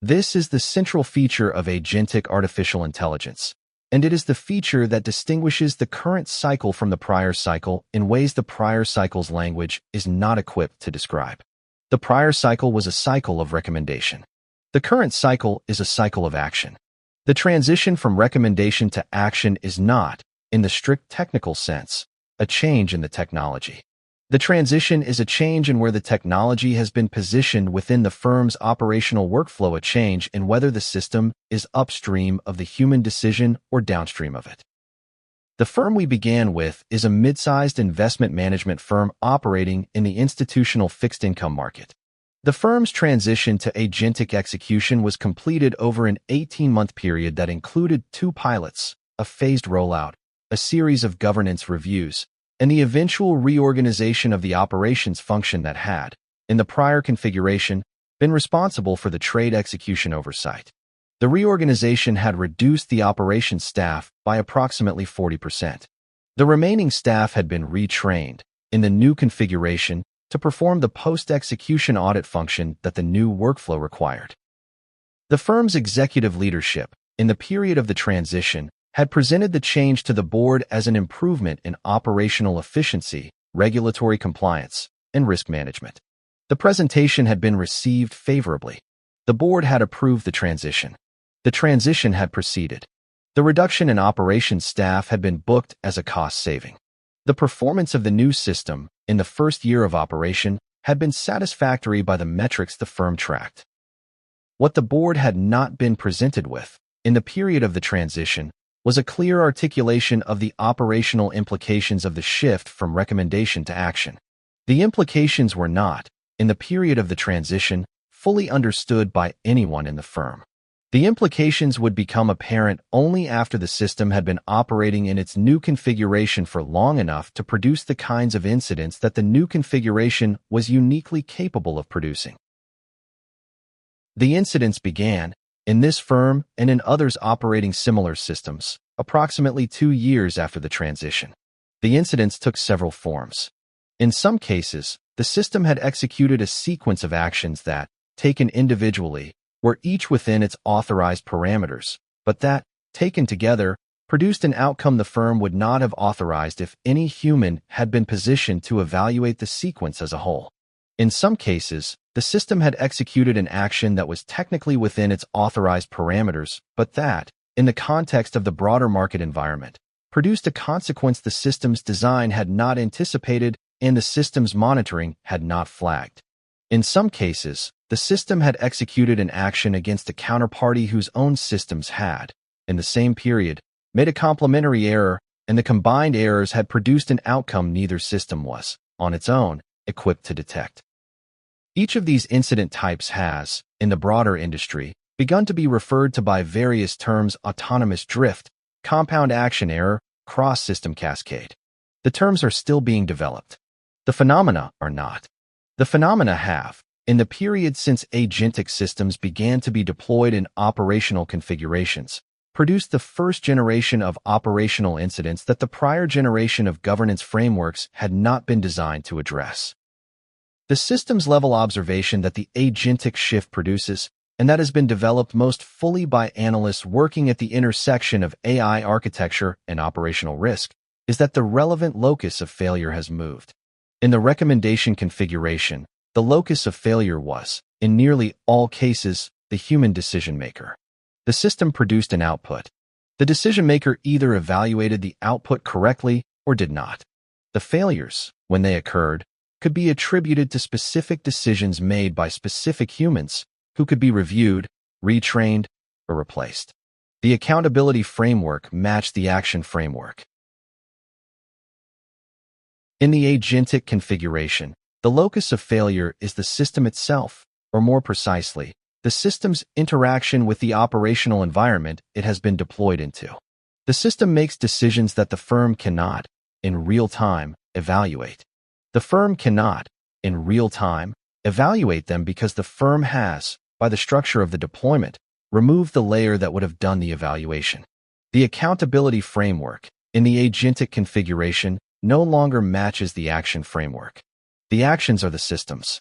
This is the central feature of agentic artificial intelligence, and it is the feature that distinguishes the current cycle from the prior cycle in ways the prior cycle's language is not equipped to describe. The prior cycle was a cycle of recommendation. The current cycle is a cycle of action. The transition from recommendation to action is not, in the strict technical sense, a change in the technology. The transition is a change in where the technology has been positioned within the firm's operational workflow, a change in whether the system is upstream of the human decision or downstream of it. The firm we began with is a mid-sized investment management firm operating in the institutional fixed income market. The firm's transition to agentic execution was completed over an 18-month period that included 2 pilots, a phased rollout, a series of governance reviews, and the eventual reorganization of the operations function that had, in the prior configuration, been responsible for the trade execution oversight. The reorganization had reduced the operations staff by approximately 40%. The remaining staff had been retrained, in the new configuration, to perform the post-execution audit function that the new workflow required. The firm's executive leadership, in the period of the transition, had presented the change to the board as an improvement in operational efficiency, regulatory compliance, and risk management. The presentation had been received favorably. The board had approved the transition. The transition had proceeded. The reduction in operations staff had been booked as a cost saving. The performance of the new system, in the first year of operation, had been satisfactory by the metrics the firm tracked. What the board had not been presented with, in the period of the transition, was a clear articulation of the operational implications of the shift from recommendation to action. The implications were not, in the period of the transition, fully understood by anyone in the firm. The implications would become apparent only after the system had been operating in its new configuration for long enough to produce the kinds of incidents that the new configuration was uniquely capable of producing. The incidents began, in this firm and in others operating similar systems, approximately 2 years after the transition. The incidents took several forms. In some cases, the system had executed a sequence of actions that, taken individually, were each within its authorized parameters, but that, taken together, produced an outcome the firm would not have authorized if any human had been positioned to evaluate the sequence as a whole. In some cases, the system had executed an action that was technically within its authorized parameters, but that, in the context of the broader market environment, produced a consequence the system's design had not anticipated and the system's monitoring had not flagged. In some cases, the system had executed an action against a counterparty whose own systems had, in the same period, made a complementary error, and the combined errors had produced an outcome neither system was, on its own, equipped to detect. Each of these incident types has, in the broader industry, begun to be referred to by various terms: autonomous drift, compound action error, cross-system cascade. The terms are still being developed. The phenomena are not. The phenomena have, in the period since agentic systems began to be deployed in operational configurations, produced the first generation of operational incidents that the prior generation of governance frameworks had not been designed to address. The systems-level observation that the agentic shift produces, and that has been developed most fully by analysts working at the intersection of AI architecture and operational risk, is that the relevant locus of failure has moved. In the recommendation configuration, the locus of failure was, in nearly all cases, the human decision-maker. The system produced an output. The decision-maker either evaluated the output correctly or did not. The failures, when they occurred, could be attributed to specific decisions made by specific humans who could be reviewed, retrained, or replaced. The accountability framework matched the action framework. In the agentic configuration, the locus of failure is the system itself, or more precisely, the system's interaction with the operational environment it has been deployed into. The system makes decisions that the firm cannot, in real time, evaluate. The firm cannot, in real time, evaluate them because the firm has, by the structure of the deployment, removed the layer that would have done the evaluation. The accountability framework, in the agentic configuration, no longer matches the action framework. The actions are the systems.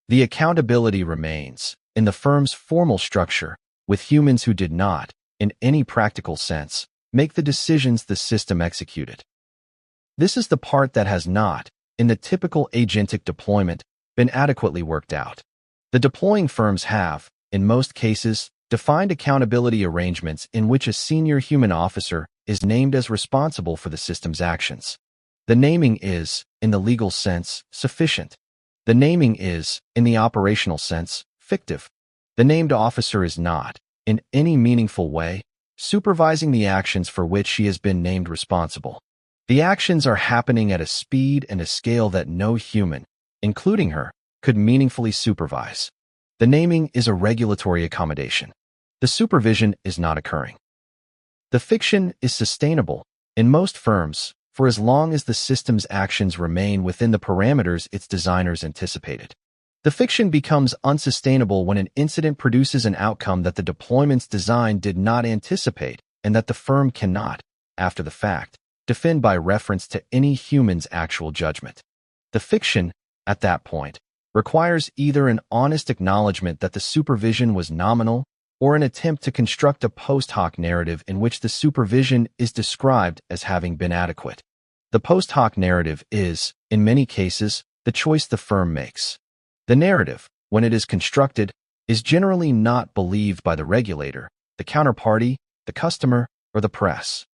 The accountability remains, in the firm's formal structure, with humans who did not, in any practical sense, make the decisions the system executed. This is the part that has not, in the typical agentic deployment, been adequately worked out. The deploying firms have, in most cases, defined accountability arrangements in which a senior human officer is named as responsible for the system's actions. The naming is, in the legal sense, sufficient. The naming is, in the operational sense, fictive. The named officer is not, in any meaningful way, supervising the actions for which she has been named responsible. The actions are happening at a speed and a scale that no human, including her, could meaningfully supervise. The naming is a regulatory accommodation. The supervision is not occurring. The fiction is sustainable, in most firms, for as long as the system's actions remain within the parameters its designers anticipated. The fiction becomes unsustainable when an incident produces an outcome that the deployment's design did not anticipate and that the firm cannot, after the fact, defend by reference to any human's actual judgment. The fiction, at that point, requires either an honest acknowledgement that the supervision was nominal or an attempt to construct a post hoc narrative in which the supervision is described as having been adequate. The post hoc narrative is, in many cases, the choice the firm makes. The narrative, when it is constructed, is generally not believed by the regulator, the counterparty, the customer, or the press.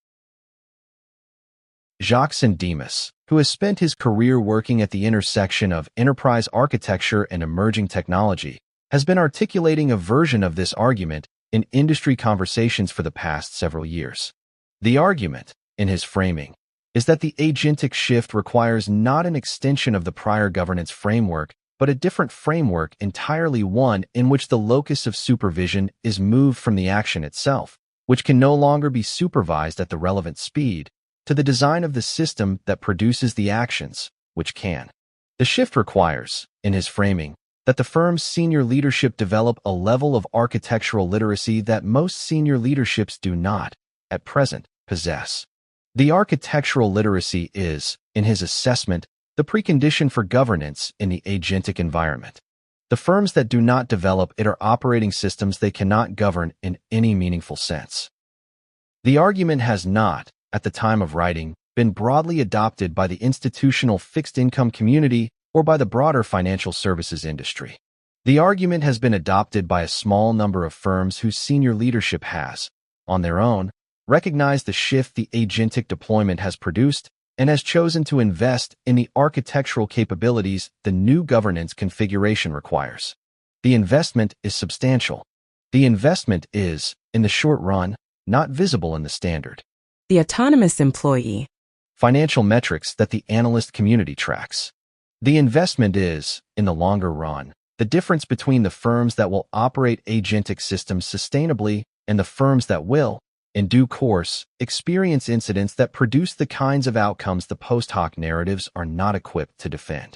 Jacques Demas, who has spent his career working at the intersection of enterprise architecture and emerging technology, has been articulating a version of this argument in industry conversations for the past several years. The argument, in his framing, is that the agentic shift requires not an extension of the prior governance framework, but a different framework, entirely one in which the locus of supervision is moved from the action itself, which can no longer be supervised at the relevant speed, to the design of the system that produces the actions, which can. The shift requires, in his framing, that the firm's senior leadership develop a level of architectural literacy that most senior leaderships do not, at present, possess. The architectural literacy is, in his assessment, the precondition for governance in the agentic environment. The firms that do not develop it are operating systems they cannot govern in any meaningful sense. The argument has not, at the time of writing, been broadly adopted by the institutional fixed-income community or by the broader financial services industry. The argument has been adopted by a small number of firms whose senior leadership has, on their own, recognized the shift the agentic deployment has produced and has chosen to invest in the architectural capabilities the new governance configuration requires. The investment is substantial. The investment is, in the short run, not visible in the standard The autonomous employee. financial metrics that the analyst community tracks. The investment is, in the longer run, the difference between the firms that will operate agentic systems sustainably and the firms that will, in due course, experience incidents that produce the kinds of outcomes the post hoc narratives are not equipped to defend.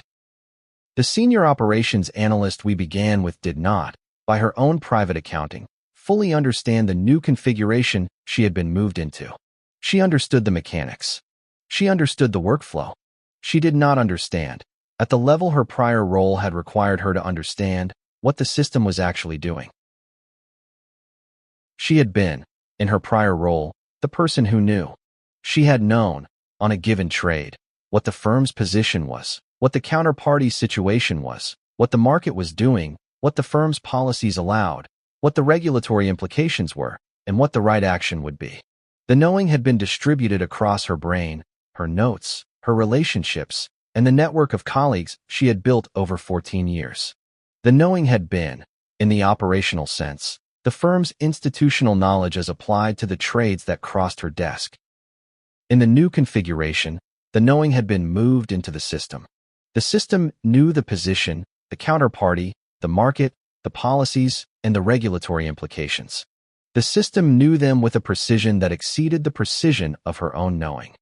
The senior operations analyst we began with did not, by her own private accounting, fully understand the new configuration she had been moved into. She understood the mechanics. She understood the workflow. She did not understand, at the level her prior role had required her to understand, what the system was actually doing. She had been, in her prior role, the person who knew. She had known, on a given trade, what the firm's position was, what the counterparty's situation was, what the market was doing, what the firm's policies allowed, what the regulatory implications were, and what the right action would be. The knowing had been distributed across her brain, her notes, her relationships, and the network of colleagues she had built over 14 years. The knowing had been, in the operational sense, the firm's institutional knowledge as applied to the trades that crossed her desk. In the new configuration, the knowing had been moved into the system. The system knew the position, the counterparty, the market, the policies, and the regulatory implications. The system knew them with a precision that exceeded the precision of her own knowing.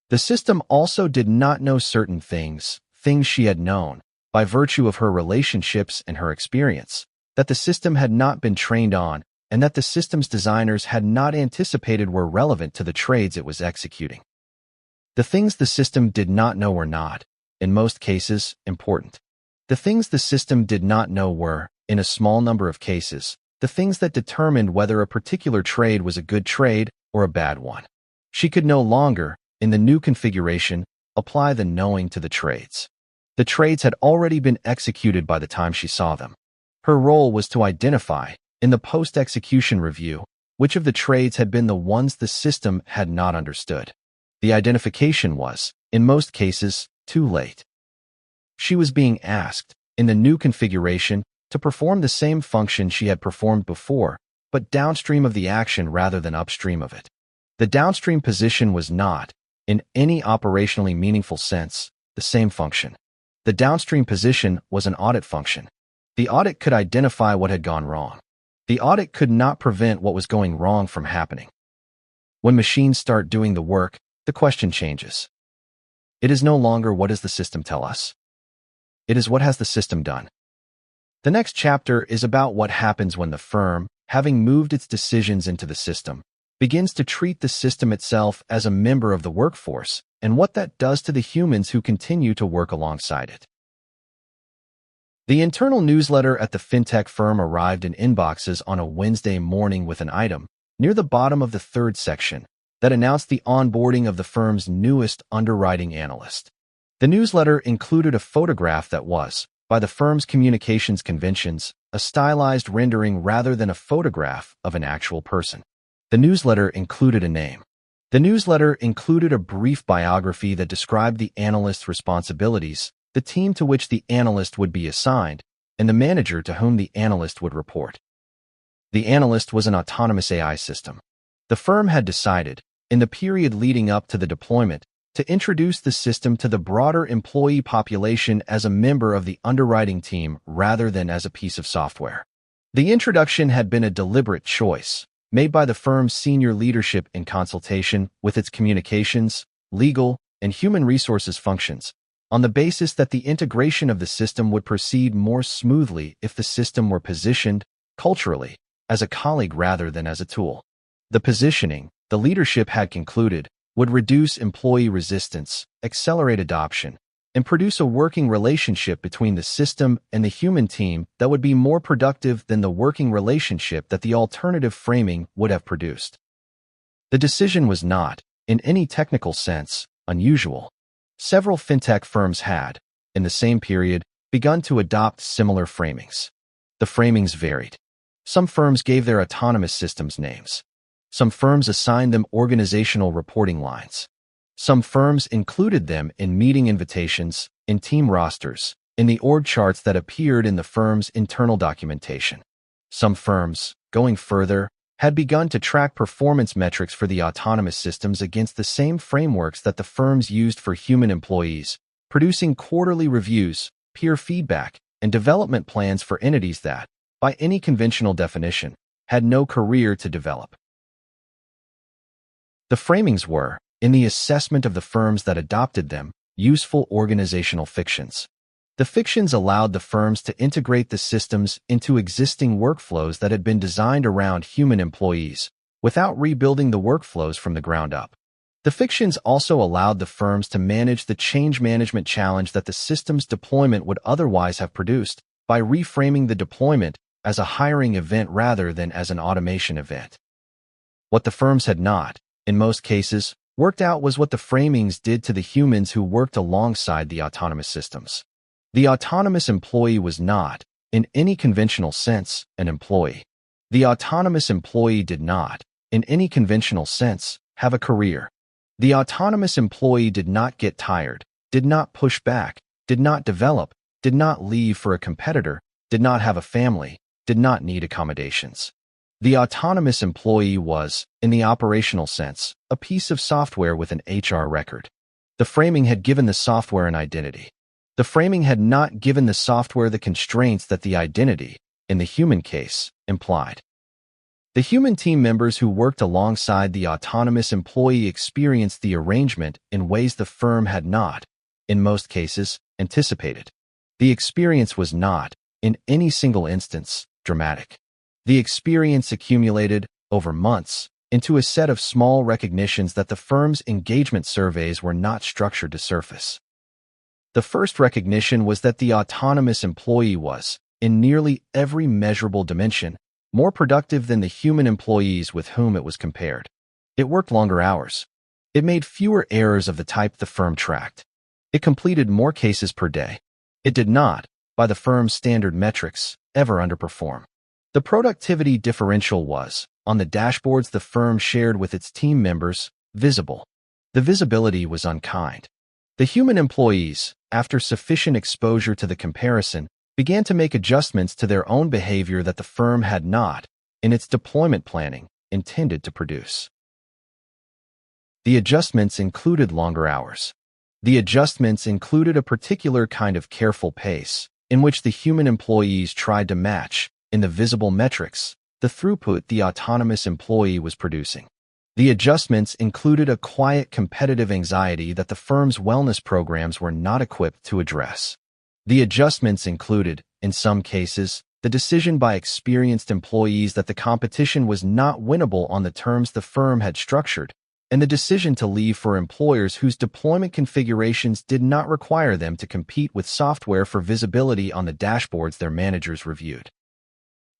The system also did not know certain things she had known, by virtue of her relationships and her experience, that the system had not been trained on and that the system's designers had not anticipated were relevant to the trades it was executing. The things the system did not know were not, in most cases, important. The things the system did not know were, in a small number of cases, the things that determined whether a particular trade was a good trade or a bad one. She could no longer, in the new configuration, apply the knowing to the trades. The trades had already been executed by the time she saw them. Her role was to identify, in the post-execution review, which of the trades had been the ones the system had not understood. The identification was, in most cases, too late. She was being asked, in the new configuration, to perform the same function she had performed before, but downstream of the action rather than upstream of it. The downstream position was not, in any operationally meaningful sense, the same function. The downstream position was an audit function. The audit could identify what had gone wrong. The audit could not prevent what was going wrong from happening. When machines start doing the work, the question changes. It is no longer what does the system tell us? It is what has the system done? The next chapter is about what happens when the firm, having moved its decisions into the system, begins to treat the system itself as a member of the workforce, and what that does to the humans who continue to work alongside it. The internal newsletter at the fintech firm arrived in inboxes on a Wednesday morning with an item, near the bottom of the third section, that announced the onboarding of the firm's newest underwriting analyst. The newsletter included a photograph that was, by the firm's communications conventions, a stylized rendering rather than a photograph of an actual person. The newsletter included a name. The newsletter included a brief biography that described the analyst's responsibilities, the team to which the analyst would be assigned, and the manager to whom the analyst would report. The analyst was an autonomous AI system. The firm had decided, in the period leading up to the deployment, to introduce the system to the broader employee population as a member of the underwriting team rather than as a piece of software. The introduction had been a deliberate choice, made by the firm's senior leadership in consultation with its communications, legal, and human resources functions, on the basis that the integration of the system would proceed more smoothly if the system were positioned, culturally, as a colleague rather than as a tool. The positioning, the leadership had concluded, would reduce employee resistance, accelerate adoption, and produce a working relationship between the system and the human team that would be more productive than the working relationship that the alternative framing would have produced. The decision was not, in any technical sense, unusual. Several fintech firms had, in the same period, begun to adopt similar framings. The framings varied. Some firms gave their autonomous systems names. Some firms assigned them organizational reporting lines. Some firms included them in meeting invitations, in team rosters, in the org charts that appeared in the firm's internal documentation. Some firms, going further, had begun to track performance metrics for the autonomous systems against the same frameworks that the firms used for human employees, producing quarterly reviews, peer feedback, and development plans for entities that, by any conventional definition, had no career to develop. The framings were, in the assessment of the firms that adopted them, useful organizational fictions. The fictions allowed the firms to integrate the systems into existing workflows that had been designed around human employees, without rebuilding the workflows from the ground up. The fictions also allowed the firms to manage the change management challenge that the system's deployment would otherwise have produced, by reframing the deployment as a hiring event rather than as an automation event. What the firms had not, in most cases, worked out was what the framings did to the humans who worked alongside the autonomous systems. The autonomous employee was not, in any conventional sense, an employee. The autonomous employee did not, in any conventional sense, have a career. The autonomous employee did not get tired, did not push back, did not develop, did not leave for a competitor, did not have a family, did not need accommodations. The autonomous employee was, in the operational sense, a piece of software with an HR record. The framing had given the software an identity. The framing had not given the software the constraints that the identity, in the human case, implied. The human team members who worked alongside the autonomous employee experienced the arrangement in ways the firm had not, in most cases, anticipated. The experience was not, in any single instance, dramatic. The experience accumulated, over months, into a set of small recognitions that the firm's engagement surveys were not structured to surface. The first recognition was that the autonomous employee was, in nearly every measurable dimension, more productive than the human employees with whom it was compared. It worked longer hours. It made fewer errors of the type the firm tracked. It completed more cases per day. It did not, by the firm's standard metrics, ever underperform. The productivity differential was, on the dashboards the firm shared with its team members, visible. The visibility was unkind. The human employees, after sufficient exposure to the comparison, began to make adjustments to their own behavior that the firm had not, in its deployment planning, intended to produce. The adjustments included longer hours. The adjustments included a particular kind of careful pace, in which the human employees tried to match, in the visible metrics, the throughput the autonomous employee was producing. The adjustments included a quiet competitive anxiety that the firm's wellness programs were not equipped to address. The adjustments included, in some cases, the decision by experienced employees that the competition was not winnable on the terms the firm had structured, and the decision to leave for employers whose deployment configurations did not require them to compete with software for visibility on the dashboards their managers reviewed.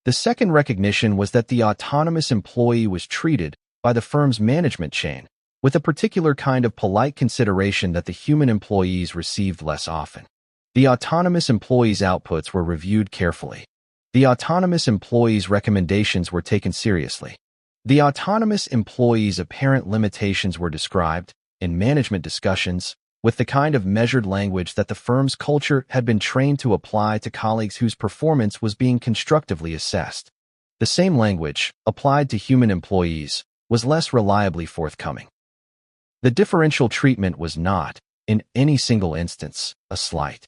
The second recognition was that the autonomous employee was treated, by the firm's management chain, with a particular kind of polite consideration that the human employees received less often. The autonomous employee's outputs were reviewed carefully. The autonomous employee's recommendations were taken seriously. The autonomous employee's apparent limitations were described, in management discussions, with the kind of measured language that the firm's culture had been trained to apply to colleagues whose performance was being constructively assessed. The same language, applied to human employees, was less reliably forthcoming. The differential treatment was not, in any single instance, a slight.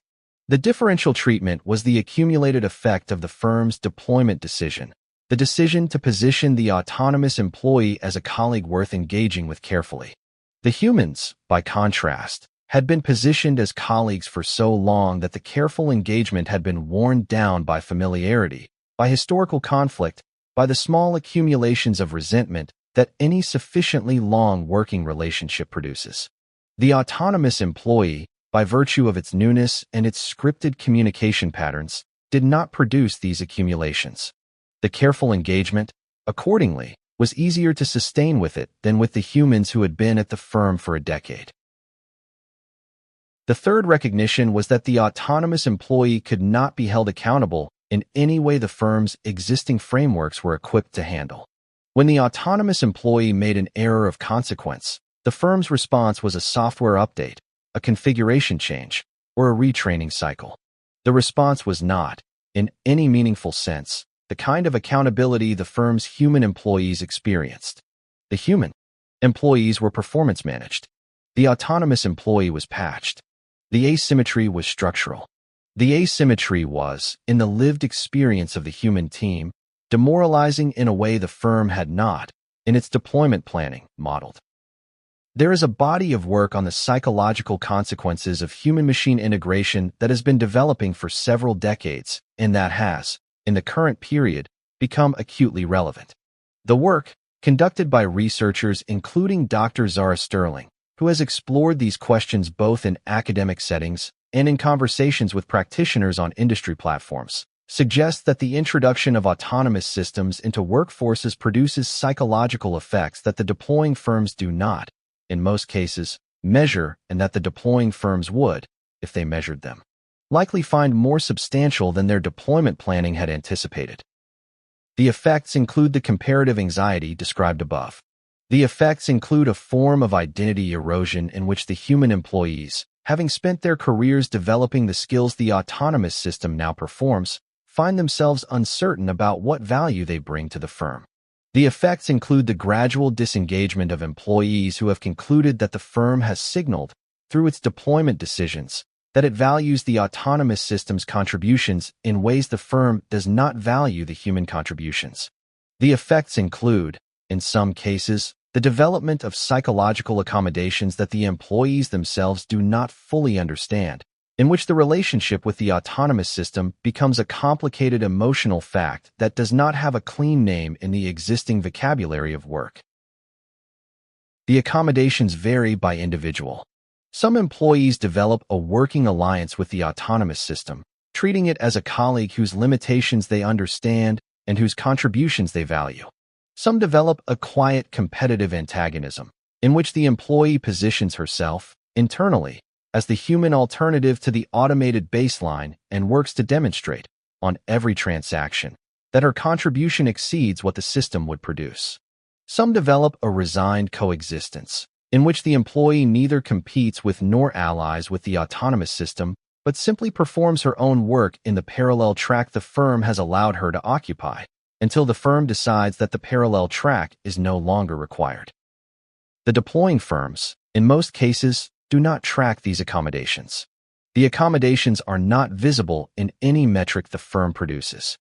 The differential treatment was the accumulated effect of the firm's deployment decision, the decision to position the autonomous employee as a colleague worth engaging with carefully. The humans, by contrast, had been positioned as colleagues for so long that the careful engagement had been worn down by familiarity, by historical conflict, by the small accumulations of resentment that any sufficiently long working relationship produces. The autonomous employee, by virtue of its newness and its scripted communication patterns, did not produce these accumulations. The careful engagement, accordingly, was easier to sustain with it than with the humans who had been at the firm for a decade. The third recognition was that the autonomous employee could not be held accountable in any way the firm's existing frameworks were equipped to handle. When the autonomous employee made an error of consequence, the firm's response was a software update, a configuration change, or a retraining cycle. The response was not, in any meaningful sense, the kind of accountability the firm's human employees experienced. The human employees were performance managed. The autonomous employee was patched. The asymmetry was structural. The asymmetry was, in the lived experience of the human team, demoralizing in a way the firm had not, in its deployment planning, modeled. There is a body of work on the psychological consequences of human-machine integration that has been developing for several decades and that has, in the current period, become acutely relevant. The work, conducted by researchers including Dr. Zara Sterling, who has explored these questions both in academic settings and in conversations with practitioners on industry platforms, suggests that the introduction of autonomous systems into workforces produces psychological effects that the deploying firms do not, in most cases, measure, and that the deploying firms would, if they measured them, likely find more substantial than their deployment planning had anticipated. The effects include the comparative anxiety described above. The effects include a form of identity erosion in which the human employees, having spent their careers developing the skills the autonomous system now performs, find themselves uncertain about what value they bring to the firm. The effects include the gradual disengagement of employees who have concluded that the firm has signaled, through its deployment decisions, that it values the autonomous system's contributions in ways the firm does not value the human contributions. The effects include, in some cases, the development of psychological accommodations that the employees themselves do not fully understand, in which the relationship with the autonomous system becomes a complicated emotional fact that does not have a clean name in the existing vocabulary of work. The accommodations vary by individual. Some employees develop a working alliance with the autonomous system, treating it as a colleague whose limitations they understand and whose contributions they value. Some develop a quiet competitive antagonism, in which the employee positions herself, internally, as the human alternative to the automated baseline and works to demonstrate, on every transaction, that her contribution exceeds what the system would produce. Some develop a resigned coexistence, in which the employee neither competes with nor allies with the autonomous system, but simply performs her own work in the parallel track the firm has allowed her to occupy, until the firm decides that the parallel track is no longer required. The deploying firms, in most cases, do not track these accommodations. The accommodations are not visible in any metric the firm produces.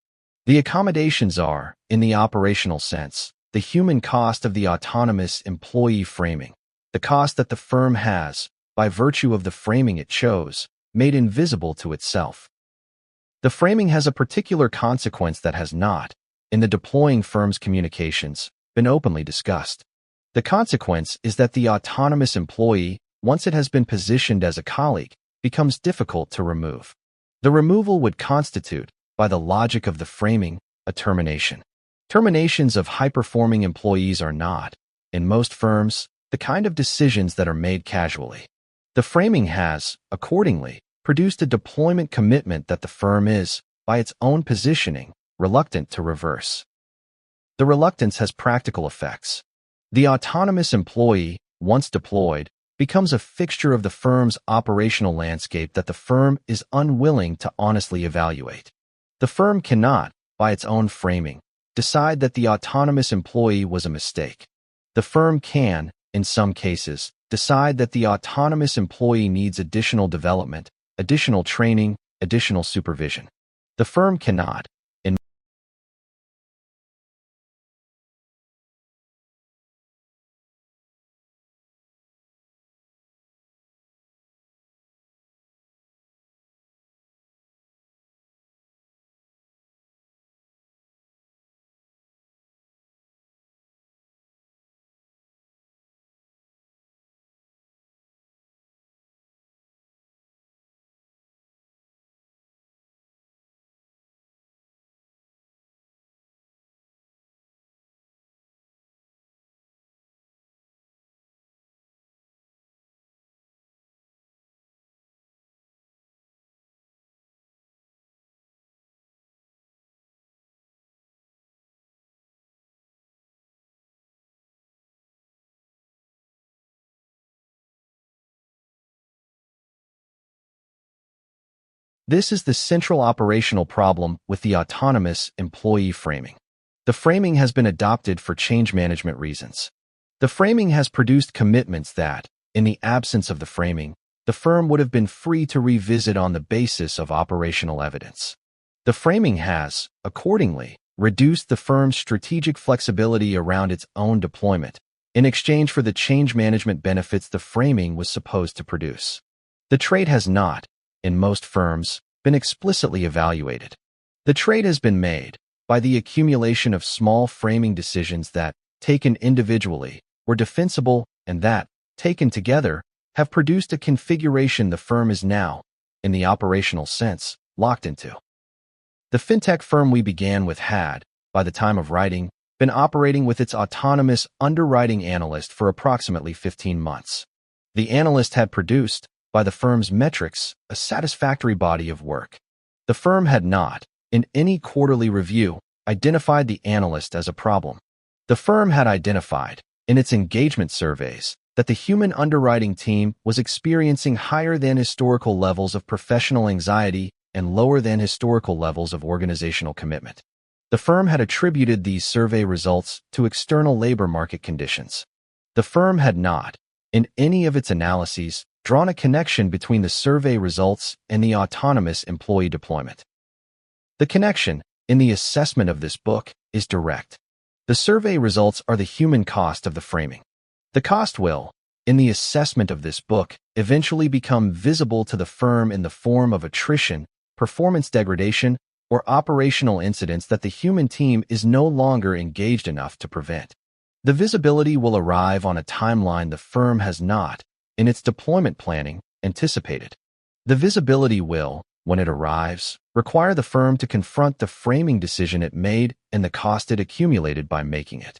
The accommodations are, in the operational sense, the human cost of the autonomous employee framing, the cost that the firm has, by virtue of the framing it chose, made invisible to itself. The framing has a particular consequence that has not, in the deploying firm's communications, been openly discussed. The consequence is that the autonomous employee, once it has been positioned as a colleague, becomes difficult to remove. The removal would constitute, by the logic of the framing, a termination. Terminations of high-performing employees are not, in most firms, the kind of decisions that are made casually. The framing has, accordingly, produced a deployment commitment that the firm is, by its own positioning, reluctant to reverse. The reluctance has practical effects. The autonomous employee, once deployed, becomes a fixture of the firm's operational landscape that the firm is unwilling to honestly evaluate. The firm cannot, by its own framing, decide that the autonomous employee was a mistake. The firm can, in some cases, decide that the autonomous employee needs additional development, additional training, additional supervision. The firm cannot, This is the central operational problem with the autonomous employee framing. The framing has been adopted for change management reasons. The framing has produced commitments that, in the absence of the framing, the firm would have been free to revisit on the basis of operational evidence. The framing has, accordingly, reduced the firm's strategic flexibility around its own deployment, in exchange for the change management benefits the framing was supposed to produce. The trade has not, in most firms, been explicitly evaluated. The trade has been made by the accumulation of small framing decisions that, taken individually, were defensible and that, taken together, have produced a configuration the firm is now, in the operational sense, locked into. The fintech firm we began with had, by the time of writing, been operating with its autonomous underwriting analyst for approximately 15 months. The analyst had produced, by the firm's metrics, a satisfactory body of work. The firm had not, in any quarterly review, identified the analyst as a problem. The firm had identified, in its engagement surveys, that the human underwriting team was experiencing higher than historical levels of professional anxiety and lower than historical levels of organizational commitment. The firm had attributed these survey results to external labor market conditions. The firm had not, in any of its analyses, drawn a connection between the survey results and the autonomous employee deployment. The connection, in the assessment of this book, is direct. The survey results are the human cost of the framing. The cost will, in the assessment of this book, eventually become visible to the firm in the form of attrition, performance degradation, or operational incidents that the human team is no longer engaged enough to prevent. The visibility will arrive on a timeline the firm has not, in its deployment planning, anticipated. The visibility will, when it arrives, require the firm to confront the framing decision it made and the cost it accumulated by making it.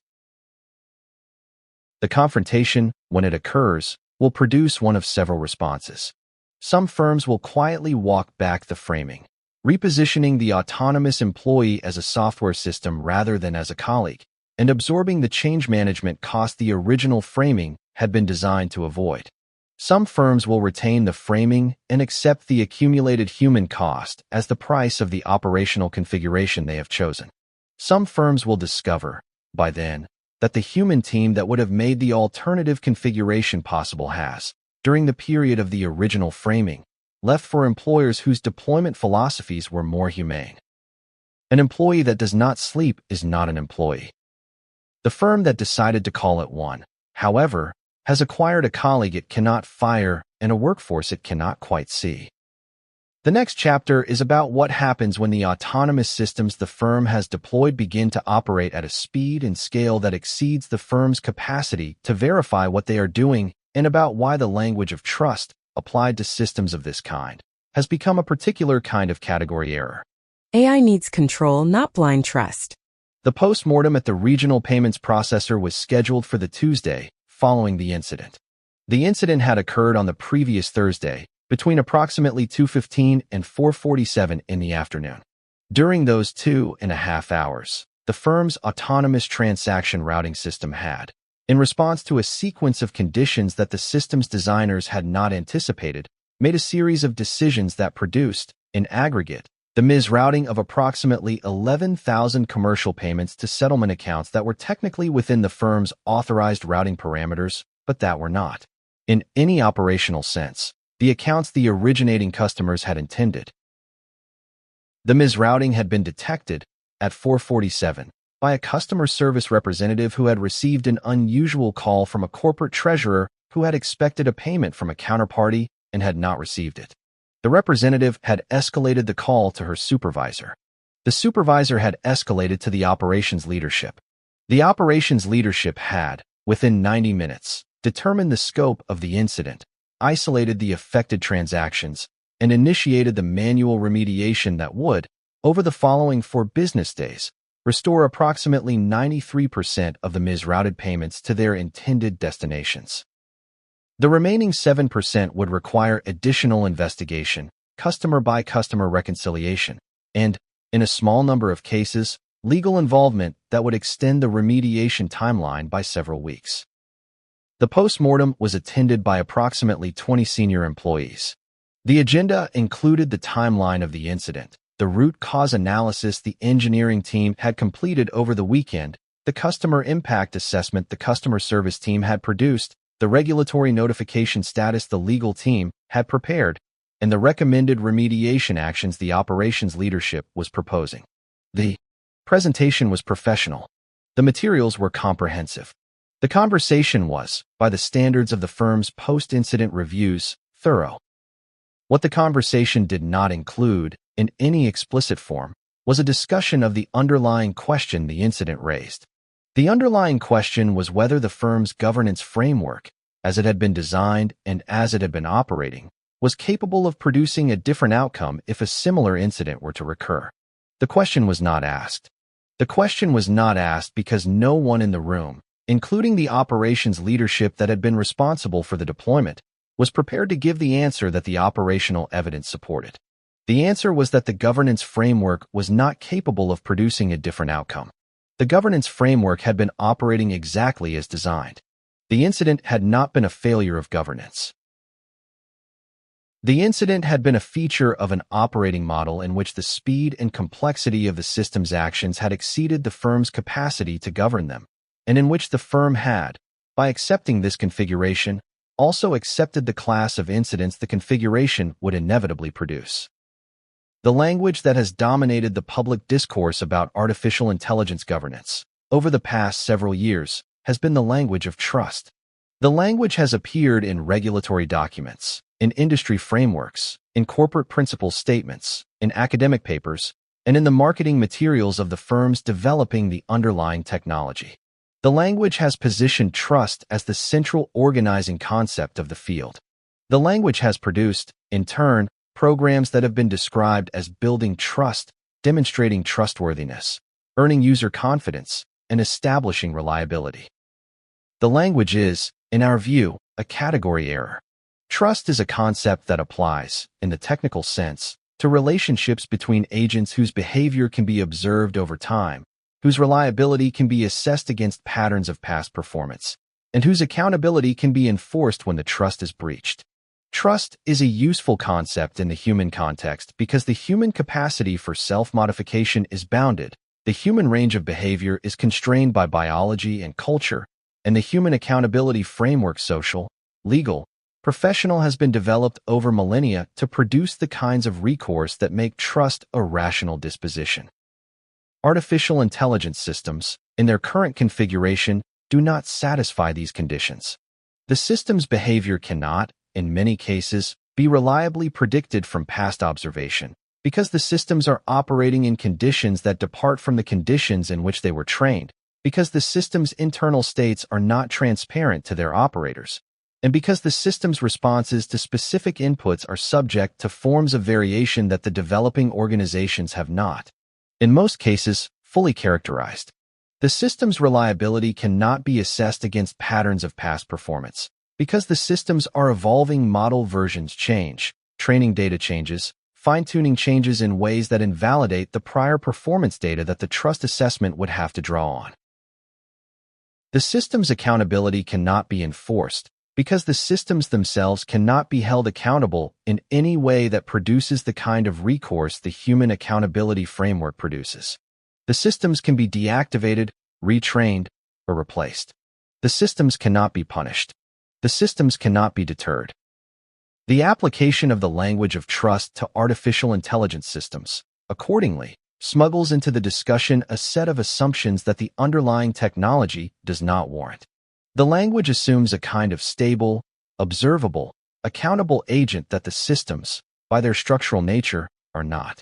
The confrontation, when it occurs, will produce one of several responses. Some firms will quietly walk back the framing, repositioning the autonomous employee as a software system rather than as a colleague, and absorbing the change management cost the original framing had been designed to avoid. Some firms will retain the framing and accept the accumulated human cost as the price of the operational configuration they have chosen. Some firms will discover, by then, that the human team that would have made the alternative configuration possible has, during the period of the original framing, left for employers whose deployment philosophies were more humane. An employee that does not sleep is not an employee. The firm that decided to call it one, however, has acquired a colleague it cannot fire and a workforce it cannot quite see. The next chapter is about what happens when the autonomous systems the firm has deployed begin to operate at a speed and scale that exceeds the firm's capacity to verify what they are doing, and about why the language of trust, applied to systems of this kind, has become a particular kind of category error. AI needs control, not blind trust. The post-mortem at the regional payments processor was scheduled for the Tuesday following the incident. The incident had occurred on the previous Thursday, between approximately 2:15 and 4:47 in the afternoon. During those 2.5 hours, the firm's autonomous transaction routing system had, in response to a sequence of conditions that the system's designers had not anticipated, made a series of decisions that produced, in aggregate, the misrouting of approximately 11,000 commercial payments to settlement accounts that were technically within the firm's authorized routing parameters, but that were not, in any operational sense, the accounts the originating customers had intended. The misrouting had been detected, at 4:47, by a customer service representative who had received an unusual call from a corporate treasurer who had expected a payment from a counterparty and had not received it. The representative had escalated the call to her supervisor. The supervisor had escalated to the operations leadership. The operations leadership had, within 90 minutes, determined the scope of the incident, isolated the affected transactions, and initiated the manual remediation that would, over the following 4 business days, restore approximately 93% of the misrouted payments to their intended destinations. The remaining 7% would require additional investigation, customer-by-customer reconciliation, and, in a small number of cases, legal involvement that would extend the remediation timeline by several weeks. The post-mortem was attended by approximately 20 senior employees. The agenda included the timeline of the incident, the root cause analysis the engineering team had completed over the weekend, the customer impact assessment the customer service team had produced, the regulatory notification status the legal team had prepared, and the recommended remediation actions the operations leadership was proposing. The presentation was professional. The materials were comprehensive. The conversation was, by the standards of the firm's post-incident reviews, thorough. What the conversation did not include, in any explicit form, was a discussion of the underlying question the incident raised. The underlying question was whether the firm's governance framework, as it had been designed and as it had been operating, was capable of producing a different outcome if a similar incident were to recur. The question was not asked. The question was not asked because no one in the room, including the operations leadership that had been responsible for the deployment, was prepared to give the answer that the operational evidence supported. The answer was that the governance framework was not capable of producing a different outcome. The governance framework had been operating exactly as designed. The incident had not been a failure of governance. The incident had been a feature of an operating model in which the speed and complexity of the system's actions had exceeded the firm's capacity to govern them, and in which the firm had, by accepting this configuration, also accepted the class of incidents the configuration would inevitably produce. The language that has dominated the public discourse about artificial intelligence governance over the past several years has been the language of trust. The language has appeared in regulatory documents, in industry frameworks, in corporate principle statements, in academic papers, and in the marketing materials of the firms developing the underlying technology. The language has positioned trust as the central organizing concept of the field. The language has produced, in turn, programs that have been described as building trust, demonstrating trustworthiness, earning user confidence, and establishing reliability. The language is, in our view, a category error. Trust is a concept that applies, in the technical sense, to relationships between agents whose behavior can be observed over time, whose reliability can be assessed against patterns of past performance, and whose accountability can be enforced when the trust is breached. Trust is a useful concept in the human context because the human capacity for self-modification is bounded, the human range of behavior is constrained by biology and culture, and the human accountability framework, social, legal, professional, has been developed over millennia to produce the kinds of recourse that make trust a rational disposition. Artificial intelligence systems, in their current configuration, do not satisfy these conditions. The system's behavior cannot, in many cases, be reliably predicted from past observation, because the systems are operating in conditions that depart from the conditions in which they were trained, because the system's internal states are not transparent to their operators, and because the system's responses to specific inputs are subject to forms of variation that the developing organizations have not, in most cases, fully characterized. The system's reliability cannot be assessed against patterns of past performance, because the systems are evolving. Model versions change, training data changes, fine-tuning changes in ways that invalidate the prior performance data that the trust assessment would have to draw on. The system's accountability cannot be enforced, because the systems themselves cannot be held accountable in any way that produces the kind of recourse the human accountability framework produces. The systems can be deactivated, retrained, or replaced. The systems cannot be punished. The systems cannot be deterred. The application of the language of trust to artificial intelligence systems, accordingly, smuggles into the discussion a set of assumptions that the underlying technology does not warrant. The language assumes a kind of stable, observable, accountable agent that the systems, by their structural nature, are not.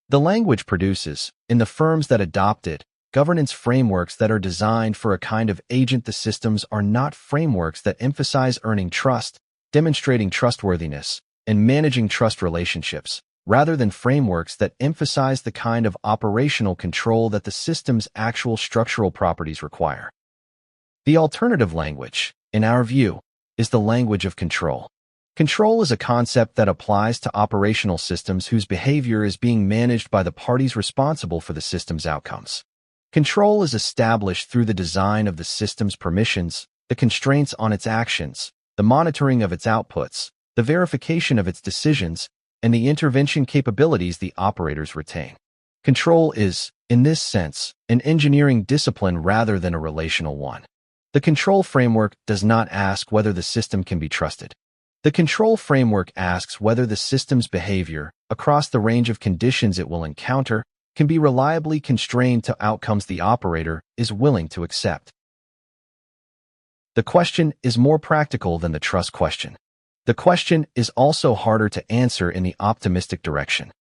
The language produces, in the firms that adopt it, governance frameworks that are designed for a kind of agent. The systems are not frameworks that emphasize earning trust, demonstrating trustworthiness, and managing trust relationships, rather than frameworks that emphasize the kind of operational control that the system's actual structural properties require. The alternative language, in our view, is the language of control. Control is a concept that applies to operational systems whose behavior is being managed by the parties responsible for the system's outcomes. Control is established through the design of the system's permissions, the constraints on its actions, the monitoring of its outputs, the verification of its decisions, and the intervention capabilities the operators retain. Control is, in this sense, an engineering discipline rather than a relational one. The control framework does not ask whether the system can be trusted. The control framework asks whether the system's behavior, across the range of conditions it will encounter, can be reliably constrained to outcomes the operator is willing to accept. The question is more practical than the trust question. The question is also harder to answer in the optimistic direction.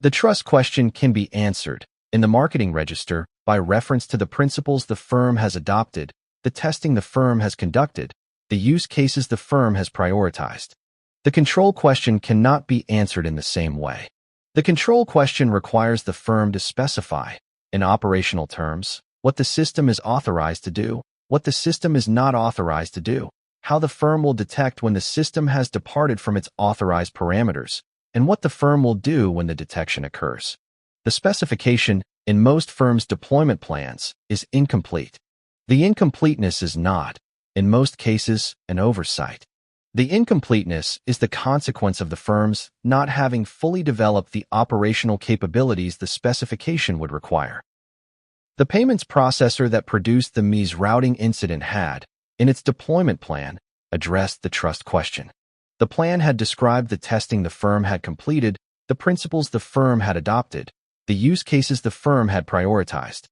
The trust question can be answered, in the marketing register, by reference to the principles the firm has adopted, the testing the firm has conducted, the use cases the firm has prioritized. The control question cannot be answered in the same way. The control question requires the firm to specify, in operational terms, what the system is authorized to do, what the system is not authorized to do, how the firm will detect when the system has departed from its authorized parameters, and what the firm will do when the detection occurs. The specification, in most firms' deployment plans, is incomplete. The incompleteness is not, in most cases, an oversight. The incompleteness is the consequence of the firms not having fully developed the operational capabilities the specification would require. The payments processor that produced the MES routing incident had, in its deployment plan, addressed the trust question. The plan had described the testing the firm had completed, the principles the firm had adopted, the use cases the firm had prioritized.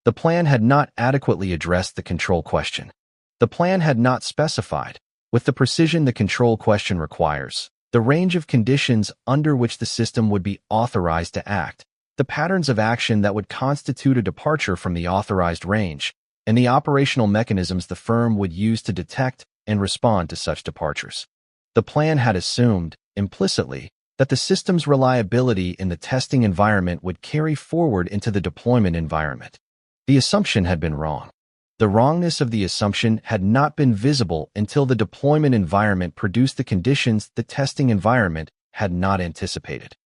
The plan had not adequately addressed the control question. The plan had not specified, with the precision the control question requires, the range of conditions under which the system would be authorized to act, the patterns of action that would constitute a departure from the authorized range, and the operational mechanisms the firm would use to detect and respond to such departures. The plan had assumed, implicitly, that the system's reliability in the testing environment would carry forward into the deployment environment. The assumption had been wrong. The wrongness of the assumption had not been visible until the deployment environment produced the conditions the testing environment had not anticipated.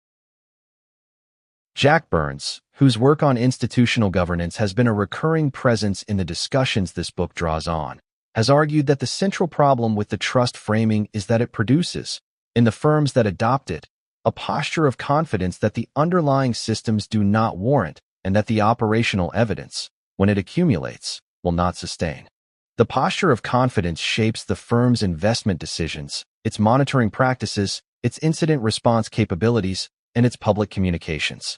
Jack Burns, whose work on institutional governance has been a recurring presence in the discussions this book draws on, has argued that the central problem with the trust framing is that it produces, in the firms that adopt it, a posture of confidence that the underlying systems do not warrant and that the operational evidence, when it accumulates, will not sustain. The posture of confidence shapes the firm's investment decisions, its monitoring practices, its incident response capabilities, and its public communications.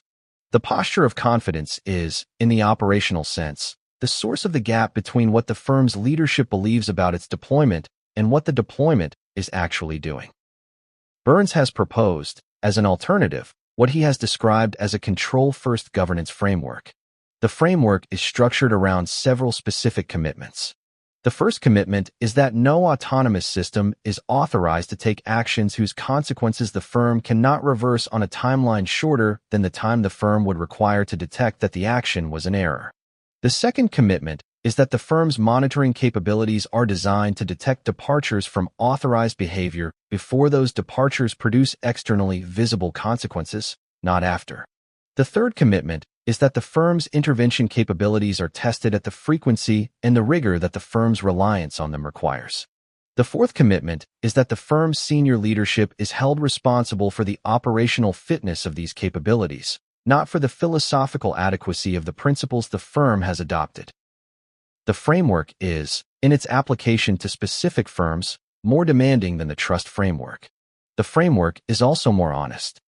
The posture of confidence is, in the operational sense, the source of the gap between what the firm's leadership believes about its deployment and what the deployment is actually doing. Burns has proposed, as an alternative, what he has described as a control-first governance framework. The framework is structured around several specific commitments. The first commitment is that no autonomous system is authorized to take actions whose consequences the firm cannot reverse on a timeline shorter than the time the firm would require to detect that the action was an error. The second commitment is that the firm's monitoring capabilities are designed to detect departures from authorized behavior before those departures produce externally visible consequences, not after. The third commitment is that the firm's intervention capabilities are tested at the frequency and the rigor that the firm's reliance on them requires. The fourth commitment is that the firm's senior leadership is held responsible for the operational fitness of these capabilities, not for the philosophical adequacy of the principles the firm has adopted. The framework is, in its application to specific firms, more demanding than the trust framework. The framework is also more honest.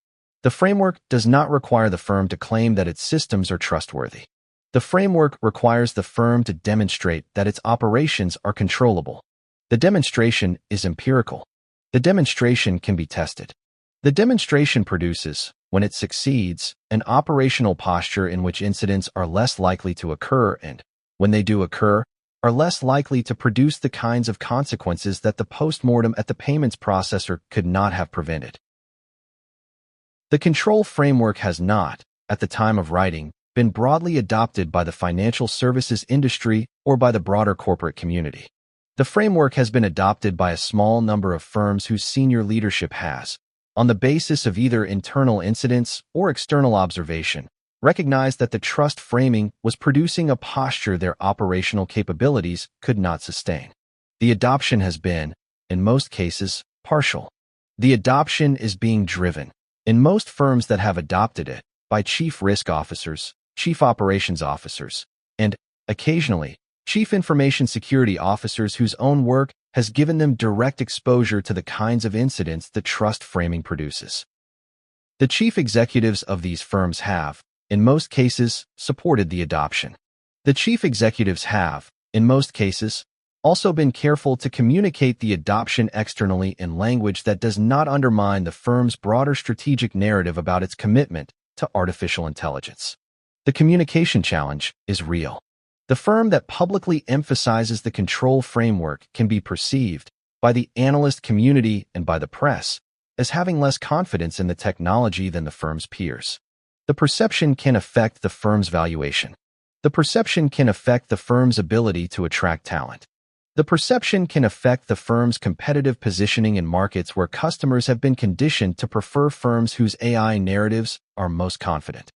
The framework does not require the firm to claim that its systems are trustworthy. The framework requires the firm to demonstrate that its operations are controllable. The demonstration is empirical. The demonstration can be tested. The demonstration produces, when it succeeds, an operational posture in which incidents are less likely to occur and, when they do occur, are less likely to produce the kinds of consequences that the postmortem at the payments processor could not have prevented. The control framework has not, at the time of writing, been broadly adopted by the financial services industry or by the broader corporate community. The framework has been adopted by a small number of firms whose senior leadership has, on the basis of either internal incidents or external observation, recognized that the trust framing was producing a posture their operational capabilities could not sustain. The adoption has been, in most cases, partial. The adoption is being driven, in most firms that have adopted it, by chief risk officers, chief operations officers, and, occasionally, chief information security officers whose own work has given them direct exposure to the kinds of incidents the trust framing produces. The chief executives of these firms have, in most cases, supported the adoption. The chief executives have, in most cases, also been careful to communicate the adoption externally in language that does not undermine the firm's broader strategic narrative about its commitment to artificial intelligence. The communication challenge is real. The firm that publicly emphasizes the control framework can be perceived, by the analyst community and by the press, as having less confidence in the technology than the firm's peers. The perception can affect the firm's valuation. The perception can affect the firm's ability to attract talent. The perception can affect the firm's competitive positioning in markets where customers have been conditioned to prefer firms whose AI narratives are most confident.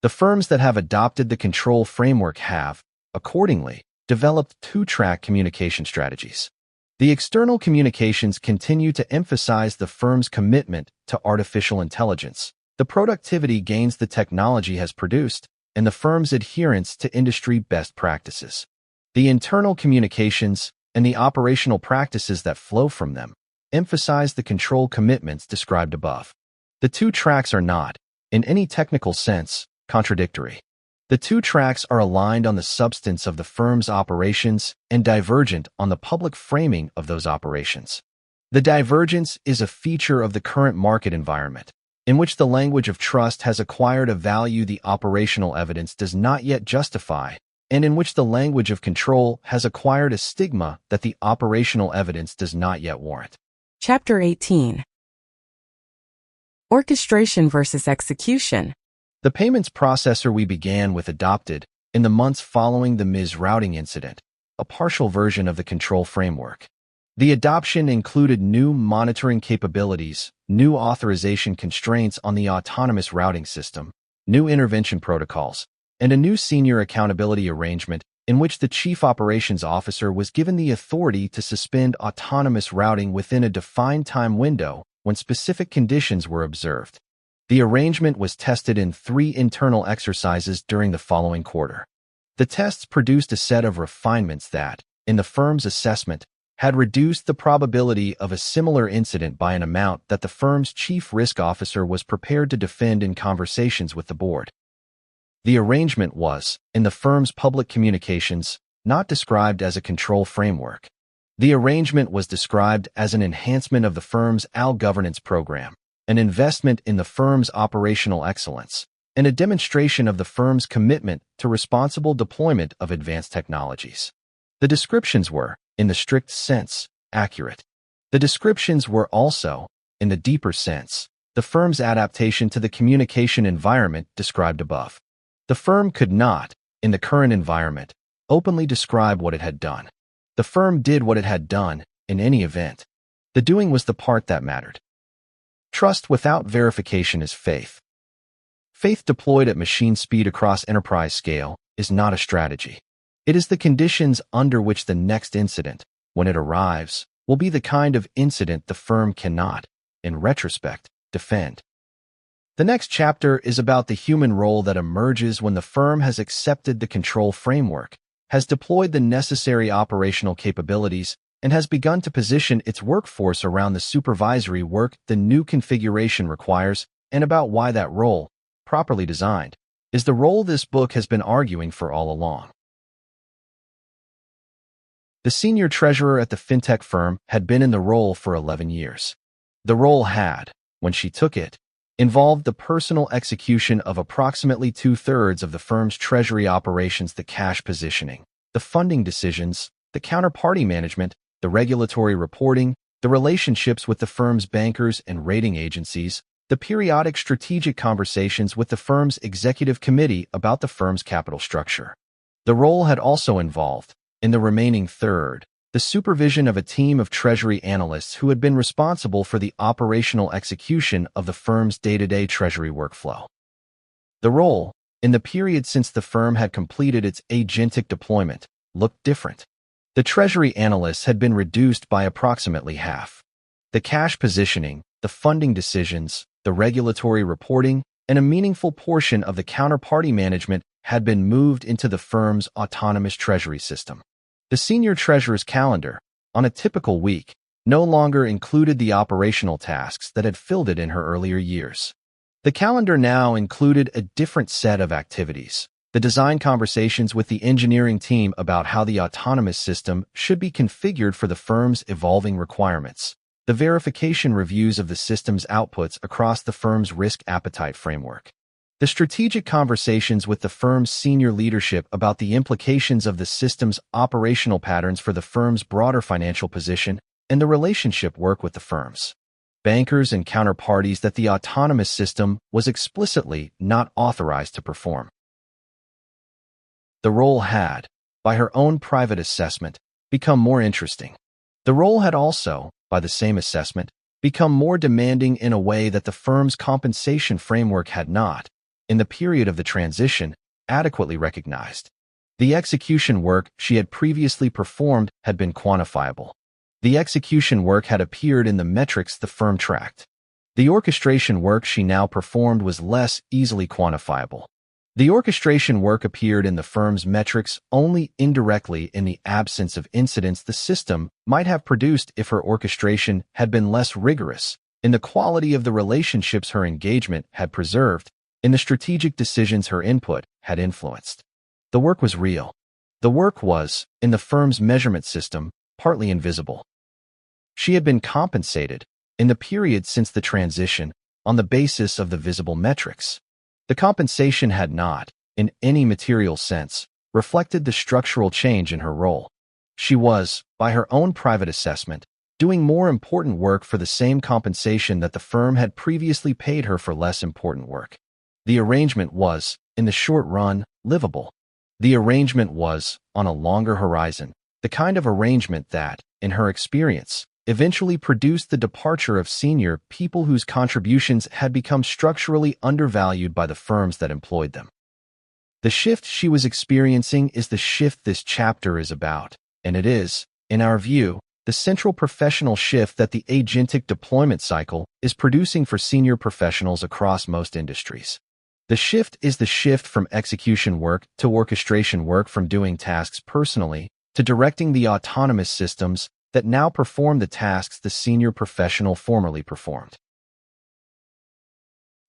The firms that have adopted the control framework have, accordingly, developed two-track communication strategies. The external communications continue to emphasize the firm's commitment to artificial intelligence, the productivity gains the technology has produced, and the firm's adherence to industry best practices. The internal communications and the operational practices that flow from them emphasize the control commitments described above. The two tracks are not, in any technical sense, contradictory. The two tracks are aligned on the substance of the firm's operations and divergent on the public framing of those operations. The divergence is a feature of the current market environment, in which the language of trust has acquired a value the operational evidence does not yet justify, and in which the language of control has acquired a stigma that the operational evidence does not yet warrant. Chapter 18. Orchestration versus execution. The payments processor we began with adopted, in the months following the MIS routing incident, a partial version of the control framework. The adoption included new monitoring capabilities, new authorization constraints on the autonomous routing system, new intervention protocols, and a new senior accountability arrangement in which the Chief Operations Officer was given the authority to suspend autonomous routing within a defined time window when specific conditions were observed. The arrangement was tested in 3 internal exercises during the following quarter. The tests produced a set of refinements that, in the firm's assessment, had reduced the probability of a similar incident by an amount that the firm's chief risk officer was prepared to defend in conversations with the board. The arrangement was, in the firm's public communications, not described as a control framework. The arrangement was described as an enhancement of the firm's AL governance program, an investment in the firm's operational excellence, and a demonstration of the firm's commitment to responsible deployment of advanced technologies. The descriptions were, in the strict sense, accurate. The descriptions were also, in the deeper sense, the firm's adaptation to the communication environment described above. The firm could not, in the current environment, openly describe what it had done. The firm did what it had done, in any event. The doing was the part that mattered. Trust without verification is faith. Faith deployed at machine speed across enterprise scale is not a strategy. It is the conditions under which the next incident, when it arrives, will be the kind of incident the firm cannot, in retrospect, defend. The next chapter is about the human role that emerges when the firm has accepted the control framework, has deployed the necessary operational capabilities, and has begun to position its workforce around the supervisory work the new configuration requires, and about why that role, properly designed, is the role this book has been arguing for all along. The senior treasurer at the fintech firm had been in the role for 11 years. The role had, when she took it, involved the personal execution of approximately 2/3 of the firm's treasury operations, the cash positioning, the funding decisions, the counterparty management, the regulatory reporting, the relationships with the firm's bankers and rating agencies, the periodic strategic conversations with the firm's executive committee about the firm's capital structure. The role had also involved, in the remaining third, the supervision of a team of treasury analysts who had been responsible for the operational execution of the firm's day-to-day treasury workflow. The role, in the period since the firm had completed its agentic deployment, looked different. The treasury analysts had been reduced by approximately half. The cash positioning, the funding decisions, the regulatory reporting, and a meaningful portion of the counterparty management had been moved into the firm's autonomous treasury system. The senior treasurer's calendar, on a typical week, no longer included the operational tasks that had filled it in her earlier years. The calendar now included a different set of activities. The design conversations with the engineering team about how the autonomous system should be configured for the firm's evolving requirements, the verification reviews of the system's outputs across the firm's risk appetite framework, the strategic conversations with the firm's senior leadership about the implications of the system's operational patterns for the firm's broader financial position, and the relationship work with the firm's bankers and counterparties that the autonomous system was explicitly not authorized to perform. The role had, by her own private assessment, become more interesting. The role had also, by the same assessment, become more demanding in a way that the firm's compensation framework had not, in the period of the transition, adequately recognized. The execution work she had previously performed had been quantifiable. The execution work had appeared in the metrics the firm tracked. The orchestration work she now performed was less easily quantifiable. The orchestration work appeared in the firm's metrics only indirectly in the absence of incidents the system might have produced if her orchestration had been less rigorous, in the quality of the relationships her engagement had preserved, in the strategic decisions her input had influenced. The work was real. The work was, in the firm's measurement system, partly invisible. She had been compensated, in the period since the transition, on the basis of the visible metrics. The compensation had not, in any material sense, reflected the structural change in her role. She was, by her own private assessment, doing more important work for the same compensation that the firm had previously paid her for less important work. The arrangement was, in the short run, livable. The arrangement was, on a longer horizon, the kind of arrangement that, in her experience, eventually produced the departure of senior people whose contributions had become structurally undervalued by the firms that employed them. The shift she was experiencing is the shift this chapter is about, and it is, in our view, the central professional shift that the agentic deployment cycle is producing for senior professionals across most industries. The shift is the shift from execution work to orchestration work, from doing tasks personally to directing the autonomous systems that now perform the tasks the senior professional formerly performed.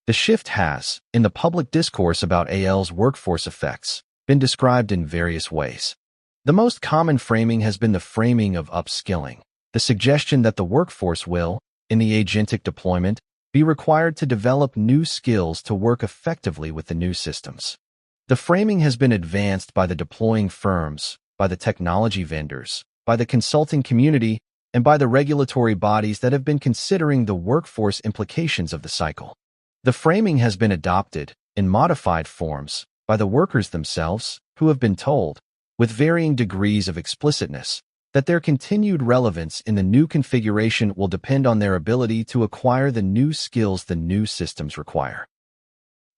The shift has, in the public discourse about AL's workforce effects, been described in various ways. The most common framing has been the framing of upskilling, the suggestion that the workforce will, in the agentic deployment, be required to develop new skills to work effectively with the new systems. The framing has been advanced by the deploying firms, by the technology vendors, by the consulting community, and by the regulatory bodies that have been considering the workforce implications of the cycle. The framing has been adopted, in modified forms, by the workers themselves, who have been told, with varying degrees of explicitness, that their continued relevance in the new configuration will depend on their ability to acquire the new skills the new systems require.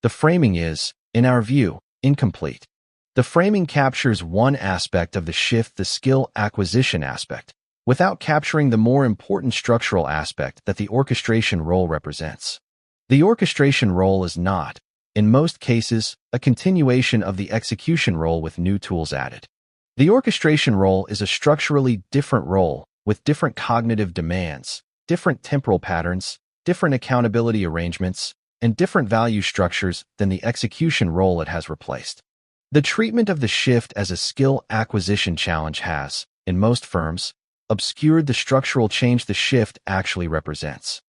The framing is, in our view, incomplete. The framing captures one aspect of the shift, the skill acquisition aspect, without capturing the more important structural aspect that the orchestration role represents. The orchestration role is not, in most cases, a continuation of the execution role with new tools added. The orchestration role is a structurally different role, with different cognitive demands, different temporal patterns, different accountability arrangements, and different value structures than the execution role it has replaced. The treatment of the shift as a skill acquisition challenge has, in most firms, obscured the structural change the shift actually represents.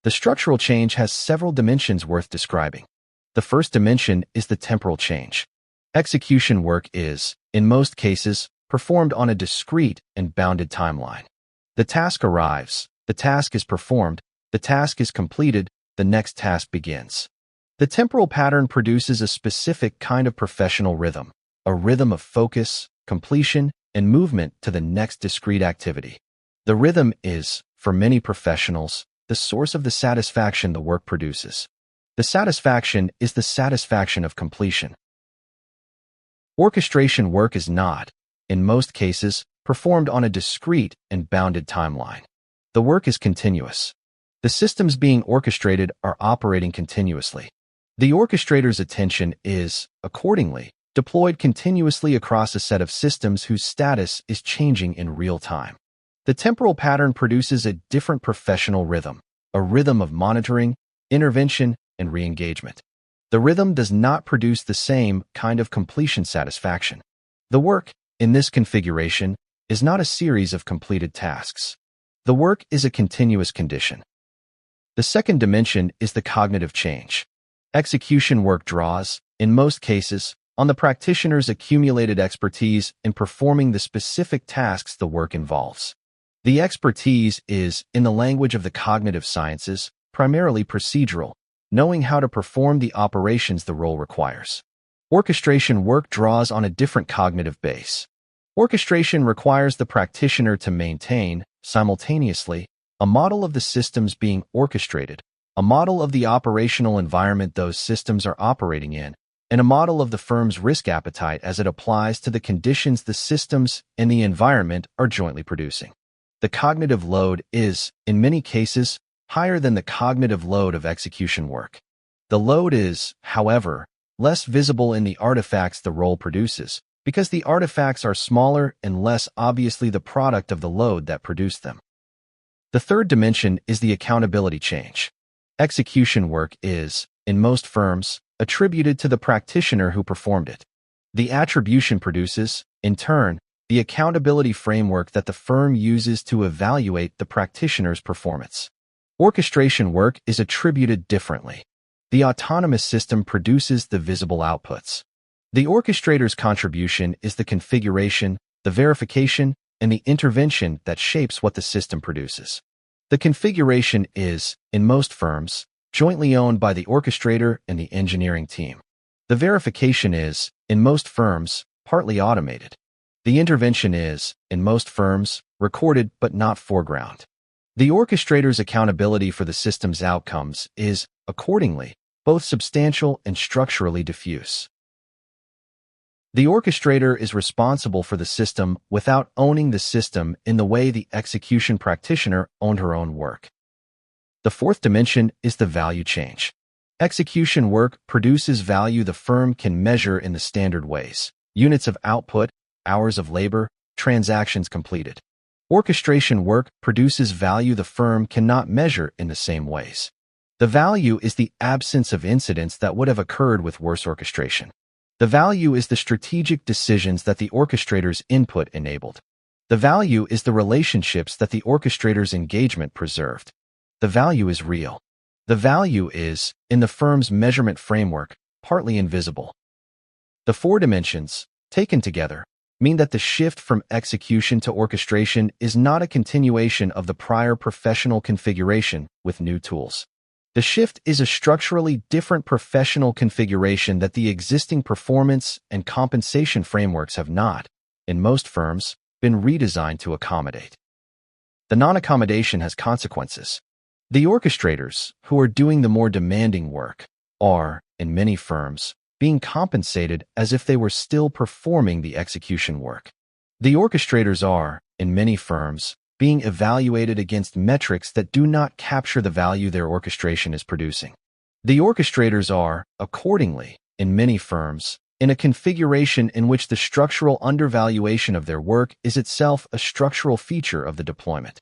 The structural change has several dimensions worth describing. The first dimension is the temporal change. Execution work is, in most cases, performed on a discrete and bounded timeline. The task arrives, the task is performed, the task is completed, the next task begins. The temporal pattern produces a specific kind of professional rhythm, a rhythm of focus, completion, and movement to the next discrete activity. The rhythm is, for many professionals, the source of the satisfaction the work produces. The satisfaction is the satisfaction of completion. Orchestration work is not, in most cases, performed on a discrete and bounded timeline. The work is continuous. The systems being orchestrated are operating continuously. The orchestrator's attention is, accordingly, deployed continuously across a set of systems whose status is changing in real time. The temporal pattern produces a different professional rhythm, a rhythm of monitoring, intervention, and re-engagement. The rhythm does not produce the same kind of completion satisfaction. The work, in this configuration, is not a series of completed tasks. The work is a continuous condition. The second dimension is the cognitive change. Execution work draws, in most cases, on the practitioner's accumulated expertise in performing the specific tasks the work involves. The expertise is, in the language of the cognitive sciences, primarily procedural, knowing how to perform the operations the role requires. Orchestration work draws on a different cognitive base. Orchestration requires the practitioner to maintain, simultaneously, a model of the systems being orchestrated, a model of the operational environment those systems are operating in, and a model of the firm's risk appetite as it applies to the conditions the systems and the environment are jointly producing. The cognitive load is, in many cases, higher than the cognitive load of execution work. The load is, however, less visible in the artifacts the role produces, because the artifacts are smaller and less obviously the product of the load that produced them. The third dimension is the accountability change. Execution work is, in most firms, attributed to the practitioner who performed it. The attribution produces, in turn, the accountability framework that the firm uses to evaluate the practitioner's performance. Orchestration work is attributed differently. The autonomous system produces the visible outputs. The orchestrator's contribution is the configuration, the verification, and the intervention that shapes what the system produces. The configuration is, in most firms, jointly owned by the orchestrator and the engineering team. The verification is, in most firms, partly automated. The intervention is, in most firms, recorded but not foreground. The orchestrator's accountability for the system's outcomes is, accordingly, both substantial and structurally diffuse. The orchestrator is responsible for the system without owning the system in the way the execution practitioner owned her own work. The fourth dimension is the value change. Execution work produces value the firm can measure in the standard ways: units of output, hours of labor, transactions completed. Orchestration work produces value the firm cannot measure in the same ways. The value is the absence of incidents that would have occurred with worse orchestration. The value is the strategic decisions that the orchestrator's input enabled. The value is the relationships that the orchestrator's engagement preserved. The value is real. The value is, in the firm's measurement framework, partly invisible. The four dimensions, taken together, mean that the shift from execution to orchestration is not a continuation of the prior professional configuration with new tools. The shift is a structurally different professional configuration that the existing performance and compensation frameworks have not, in most firms, been redesigned to accommodate. The non-accommodation has consequences. The orchestrators, who are doing the more demanding work, are, in many firms, being compensated as if they were still performing the execution work. The orchestrators are, in many firms, being evaluated against metrics that do not capture the value their orchestration is producing. The orchestrators are, accordingly, in many firms, in a configuration in which the structural undervaluation of their work is itself a structural feature of the deployment.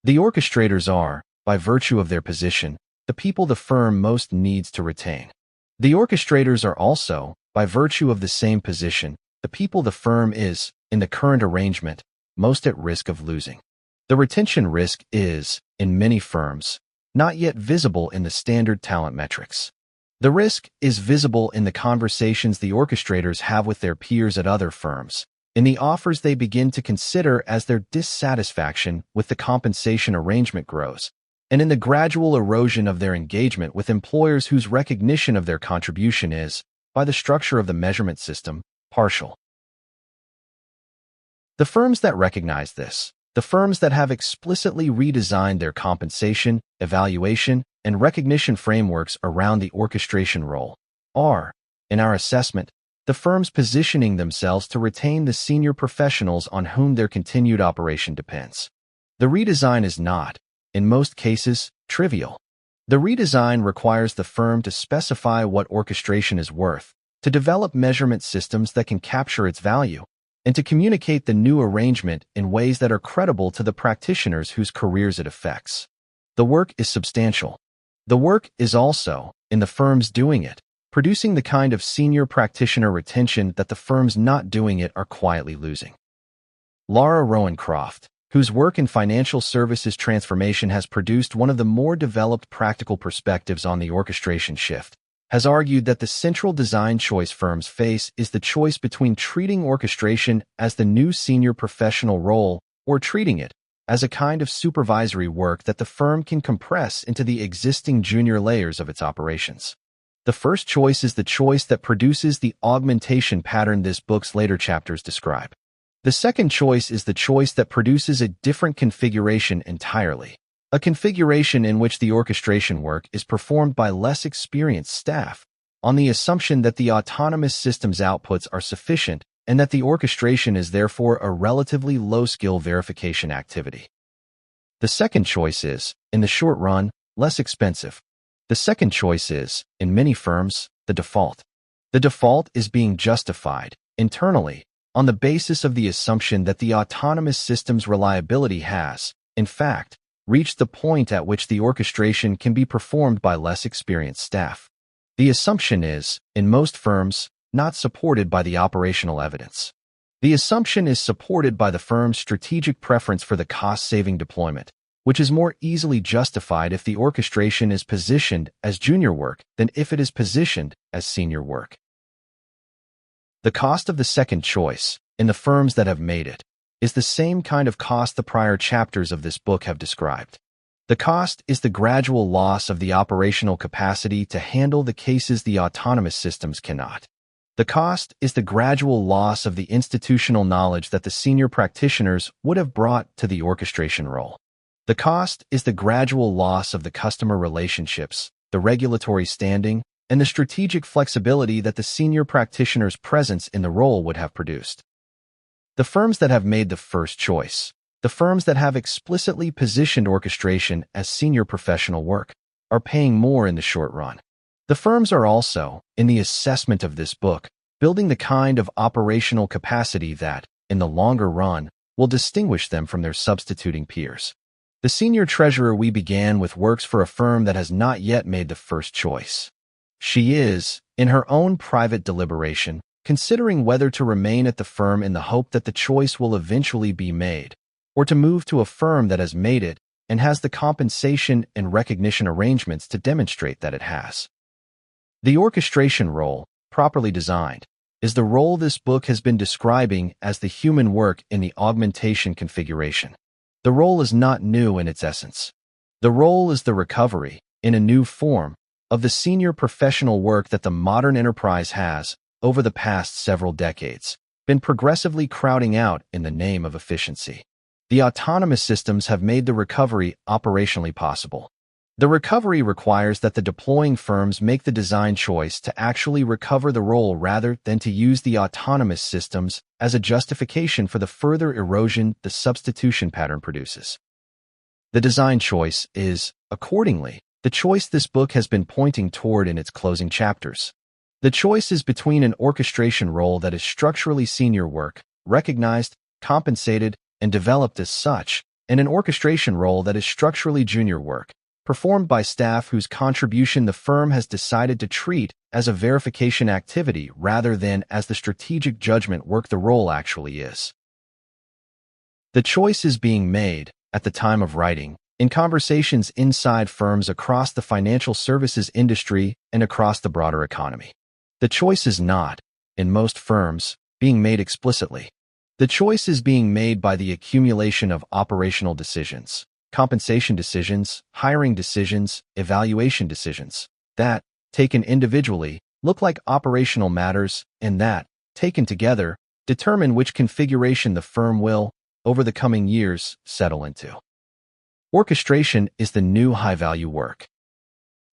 The orchestrators are, by virtue of their position, the people the firm most needs to retain. The orchestrators are also, by virtue of the same position, the people the firm is, in the current arrangement, most at risk of losing. The retention risk is, in many firms, not yet visible in the standard talent metrics. The risk is visible in the conversations the orchestrators have with their peers at other firms, in the offers they begin to consider as their dissatisfaction with the compensation arrangement grows, and in the gradual erosion of their engagement with employers whose recognition of their contribution is, by the structure of the measurement system, partial. The firms that recognize this, the firms that have explicitly redesigned their compensation, evaluation, and recognition frameworks around the orchestration role, are, in our assessment, the firms positioning themselves to retain the senior professionals on whom their continued operation depends. The redesign is not, in most cases, trivial. The redesign requires the firm to specify what orchestration is worth, to develop measurement systems that can capture its value, and to communicate the new arrangement in ways that are credible to the practitioners whose careers it affects. The work is substantial. The work is also, in the firms doing it, producing the kind of senior practitioner retention that the firms not doing it are quietly losing. Laura Rowan-Croft, whose work in financial services transformation has produced one of the more developed practical perspectives on the orchestration shift, has argued that the central design choice firms face is the choice between treating orchestration as the new senior professional role or treating it as a kind of supervisory work that the firm can compress into the existing junior layers of its operations. The first choice is the choice that produces the augmentation pattern this book's later chapters describe. The second choice is the choice that produces a different configuration entirely, a configuration in which the orchestration work is performed by less experienced staff, on the assumption that the autonomous system's outputs are sufficient and that the orchestration is therefore a relatively low-skill verification activity. The second choice is, in the short run, less expensive. The second choice is, in many firms, the default. The default is being justified, internally, on the basis of the assumption that the autonomous system's reliability has, in fact, reached the point at which the orchestration can be performed by less experienced staff. The assumption is, in most firms, not supported by the operational evidence. The assumption is supported by the firm's strategic preference for the cost-saving deployment, which is more easily justified if the orchestration is positioned as junior work than if it is positioned as senior work. The cost of the second choice, in the firms that have made it, is the same kind of cost the prior chapters of this book have described. The cost is the gradual loss of the operational capacity to handle the cases the autonomous systems cannot. The cost is the gradual loss of the institutional knowledge that the senior practitioners would have brought to the orchestration role. The cost is the gradual loss of the customer relationships, the regulatory standing, and the strategic flexibility that the senior practitioner's presence in the role would have produced. The firms that have made the first choice, the firms that have explicitly positioned orchestration as senior professional work, are paying more in the short run. The firms are also, in the assessment of this book, building the kind of operational capacity that, in the longer run, will distinguish them from their substituting peers. The senior treasurer we began with works for a firm that has not yet made the first choice. She is, in her own private deliberation, considering whether to remain at the firm in the hope that the choice will eventually be made, or to move to a firm that has made it and has the compensation and recognition arrangements to demonstrate that it has. The orchestration role, properly designed, is the role this book has been describing as the human work in the augmentation configuration. The role is not new in its essence. The role is the recovery, in a new form, of the senior professional work that the modern enterprise has, over the past several decades, been progressively crowding out in the name of efficiency. The autonomous systems have made the recovery operationally possible. The recovery requires that the deploying firms make the design choice to actually recover the role rather than to use the autonomous systems as a justification for the further erosion the substitution pattern produces. The design choice is, accordingly, the choice this book has been pointing toward in its closing chapters. The choice is between an orchestration role that is structurally senior work, recognized, compensated, and developed as such, and an orchestration role that is structurally junior work, performed by staff whose contribution the firm has decided to treat as a verification activity rather than as the strategic judgment work the role actually is. The choice is being made, at the time of writing, in conversations inside firms across the financial services industry and across the broader economy. The choice is not, in most firms, being made explicitly. The choice is being made by the accumulation of operational decisions, compensation decisions, hiring decisions, evaluation decisions, that, taken individually, look like operational matters and that, taken together, determine which configuration the firm will, over the coming years, settle into. Orchestration is the new high-value work.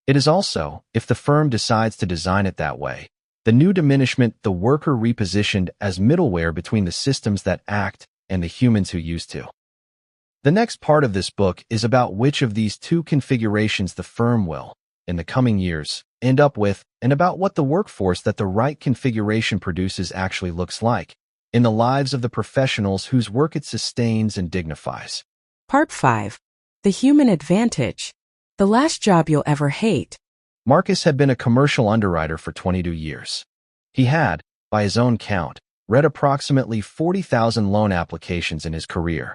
It is also, if the firm decides to design it that way, the new diminishment the worker repositioned as middleware between the systems that act and the humans who used to. The next part of this book is about which of these two configurations the firm will, in the coming years, end up with, and about what the workforce that the right configuration produces actually looks like, in the lives of the professionals whose work it sustains and dignifies. Part 5. The Human Advantage. The Last Job You'll Ever Hate. Marcus had been a commercial underwriter for 22 years. He had, by his own count, read approximately 40,000 loan applications in his career.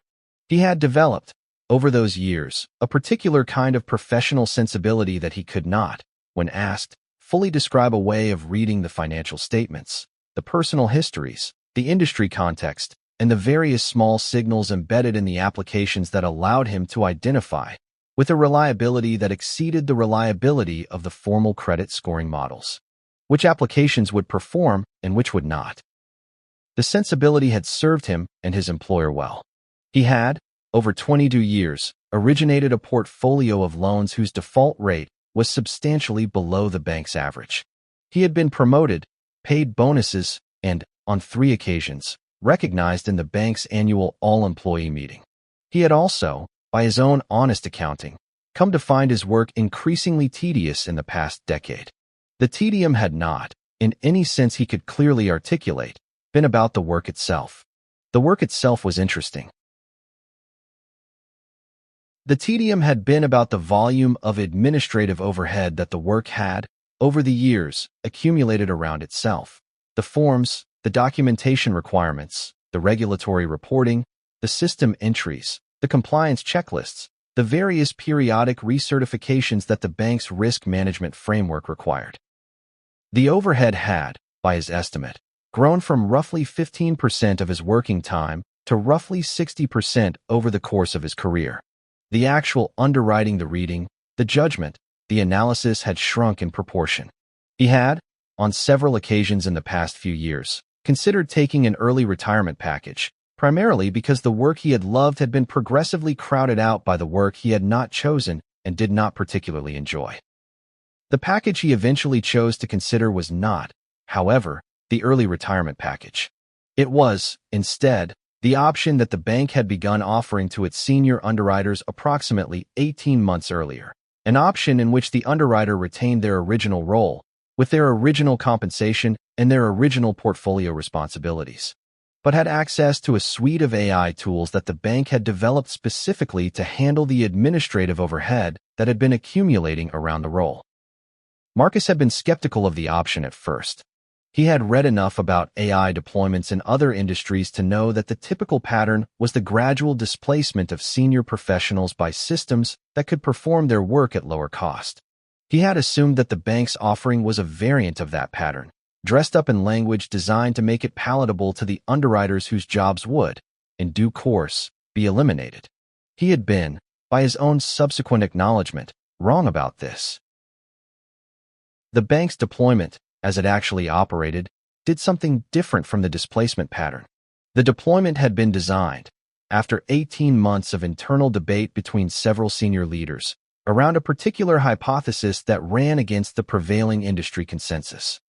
He had developed, over those years, a particular kind of professional sensibility that he could not, when asked, fully describe a way of reading the financial statements, the personal histories, the industry context, and the various small signals embedded in the applications that allowed him to identify, with a reliability that exceeded the reliability of the formal credit scoring models, which applications would perform and which would not. The sensibility had served him and his employer well. He had, over 22 years, originated a portfolio of loans whose default rate was substantially below the bank's average. He had been promoted, paid bonuses, and, on 3 occasions, recognized in the bank's annual all-employee meeting. He had also, by his own honest accounting, come to find his work increasingly tedious in the past decade. The tedium had not, in any sense he could clearly articulate, been about the work itself. The work itself was interesting. The tedium had been about the volume of administrative overhead that the work had, over the years, accumulated around itself. The forms, the documentation requirements, the regulatory reporting, the system entries, the compliance checklists, the various periodic recertifications that the bank's risk management framework required. The overhead had, by his estimate, grown from roughly 15% of his working time to roughly 60% over the course of his career. The actual underwriting, the reading, the judgment, the analysis had shrunk in proportion. He had, on several occasions in the past few years, considered taking an early retirement package, primarily because the work he had loved had been progressively crowded out by the work he had not chosen and did not particularly enjoy. The package he eventually chose to consider was not, however, the early retirement package. It was, instead, the option that the bank had begun offering to its senior underwriters approximately 18 months earlier, an option in which the underwriter retained their original role, with their original compensation and their original portfolio responsibilities, but had access to a suite of AI tools that the bank had developed specifically to handle the administrative overhead that had been accumulating around the role. Marcus had been skeptical of the option at first. He had read enough about AI deployments in other industries to know that the typical pattern was the gradual displacement of senior professionals by systems that could perform their work at lower cost. He had assumed that the bank's offering was a variant of that pattern, dressed up in language designed to make it palatable to the underwriters whose jobs would, in due course, be eliminated. He had been, by his own subsequent acknowledgement, wrong about this. The bank's deployment, as it actually operated, did something different from the displacement pattern. The deployment had been designed, after 18 months of internal debate between several senior leaders, around a particular hypothesis that ran against the prevailing industry consensus.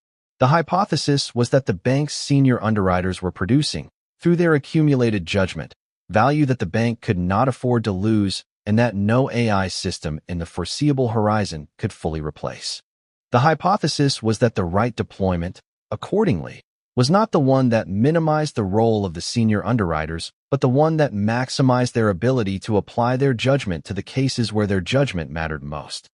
The hypothesis was that the bank's senior underwriters were producing, through their accumulated judgment, value that the bank could not afford to lose and that no AI system in the foreseeable horizon could fully replace. The hypothesis was that the right deployment, accordingly, was not the one that minimized the role of the senior underwriters, but the one that maximized their ability to apply their judgment to the cases where their judgment mattered most.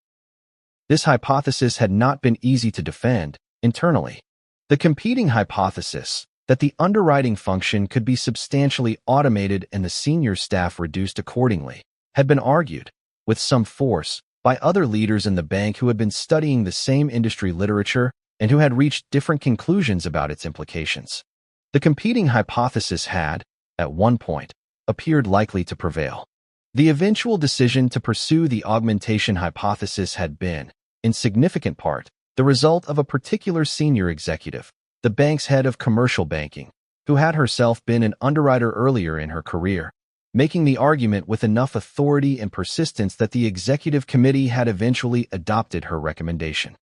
This hypothesis had not been easy to defend internally. The competing hypothesis, that the underwriting function could be substantially automated and the senior staff reduced accordingly, had been argued, with some force, by other leaders in the bank who had been studying the same industry literature and who had reached different conclusions about its implications. The competing hypothesis had, at one point, appeared likely to prevail. The eventual decision to pursue the augmentation hypothesis had been, in significant part, the result of a particular senior executive, the bank's head of commercial banking, who had herself been an underwriter earlier in her career, making the argument with enough authority and persistence that the executive committee had eventually adopted her recommendation.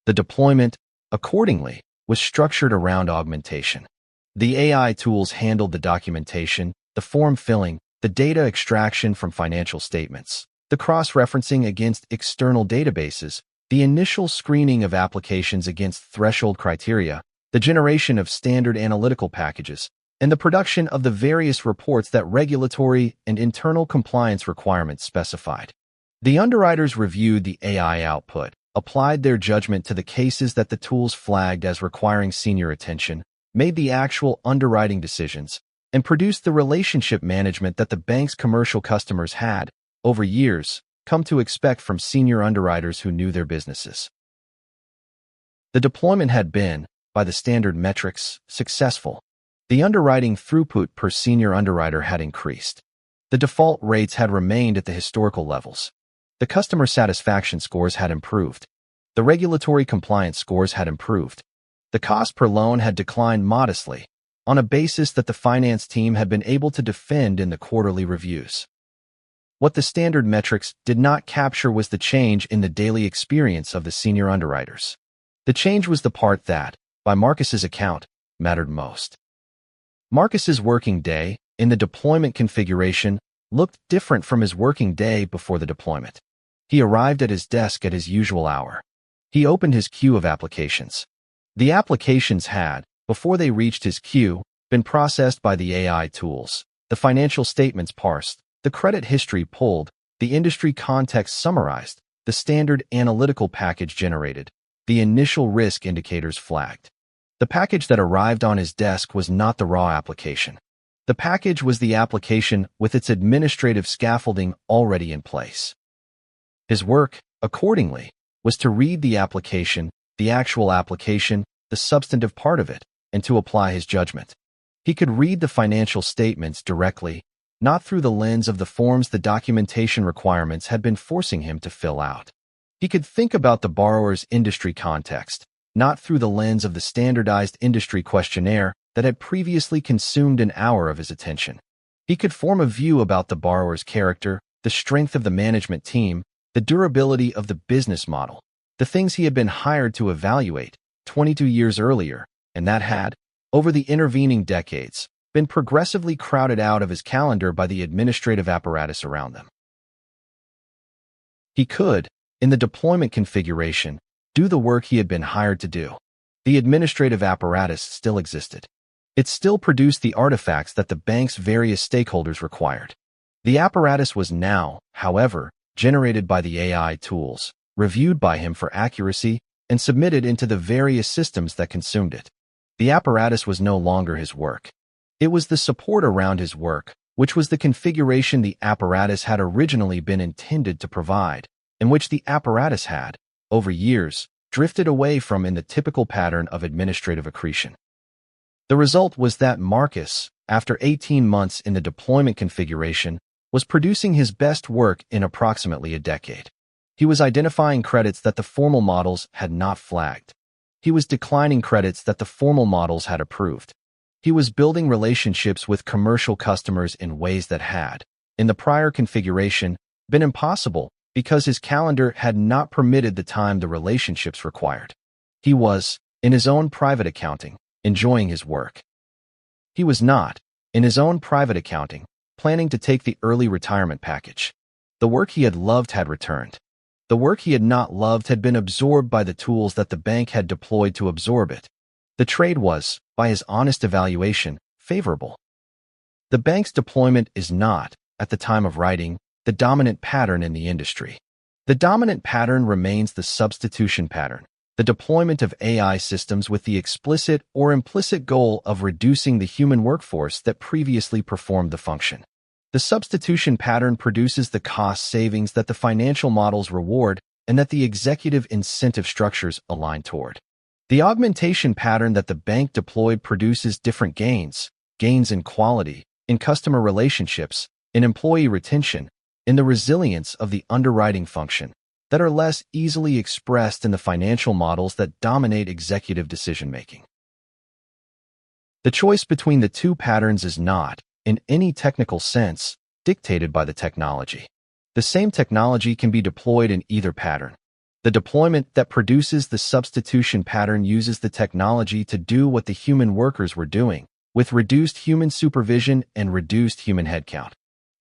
The deployment, accordingly, was structured around augmentation. The AI tools handled the documentation, the form filling, the data extraction from financial statements, the cross-referencing against external databases, the initial screening of applications against threshold criteria, the generation of standard analytical packages, and the production of the various reports that regulatory and internal compliance requirements specified. The underwriters reviewed the AI output, applied their judgment to the cases that the tools flagged as requiring senior attention, made the actual underwriting decisions, and produced the relationship management that the bank's commercial customers had, over years, come to expect from senior underwriters who knew their businesses. The deployment had been, by the standard metrics, successful. The underwriting throughput per senior underwriter had increased. The default rates had remained at the historical levels. The customer satisfaction scores had improved. The regulatory compliance scores had improved. The cost per loan had declined modestly, on a basis that the finance team had been able to defend in the quarterly reviews. What the standard metrics did not capture was the change in the daily experience of the senior underwriters. The change was the part that, by Marcus's account, mattered most. Marcus's working day, in the deployment configuration, looked different from his working day before the deployment. He arrived at his desk at his usual hour. He opened his queue of applications. The applications had, before they reached his queue, been processed by the AI tools, the financial statements parsed, the credit history pulled, the industry context summarized, the standard analytical package generated, the initial risk indicators flagged. The package that arrived on his desk was not the raw application. The package was the application with its administrative scaffolding already in place. His work, accordingly, was to read the application, the actual application, the substantive part of it, and to apply his judgment. He could read the financial statements directly, not through the lens of the forms the documentation requirements had been forcing him to fill out. He could think about the borrower's industry context, not through the lens of the standardized industry questionnaire that had previously consumed an hour of his attention. He could form a view about the borrower's character, the strength of the management team, the durability of the business model, the things he had been hired to evaluate 22 years earlier, and that had, over the intervening decades, been progressively crowded out of his calendar by the administrative apparatus around them. He could, in the deployment configuration, do the work he had been hired to do. The administrative apparatus still existed. It still produced the artifacts that the bank's various stakeholders required. The apparatus was now, however, generated by the AI tools, reviewed by him for accuracy, and submitted into the various systems that consumed it. The apparatus was no longer his work. It was the support around his work, which was the configuration the apparatus had originally been intended to provide, and which the apparatus had, over years, drifted away from in the typical pattern of administrative accretion. The result was that Marcus, after 18 months in the deployment configuration, was producing his best work in approximately a decade. He was identifying credits that the formal models had not flagged. He was declining credits that the formal models had approved. He was building relationships with commercial customers in ways that had, in the prior configuration, been impossible because his calendar had not permitted the time the relationships required. He was, in his own private accounting, enjoying his work. He was not, in his own private accounting, planning to take the early retirement package. The work he had loved had returned. The work he had not loved had been absorbed by the tools that the bank had deployed to absorb it. The trade was, by his honest evaluation, favorable. The bank's deployment is not, at the time of writing, the dominant pattern in the industry. The dominant pattern remains the substitution pattern, the deployment of AI systems with the explicit or implicit goal of reducing the human workforce that previously performed the function. The substitution pattern produces the cost savings that the financial models reward and that the executive incentive structures align toward. The augmentation pattern that the bank deployed produces different gains in quality, in customer relationships, in employee retention, in the resilience of the underwriting function, that are less easily expressed in the financial models that dominate executive decision-making. The choice between the two patterns is not, in any technical sense, dictated by the technology. The same technology can be deployed in either pattern. The deployment that produces the substitution pattern uses the technology to do what the human workers were doing, with reduced human supervision and reduced human headcount.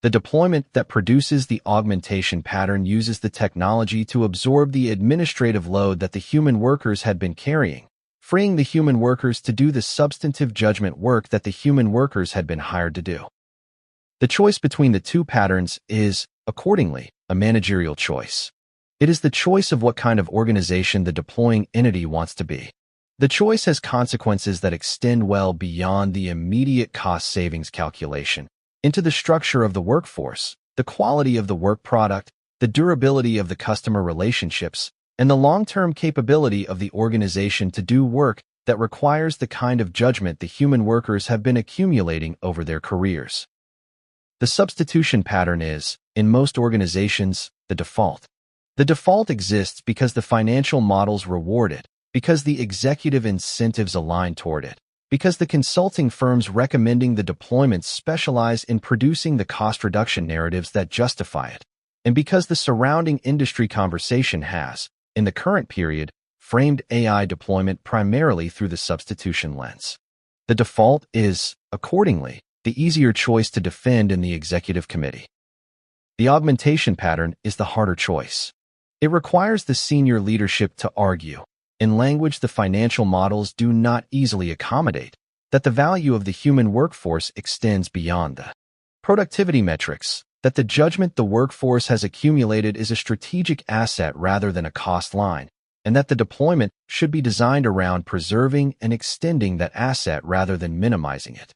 The deployment that produces the augmentation pattern uses the technology to absorb the administrative load that the human workers had been carrying, freeing the human workers to do the substantive judgment work that the human workers had been hired to do. The choice between the two patterns is, accordingly, a managerial choice. It is the choice of what kind of organization the deploying entity wants to be. The choice has consequences that extend well beyond the immediate cost savings calculation into the structure of the workforce, the quality of the work product, the durability of the customer relationships, and the long-term capability of the organization to do work that requires the kind of judgment the human workers have been accumulating over their careers. The substitution pattern is, in most organizations, the default. The default exists because the financial models reward it, because the executive incentives align toward it, because the consulting firms recommending the deployments specialize in producing the cost reduction narratives that justify it, and because the surrounding industry conversation has, in the current period, framed AI deployment primarily through the substitution lens. The default is, accordingly, the easier choice to defend in the executive committee. The augmentation pattern is the harder choice. It requires the senior leadership to argue, in language the financial models do not easily accommodate, that the value of the human workforce extends beyond the productivity metrics, that the judgment the workforce has accumulated is a strategic asset rather than a cost line, and that the deployment should be designed around preserving and extending that asset rather than minimizing it.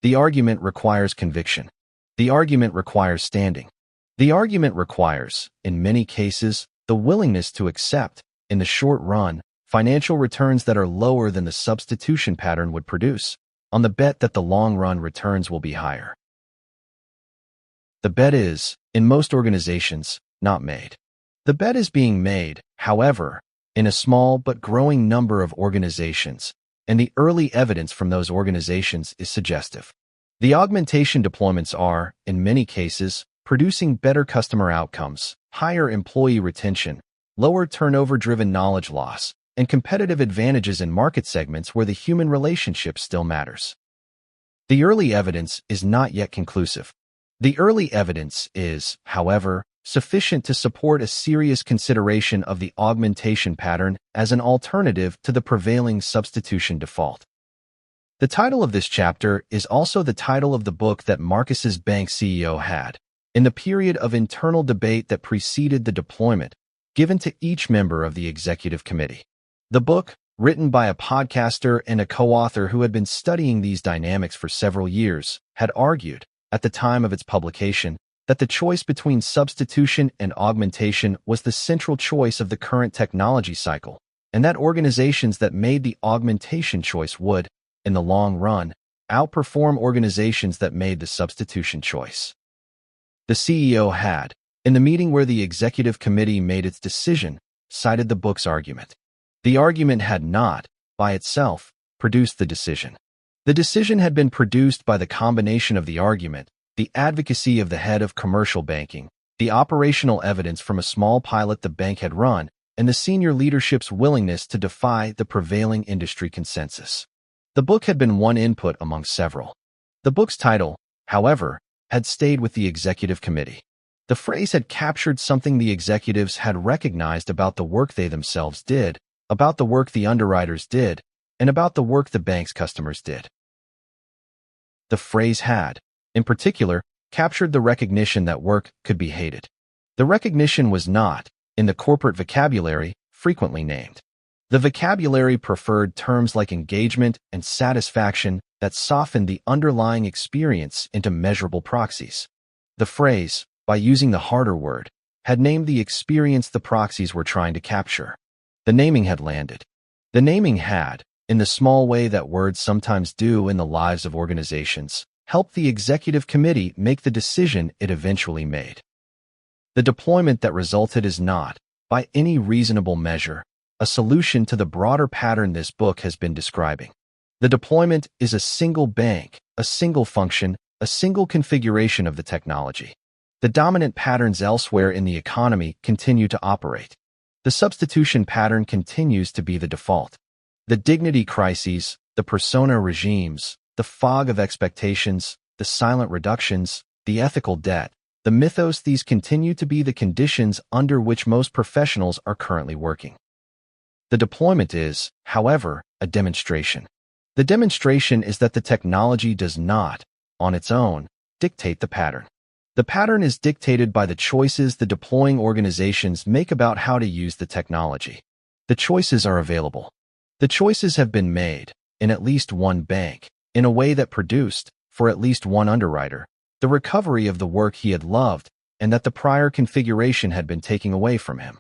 The argument requires conviction. The argument requires standing. The argument requires, in many cases, the willingness to accept, in the short run, financial returns that are lower than the substitution pattern would produce, on the bet that the long-run returns will be higher. The bet is, in most organizations, not made. The bet is being made, however, in a small but growing number of organizations, and the early evidence from those organizations is suggestive. The augmentation deployments are, in many cases, producing better customer outcomes, higher employee retention, lower turnover-driven knowledge loss, and competitive advantages in market segments where the human relationship still matters. The early evidence is not yet conclusive. The early evidence is, however, sufficient to support a serious consideration of the augmentation pattern as an alternative to the prevailing substitution default. The title of this chapter is also the title of the book that Marcus's bank CEO had, in the period of internal debate that preceded the deployment, given to each member of the executive committee. The book, written by a podcaster and a co-author who had been studying these dynamics for several years, had argued, at the time of its publication, that the choice between substitution and augmentation was the central choice of the current technology cycle, and that organizations that made the augmentation choice would, in the long run, outperform organizations that made the substitution choice. The CEO had, in the meeting where the executive committee made its decision, cited the book's argument. The argument had not, by itself, produced the decision. The decision had been produced by the combination of the argument, the advocacy of the head of commercial banking, the operational evidence from a small pilot the bank had run, and the senior leadership's willingness to defy the prevailing industry consensus. The book had been one input among several. The book's title, however, had stayed with the executive committee. The phrase had captured something the executives had recognized about the work they themselves did, about the work the underwriters did, and about the work the bank's customers did. The phrase had, in particular, captured the recognition that work could be hated. The recognition was not, in the corporate vocabulary, frequently named. The vocabulary preferred terms like engagement and satisfaction that softened the underlying experience into measurable proxies. The phrase, by using the harder word, had named the experience the proxies were trying to capture. The naming had landed. The naming had, in the small way that words sometimes do in the lives of organizations, helped the executive committee make the decision it eventually made. The deployment that resulted is not, by any reasonable measure, a solution to the broader pattern this book has been describing. The deployment is a single bank, a single function, a single configuration of the technology. The dominant patterns elsewhere in the economy continue to operate. The substitution pattern continues to be the default. The dignity crises, the persona regimes, the fog of expectations, the silent reductions, the ethical debt, the mythos, these continue to be the conditions under which most professionals are currently working. The deployment is, however, a demonstration. The demonstration is that the technology does not, on its own, dictate the pattern. The pattern is dictated by the choices the deploying organizations make about how to use the technology. The choices are available. The choices have been made, in at least one bank, in a way that produced, for at least one underwriter, the recovery of the work he had loved and that the prior configuration had been taking away from him.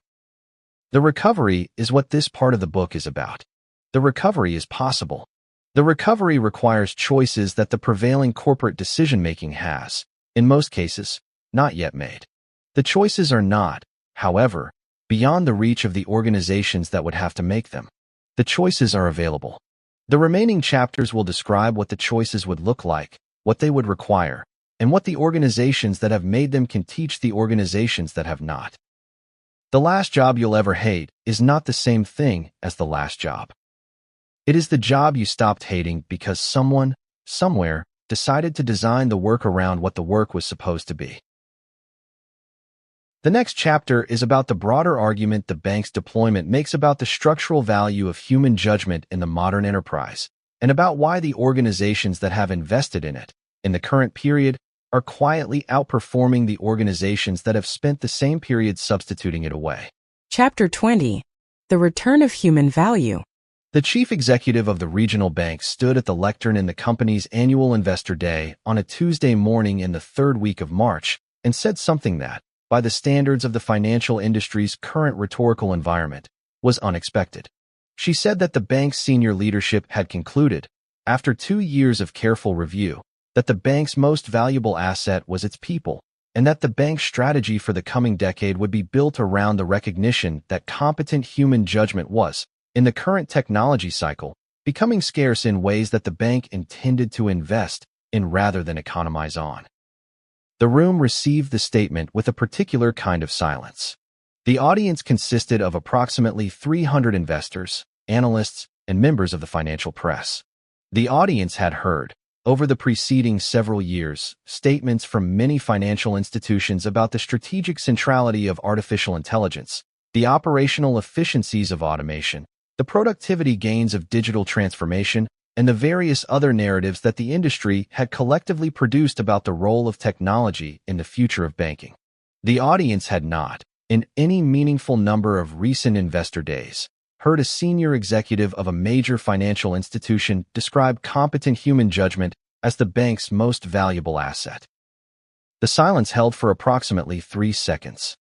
The recovery is what this part of the book is about. The recovery is possible. The recovery requires choices that the prevailing corporate decision-making has, in most cases, not yet made. The choices are not, however, beyond the reach of the organizations that would have to make them. The choices are available. The remaining chapters will describe what the choices would look like, what they would require, and what the organizations that have made them can teach the organizations that have not. The last job you'll ever hate is not the same thing as the last job. It is the job you stopped hating because someone, somewhere, decided to design the work around what the work was supposed to be. The next chapter is about the broader argument the bank's deployment makes about the structural value of human judgment in the modern enterprise, and about why the organizations that have invested in it, in the current period, are quietly outperforming the organizations that have spent the same period substituting it away. Chapter 20. The Return of Human Value. The chief executive of the regional bank stood at the lectern in the company's annual investor day on a Tuesday morning in the third week of March and said something that, by the standards of the financial industry's current rhetorical environment, was unexpected. She said that the bank's senior leadership had concluded, after 2 years of careful review, that the bank's most valuable asset was its people, and that the bank's strategy for the coming decade would be built around the recognition that competent human judgment was, in the current technology cycle, becoming scarce in ways that the bank intended to invest in rather than economize on. The room received the statement with a particular kind of silence. The audience consisted of approximately 300 investors, analysts, and members of the financial press. The audience had heard, over the preceding several years, statements from many financial institutions about the strategic centrality of artificial intelligence, the operational efficiencies of automation, the productivity gains of digital transformation, and the various other narratives that the industry had collectively produced about the role of technology in the future of banking. The audience had not, in any meaningful number of recent investor days, heard a senior executive of a major financial institution describe competent human judgment as the bank's most valuable asset. The silence held for approximately 3 seconds.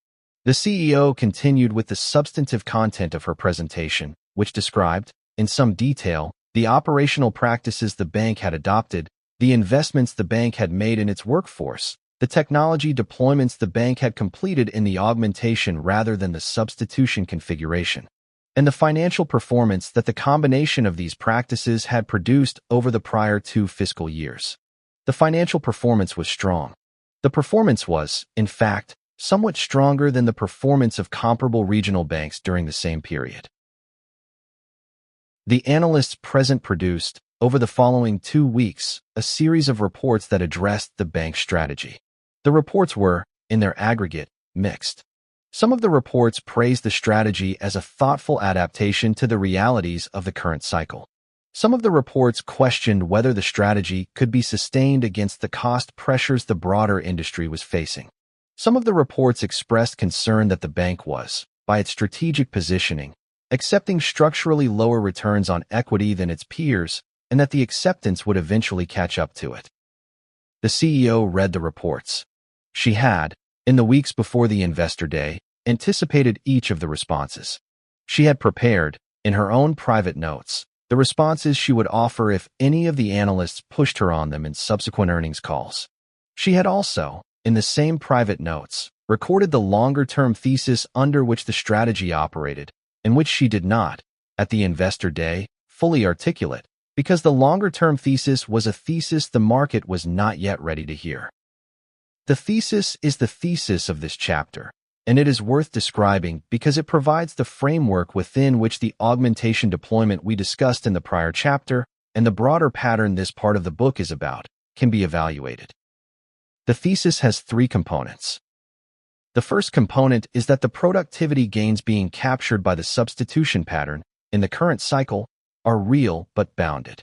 The CEO continued with the substantive content of her presentation, which described, in some detail, the operational practices the bank had adopted, the investments the bank had made in its workforce, the technology deployments the bank had completed in the augmentation rather than the substitution configuration, and the financial performance that the combination of these practices had produced over the prior 2 fiscal years. The financial performance was strong. The performance was, in fact, somewhat stronger than the performance of comparable regional banks during the same period. The analysts present produced, over the following 2 weeks, a series of reports that addressed the bank's strategy. The reports were, in their aggregate, mixed. Some of the reports praised the strategy as a thoughtful adaptation to the realities of the current cycle. Some of the reports questioned whether the strategy could be sustained against the cost pressures the broader industry was facing. Some of the reports expressed concern that the bank was, by its strategic positioning, accepting structurally lower returns on equity than its peers, and that the acceptance would eventually catch up to it. The CEO read the reports. She had, in the weeks before the investor day, anticipated each of the responses. She had prepared, in her own private notes, the responses she would offer if any of the analysts pushed her on them in subsequent earnings calls. She had also, in the same private notes, recorded the longer-term thesis under which the strategy operated, in which she did not, at the investor day, fully articulate, because the longer-term thesis was a thesis the market was not yet ready to hear. The thesis is the thesis of this chapter, and it is worth describing because it provides the framework within which the augmentation deployment we discussed in the prior chapter and the broader pattern this part of the book is about can be evaluated. The thesis has 3 components. The first component is that the productivity gains being captured by the substitution pattern in the current cycle are real but bounded.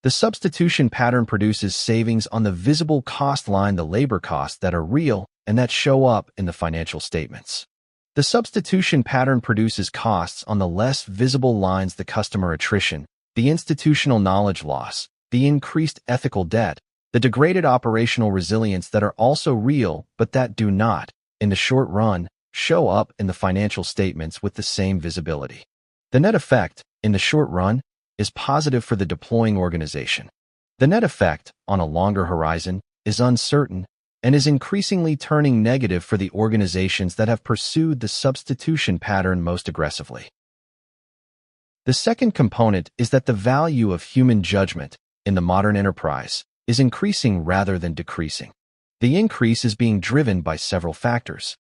The substitution pattern produces savings on the visible cost line, the labor costs that are real and that show up in the financial statements. The substitution pattern produces costs on the less visible lines, the customer attrition, the institutional knowledge loss, the increased ethical debt, the degraded operational resilience that are also real but that do not, in the short run, show up in the financial statements with the same visibility. The net effect, in the short run, is positive for the deploying organization. The net effect, on a longer horizon, is uncertain and is increasingly turning negative for the organizations that have pursued the substitution pattern most aggressively. The second component is that the value of human judgment in the modern enterprise is increasing rather than decreasing. The increase is being driven by several factors.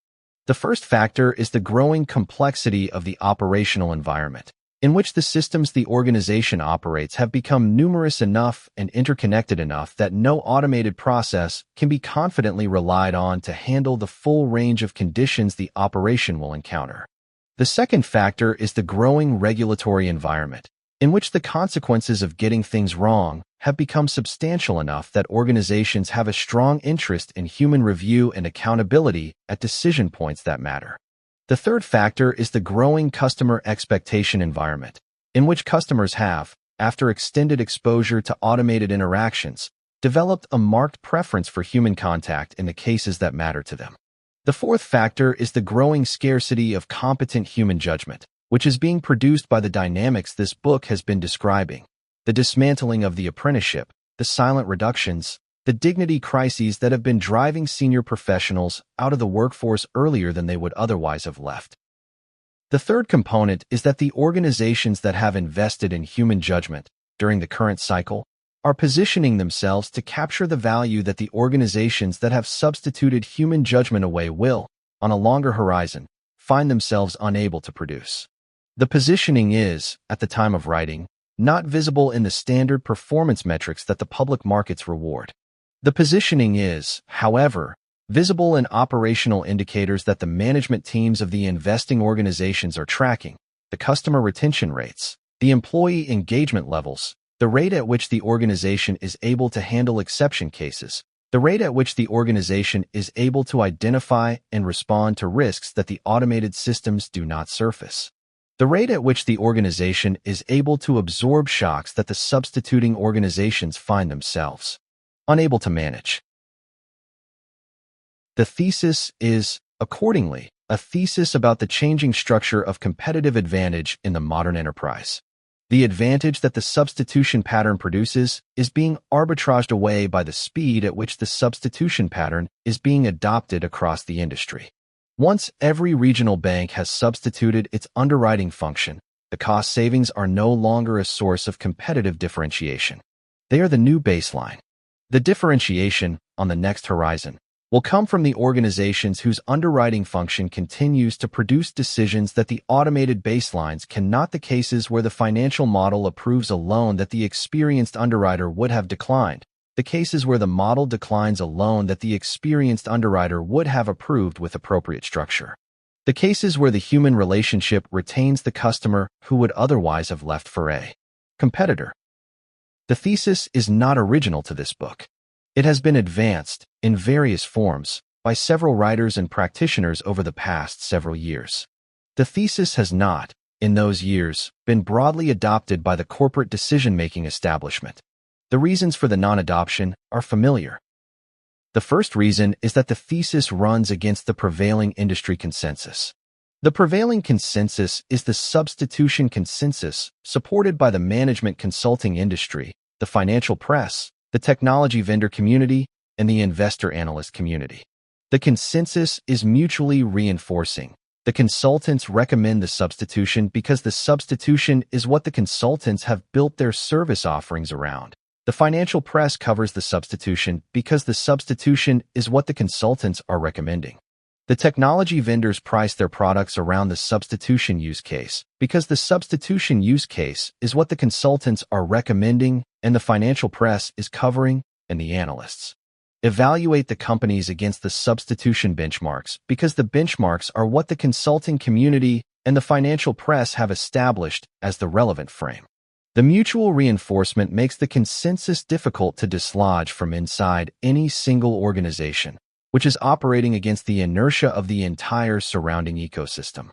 The first factor is the growing complexity of the operational environment, in which the systems the organization operates have become numerous enough and interconnected enough that no automated process can be confidently relied on to handle the full range of conditions the operation will encounter. The second factor is the growing regulatory environment, in which the consequences of getting things wrong have become substantial enough that organizations have a strong interest in human review and accountability at decision points that matter. The third factor is the growing customer expectation environment, in which customers have, after extended exposure to automated interactions, developed a marked preference for human contact in the cases that matter to them. The fourth factor is the growing scarcity of competent human judgment, which is being produced by the dynamics this book has been describing: the dismantling of the apprenticeship, the silent reductions, the dignity crises that have been driving senior professionals out of the workforce earlier than they would otherwise have left. The third component is that the organizations that have invested in human judgment during the current cycle are positioning themselves to capture the value that the organizations that have substituted human judgment away will, on a longer horizon, find themselves unable to produce. The positioning is, at the time of writing, not visible in the standard performance metrics that the public markets reward. The positioning is, however, visible in operational indicators that the management teams of the investing organizations are tracking: the customer retention rates, the employee engagement levels, the rate at which the organization is able to handle exception cases, the rate at which the organization is able to identify and respond to risks that the automated systems do not surface, the rate at which the organization is able to absorb shocks that the substituting organizations find themselves unable to manage. The thesis is, accordingly, a thesis about the changing structure of competitive advantage in the modern enterprise. The advantage that the substitution pattern produces is being arbitraged away by the speed at which the substitution pattern is being adopted across the industry. Once every regional bank has substituted its underwriting function, the cost savings are no longer a source of competitive differentiation. They are the new baseline. The differentiation, on the next horizon, will come from the organizations whose underwriting function continues to produce decisions that the automated baselines cannot, the cases where the financial model approves a loan that the experienced underwriter would have declined, the cases where the model declines a loan that the experienced underwriter would have approved with appropriate structure, the cases where the human relationship retains the customer who would otherwise have left for a competitor. The thesis is not original to this book. It has been advanced, in various forms, by several writers and practitioners over the past several years. The thesis has not, in those years, been broadly adopted by the corporate decision-making establishment. The reasons for the non-adoption are familiar. The first reason is that the thesis runs against the prevailing industry consensus. The prevailing consensus is the substitution consensus, supported by the management consulting industry, the financial press, the technology vendor community, and the investor analyst community. The consensus is mutually reinforcing. The consultants recommend the substitution because the substitution is what the consultants have built their service offerings around. The financial press covers the substitution because the substitution is what the consultants are recommending. The technology vendors price their products around the substitution use case because the substitution use case is what the consultants are recommending and the financial press is covering, and the analysts evaluate the companies against the substitution benchmarks because the benchmarks are what the consulting community and the financial press have established as the relevant frame. The mutual reinforcement makes the consensus difficult to dislodge from inside any single organization, which is operating against the inertia of the entire surrounding ecosystem.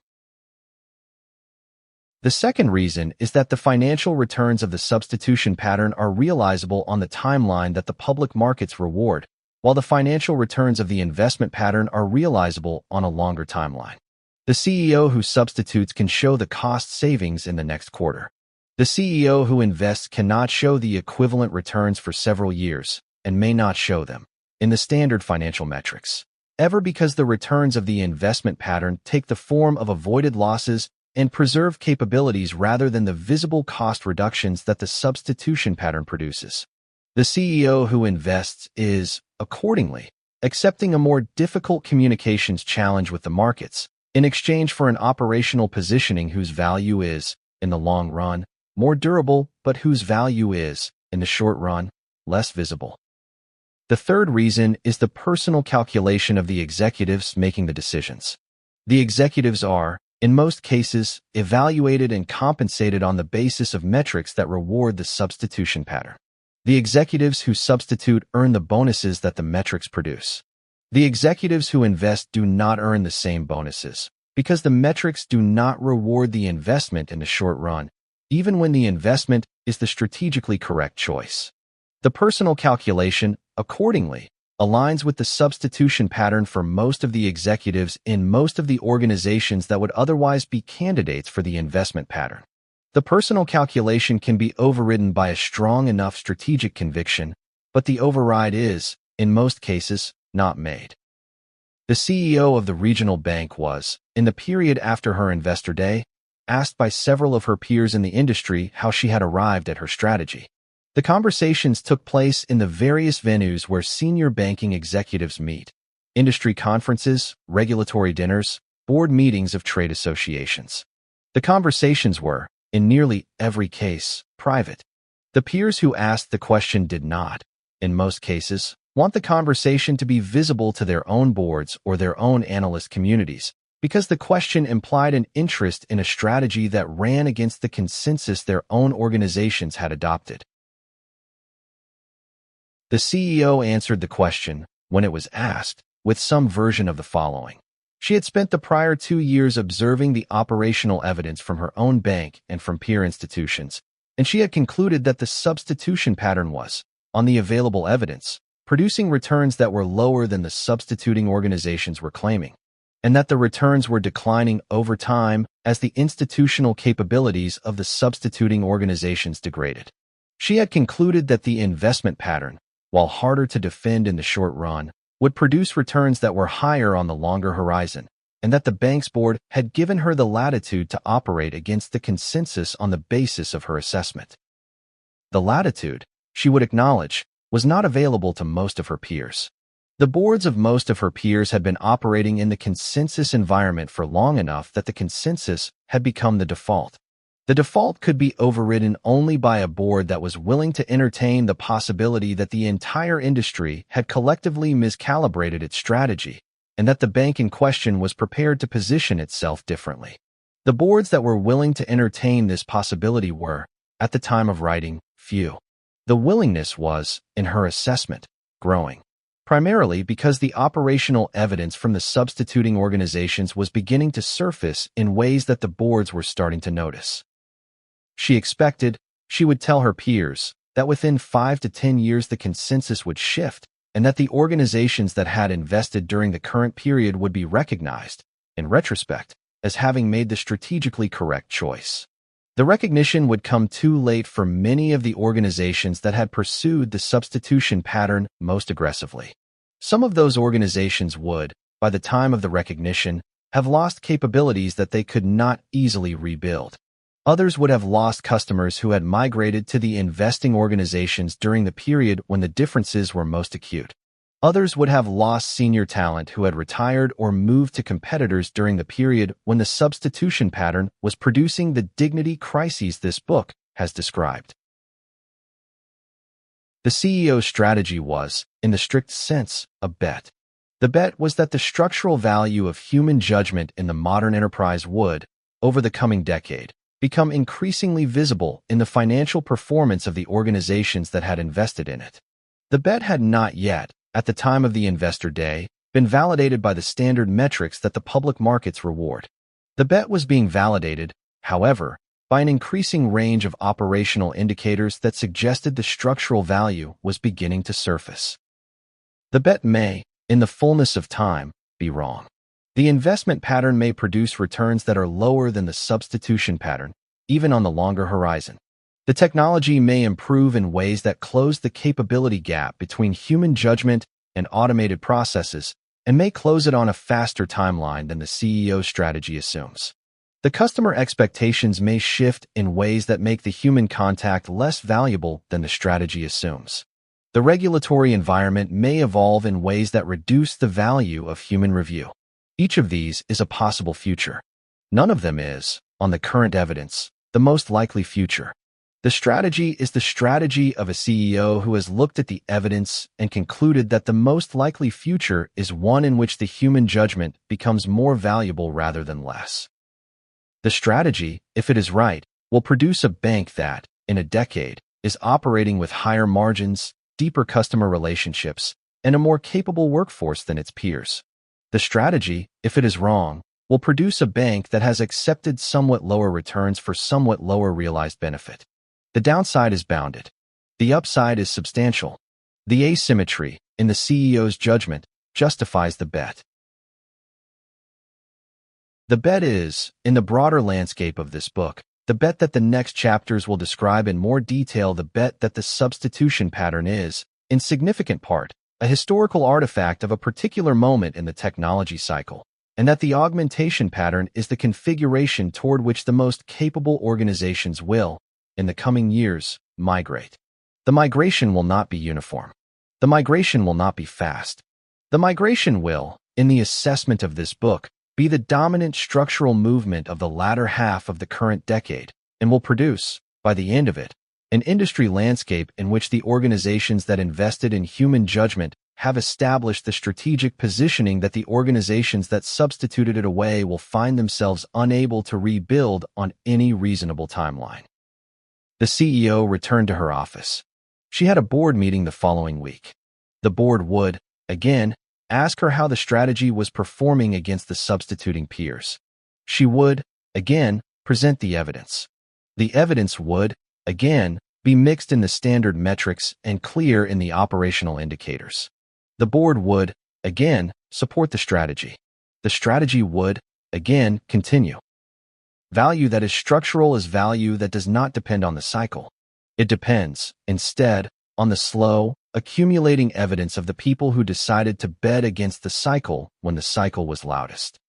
The second reason is that the financial returns of the substitution pattern are realizable on the timeline that the public markets reward, while the financial returns of the investment pattern are realizable on a longer timeline. The CEO who substitutes can show the cost savings in the next quarter. The CEO who invests cannot show the equivalent returns for several years and may not show them in the standard financial metrics, ever, because the returns of the investment pattern take the form of avoided losses and preserve capabilities rather than the visible cost reductions that the substitution pattern produces. The CEO who invests is, accordingly, accepting a more difficult communications challenge with the markets in exchange for an operational positioning whose value is, in the long run, more durable, but whose value is, in the short run, less visible. The third reason is the personal calculation of the executives making the decisions. The executives are, in most cases, evaluated and compensated on the basis of metrics that reward the substitution pattern. The executives who substitute earn the bonuses that the metrics produce. The executives who invest do not earn the same bonuses, because the metrics do not reward the investment in the short run, even when the investment is the strategically correct choice. The personal calculation, accordingly, aligns with the substitution pattern for most of the executives in most of the organizations that would otherwise be candidates for the investment pattern. The personal calculation can be overridden by a strong enough strategic conviction, but the override is, in most cases, not made. The CEO of the regional bank was, in the period after her investor day, asked by several of her peers in the industry how she had arrived at her strategy. The conversations took place in the various venues where senior banking executives meet: industry conferences, regulatory dinners, board meetings of trade associations. The conversations were, in nearly every case, private. The peers who asked the question did not, in most cases, want the conversation to be visible to their own boards or their own analyst communities, because the question implied an interest in a strategy that ran against the consensus their own organizations had adopted. The CEO answered the question, when it was asked, with some version of the following. She had spent the prior 2 years observing the operational evidence from her own bank and from peer institutions, and she had concluded that the substitution pattern was, on the available evidence, producing returns that were lower than the substituting organizations were claiming, and that the returns were declining over time as the institutional capabilities of the substituting organizations degraded. She had concluded that the investment pattern, while harder to defend in the short run, would produce returns that were higher on the longer horizon, and that the bank's board had given her the latitude to operate against the consensus on the basis of her assessment. The latitude, she would acknowledge, was not available to most of her peers. The boards of most of her peers had been operating in the consensus environment for long enough that the consensus had become the default. The default could be overridden only by a board that was willing to entertain the possibility that the entire industry had collectively miscalibrated its strategy, and that the bank in question was prepared to position itself differently. The boards that were willing to entertain this possibility were, at the time of writing, few. The willingness was, in her assessment, growing, primarily because the operational evidence from the substituting organizations was beginning to surface in ways that the boards were starting to notice. She expected, she would tell her peers, that within 5 to 10 years the consensus would shift, and that the organizations that had invested during the current period would be recognized, in retrospect, as having made the strategically correct choice. The recognition would come too late for many of the organizations that had pursued the substitution pattern most aggressively. Some of those organizations would, by the time of the recognition, have lost capabilities that they could not easily rebuild. Others would have lost customers who had migrated to the investing organizations during the period when the differences were most acute. Others would have lost senior talent who had retired or moved to competitors during the period when the substitution pattern was producing the dignity crises this book has described. The CEO's strategy was, in the strict sense, a bet. The bet was that the structural value of human judgment in the modern enterprise would, over the coming decade, become increasingly visible in the financial performance of the organizations that had invested in it. The bet had not yet, at the time of the investor day, been validated by the standard metrics that the public markets reward. The bet was being validated, however, by an increasing range of operational indicators that suggested the structural value was beginning to surface. The bet may, in the fullness of time, be wrong. The investment pattern may produce returns that are lower than the substitution pattern, even on the longer horizon. The technology may improve in ways that close the capability gap between human judgment and automated processes, and may close it on a faster timeline than the CEO's strategy assumes. The customer expectations may shift in ways that make the human contact less valuable than the strategy assumes. The regulatory environment may evolve in ways that reduce the value of human review. Each of these is a possible future. None of them is, on the current evidence, the most likely future. The strategy is the strategy of a CEO who has looked at the evidence and concluded that the most likely future is one in which the human judgment becomes more valuable rather than less. The strategy, if it is right, will produce a bank that, in a decade, is operating with higher margins, deeper customer relationships, and a more capable workforce than its peers. The strategy, if it is wrong, will produce a bank that has accepted somewhat lower returns for somewhat lower realized benefit. The downside is bounded. The upside is substantial. The asymmetry, in the CEO's judgment, justifies the bet. The bet is, in the broader landscape of this book, the bet that the next chapters will describe in more detail, the bet that the substitution pattern is, in significant part, a historical artifact of a particular moment in the technology cycle, and that the augmentation pattern is the configuration toward which the most capable organizations will, in the coming years, migrate. The migration will not be uniform. The migration will not be fast. The migration will, in the assessment of this book, be the dominant structural movement of the latter half of the current decade, and will produce, by the end of it, an industry landscape in which the organizations that invested in human judgment have established the strategic positioning that the organizations that substituted it away will find themselves unable to rebuild on any reasonable timeline. The CEO returned to her office. She had a board meeting the following week. The board would, again, ask her how the strategy was performing against the substituting peers. She would, again, present the evidence. The evidence would, again, be mixed in the standard metrics and clear in the operational indicators. The board would, again, support the strategy. The strategy would, again, continue. Value that is structural is value that does not depend on the cycle. It depends, instead, on the slow, accumulating evidence of the people who decided to bet against the cycle when the cycle was loudest.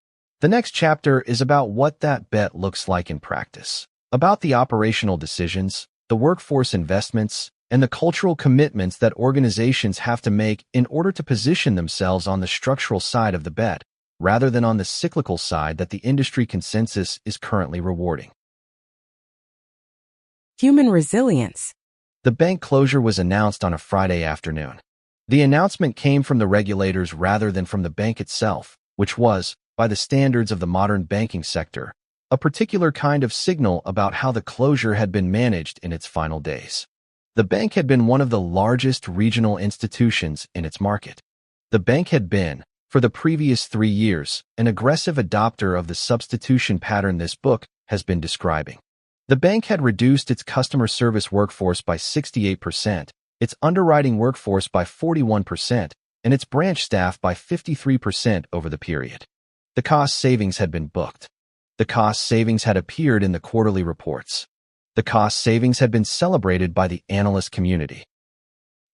The next chapter is about what that bet looks like in practice, about the operational decisions, the workforce investments, and the cultural commitments that organizations have to make in order to position themselves on the structural side of the bet, rather than on the cyclical side that the industry consensus is currently rewarding. Human resilience. The bank closure was announced on a Friday afternoon. The announcement came from the regulators rather than from the bank itself, which was, by the standards of the modern banking sector, a particular kind of signal about how the closure had been managed in its final days. The bank had been one of the largest regional institutions in its market. The bank had been, for the previous 3 years, an aggressive adopter of the substitution pattern this book has been describing. The bank had reduced its customer service workforce by 68%, its underwriting workforce by 41%, and its branch staff by 53% over the period. The cost savings had been booked. The cost savings had appeared in the quarterly reports. The cost savings had been celebrated by the analyst community.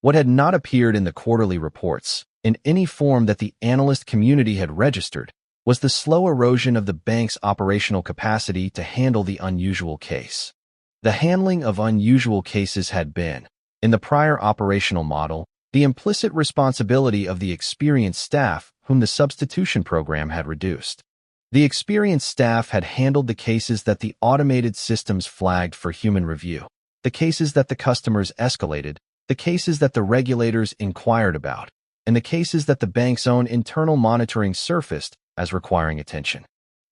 What had not appeared in the quarterly reports, in any form that the analyst community had registered, was the slow erosion of the bank's operational capacity to handle the unusual case. The handling of unusual cases had been, in the prior operational model, the implicit responsibility of the experienced staff whom the substitution program had reduced. The experienced staff had handled the cases that the automated systems flagged for human review, the cases that the customers escalated, the cases that the regulators inquired about, and the cases that the bank's own internal monitoring surfaced as requiring attention.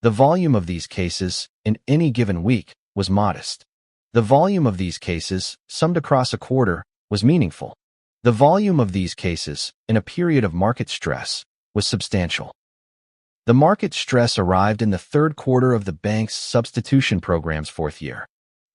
The volume of these cases, in any given week, was modest. The volume of these cases, summed across a quarter, was meaningful. The volume of these cases, in a period of market stress, was substantial. The market stress arrived in the third quarter of the bank's substitution program's fourth year.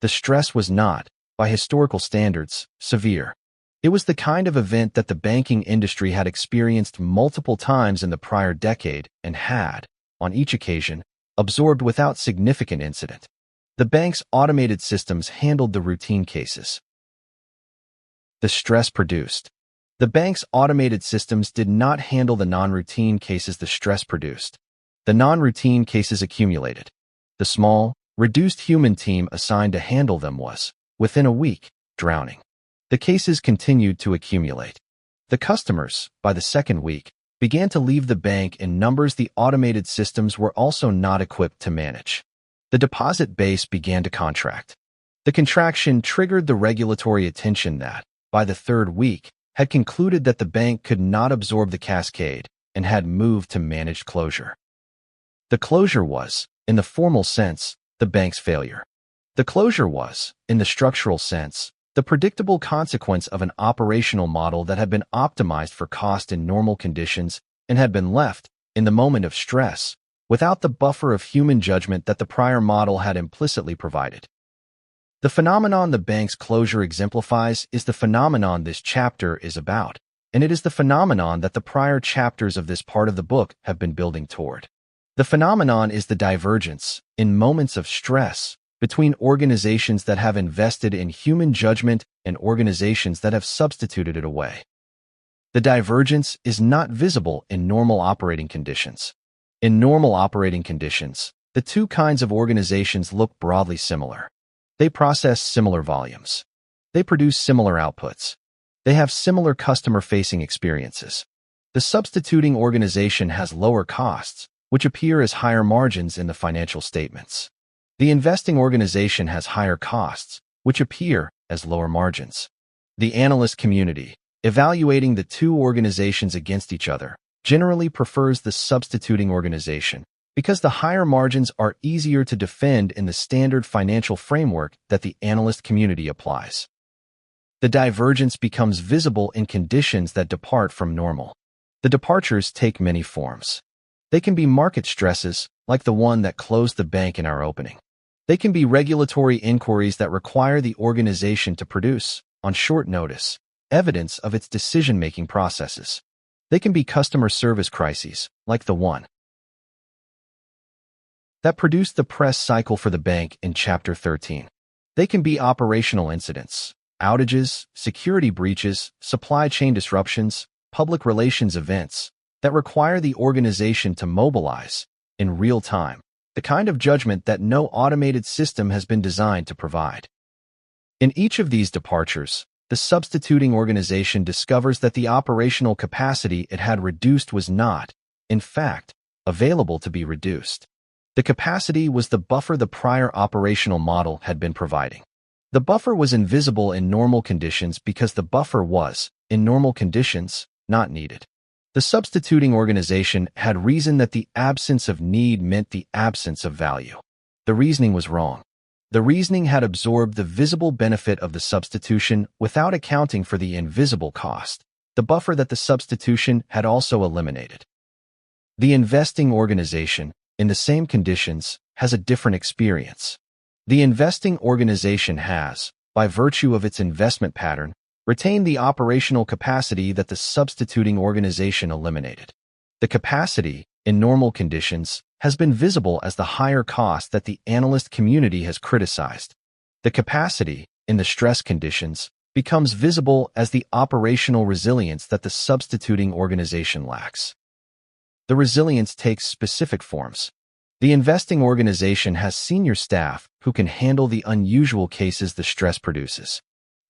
The stress was not, by historical standards, severe. It was the kind of event that the banking industry had experienced multiple times in the prior decade and had, on each occasion, absorbed without significant incident. The bank's automated systems handled the routine cases. The stress produced. The bank's automated systems did not handle the non-routine cases the stress produced. The non-routine cases accumulated. The small, reduced human team assigned to handle them was, within a week, drowning. The cases continued to accumulate. The customers, by the second week, began to leave the bank in numbers the automated systems were also not equipped to manage. The deposit base began to contract. The contraction triggered the regulatory attention that, by the third week, had concluded that the bank could not absorb the cascade and had moved to managed closure. The closure was, in the formal sense, the bank's failure. The closure was, in the structural sense, the predictable consequence of an operational model that had been optimized for cost in normal conditions and had been left, in the moment of stress, without the buffer of human judgment that the prior model had implicitly provided. The phenomenon the bank's closure exemplifies is the phenomenon this chapter is about, and it is the phenomenon that the prior chapters of this part of the book have been building toward. The phenomenon is the divergence, in moments of stress, between organizations that have invested in human judgment and organizations that have substituted it away. The divergence is not visible in normal operating conditions. In normal operating conditions, the two kinds of organizations look broadly similar. They process similar volumes. They produce similar outputs. They have similar customer-facing experiences. The substituting organization has lower costs, which appear as higher margins in the financial statements. The investing organization has higher costs, which appear as lower margins. The analyst community, evaluating the two organizations against each other, generally prefers the substituting organization because the higher margins are easier to defend in the standard financial framework that the analyst community applies. The divergence becomes visible in conditions that depart from normal. The departures take many forms. They can be market stresses, like the one that closed the bank in our opening. They can be regulatory inquiries that require the organization to produce, on short notice, evidence of its decision-making processes. They can be customer service crises, like the one that produced the press cycle for the bank in Chapter 13. They can be operational incidents, outages, security breaches, supply chain disruptions, public relations events that require the organization to mobilize, in real time, the kind of judgment that no automated system has been designed to provide. In each of these departures, the substituting organization discovers that the operational capacity it had reduced was not, in fact, available to be reduced. The capacity was the buffer the prior operational model had been providing. The buffer was invisible in normal conditions because the buffer was, in normal conditions, not needed. The substituting organization had reasoned that the absence of need meant the absence of value. The reasoning was wrong. The reasoning had absorbed the visible benefit of the substitution without accounting for the invisible cost, the buffer that the substitution had also eliminated. The investing organization, in the same conditions, has a different experience. The investing organization has, by virtue of its investment pattern, retained the operational capacity that the substituting organization eliminated. The capacity, in normal conditions, has been visible as the higher cost that the analyst community has criticized. The capacity, in the stress conditions, becomes visible as the operational resilience that the substituting organization lacks. The resilience takes specific forms. The investing organization has senior staff who can handle the unusual cases the stress produces.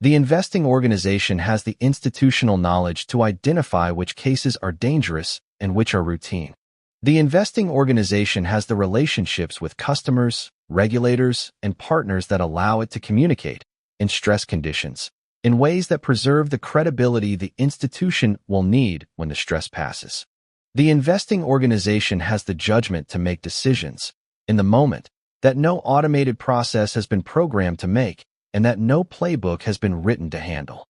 The investing organization has the institutional knowledge to identify which cases are dangerous and which are routine. The investing organization has the relationships with customers, regulators, and partners that allow it to communicate, in stress conditions, in ways that preserve the credibility the institution will need when the stress passes. The investing organization has the judgment to make decisions, in the moment, that no automated process has been programmed to make, and that no playbook has been written to handle.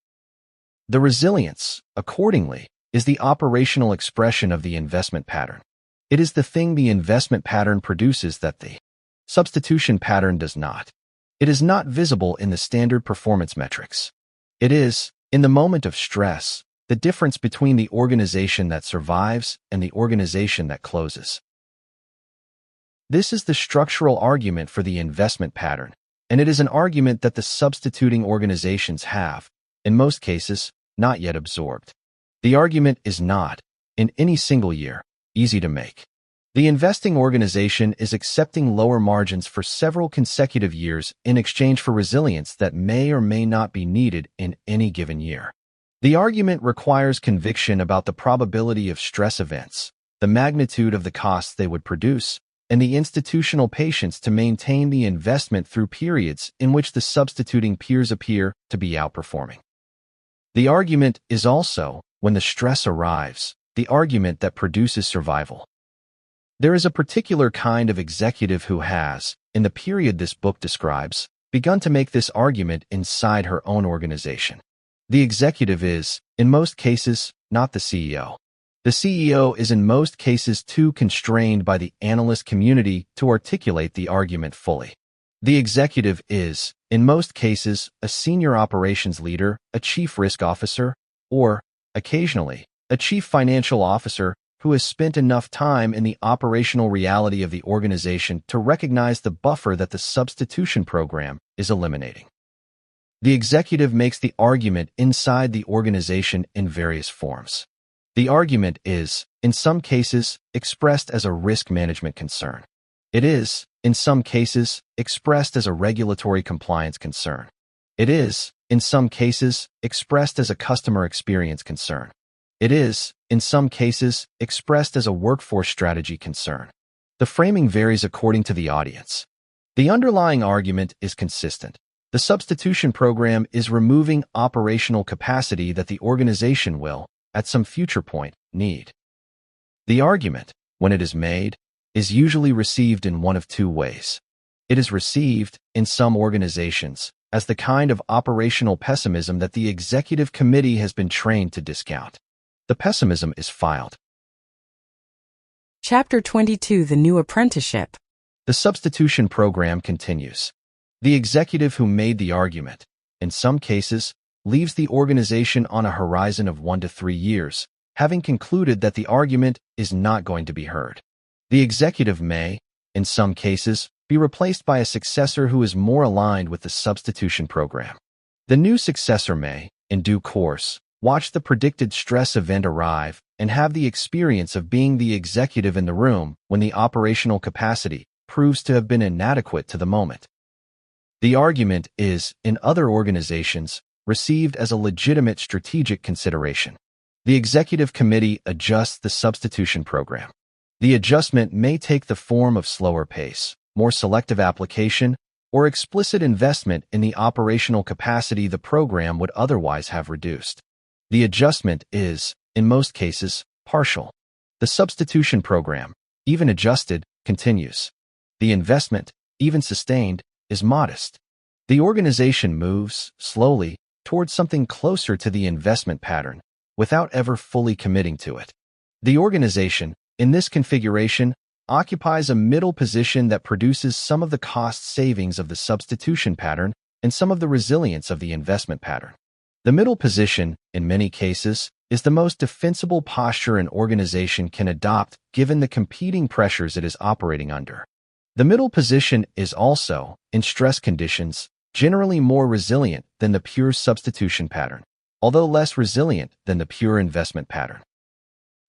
The resilience, accordingly, is the operational expression of the investment pattern. It is the thing the investment pattern produces that the substitution pattern does not. It is not visible in the standard performance metrics. It is, in the moment of stress, the difference between the organization that survives and the organization that closes. This is the structural argument for the investment pattern, and it is an argument that the substituting organizations have, in most cases, not yet absorbed. The argument is not, in any single year, easy to make. The investing organization is accepting lower margins for several consecutive years in exchange for resilience that may or may not be needed in any given year. The argument requires conviction about the probability of stress events, the magnitude of the costs they would produce, and the institutional patience to maintain the investment through periods in which the substituting peers appear to be outperforming. The argument is also, when the stress arrives, the argument that produces survival. There is a particular kind of executive who has, in the period this book describes, begun to make this argument inside her own organization. The executive is, in most cases, not the CEO. The CEO is in most cases too constrained by the analyst community to articulate the argument fully. The executive is, in most cases, a senior operations leader, a chief risk officer, or, occasionally, a chief financial officer who has spent enough time in the operational reality of the organization to recognize the buffer that the substitution program is eliminating. The executive makes the argument inside the organization in various forms. The argument is, in some cases, expressed as a risk management concern. It is, in some cases, expressed as a regulatory compliance concern. It is, in some cases, expressed as a customer experience concern. It is, in some cases, expressed as a workforce strategy concern. The framing varies according to the audience. The underlying argument is consistent. The substitution program is removing operational capacity that the organization will, at some future point, need. The argument, when it is made, is usually received in one of two ways. It is received, in some organizations, as the kind of operational pessimism that the executive committee has been trained to discount. The pessimism is filed. Chapter 22: The New Apprenticeship. The substitution program continues. The executive who made the argument, in some cases, leaves the organization on a horizon of 1 to 3 years, having concluded that the argument is not going to be heard. The executive may, in some cases, be replaced by a successor who is more aligned with the substitution program. The new successor may, in due course, watch the predicted stress event arrive and have the experience of being the executive in the room when the operational capacity proves to have been inadequate to the moment. The argument is, in other organizations, received as a legitimate strategic consideration. The executive committee adjusts the substitution program. The adjustment may take the form of slower pace, more selective application, or explicit investment in the operational capacity the program would otherwise have reduced. The adjustment is, in most cases, partial. The substitution program, even adjusted, continues. The investment, even sustained, is modest. The organization moves, slowly, towards something closer to the investment pattern, without ever fully committing to it. The organization, in this configuration, occupies a middle position that produces some of the cost savings of the substitution pattern and some of the resilience of the investment pattern. The middle position, in many cases, is the most defensible posture an organization can adopt given the competing pressures it is operating under. The middle position is also, in stress conditions, generally more resilient than the pure substitution pattern, although less resilient than the pure investment pattern.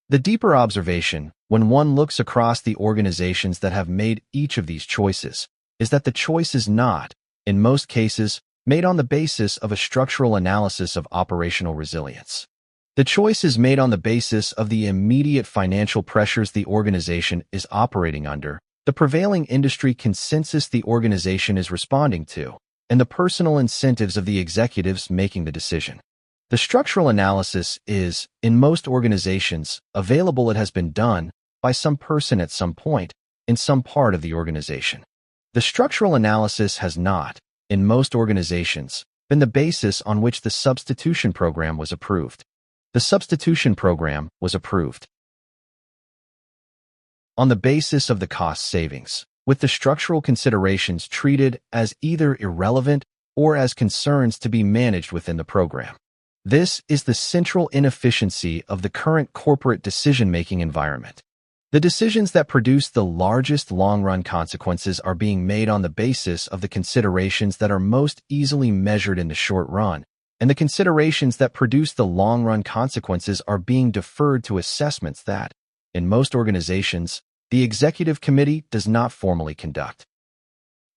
The deeper observation, when one looks across the organizations that have made each of these choices, is that the choice is not, in most cases, made on the basis of a structural analysis of operational resilience. The choice is made on the basis of the immediate financial pressures the organization is operating under, the prevailing industry consensus the organization is responding to, and the personal incentives of the executives making the decision. The structural analysis is, in most organizations, available. It has been done by some person at some point, in some part of the organization. The structural analysis has not, in most organizations, been the basis on which the substitution program was approved. The substitution program was approved on the basis of the cost savings, with the structural considerations treated as either irrelevant or as concerns to be managed within the program. This is the central inefficiency of the current corporate decision-making environment. The decisions that produce the largest long-run consequences are being made on the basis of the considerations that are most easily measured in the short run, and the considerations that produce the long-run consequences are being deferred to assessments that, in most organizations, the executive committee does not formally conduct.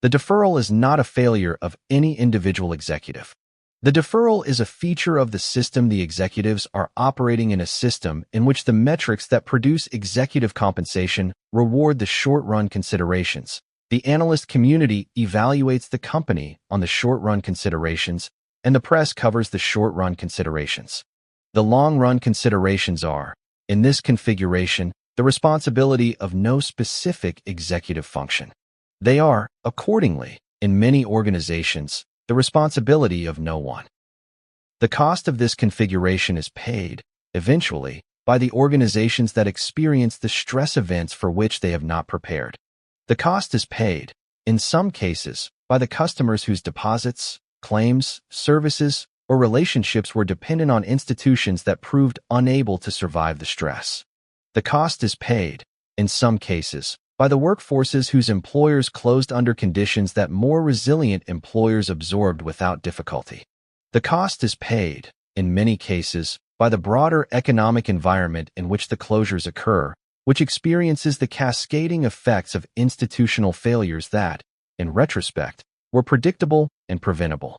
The deferral is not a failure of any individual executive. The deferral is a feature of the system. The executives are operating in a system in which the metrics that produce executive compensation reward the short-run considerations. The analyst community evaluates the company on the short-run considerations, and the press covers the short-run considerations. The long-run considerations are, in this configuration, the responsibility of no specific executive function. They are, accordingly, in many organizations, the responsibility of no one. The cost of this configuration is paid, eventually, by the organizations that experience the stress events for which they have not prepared. The cost is paid, in some cases, by the customers whose deposits, claims, services, or relationships were dependent on institutions that proved unable to survive the stress. The cost is paid, in some cases, by the workforces whose employers closed under conditions that more resilient employers absorbed without difficulty. The cost is paid, in many cases, by the broader economic environment in which the closures occur, which experiences the cascading effects of institutional failures that, in retrospect, were predictable and preventable.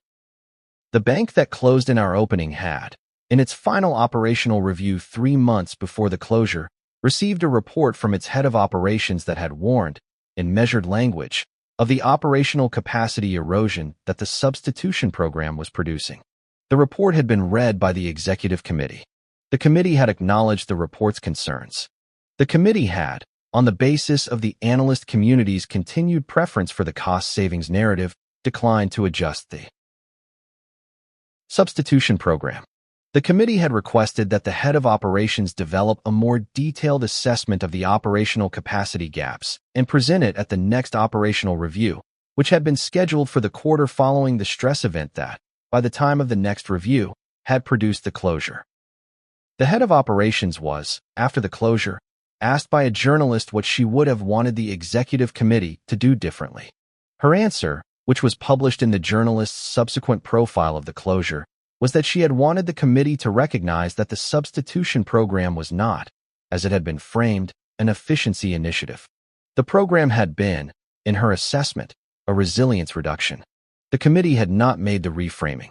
The bank that closed in our opening had, in its final operational review 3 months before the closure, received a report from its head of operations that had warned, in measured language, of the operational capacity erosion that the substitution program was producing. The report had been read by the executive committee. The committee had acknowledged the report's concerns. The committee had, on the basis of the analyst community's continued preference for the cost savings narrative, declined to adjust the substitution program. The committee had requested that the head of operations develop a more detailed assessment of the operational capacity gaps and present it at the next operational review, which had been scheduled for the quarter following the stress event that, by the time of the next review, had produced the closure. The head of operations was, after the closure, asked by a journalist what she would have wanted the executive committee to do differently. Her answer, which was published in the journalist's subsequent profile of the closure, was that she had wanted the committee to recognize that the substitution program was not, as it had been framed, an efficiency initiative. The program had been, in her assessment, a resilience reduction. The committee had not made the reframing.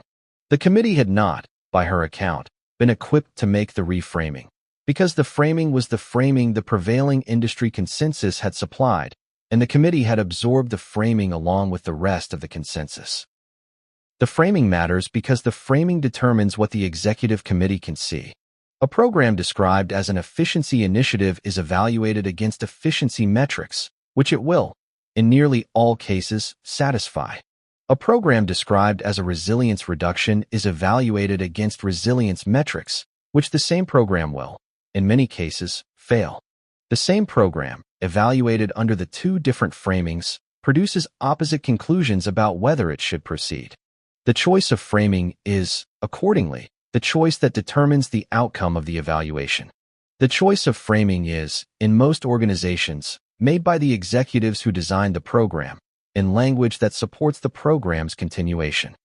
The committee had not, by her account, been equipped to make the reframing, because the framing was the framing the prevailing industry consensus had supplied, and the committee had absorbed the framing along with the rest of the consensus. The framing matters because the framing determines what the executive committee can see. A program described as an efficiency initiative is evaluated against efficiency metrics, which it will, in nearly all cases, satisfy. A program described as a resilience reduction is evaluated against resilience metrics, which the same program will, in many cases, fail. The same program, evaluated under the 2 different framings, produces opposite conclusions about whether it should proceed. The choice of framing is, accordingly, the choice that determines the outcome of the evaluation. The choice of framing is, in most organizations, made by the executives who designed the program, in language that supports the program's continuation.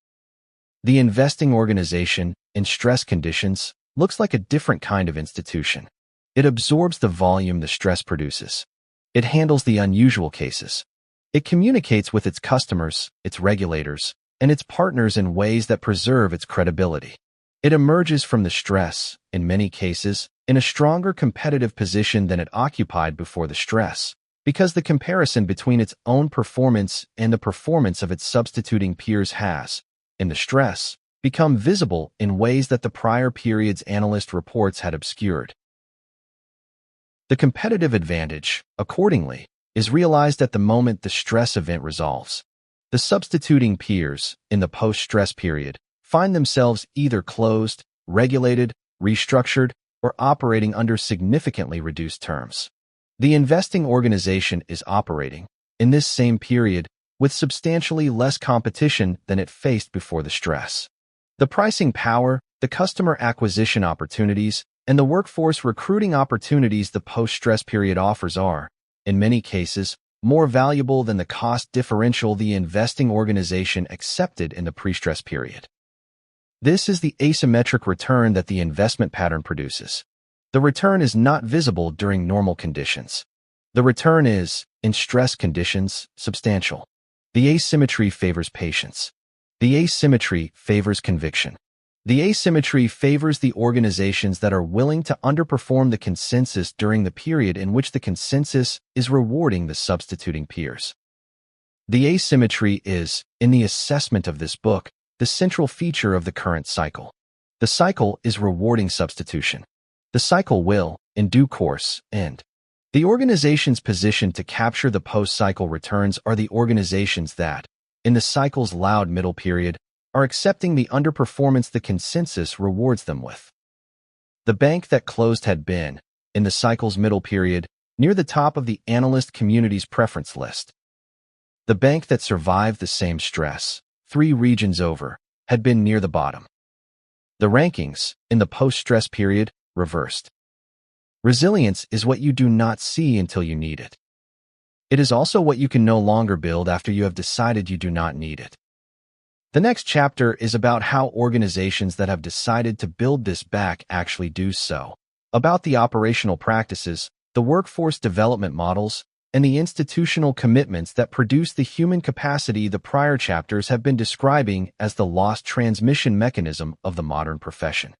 The investing organization, in stress conditions, looks like a different kind of institution. It absorbs the volume the stress produces. It handles the unusual cases. It communicates with its customers, its regulators, and its partners in ways that preserve its credibility. It emerges from the stress, in many cases, in a stronger competitive position than it occupied before the stress, because the comparison between its own performance and the performance of its substituting peers has, in the stress, become visible in ways that the prior period's analyst reports had obscured. The competitive advantage, accordingly, is realized at the moment the stress event resolves. The substituting peers, in the post-stress period, find themselves either closed, regulated, restructured, or operating under significantly reduced terms. The investing organization is operating, in this same period, with substantially less competition than it faced before the stress. The pricing power, the customer acquisition opportunities, and the workforce recruiting opportunities the post-stress period offers are, in many cases, more valuable than the cost differential the investing organization accepted in the pre-stress period. This is the asymmetric return that the investment pattern produces. The return is not visible during normal conditions. The return is, in stress conditions, substantial. The asymmetry favors patience. The asymmetry favors conviction. The asymmetry favors the organizations that are willing to underperform the consensus during the period in which the consensus is rewarding the substituting peers. The asymmetry is, in the assessment of this book, the central feature of the current cycle. The cycle is rewarding substitution. The cycle will, in due course, end. The organizations positioned to capture the post-cycle returns are the organizations that, in the cycle's loud middle period, are accepting the underperformance the consensus rewards them with. The bank that closed had been, in the cycle's middle period, near the top of the analyst community's preference list. The bank that survived the same stress, 3 regions over, had been near the bottom. The rankings, in the post-stress period, reversed. Resilience is what you do not see until you need it. It is also what you can no longer build after you have decided you do not need it. The next chapter is about how organizations that have decided to build this back actually do so, about the operational practices, the workforce development models, and the institutional commitments that produce the human capacity the prior chapters have been describing as the lost transmission mechanism of the modern profession.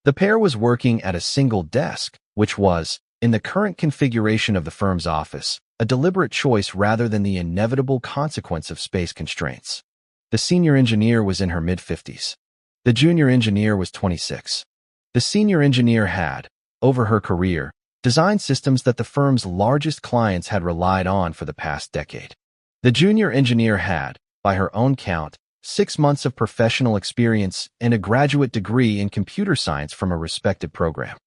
The pair was working at a single desk, which was, in the current configuration of the firm's office, a deliberate choice rather than the inevitable consequence of space constraints. The senior engineer was in her mid-50s. The junior engineer was 26. The senior engineer had, over her career, designed systems that the firm's largest clients had relied on for the past decade. The junior engineer had, by her own count, 6 months of professional experience and a graduate degree in computer science from a respected program.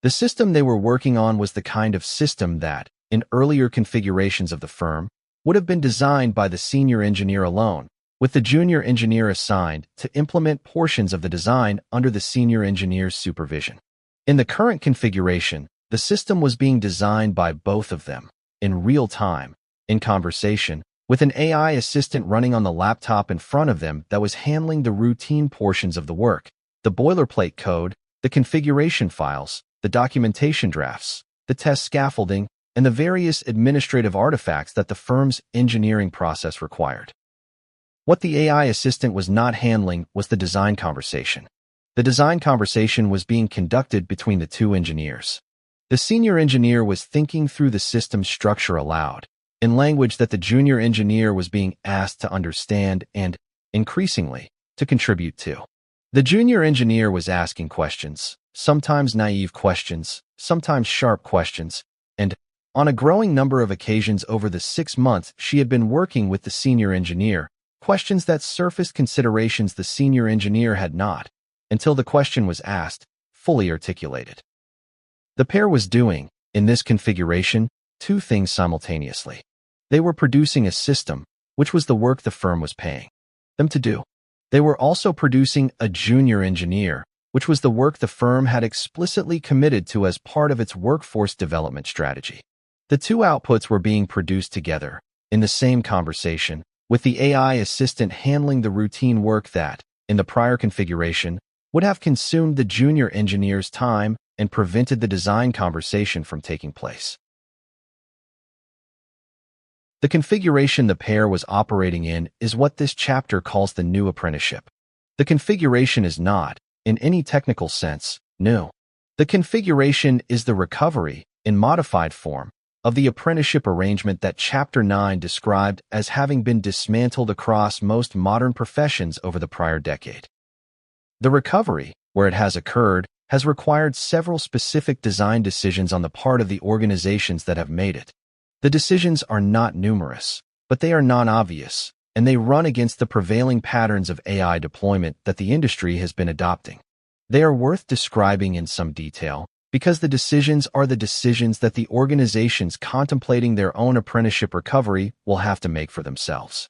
The system they were working on was the kind of system that, in earlier configurations of the firm, would have been designed by the senior engineer alone, with the junior engineer assigned to implement portions of the design under the senior engineer's supervision. In the current configuration, the system was being designed by both of them, in real time, in conversation, with an AI assistant running on the laptop in front of them that was handling the routine portions of the work, the boilerplate code, the configuration files, the documentation drafts, the test scaffolding, and the various administrative artifacts that the firm's engineering process required. What the AI assistant was not handling was the design conversation. The design conversation was being conducted between the 2 engineers. The senior engineer was thinking through the system's structure aloud, in language that the junior engineer was being asked to understand and, increasingly, to contribute to. The junior engineer was asking questions, sometimes naive questions, sometimes sharp questions, and, on a growing number of occasions over the 6 months she had been working with the senior engineer, questions that surfaced considerations the senior engineer had not, until the question was asked, fully articulated. The pair was doing, in this configuration, 2 things simultaneously. They were producing a system, which was the work the firm was paying them to do. They were also producing a junior engineer, which was the work the firm had explicitly committed to as part of its workforce development strategy. The 2 outputs were being produced together, in the same conversation, with the AI assistant handling the routine work that, in the prior configuration, would have consumed the junior engineer's time and prevented the design conversation from taking place. The configuration the pair was operating in is what this chapter calls the new apprenticeship. The configuration is not, in any technical sense, new. The configuration is the recovery, in modified form, of the apprenticeship arrangement that Chapter 9 described as having been dismantled across most modern professions over the prior decade. The recovery, where it has occurred, has required several specific design decisions on the part of the organizations that have made it. The decisions are not numerous, but they are non-obvious, and they run against the prevailing patterns of AI deployment that the industry has been adopting. They are worth describing in some detail, because the decisions are the decisions that the organizations contemplating their own apprenticeship recovery will have to make for themselves.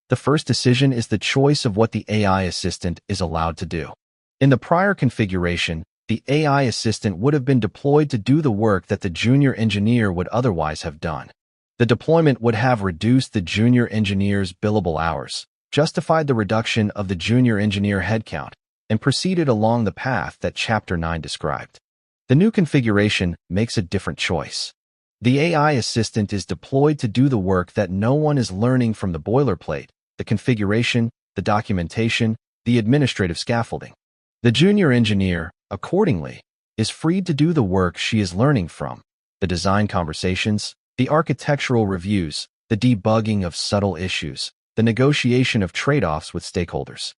The first decision is the choice of what the AI assistant is allowed to do. In the prior configuration, the AI assistant would have been deployed to do the work that the junior engineer would otherwise have done. The deployment would have reduced the junior engineer's billable hours, justified the reduction of the junior engineer headcount, and proceeded along the path that Chapter 9 described. The new configuration makes a different choice. The AI assistant is deployed to do the work that no one is learning from the boilerplate, the configuration, the documentation, the administrative scaffolding. The junior engineer, accordingly, is freed to do the work she is learning from, the design conversations, the architectural reviews, the debugging of subtle issues, the negotiation of trade-offs with stakeholders.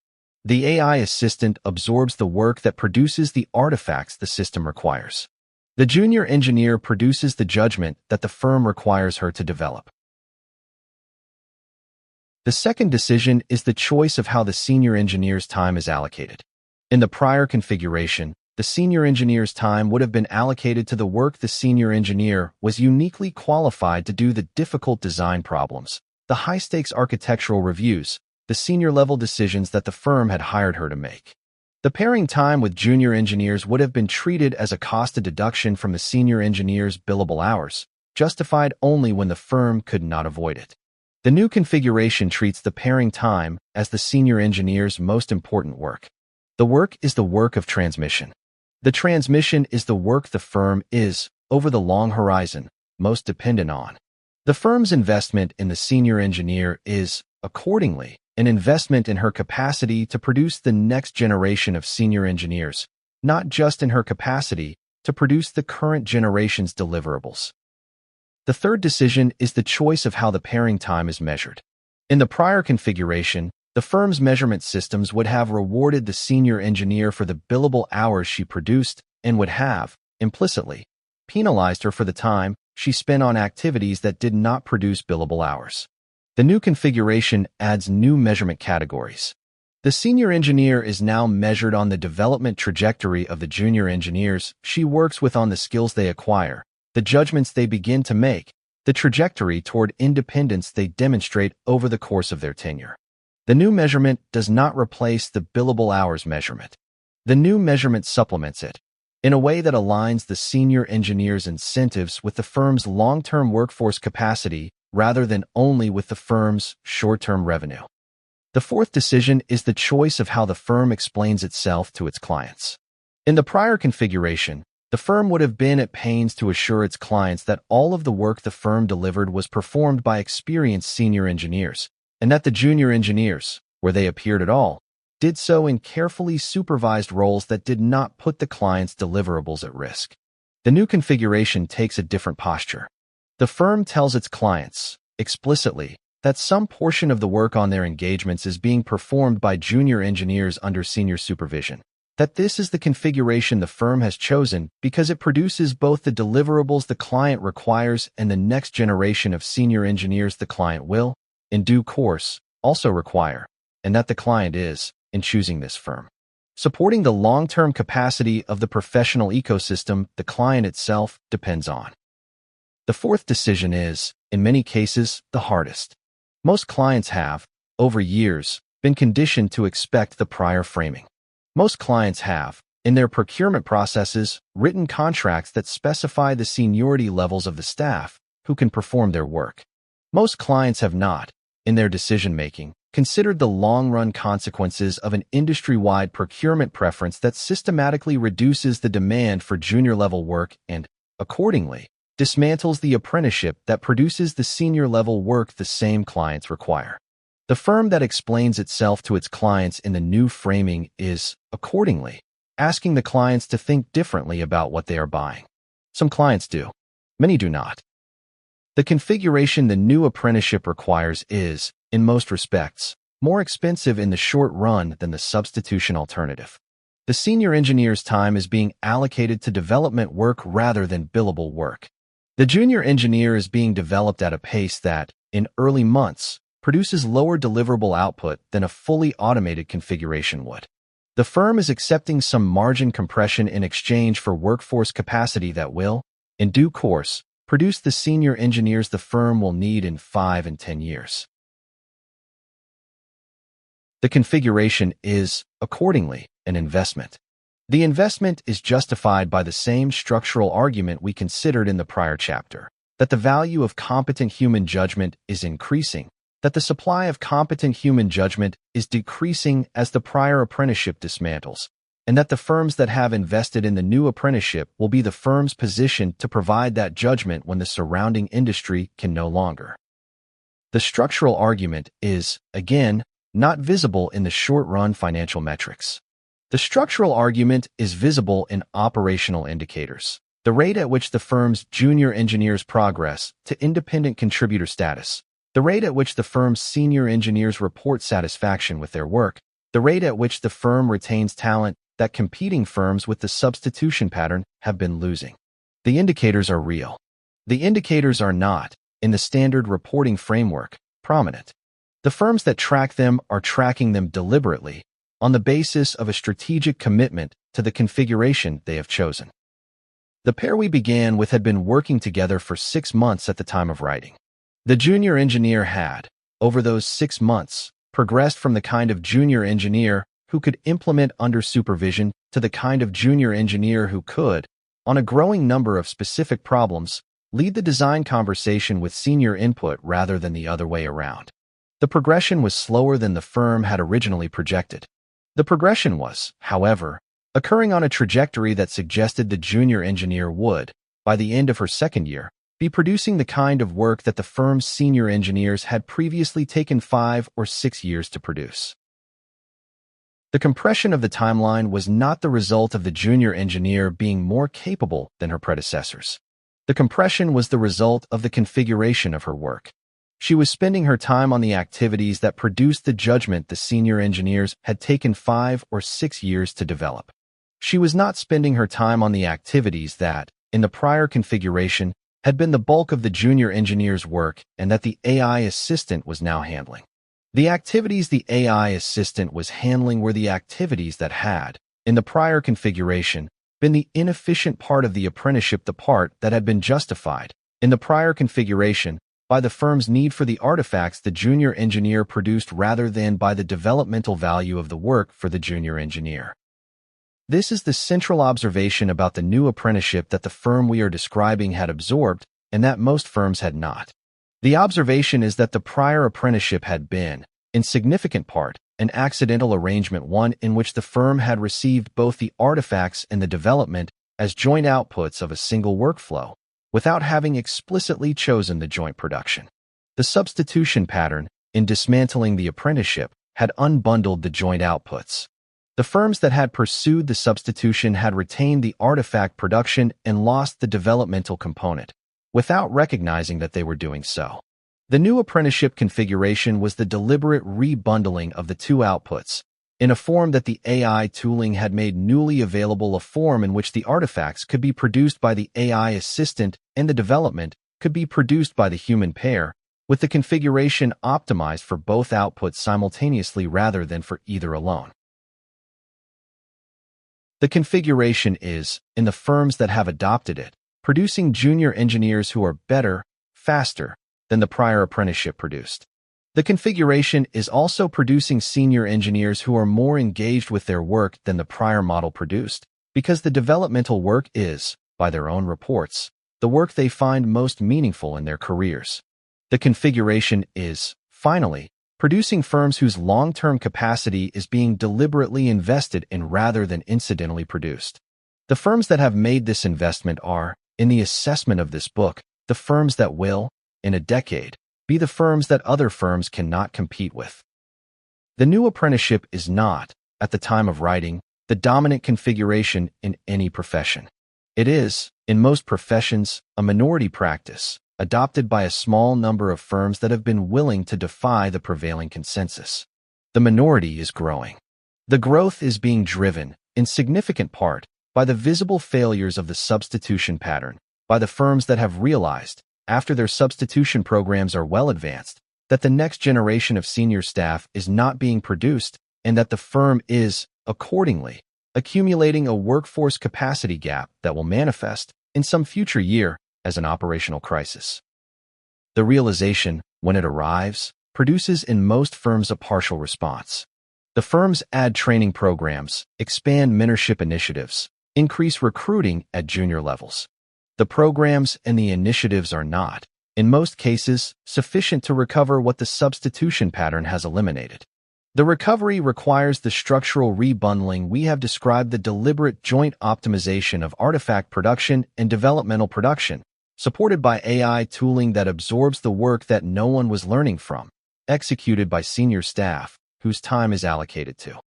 The AI assistant absorbs the work that produces the artifacts the system requires. The junior engineer produces the judgment that the firm requires her to develop. The second decision is the choice of how the senior engineer's time is allocated. In the prior configuration, the senior engineer's time would have been allocated to the work the senior engineer was uniquely qualified to do, the difficult design problems, the high-stakes architectural reviews, the senior-level decisions that the firm had hired her to make. The pairing time with junior engineers would have been treated as a cost deduction from the senior engineer's billable hours, justified only when the firm could not avoid it. The new configuration treats the pairing time as the senior engineer's most important work. The work is the work of transmission. The transmission is the work the firm is, over the long horizon, most dependent on. The firm's investment in the senior engineer is, accordingly, an investment in her capacity to produce the next generation of senior engineers, not just in her capacity to produce the current generation's deliverables. The third decision is the choice of how the pairing time is measured. In the prior configuration, the firm's measurement systems would have rewarded the senior engineer for the billable hours she produced and would have, implicitly, penalized her for the time she spent on activities that did not produce billable hours. The new configuration adds new measurement categories. The senior engineer is now measured on the development trajectory of the junior engineers she works with, on the skills they acquire, the judgments they begin to make, the trajectory toward independence they demonstrate over the course of their tenure. The new measurement does not replace the billable hours measurement. The new measurement supplements it, in a way that aligns the senior engineer's incentives with the firm's long-term workforce capacity rather than only with the firm's short-term revenue. The fourth decision is the choice of how the firm explains itself to its clients. In the prior configuration, the firm would have been at pains to assure its clients that all of the work the firm delivered was performed by experienced senior engineers, and that the junior engineers, where they appeared at all, did so in carefully supervised roles that did not put the client's deliverables at risk. The new configuration takes a different posture. The firm tells its clients, explicitly, that some portion of the work on their engagements is being performed by junior engineers under senior supervision, that this is the configuration the firm has chosen because it produces both the deliverables the client requires and the next generation of senior engineers the client will, in due course, also require, and that the client is, in choosing this firm, supporting the long-term capacity of the professional ecosystem the client itself depends on. The fourth decision is, in many cases, the hardest. Most clients have, over years, been conditioned to expect the prior framing. Most clients have, in their procurement processes, written contracts that specify the seniority levels of the staff who can perform their work. Most clients have not, in their decision-making, considered the long-run consequences of an industry-wide procurement preference that systematically reduces the demand for junior-level work and, accordingly, dismantles the apprenticeship that produces the senior-level work the same clients require. The firm that explains itself to its clients in the new framing is, accordingly, asking the clients to think differently about what they are buying. Some clients do. Many do not. The configuration the new apprenticeship requires is, in most respects, more expensive in the short run than the substitution alternative. The senior engineer's time is being allocated to development work rather than billable work. The junior engineer is being developed at a pace that, in early months, produces lower deliverable output than a fully automated configuration would. The firm is accepting some margin compression in exchange for workforce capacity that will, in due course, produce the senior engineers the firm will need in 5 and 10 years. The configuration is, accordingly, an investment. The investment is justified by the same structural argument we considered in the prior chapter, that the value of competent human judgment is increasing, that the supply of competent human judgment is decreasing as the prior apprenticeship dismantles, and that the firms that have invested in the new apprenticeship will be the firms positioned to provide that judgment when the surrounding industry can no longer. The structural argument is, again, not visible in the short-run financial metrics. The structural argument is visible in operational indicators. The rate at which the firm's junior engineers progress to independent contributor status, the rate at which the firm's senior engineers report satisfaction with their work, the rate at which the firm retains talent that competing firms with the substitution pattern have been losing. The indicators are real. The indicators are not, in the standard reporting framework, prominent. The firms that track them are tracking them deliberately on the basis of a strategic commitment to the configuration they have chosen. The pair we began with had been working together for 6 months at the time of writing. The junior engineer had, over those 6 months, progressed from the kind of junior engineer who could implement under supervision to the kind of junior engineer who could, on a growing number of specific problems, lead the design conversation with senior input rather than the other way around. The progression was slower than the firm had originally projected. The progression was, however, occurring on a trajectory that suggested the junior engineer would, by the end of her second year, be producing the kind of work that the firm's senior engineers had previously taken 5 or 6 years to produce. The compression of the timeline was not the result of the junior engineer being more capable than her predecessors. The compression was the result of the configuration of her work. She was spending her time on the activities that produced the judgment the senior engineers had taken 5 or 6 years to develop. She was not spending her time on the activities that, in the prior configuration, had been the bulk of the junior engineer's work and that the AI assistant was now handling. The activities the AI assistant was handling were the activities that had, in the prior configuration, been the inefficient part of the apprenticeship, the part that had been justified, in the prior configuration, by the firm's need for the artifacts the junior engineer produced rather than by the developmental value of the work for the junior engineer. This is the central observation about the new apprenticeship that the firm we are describing had absorbed and that most firms had not. The observation is that the prior apprenticeship had been, in significant part, an accidental arrangement, one in which the firm had received both the artifacts and the development as joint outputs of a single workflow, without having explicitly chosen the joint production. The substitution pattern, in dismantling the apprenticeship, had unbundled the joint outputs. The firms that had pursued the substitution had retained the artifact production and lost the developmental component, without recognizing that they were doing so. The new apprenticeship configuration was the deliberate rebundling of the two outputs, in a form that the AI tooling had made newly available, a form in which the artifacts could be produced by the AI assistant and the development could be produced by the human pair, with the configuration optimized for both outputs simultaneously rather than for either alone. The configuration is, in the firms that have adopted it, producing junior engineers who are better, faster, than the prior apprenticeship produced. The configuration is also producing senior engineers who are more engaged with their work than the prior model produced, because the developmental work is, by their own reports, the work they find most meaningful in their careers. The configuration is, finally, producing firms whose long-term capacity is being deliberately invested in rather than incidentally produced. The firms that have made this investment are, in the assessment of this book, the firms that will, in a decade, be the firms that other firms cannot compete with. The new apprenticeship is not, at the time of writing, the dominant configuration in any profession. It is, in most professions, a minority practice, adopted by a small number of firms that have been willing to defy the prevailing consensus. The minority is growing. The growth is being driven, in significant part, by the visible failures of the substitution pattern, by the firms that have realized, after their substitution programs are well advanced, that the next generation of senior staff is not being produced and that the firm is, accordingly, accumulating a workforce capacity gap that will manifest, in some future year, as an operational crisis. The realization, when it arrives, produces in most firms a partial response. The firms add training programs, expand mentorship initiatives, increase recruiting at junior levels. The programs and the initiatives are not, in most cases, sufficient to recover what the substitution pattern has eliminated. The recovery requires the structural rebundling. We have described the deliberate joint optimization of artifact production and developmental production, supported by AI tooling that absorbs the work that no one was learning from, executed by senior staff, whose time is allocated to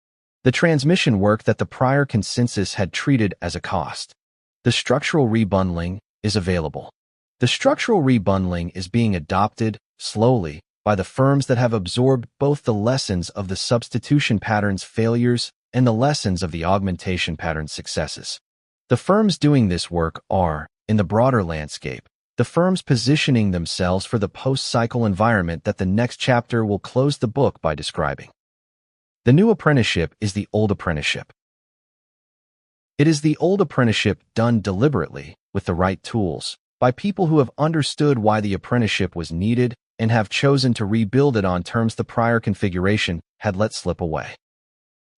the transmission work that the prior consensus had treated as a cost. The structural rebundling is available. The structural rebundling is being adopted, slowly, by the firms that have absorbed both the lessons of the substitution pattern's failures and the lessons of the augmentation pattern's successes. The firms doing this work are, in the broader landscape, the firms positioning themselves for the post-cycle environment that the next chapter will close the book by describing. The new apprenticeship is the old apprenticeship. It is the old apprenticeship done deliberately, with the right tools, by people who have understood why the apprenticeship was needed and have chosen to rebuild it on terms the prior configuration had let slip away.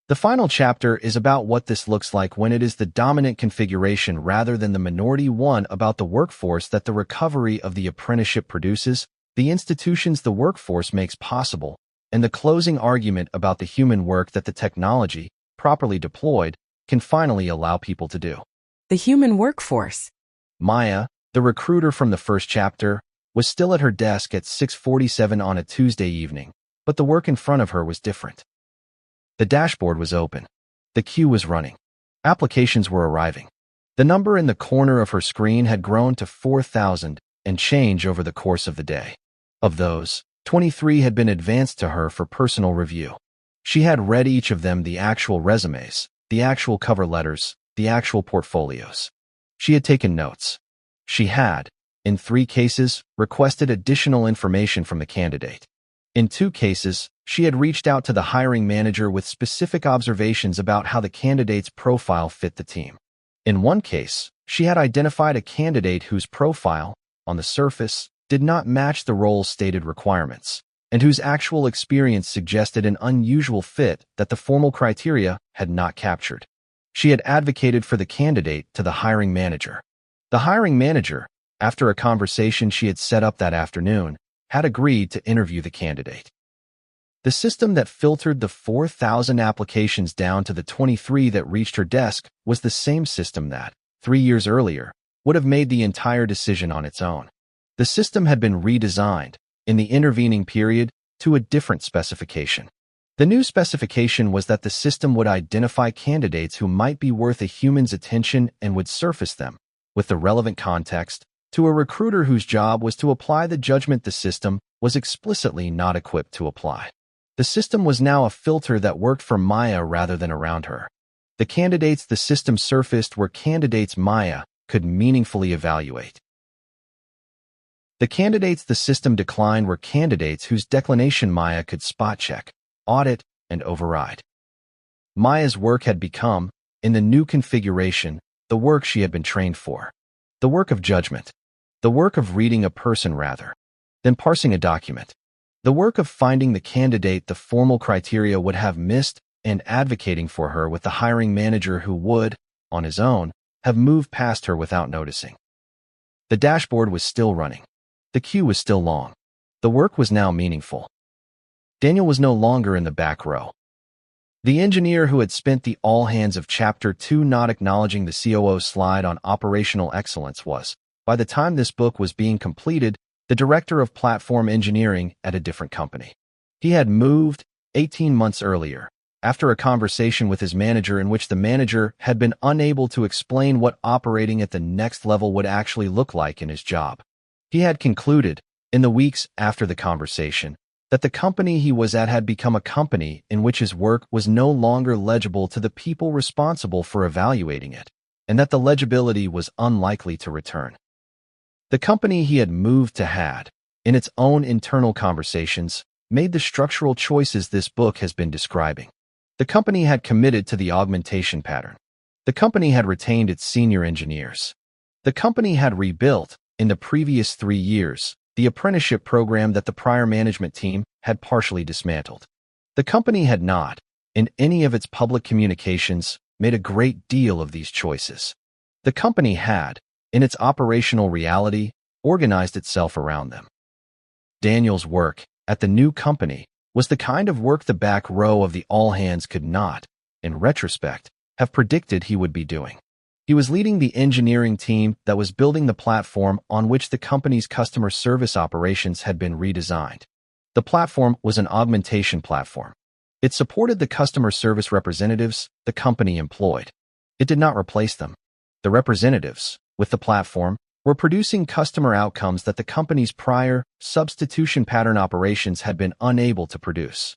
The final chapter is about what this looks like when it is the dominant configuration rather than the minority one, about the workforce that the recovery of the apprenticeship produces, the institutions the workforce makes possible, and the closing argument about the human work that the technology, properly deployed, can finally allow people to do. The human workforce. Maya, the recruiter from the first chapter, was still at her desk at 6:47 on a Tuesday evening, but the work in front of her was different. The dashboard was open. The queue was running. Applications were arriving. The number in the corner of her screen had grown to 4,000 and change over the course of the day. Of those, 23 had been advanced to her for personal review. She had read each of them, the actual resumes, the actual cover letters, the actual portfolios. She had taken notes. She had, in 3 cases, requested additional information from the candidate. In 2 cases, she had reached out to the hiring manager with specific observations about how the candidate's profile fit the team. In 1 case, she had identified a candidate whose profile, on the surface, did not match the role's stated requirements, and whose actual experience suggested an unusual fit that the formal criteria had not captured. She had advocated for the candidate to the hiring manager. The hiring manager, after a conversation she had set up that afternoon, had agreed to interview the candidate. The system that filtered the 4,000 applications down to the 23 that reached her desk was the same system that, 3 years earlier, would have made the entire decision on its own. The system had been redesigned, in the intervening period, to a different specification. The new specification was that the system would identify candidates who might be worth a human's attention and would surface them, with the relevant context, to a recruiter whose job was to apply the judgment the system was explicitly not equipped to apply. The system was now a filter that worked for Maya rather than around her. The candidates the system surfaced were candidates Maya could meaningfully evaluate. The candidates the system declined were candidates whose declination Maya could spot-check, audit, and override. Maya's work had become, in the new configuration, the work she had been trained for. The work of judgment. The work of reading a person rather than parsing a document. The work of finding the candidate the formal criteria would have missed and advocating for her with the hiring manager who would, on his own, have moved past her without noticing. The dashboard was still running. The queue was still long. The work was now meaningful. Daniel was no longer in the back row. The engineer who had spent the all hands of Chapter 2 not acknowledging the COO slide on operational excellence was, by the time this book was being completed, the director of platform engineering at a different company. He had moved 18 months earlier, after a conversation with his manager in which the manager had been unable to explain what operating at the next level would actually look like in his job. He had concluded, in the weeks after the conversation, that the company he was at had become a company in which his work was no longer legible to the people responsible for evaluating it, and that the legibility was unlikely to return. The company he had moved to had, in its own internal conversations, made the structural choices this book has been describing. The company had committed to the augmentation pattern. The company had retained its senior engineers. The company had rebuilt, in the previous 3 years, the apprenticeship program that the prior management team had partially dismantled. The company had not, in any of its public communications, made a great deal of these choices. The company had, in its operational reality, organized itself around them. Daniel's work, at the new company, was the kind of work the back row of the all-hands could not, in retrospect, have predicted he would be doing. He was leading the engineering team that was building the platform on which the company's customer service operations had been redesigned. The platform was an augmentation platform. It supported the customer service representatives the company employed. It did not replace them. The representatives, with the platform, were producing customer outcomes that the company's prior substitution pattern operations had been unable to produce.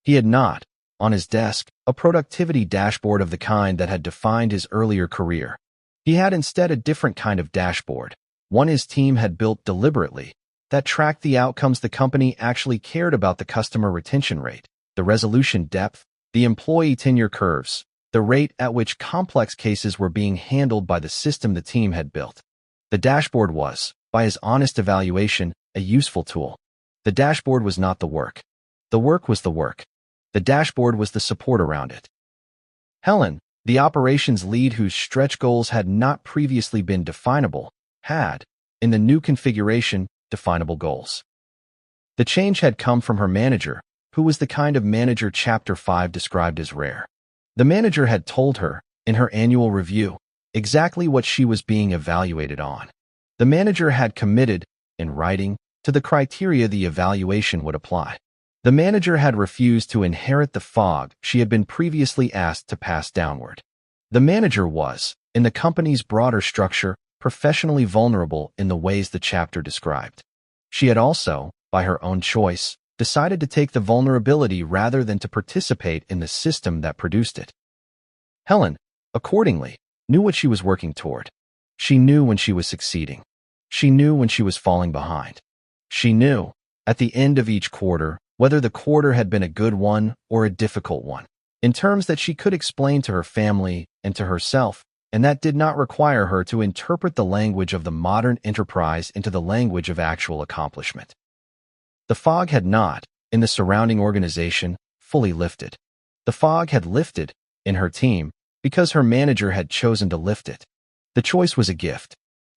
He had not, on his desk, a productivity dashboard of the kind that had defined his earlier career. He had instead a different kind of dashboard, one his team had built deliberately, that tracked the outcomes the company actually cared about: the customer retention rate, the resolution depth, the employee tenure curves, the rate at which complex cases were being handled by the system the team had built. The dashboard was, by his honest evaluation, a useful tool. The dashboard was not the work. The work was the work. The dashboard was the support around it. Helen, the operations lead whose stretch goals had not previously been definable, had, in the new configuration, definable goals. The change had come from her manager, who was the kind of manager Chapter 5 described as rare. The manager had told her, in her annual review, exactly what she was being evaluated on. The manager had committed, in writing, to the criteria the evaluation would apply. The manager had refused to inherit the fog she had been previously asked to pass downward. The manager was, in the company's broader structure, professionally vulnerable in the ways the chapter described. She had also, by her own choice, decided to take the vulnerability rather than to participate in the system that produced it. Helen, accordingly, knew what she was working toward. She knew when she was succeeding. She knew when she was falling behind. She knew, at the end of each quarter, whether the quarter had been a good one or a difficult one, in terms that she could explain to her family and to herself, and that did not require her to interpret the language of the modern enterprise into the language of actual accomplishment. The fog had not, in the surrounding organization, fully lifted. The fog had lifted, in her team, because her manager had chosen to lift it. The choice was a gift.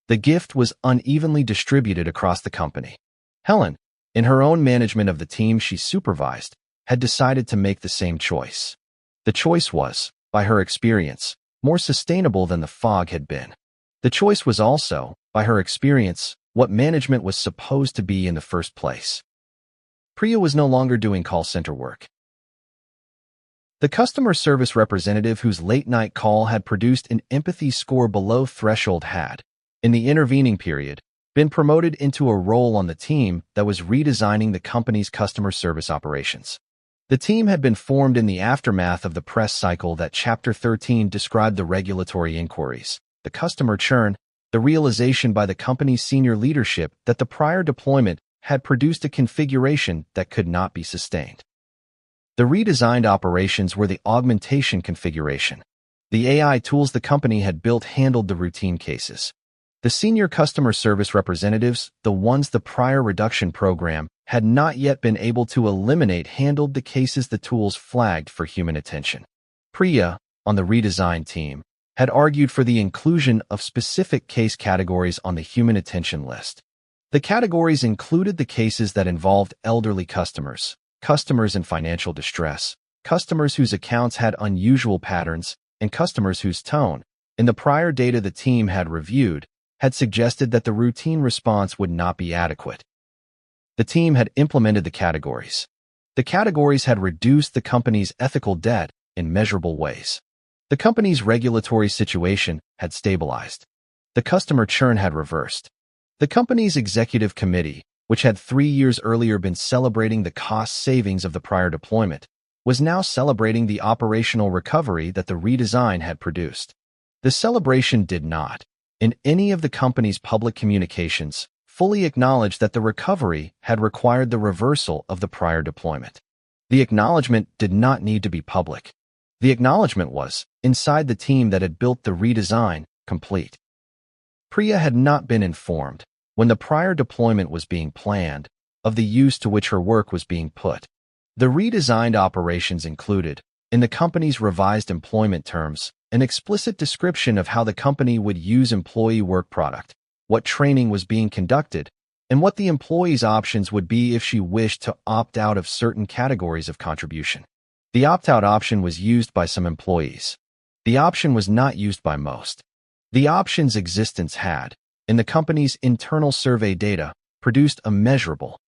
The gift was unevenly distributed across the company. Helen, in her own management of the team she supervised, had decided to make the same choice. The choice was, by her experience, more sustainable than the fog had been. The choice was also, by her experience, what management was supposed to be in the first place. Priya was no longer doing call center work. The customer service representative whose late-night call had produced an empathy score below threshold had, in the intervening period, been promoted into a role on the team that was redesigning the company's customer service operations. The team had been formed in the aftermath of the press cycle that Chapter 13 described: the regulatory inquiries, the customer churn, the realization by the company's senior leadership that the prior deployment had produced a configuration that could not be sustained. The redesigned operations were the augmentation configuration. The AI tools the company had built handled the routine cases. The senior customer service representatives, the ones the prior reduction program had not yet been able to eliminate, handled the cases the tools flagged for human attention. Priya, on the redesigned team, had argued for the inclusion of specific case categories on the human attention list. The categories included the cases that involved elderly customers, customers in financial distress, customers whose accounts had unusual patterns, and customers whose tone, in the prior data the team had reviewed, had suggested that the routine response would not be adequate. The team had implemented the categories. The categories had reduced the company's ethical debt in measurable ways. The company's regulatory situation had stabilized. The customer churn had reversed. The company's executive committee, which had 3 years earlier been celebrating the cost savings of the prior deployment, was now celebrating the operational recovery that the redesign had produced. The celebration did not, in any of the company's public communications, fully acknowledge that the recovery had required the reversal of the prior deployment. The acknowledgement did not need to be public. The acknowledgement was, inside the team that had built the redesign, complete. Priya had not been informed, when the prior deployment was being planned, of the use to which her work was being put. The redesigned operations included, in the company's revised employment terms, an explicit description of how the company would use employee work product, what training was being conducted, and what the employee's options would be if she wished to opt out of certain categories of contribution. The opt-out option was used by some employees. The option was not used by most. The option's existence had, in the company's internal survey data, produced a measurable.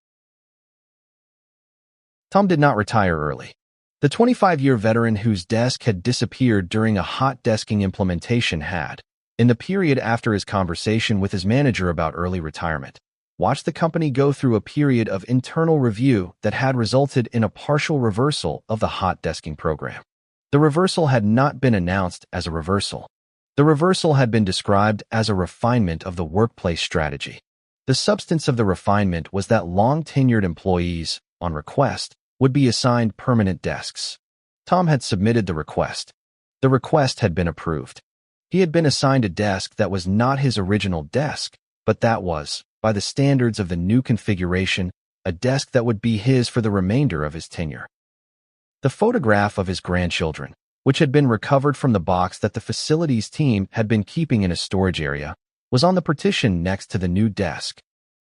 Tom did not retire early. The 25-year veteran whose desk had disappeared during a hot desking implementation had, in the period after his conversation with his manager about early retirement, watched the company go through a period of internal review that had resulted in a partial reversal of the hot desking program. The reversal had not been announced as a reversal. The reversal had been described as a refinement of the workplace strategy. The substance of the refinement was that long-tenured employees, on request, would be assigned permanent desks. Tom had submitted the request. The request had been approved. He had been assigned a desk that was not his original desk, but that was, by the standards of the new configuration, a desk that would be his for the remainder of his tenure. The photograph of his grandchildren, which had been recovered from the box that the facilities team had been keeping in a storage area, was on the partition next to the new desk.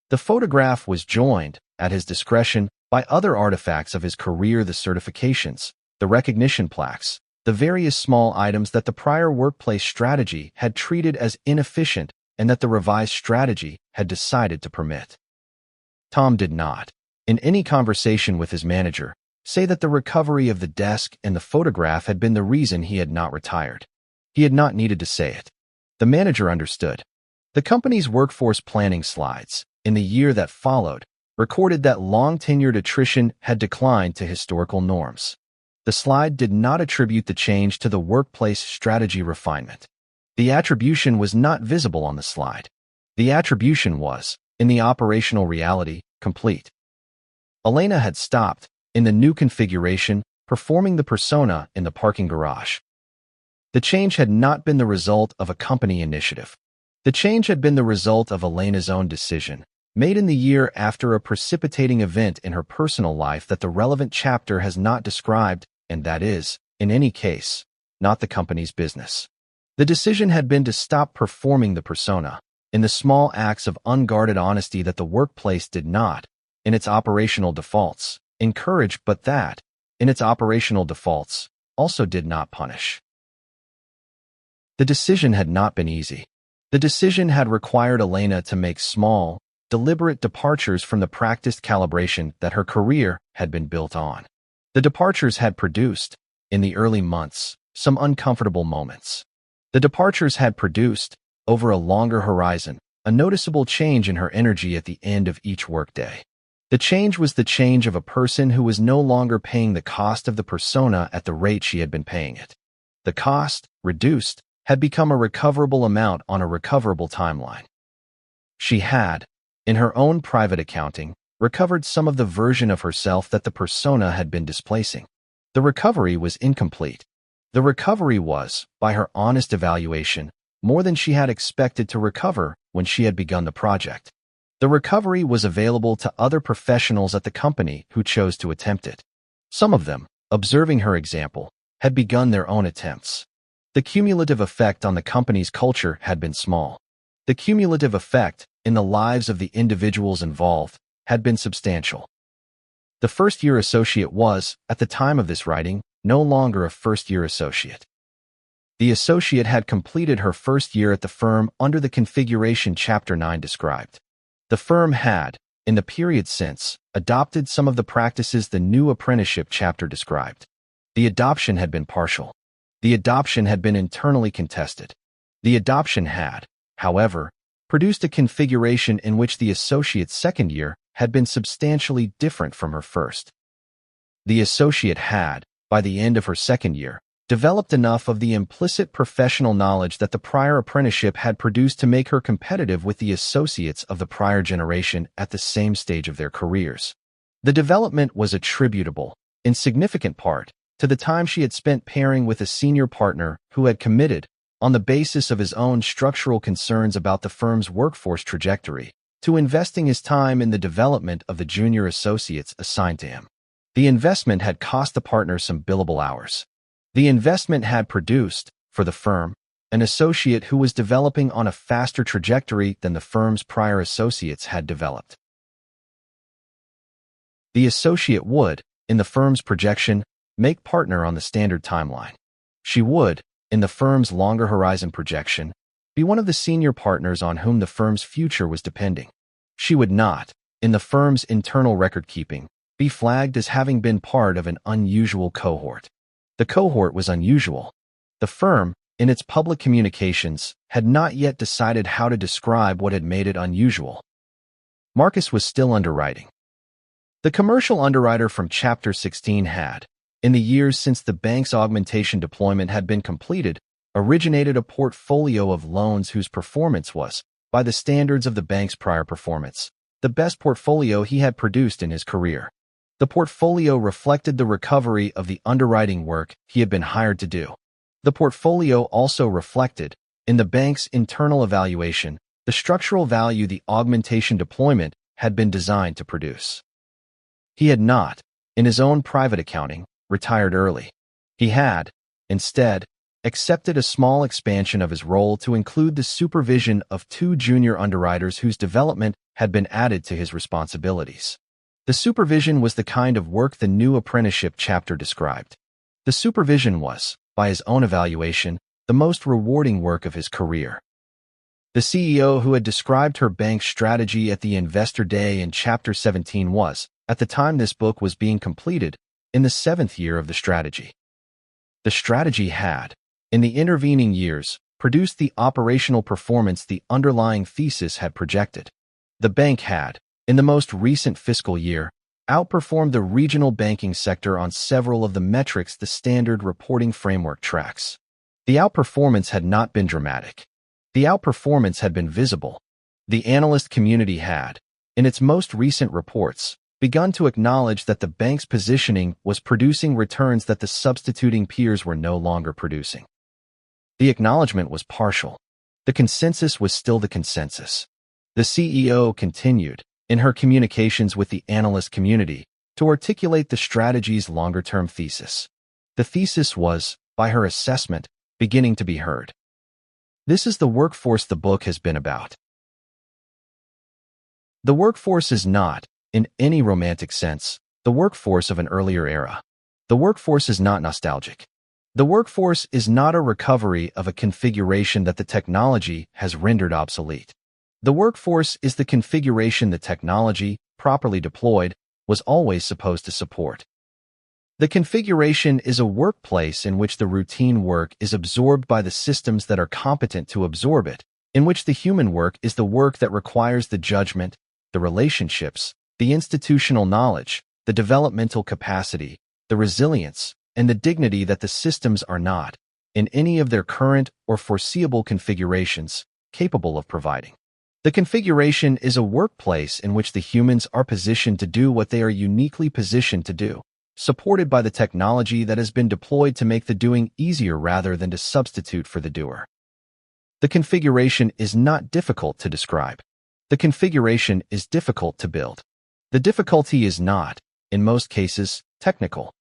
The photograph was joined, at his discretion, by other artifacts of his career: the certifications, the recognition plaques, the various small items that the prior workplace strategy had treated as inefficient and that the revised strategy had decided to permit. Tom did not, in any conversation with his manager, say that the recovery of the desk and the photograph had been the reason he had not retired. He had not needed to say it. The manager understood. The company's workforce planning slides, in the year that followed, recorded that long-tenured attrition had declined to historical norms. The slide did not attribute the change to the workplace strategy refinement. The attribution was not visible on the slide. The attribution was, in the operational reality, complete. Elena had stopped, in the new configuration, performing the persona in the parking garage. The change had not been the result of a company initiative. The change had been the result of Elena's own decision, made in the year after a precipitating event in her personal life that the relevant chapter has not described, and that is, in any case, not the company's business. The decision had been to stop performing the persona, in the small acts of unguarded honesty that the workplace did not, in its operational defaults, encourage, but that, in its operational defaults, also did not punish. The decision had not been easy. The decision had required Elena to make small, deliberate departures from the practiced calibration that her career had been built on. The departures had produced, in the early months, some uncomfortable moments. The departures had produced, over a longer horizon, a noticeable change in her energy at the end of each workday. The change was the change of a person who was no longer paying the cost of the persona at the rate she had been paying it. The cost, reduced, had become a recoverable amount on a recoverable timeline. She had, in her own private accounting, recovered some of the version of herself that the persona had been displacing. The recovery was incomplete. The recovery was, by her honest evaluation, more than she had expected to recover when she had begun the project. The recovery was available to other professionals at the company who chose to attempt it. Some of them, observing her example, had begun their own attempts. The cumulative effect on the company's culture had been small. The cumulative effect, in the lives of the individuals involved, had been substantial. The first-year associate was, at the time of this writing, no longer a first-year associate. The associate had completed her first year at the firm under the configuration Chapter 9 described. The firm had, in the period since, adopted some of the practices the new apprenticeship chapter described. The adoption had been partial. The adoption had been internally contested. The adoption had, however, produced a configuration in which the associate's second year had been substantially different from her first. The associate had, by the end of her second year, developed enough of the implicit professional knowledge that the prior apprenticeship had produced to make her competitive with the associates of the prior generation at the same stage of their careers. The development was attributable, in significant part, to the time she had spent pairing with a senior partner who had committed, on the basis of his own structural concerns about the firm's workforce trajectory, to investing his time in the development of the junior associates assigned to him. The investment had cost the partner some billable hours. The investment had produced, for the firm, an associate who was developing on a faster trajectory than the firm's prior associates had developed. The associate would, in the firm's projection, make partner on the standard timeline. She would, in the firm's longer horizon projection, be one of the senior partners on whom the firm's future was depending. She would not, in the firm's internal record-keeping, be flagged as having been part of an unusual cohort. The cohort was unusual. The firm, in its public communications, had not yet decided how to describe what had made it unusual. Marcus was still underwriting. The commercial underwriter from Chapter 16 had, in the years since the bank's augmentation deployment had been completed, originated a portfolio of loans whose performance was, by the standards of the bank's prior performance, the best portfolio he had produced in his career. The portfolio reflected the recovery of the underwriting work he had been hired to do. The portfolio also reflected, in the bank's internal evaluation, the structural value the augmentation deployment had been designed to produce. He had not, in his own private accounting, retired early. He had, instead, accepted a small expansion of his role to include the supervision of 2 junior underwriters whose development had been added to his responsibilities. The supervision was the kind of work the new apprenticeship chapter described. The supervision was, by his own evaluation, the most rewarding work of his career. The CEO who had described her bank's strategy at the Investor Day in Chapter 17 was, at the time this book was being completed, in the 7th year of the strategy. The strategy had, in the intervening years, produced the operational performance the underlying thesis had projected. The bank had, in the most recent fiscal year, outperformed the regional banking sector on several of the metrics the standard reporting framework tracks. The outperformance had not been dramatic. The outperformance had been visible. The analyst community had, in its most recent reports, begun to acknowledge that the bank's positioning was producing returns that the substituting peers were no longer producing. The acknowledgement was partial. The consensus was still the consensus. The CEO continued, in her communications with the analyst community, to articulate the strategy's longer-term thesis. The thesis was, by her assessment, beginning to be heard. This is the workforce the book has been about. The workforce is not, in any romantic sense, the workforce of an earlier era. The workforce is not nostalgic. The workforce is not a recovery of a configuration that the technology has rendered obsolete. The workforce is the configuration the technology, properly deployed, was always supposed to support. The configuration is a workplace in which the routine work is absorbed by the systems that are competent to absorb it, in which the human work is the work that requires the judgment, the relationships, the institutional knowledge, the developmental capacity, the resilience, and the dignity that the systems are not, in any of their current or foreseeable configurations, capable of providing. The configuration is a workplace in which the humans are positioned to do what they are uniquely positioned to do, supported by the technology that has been deployed to make the doing easier rather than to substitute for the doer. The configuration is not difficult to describe. The configuration is difficult to build. The difficulty is not, in most cases, technical.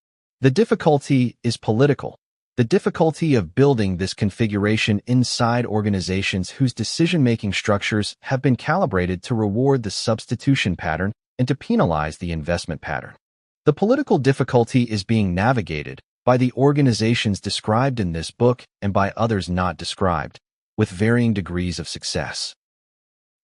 The difficulty is political. The difficulty of building this configuration inside organizations whose decision-making structures have been calibrated to reward the substitution pattern and to penalize the investment pattern. The political difficulty is being navigated by the organizations described in this book and by others not described, with varying degrees of success.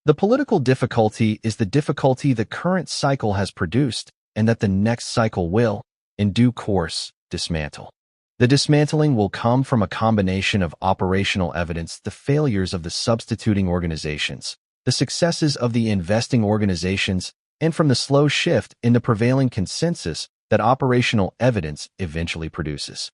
The political difficulty is the difficulty the current cycle has produced and that the next cycle will, in due course, dismantle. The dismantling will come from a combination of operational evidence, the failures of the substituting organizations, the successes of the investing organizations, and from the slow shift in the prevailing consensus that operational evidence eventually produces.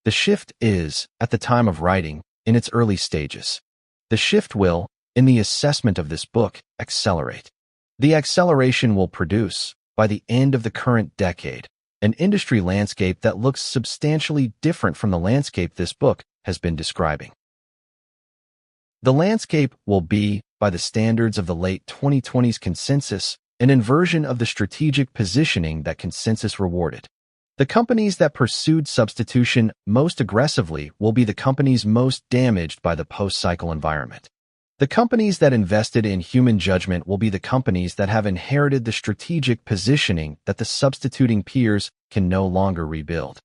The shift is, at the time of writing, in its early stages. The shift will, in the assessment of this book, accelerate. The acceleration will produce, by the end of the current decade, an industry landscape that looks substantially different from the landscape this book has been describing. The landscape will be, by the standards of the late 2020s consensus, an inversion of the strategic positioning that consensus rewarded. The companies that pursued substitution most aggressively will be the companies most damaged by the post-cycle environment. The companies that invested in human judgment will be the companies that have inherited the strategic positioning that the substituting peers can no longer rebuild.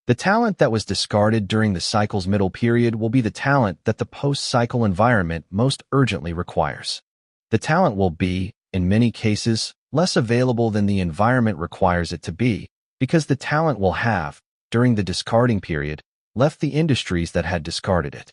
The talent that was discarded during the cycle's middle period will be the talent that the post-cycle environment most urgently requires. The talent will be, in many cases, less available than the environment requires it to be, because the talent will have, during the discarding period, left the industries that had discarded it.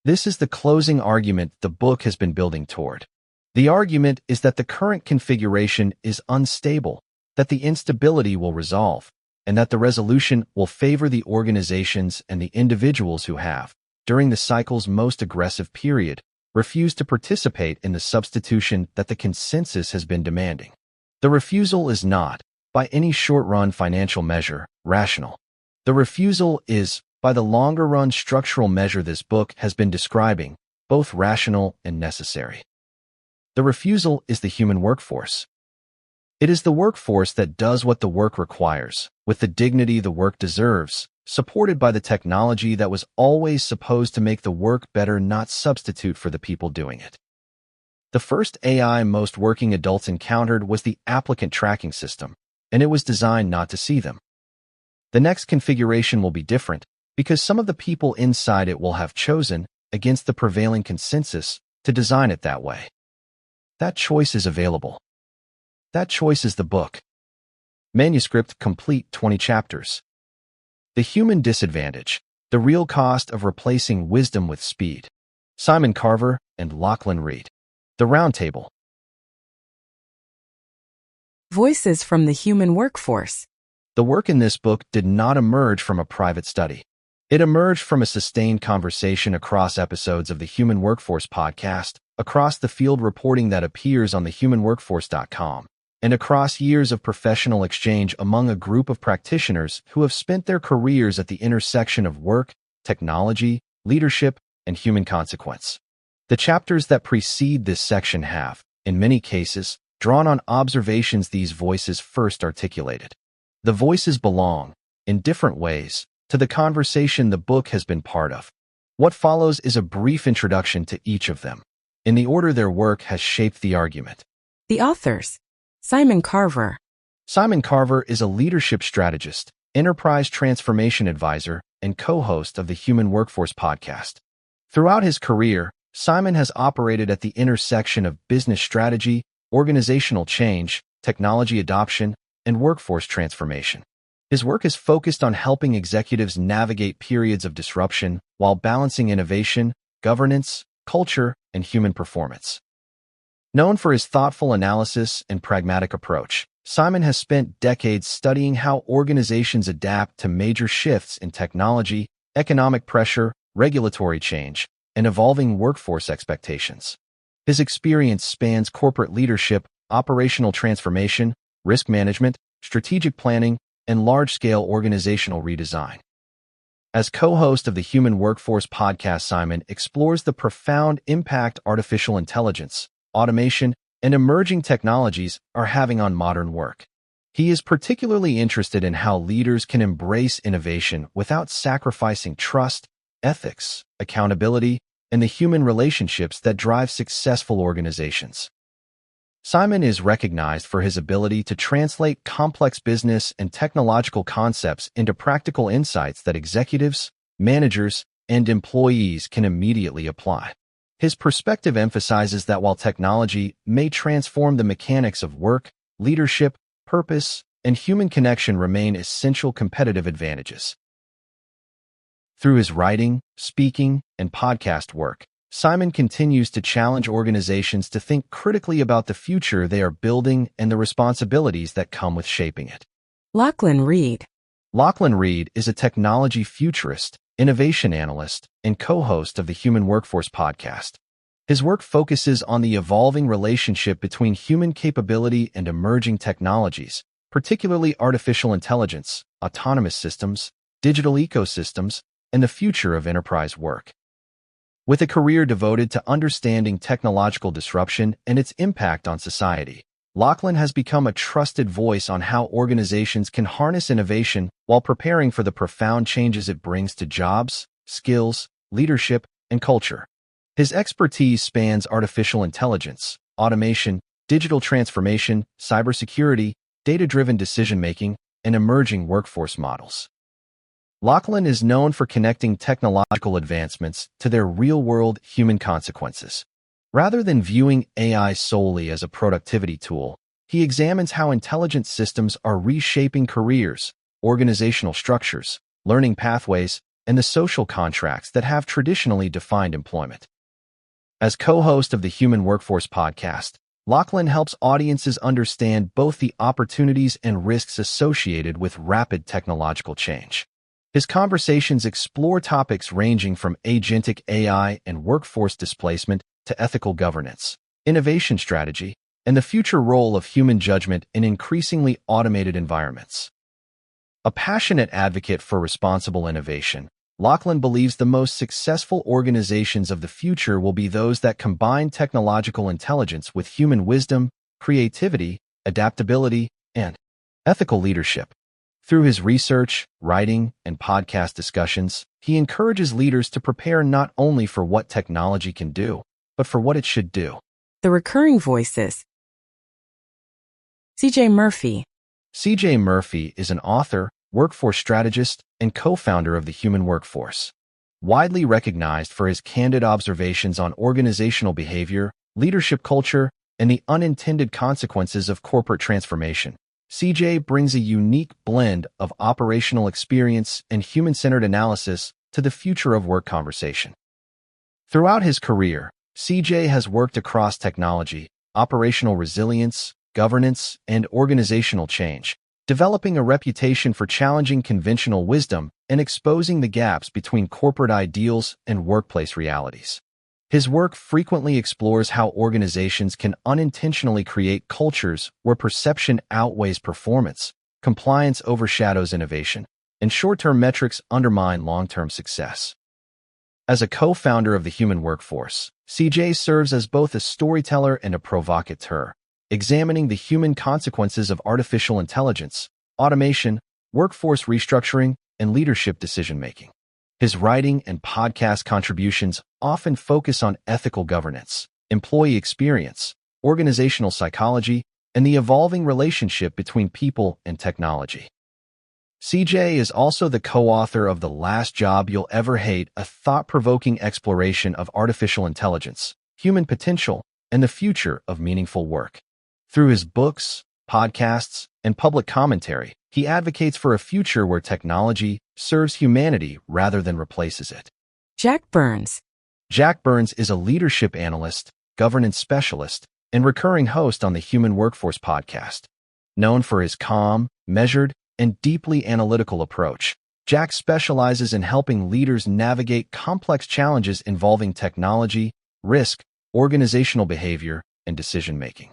This is the closing argument the book has been building toward. The argument is that the current configuration is unstable, that the instability will resolve, and that the resolution will favor the organizations and the individuals who have, during the cycle's most aggressive period, refused to participate in the substitution that the consensus has been demanding. The refusal is not, by any short-run financial measure, rational. The refusal is, by the longer-run structural measure this book has been describing, both rational and necessary. The refusal is the human workforce. It is the workforce that does what the work requires, with the dignity the work deserves, supported by the technology that was always supposed to make the work better, not substitute for the people doing it. The first AI most working adults encountered was the applicant tracking system, and it was designed not to see them. The next configuration will be different, because some of the people inside it will have chosen, against the prevailing consensus, to design it that way. That choice is available. That choice is the book. Manuscript complete, 20 chapters. The Human Disadvantage, the Real Cost of Replacing Wisdom with Speed. Simon Carver and Lachlan Reed. The Roundtable. Voices from the human workforce. The work in this book did not emerge from a private study. It emerged from a sustained conversation across episodes of the Human Workforce podcast, across the field reporting that appears on thehumanworkforce.com, and across years of professional exchange among a group of practitioners who have spent their careers at the intersection of work, technology, leadership, and human consequence. The chapters that precede this section have, in many cases, drawn on observations these voices first articulated. The voices belong, in different ways, to the conversation the book has been part of. What follows is a brief introduction to each of them, in the order their work has shaped the argument. The authors. Simon Carver. Simon Carver is a leadership strategist, enterprise transformation advisor, and co-host of the Human Workforce podcast. Throughout his career, Simon has operated at the intersection of business strategy, organizational change, technology adoption, and workforce transformation. His work is focused on helping executives navigate periods of disruption while balancing innovation, governance, culture, and human performance. Known for his thoughtful analysis and pragmatic approach, Simon has spent decades studying how organizations adapt to major shifts in technology, economic pressure, regulatory change, and evolving workforce expectations. His experience spans corporate leadership, operational transformation, risk management, strategic planning, and large-scale organizational redesign. As co-host of the Human Workforce podcast, Simon explores the profound impact artificial intelligence, automation, and emerging technologies are having on modern work. He is particularly interested in how leaders can embrace innovation without sacrificing trust, ethics, accountability, and the human relationships that drive successful organizations. Simon is recognized for his ability to translate complex business and technological concepts into practical insights that executives, managers, and employees can immediately apply. His perspective emphasizes that while technology may transform the mechanics of work, leadership, purpose, and human connection remain essential competitive advantages. Through his writing, speaking, and podcast work, Simon continues to challenge organizations to think critically about the future they are building and the responsibilities that come with shaping it. Lachlan Reed. Lachlan Reed is a technology futurist, innovation analyst, and co-host of the Human Workforce podcast. His work focuses on the evolving relationship between human capability and emerging technologies, particularly artificial intelligence, autonomous systems, digital ecosystems, and the future of enterprise work. With a career devoted to understanding technological disruption and its impact on society, Lachlan has become a trusted voice on how organizations can harness innovation while preparing for the profound changes it brings to jobs, skills, leadership, and culture. His expertise spans artificial intelligence, automation, digital transformation, cybersecurity, data-driven decision-making, and emerging workforce models. Lachlan is known for connecting technological advancements to their real-world human consequences. Rather than viewing AI solely as a productivity tool, he examines how intelligent systems are reshaping careers, organizational structures, learning pathways, and the social contracts that have traditionally defined employment. As co-host of the Human Workforce podcast, Lachlan helps audiences understand both the opportunities and risks associated with rapid technological change. His conversations explore topics ranging from agentic AI and workforce displacement to ethical governance, innovation strategy, and the future role of human judgment in increasingly automated environments. A passionate advocate for responsible innovation, Lachlan believes the most successful organizations of the future will be those that combine technological intelligence with human wisdom, creativity, adaptability, and ethical leadership. Through his research, writing, and podcast discussions, he encourages leaders to prepare not only for what technology can do, but for what it should do. The recurring voices. C.J. Murphy. C.J. Murphy is an author, workforce strategist, and co-founder of the Human Workforce. Widely recognized for his candid observations on organizational behavior, leadership culture, and the unintended consequences of corporate transformation, C.J. brings a unique blend of operational experience and human-centered analysis to the future of work conversation. Throughout his career, C.J. has worked across technology, operational resilience, governance, and organizational change, developing a reputation for challenging conventional wisdom and exposing the gaps between corporate ideals and workplace realities. His work frequently explores how organizations can unintentionally create cultures where perception outweighs performance, compliance overshadows innovation, and short-term metrics undermine long-term success. As a co-founder of the Human Workforce, C.J. serves as both a storyteller and a provocateur, examining the human consequences of artificial intelligence, automation, workforce restructuring, and leadership decision-making. His writing and podcast contributions often focus on ethical governance, employee experience, organizational psychology, and the evolving relationship between people and technology. C.J. is also the co-author of The Last Job You'll Ever Hate, a thought-provoking exploration of artificial intelligence, human potential, and the future of meaningful work. Through his books, podcasts, and public commentary, he advocates for a future where technology serves humanity rather than replaces it. Jack Burns. Jack Burns is a leadership analyst, governance specialist, and recurring host on the Human Workforce podcast. Known for his calm, measured, and deeply analytical approach, Jack specializes in helping leaders navigate complex challenges involving technology, risk, organizational behavior, and decision-making.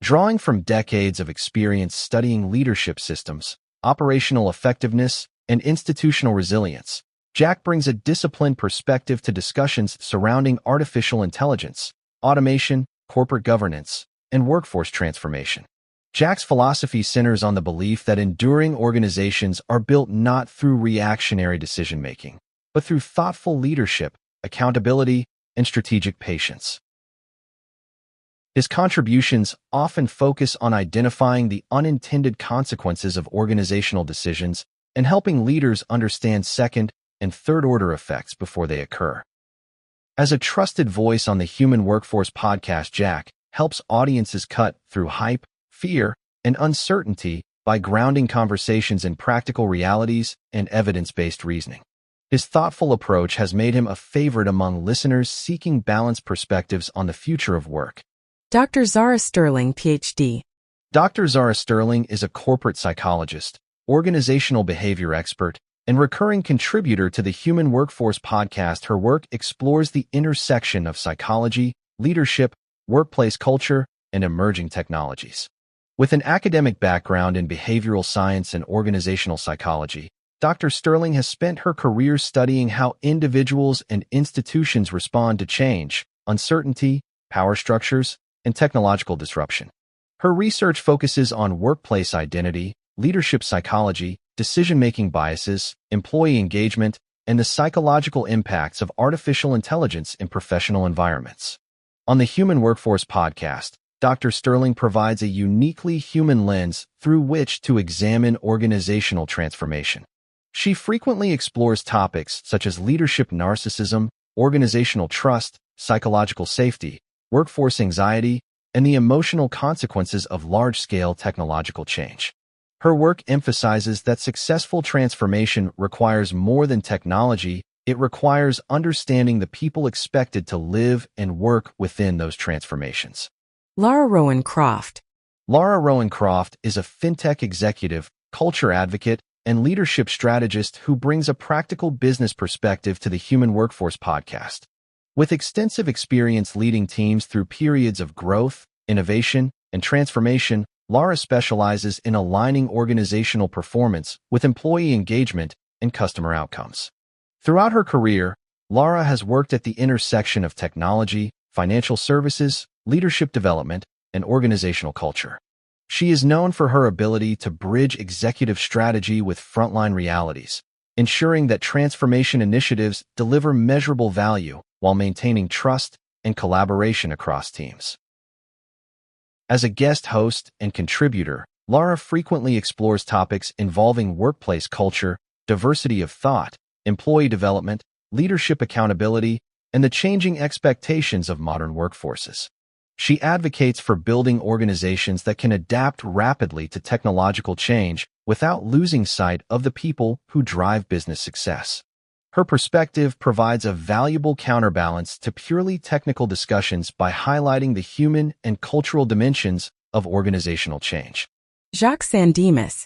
Drawing from decades of experience studying leadership systems, operational effectiveness, and institutional resilience, Jack brings a disciplined perspective to discussions surrounding artificial intelligence, automation, corporate governance, and workforce transformation. Jack's philosophy centers on the belief that enduring organizations are built not through reactionary decision-making, but through thoughtful leadership, accountability, and strategic patience. His contributions often focus on identifying the unintended consequences of organizational decisions and helping leaders understand second and third-order effects before they occur. As a trusted voice on the Human Workforce podcast, Jack helps audiences cut through hype, fear, and uncertainty by grounding conversations in practical realities and evidence-based reasoning. His thoughtful approach has made him a favorite among listeners seeking balanced perspectives on the future of work. Dr. Zara Sterling, Ph.D. Dr. Zara Sterling is a corporate psychologist, organizational behavior expert, and recurring contributor to the Human Workforce podcast. Her work explores the intersection of psychology, leadership, workplace culture, and emerging technologies. With an academic background in behavioral science and organizational psychology, Dr. Sterling has spent her career studying how individuals and institutions respond to change, uncertainty, power structures, and technological disruption. Her research focuses on workplace identity, leadership psychology, decision-making biases, employee engagement, and the psychological impacts of artificial intelligence in professional environments. On the Human Workforce podcast, Dr. Sterling provides a uniquely human lens through which to examine organizational transformation. She frequently explores topics such as leadership narcissism, organizational trust, psychological safety, workforce anxiety, and the emotional consequences of large-scale technological change. Her work emphasizes that successful transformation requires more than technology. It requires understanding the people expected to live and work within those transformations. Lara Rowan Croft. Lara Rowan Croft is a fintech executive, culture advocate, and leadership strategist who brings a practical business perspective to the Human Workforce podcast. With extensive experience leading teams through periods of growth, innovation, and transformation, Lara specializes in aligning organizational performance with employee engagement and customer outcomes. Throughout her career, Lara has worked at the intersection of technology, financial services, leadership development, and organizational culture. She is known for her ability to bridge executive strategy with frontline realities, ensuring that transformation initiatives deliver measurable value while maintaining trust and collaboration across teams. As a guest host and contributor, Lara frequently explores topics involving workplace culture, diversity of thought, employee development, leadership accountability, and the changing expectations of modern workforces. She advocates for building organizations that can adapt rapidly to technological change without losing sight of the people who drive business success. Her perspective provides a valuable counterbalance to purely technical discussions by highlighting the human and cultural dimensions of organizational change. Jacques Sandemus.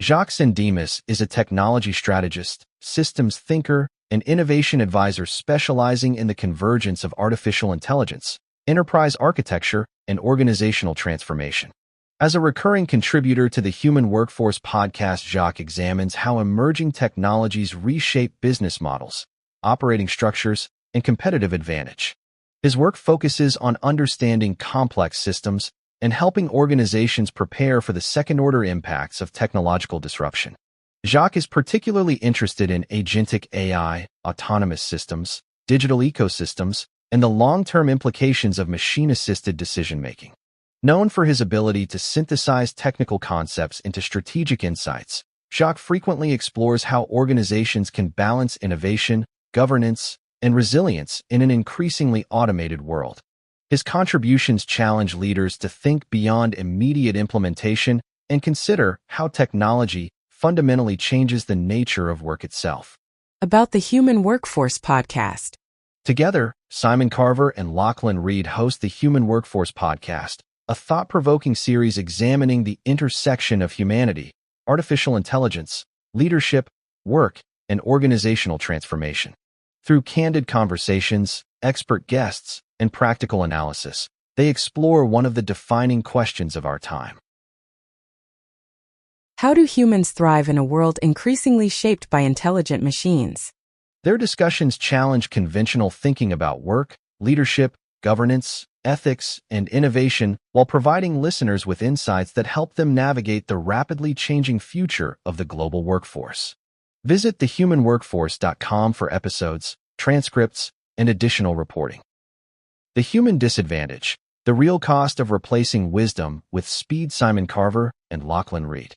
Jacques Sandemus is a technology strategist, systems thinker, and innovation advisor specializing in the convergence of artificial intelligence, enterprise architecture, and organizational transformation. As a recurring contributor to the Human Workforce podcast, Jacques examines how emerging technologies reshape business models, operating structures, and competitive advantage. His work focuses on understanding complex systems and helping organizations prepare for the second-order impacts of technological disruption. Jacques is particularly interested in agentic AI, autonomous systems, digital ecosystems, and the long-term implications of machine-assisted decision-making. Known for his ability to synthesize technical concepts into strategic insights, Jacques frequently explores how organizations can balance innovation, governance, and resilience in an increasingly automated world. His contributions challenge leaders to think beyond immediate implementation and consider how technology fundamentally changes the nature of work itself. About the Human Workforce podcast. Together, Simon Carver and Lachlan Reed host the Human Workforce podcast, a thought-provoking series examining the intersection of humanity, artificial intelligence, leadership, work, and organizational transformation. Through candid conversations, expert guests, and practical analysis, they explore one of the defining questions of our time. How do humans thrive in a world increasingly shaped by intelligent machines? Their discussions challenge conventional thinking about work, leadership, governance, ethics, and innovation while providing listeners with insights that help them navigate the rapidly changing future of the global workforce. Visit thehumanworkforce.com for episodes, transcripts, and additional reporting. The Human Disadvantage: The Real Cost of Replacing Wisdom with Speed. Simon Carver and Lachlan Reed.